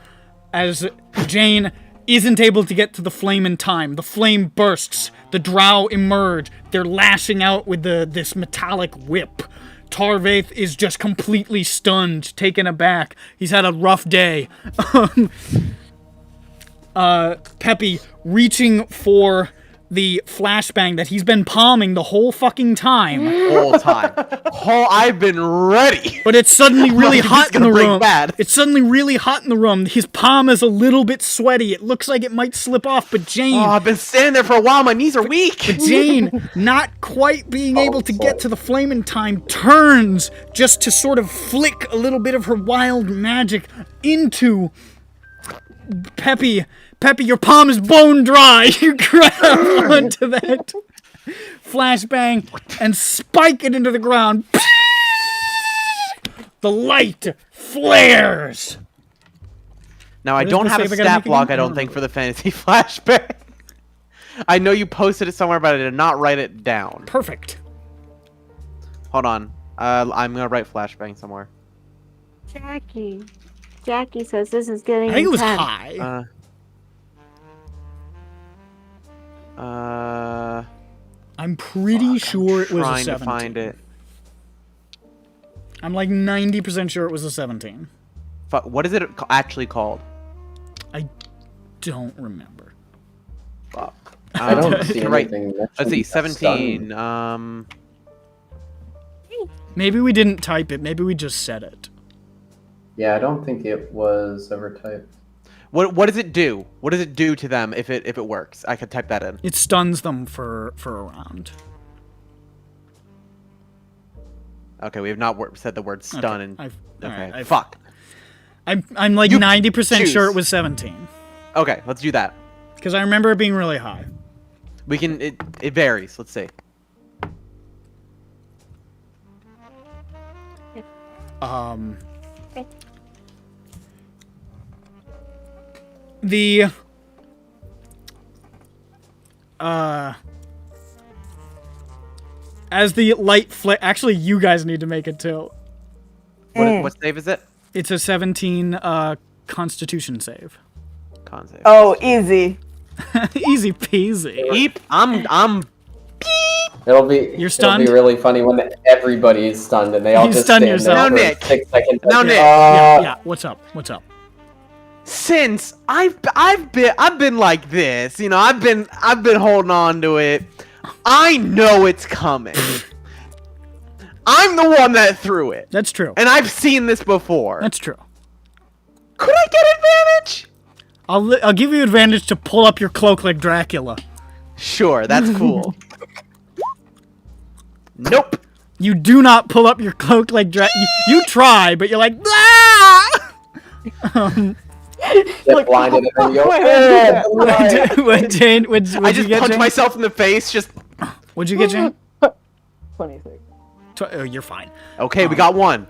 as Jane isn't able to get to the flame in time. The flame bursts. The drow emerge. They're lashing out with this metallic whip. Tarvaith is just completely stunned, taken aback. He's had a rough day. Peppy reaching for the flashbang that he's been palming the whole fucking time. Whole time. Oh, I've been ready. But it's suddenly really hot in the room. Bad. It's suddenly really hot in the room. His palm is a little bit sweaty. It looks like it might slip off, but Jane... Oh, I've been standing there for a while. My knees are weak. But Jane, not quite being able to get to the flame in time, turns just to sort of flick a little bit of her wild magic into Peppy. Peppy, your palm is bone dry. You grab onto that flashbang and spike it into the ground. The light flares. Now, I What don't does have the a save I gotta stat make block, again? I don't think, for the fantasy flashbang. I know you posted it somewhere, but I did not write it down. Perfect. Hold on. I'm going to write flashbang somewhere. Jackie says this is getting I think it was intense. high. I'm pretty sure it was a Trying 17. to find it. I'm like 90% sure it was a 17. What is it actually called? I don't remember. I don't see right. anything. Let's see, mentioned 17. Maybe we didn't type it. Maybe we just said it. Yeah, I don't think it was ever typed. What does it do? What does it do to them if it works? I could type that in. It stuns them for a round. Okay, we have not said the word stun. Okay, And alright, fuck. I'm like You 90% choose. sure it was 17. Okay, let's do that. Because I remember it being really high. We can. It varies. Let's see. The as the light actually you guys need to make it too. What save is it? It's a 17 constitution save. Con save. Oh, easy. Easy peasy. Beep. I'm. It'll be. You're stunned? It'll be really funny when everybody is stunned and they all You just stun stand yourself. there Now, for Nick. 6 seconds. Now, Nick. Yeah. What's up? What's up? Since I've been like this, you know, I've been holding on to it. I know it's coming. I'm the one that threw it, That's true. and I've seen this before. That's true. Could I get advantage? I'll give you advantage to pull up your cloak like Dracula. Sure, that's cool. Nope. You do not pull up your cloak like Dracula. You try, but you're like, ah! Get blinded and then you go. What, Jane? What'd I you just get, punched Jane? myself in the face. Just What'd you get, Jane? 26. Oh, you're fine. okay. We got one.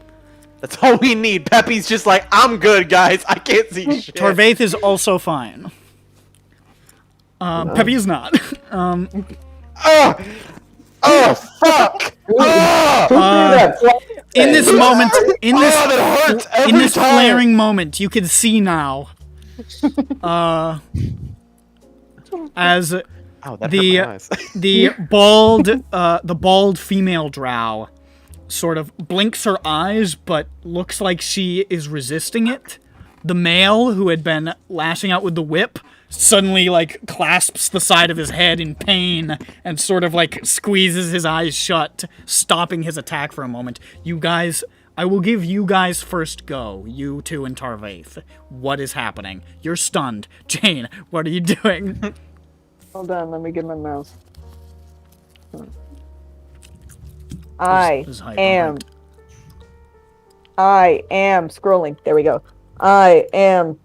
That's all we need. Peppy's just like, I'm good, guys. I can't see shit. Torvaith is also fine. Peppy is not. Oh, fuck! In this moment, in that hurts every this time. flaring moment, you can see now, as Oh, that the hurt my eyes. the bald female drow sort of blinks her eyes, but looks like she is resisting it. The male, who had been lashing out with the whip, suddenly like clasps the side of his head in pain and sort of like squeezes his eyes shut, stopping his attack for a moment. You guys, I will give you guys first go. You two and Tarvaith. What is happening? You're stunned. Jane, what are you doing? Hold on, let me get my mouse. I This is hype, am scrolling. There we go. I am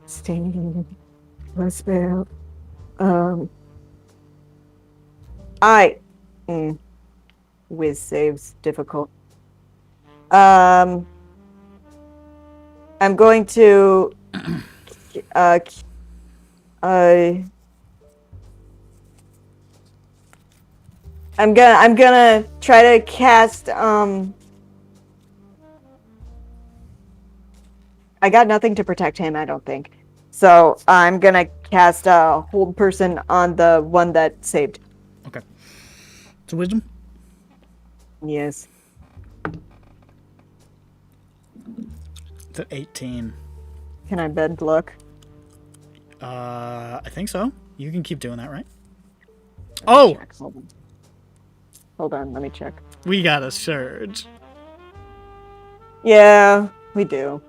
staying my spell. Whiz saves difficult. I'm going to I'm gonna try to cast I got nothing to protect him, I don't think. So I'm gonna cast hold person on the one that saved. Okay. It's a wisdom? Yes. It's at 18. Can I bend luck? I think so. You can keep doing that, right? Oh! Check. Hold on, let me check. We got a surge. Yeah, we do.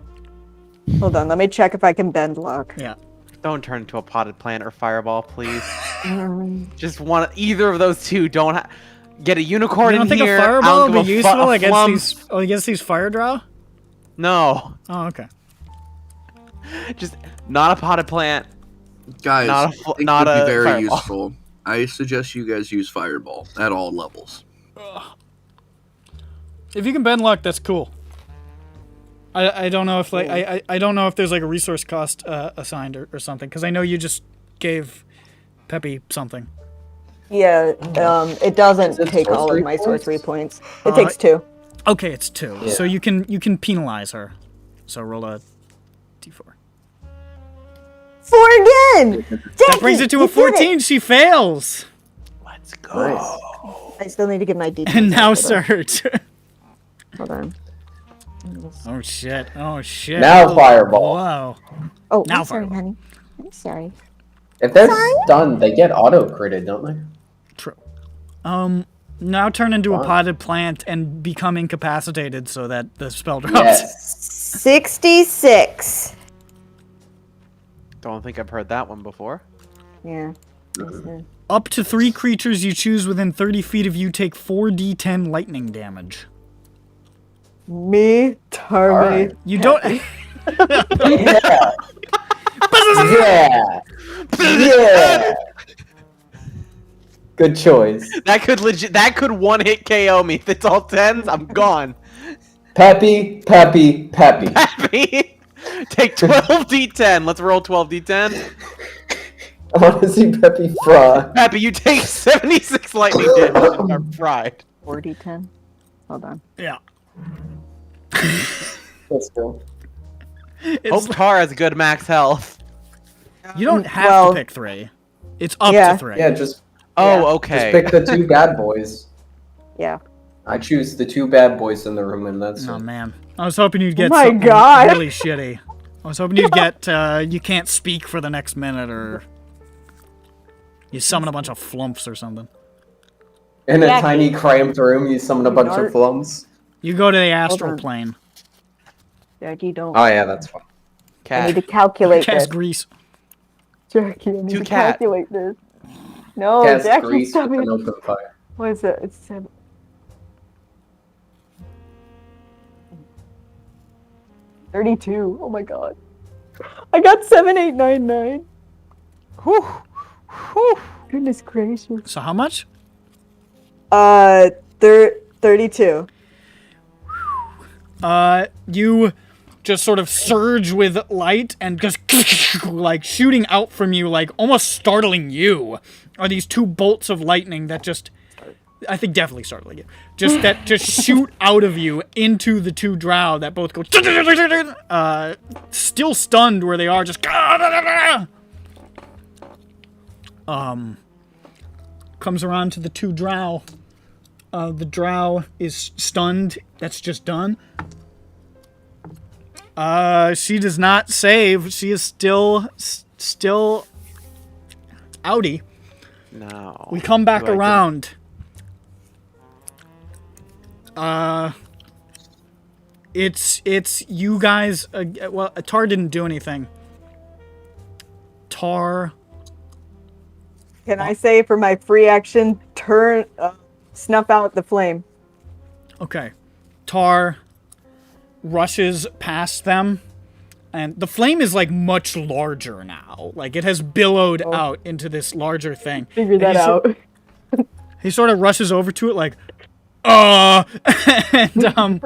Hold on, let me check if I can bend luck. Yeah. Don't turn into a potted plant or fireball, please. Um, Just one. Either of those two. Don't get a unicorn You don't in think here. a fireball would I'll be give useful a against these fire drow? No, Oh, okay. just not a potted plant. Guys, Not a I think not would a be very fireball. useful. I suggest you guys use Fireball at all levels. If you can bend luck, that's cool. I don't know if like I don't know if there's like a resource cost assigned or something, because I know you just gave Peppy something. yeah, it doesn't Is it take all of sorcery my points? sorcery points. It takes 2. Okay, it's 2. Yeah. So you can penalize her. So roll a d4. 4 again! That brings it to a 14. She fails. Let's go. Nice. I still need to get my D10. And now Hold on. surge. Hold on. Oh shit! Oh shit! Now fireball. Whoa! Oh, Now I'm sorry, fireball. honey. I'm sorry. If they're stunned, they get auto-critted, don't they? True. Now turn into a Fine. potted plant and become incapacitated so that the spell drops. Yes. 66. Don't think I've heard that one before. Yeah. Up to 3 creatures you choose within 30 feet of you take 4d10 lightning damage. Me, Tarby. Alright. You don't. Yeah. Yeah. Yeah. Good choice. That could one hit KO me. If it's all 10s, I'm gone. Peppy, peppy, peppy. Happy. Take 12d10. Let's roll 12d10. I want to see Peppy fry. Happy, you take 76 lightning damage and are fried. 40-10. Hold on. Yeah. Let's go. Hope Tar has good max health. You don't have to pick 3. It's up to 3. Yeah, just okay. Just pick the 2 bad boys. Yeah. I choose the 2 bad boys in the room, and that's Oh it. man, I was hoping you'd get my something God. really shitty. I was hoping you'd get you can't speak for the next minute, or you summon a bunch of flumps or something. In a tiny cramped room, you summon a bunch of flums. You go to the astral plane. Jackie, don't. Oh yeah, that's fine. I need to calculate this. Cast grease. Jackie, I need 2 to cat. calculate this. No, Cast Jackie, grease stop with it. an open fire. What is it? It's 7. $32. Oh my god. I got 7899. Whew. Whew. Goodness gracious. So how much? 32. You just sort of surge with light and just like shooting out from you, like almost startling you, are these 2 bolts of lightning that just, I think definitely startling you, just shoot out of you into the 2 drow that both go, still stunned where they are, just, comes around to the 2 drow. The drow is stunned. That's just done. She does not save. She is still outie. No. We come back Do I around. It's you guys. Well, Tar didn't do anything. Tar. Can I say for my free action, snuff out the flame? Okay. Tar rushes past them, and the flame is like much larger now. Like it has billowed out into this larger thing. Figure that out. He sort of rushes over to it like, and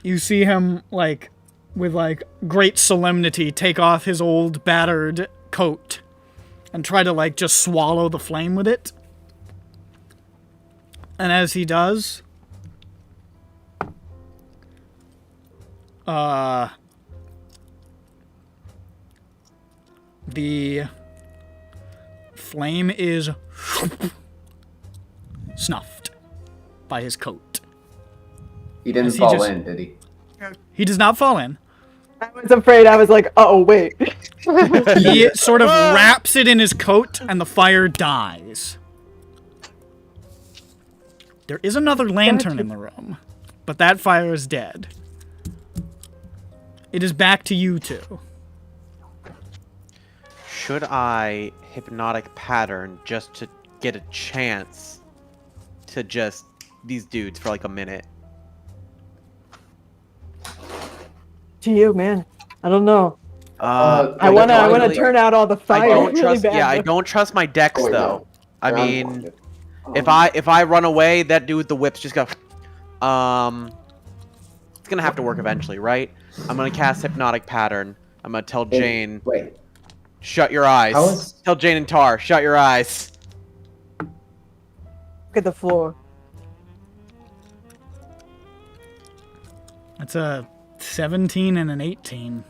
you see him like with like great solemnity take off his old battered coat and try to like just swallow the flame with it. And as he does, the flame is snuffed by his coat. He didn't As he fall just- in, did he? He does not fall in. I was afraid. I was like, oh, wait. He sort of wraps it in his coat, and the fire dies. There is another lantern in the room, but that fire is dead. It is back to you two. Should I hypnotic pattern just to get a chance to just these dudes for like a minute? To you, man. I don't know. I don't wanna really- turn out all the fire. I don't really trust. bad. Yeah, I don't trust my dex Oh, though. I Round mean, one. if I run away, that dude with the whips just go. It's gonna have to work eventually, right? I'm gonna cast hypnotic pattern. I'm gonna tell Jane, Wait. shut your eyes. How is- Tell Jane and Tar, shut your eyes. Look at the floor. That's a 17 and an 18.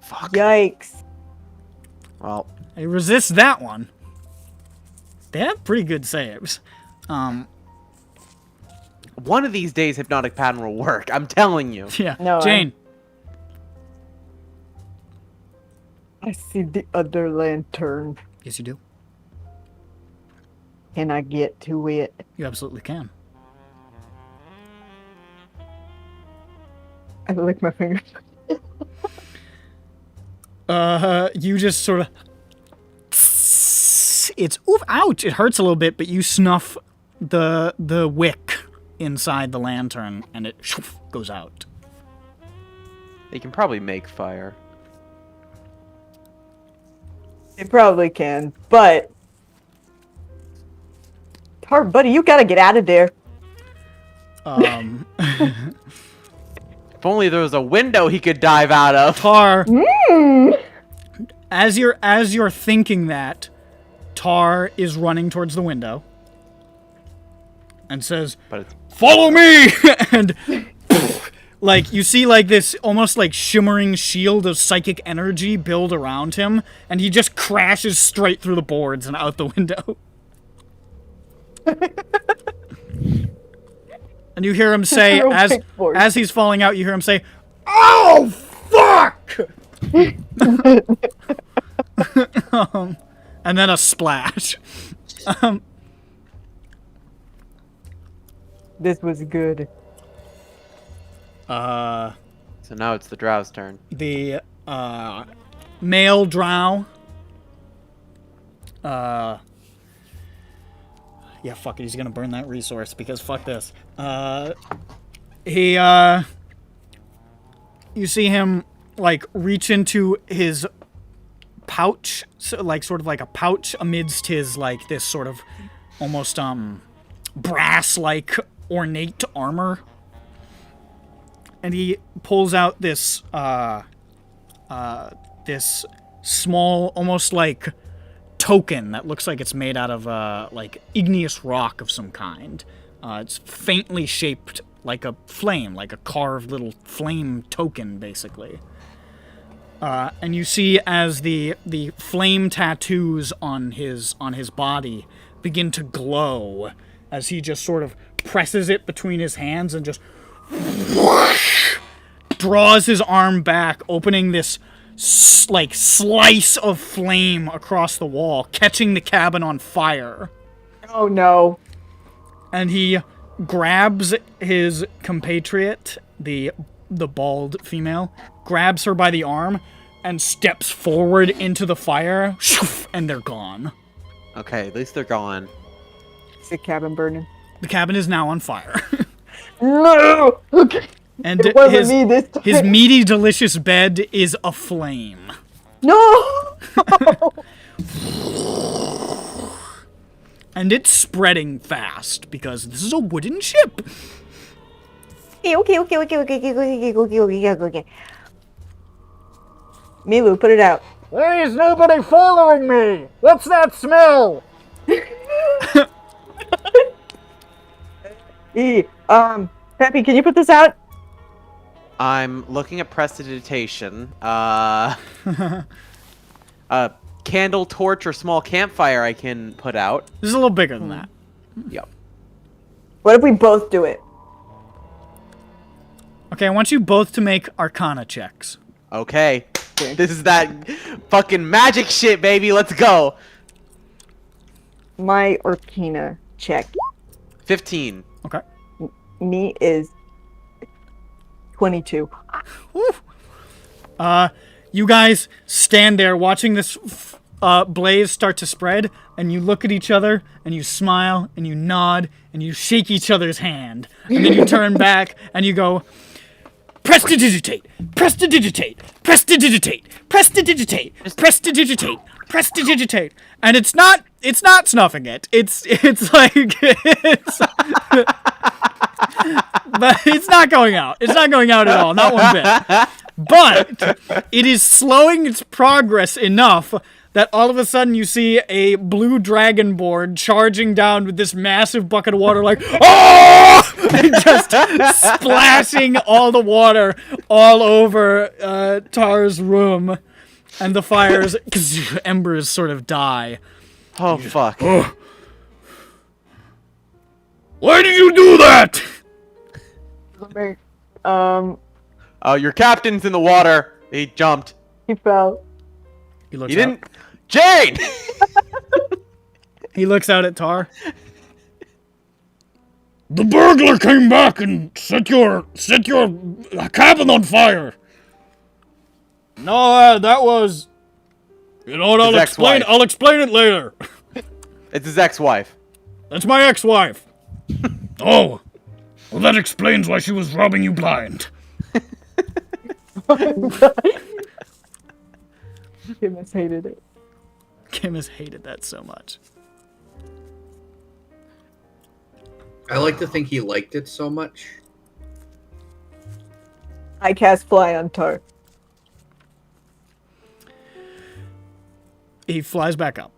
Fuck. Yikes. Well, They resist that one. They have pretty good saves. One of these days, hypnotic pattern will work. I'm telling you. Yeah. No, Jane. I see the other lantern. Yes, you do. Can I get to it? You absolutely can. I lick my finger. You just sort of. It's ouch! It hurts a little bit, but you snuff the wick inside the lantern, and it goes out. They can probably make fire. They probably can, but Tar, buddy, you gotta get out of there. If only there was a window he could dive out of. Tar. As you're thinking that, Tar is running towards the window and says, "Follow me!" And like you see, like this almost like shimmering shield of psychic energy build around him, and he just crashes straight through the boards and out the window. And you hear him say, as he's falling out, you hear him say, "Oh fuck!" And then a splash. This was good. So now it's the drow's turn. The male drow. Yeah, fuck it. He's gonna burn that resource because fuck this. You see him like reach into his pouch, so, like sort of like a pouch amidst his like this sort of almost brass-like ornate armor, and he pulls out this this small, almost like token that looks like it's made out of like igneous rock of some kind. It's faintly shaped like a flame, like a carved little flame token, basically. And you see as the flame tattoos on his body begin to glow as he just sort of presses it between his hands and just whoosh, draws his arm back, opening this like slice of flame across the wall, catching the cabin on fire. Oh no. And he grabs his compatriot, the bald female, grabs her by the arm, and steps forward into the fire, and they're gone. Okay, at least they're gone. Is the cabin burning? The cabin is now on fire. No! Okay. And it wasn't me this time. his meaty, delicious bed is aflame. No! And it's spreading fast, because this is a wooden ship. Okay. Milu, put it out. There is nobody following me! What's that smell? Peppy, can you put this out? I'm looking at prestidigitation. Candle, torch, or small campfire I can put out. This is a little bigger than that. Yep. What if we both do it? Okay, I want you both to make Arcana checks. Okay. This is that fucking magic shit, baby. Let's go. My Arcana check. 15. Okay. Me is 22. Woo. You guys stand there watching this blaze start to spread, and you look at each other, and you smile, and you nod, and you shake each other's hand. And then you turn back, and you go, prestidigitate, prestidigitate, prestidigitate, prestidigitate, prestidigitate, prestidigitate. And it's not snuffing it. It's like, but it's not going out. It's not going out at all. Not one bit. But it is slowing its progress enough that all of a sudden you see a blue dragonborn charging down with this massive bucket of water like, oh! And just splashing all the water all over Tar's room. And the fire's embers sort of die. Oh, fuck. Why did you do that? Your captain's in the water. He jumped. He fell. He looks He out. didn't. Jane! He looks out at Tar. The burglar came back and set your cabin on fire. No, that was. You know what? His ex-wife. I'll explain it later. It's his ex-wife. That's my ex-wife. Oh, well, that explains why she was robbing you blind. Kim has hated it. Kim has hated that so much. I like to think he liked it so much. I cast fly on Tar. He flies back up.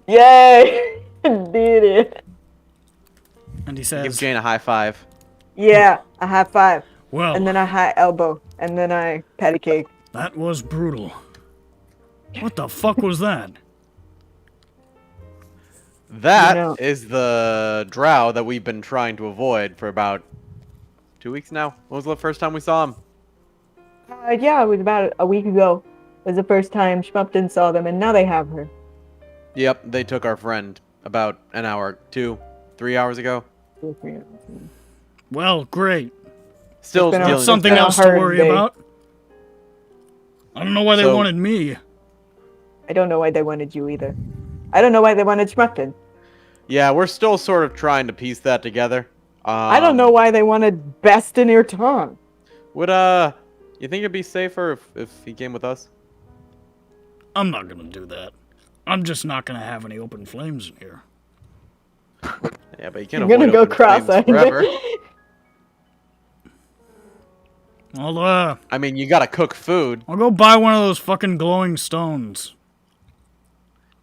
Yay! Did it. And he Give says, Jane a high five. Yeah, a high five. well, And then a high elbow. And then I patty cake. that was brutal. What the fuck was that? That is the drow that we've been trying to avoid for about 2 weeks now. When was the first time we saw him? Yeah, it was about a week ago. It was the first time Schmup'ten saw them, and now they have her. Yep, they took our friend about an hour, 2, 3 hours ago. Well, great. Still It's been a- dealing it's Something been a else to hard worry day. about. I don't know why they So- wanted me. I don't know why they wanted you either. I don't know why they wanted Schmup'ten. Yeah, we're still sort of trying to piece that together. I don't know why they wanted Best in Ear Tongue. Would you think it'd be safer if he came with us? I'm not gonna do that. I'm just not gonna have any open flames in here. Yeah, but you can't You're gonna avoid go open flames cross-eyed. forever. I'll I mean, you gotta cook food, I'll go buy one of those fucking glowing stones.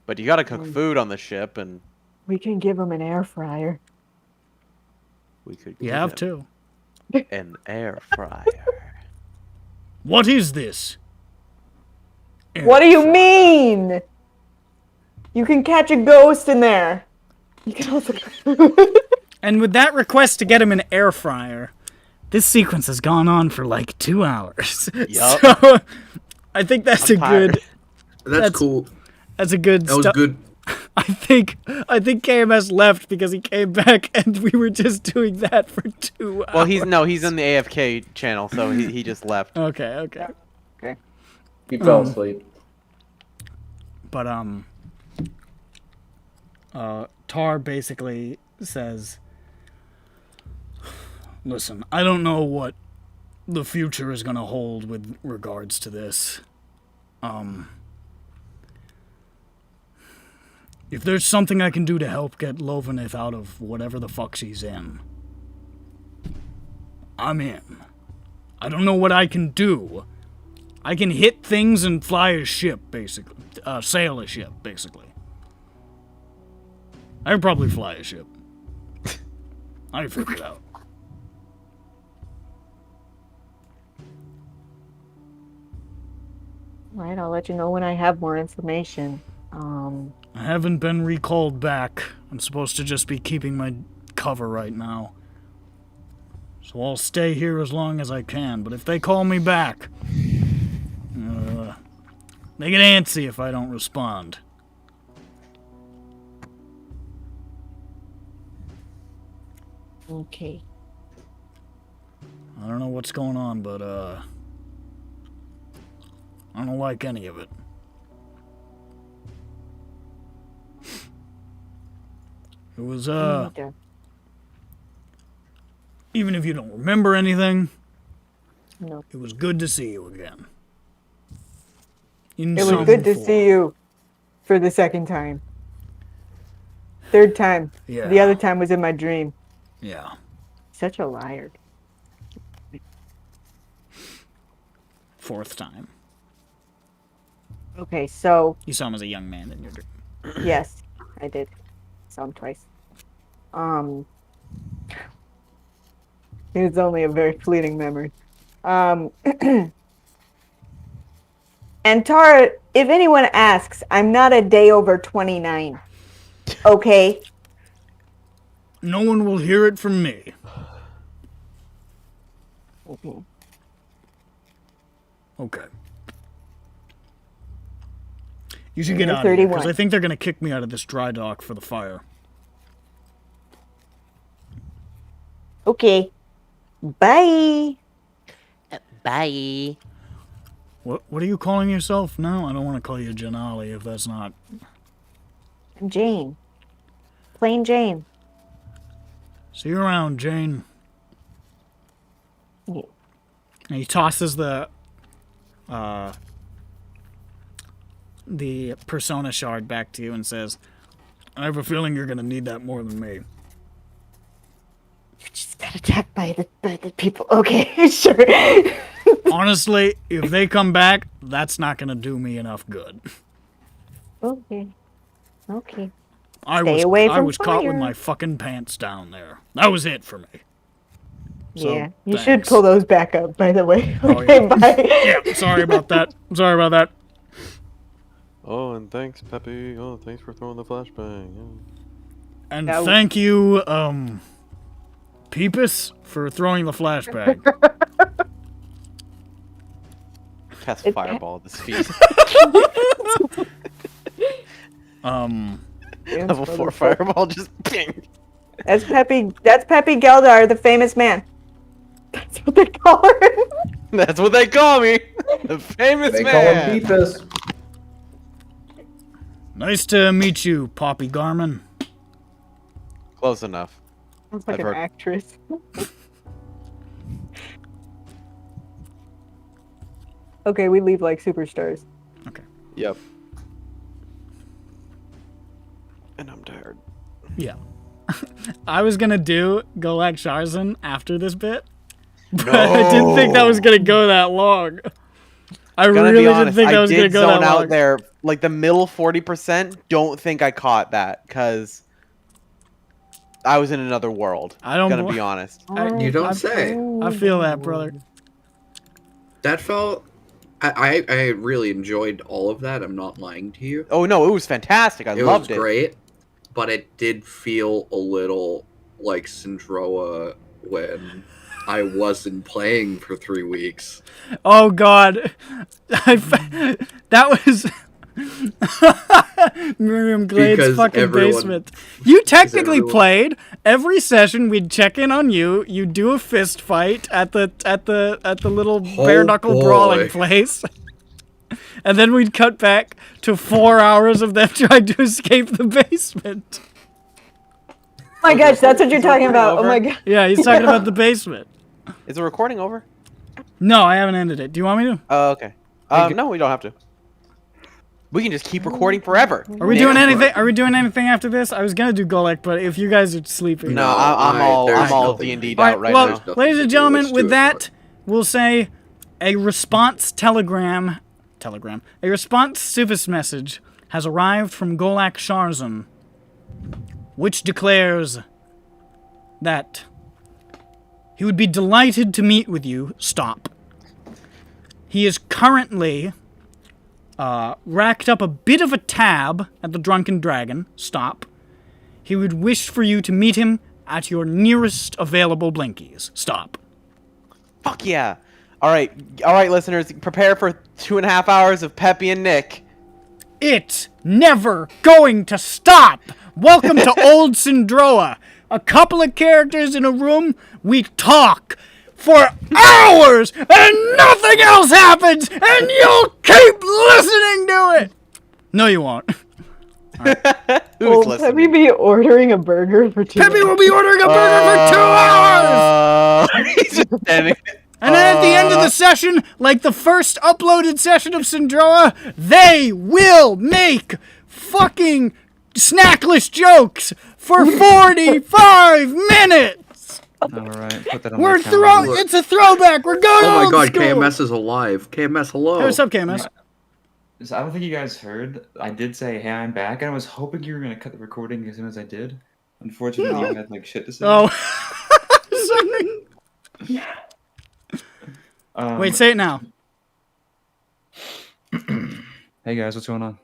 but you gotta cook food on the ship, and We can give them an air fryer. we could You give have him to. an air fryer. What is this? What do you mean? You can catch a ghost in there. You can also. And with that request to get him an air fryer, this sequence has gone on for like 2 hours. Yup. So I think that's I'm a tired. good. That's cool. That's a good. That was good. I think KMS left because he came back and we were just doing that for 2 hours. Well, he's in the AFK channel, so he just left. Okay. He fell asleep. But Tar basically says, listen, I don't know what the future is gonna hold with regards to this. If there's something I can do to help get Lovanith out of whatever the fuck she's in, I'm in. I don't know what I can do. I can hit things and fly a ship, basically. Sail a ship, basically. I could probably fly a ship. I can figure it out. Alright, I'll let you know when I have more information. I haven't been recalled back. I'm supposed to just be keeping my cover right now. So I'll stay here as long as I can, but if they call me back, they get antsy if I don't respond. Okay. I don't know what's going on, but I don't like any of it. It was even if you don't remember anything, No. it was good to see you again. It was good to see you for the second time. Third time. Yeah. The other time was in my dream. Yeah. Such a liar. Fourth time. Okay, so You saw him as a young man in your dream. yes, I did. Saw him twice. It's only a very fleeting memory. And Tara, if anyone asks, I'm not a day over 29. Okay? No one will hear it from me. Okay. You should get You're out of here, because 31. I think they're going to kick me out of this dry dock for the fire. Okay. Bye. Bye. What are you calling yourself now? I don't want to call you Janali if that's not... I'm Jane. Plain Jane. See you around, Jane. Yeah. And he tosses the persona shard back to you and says, I have a feeling you're going to need that more than me. You just got attacked by the people. Okay, sure. Honestly, if they come back, that's not going to do me enough good. Okay. Okay. I Stay was away I from was caught with fire. my fucking pants down there. That was it for me. So, Yeah. You should thanks. pull those back up, by the way. Oh, Okay, yeah. bye. Yeah, sorry about that. Sorry about that. Oh, and thanks, Peppy. Oh, thanks for throwing the flashbang. Yeah. And That- thank you, Peepus, for throwing the flashbang. Cast It- fireball at this feet. Level 4 fireball just ping. That's Peppy Geldar, the famous man. That's what they call her. That's what they call me. The famous They man. call him Beepus. Nice to meet you, Poppy Garmin. Close enough. Sounds like I've an heard- actress. Okay, we leave like superstars. Yep. And I'm tired. Yeah. I was gonna do Golak Sharzan after this bit, but I didn't think that was gonna go that long. I Gonna really be didn't honest, think that I was did gonna go zone that out long. there, like the middle 40%. Don't think I caught that because I was in another world. I don't Gonna bl- be honest. You don't say. I feel that, brother. That felt. I really enjoyed all of that. I'm not lying to you. Oh no, it was fantastic. I It loved was great, but it did feel a little like Syndroa when I wasn't playing for 3 weeks. Oh God, that was Miriam Glade's Because fucking everyone- basement. You technically everyone- played every session. We'd check in on you. You do a fist fight at the little bare knuckle brawling boy. place, and then we'd cut back to 4 hours of them trying to escape the basement. Oh my gosh, that's what you're talking about. Oh over? my god. Yeah, he's talking about the basement. Is the recording over? No, I haven't ended it. Do you want me to? Oh, okay. No, we don't have to. We can just keep recording forever. Are we Nick. doing anything? Are we doing anything after this? I was gonna do Golek, but if you guys are sleeping, No, I'm there's all nothing. D&D'd All out right, right well, now. Nothing ladies to and do. gentlemen, Let's do with it, that, we'll say a response telegram, a response Sufis message has arrived from Golak Sharzan, which declares that he would be delighted to meet with you. Stop. He is currently racked up a bit of a tab at the Drunken Dragon. Stop. He would wish for you to meet him at your nearest available Blinkies. Stop. Fuck yeah. All right, listeners, prepare for 2.5 hours of Peppy and Nick. It's never going to stop. Welcome to Old Syndroa. A couple of characters in a room, we talk for hours and nothing else happens and you'll keep listening to it. No, you won't. Who's Will listening? Peppy be ordering a burger for 2 Peppy will hours? be ordering a burger for 2 hours. He's just standing. And then at the end of the session, like the first uploaded session of Syndroa, they will make fucking snackless jokes for 45 minutes. All right, put that on We're my calendar. it's a throwback. We're going Oh my old god, school. KMS is alive. KMS, hello. Hey, what's up, KMS? So I don't think you guys heard. I did say, "Hey, I'm back," and I was hoping you were gonna cut the recording as soon as I did. Unfortunately, you had like shit to say. Oh. Sorry. Wait, say it now. Hey guys, what's going on?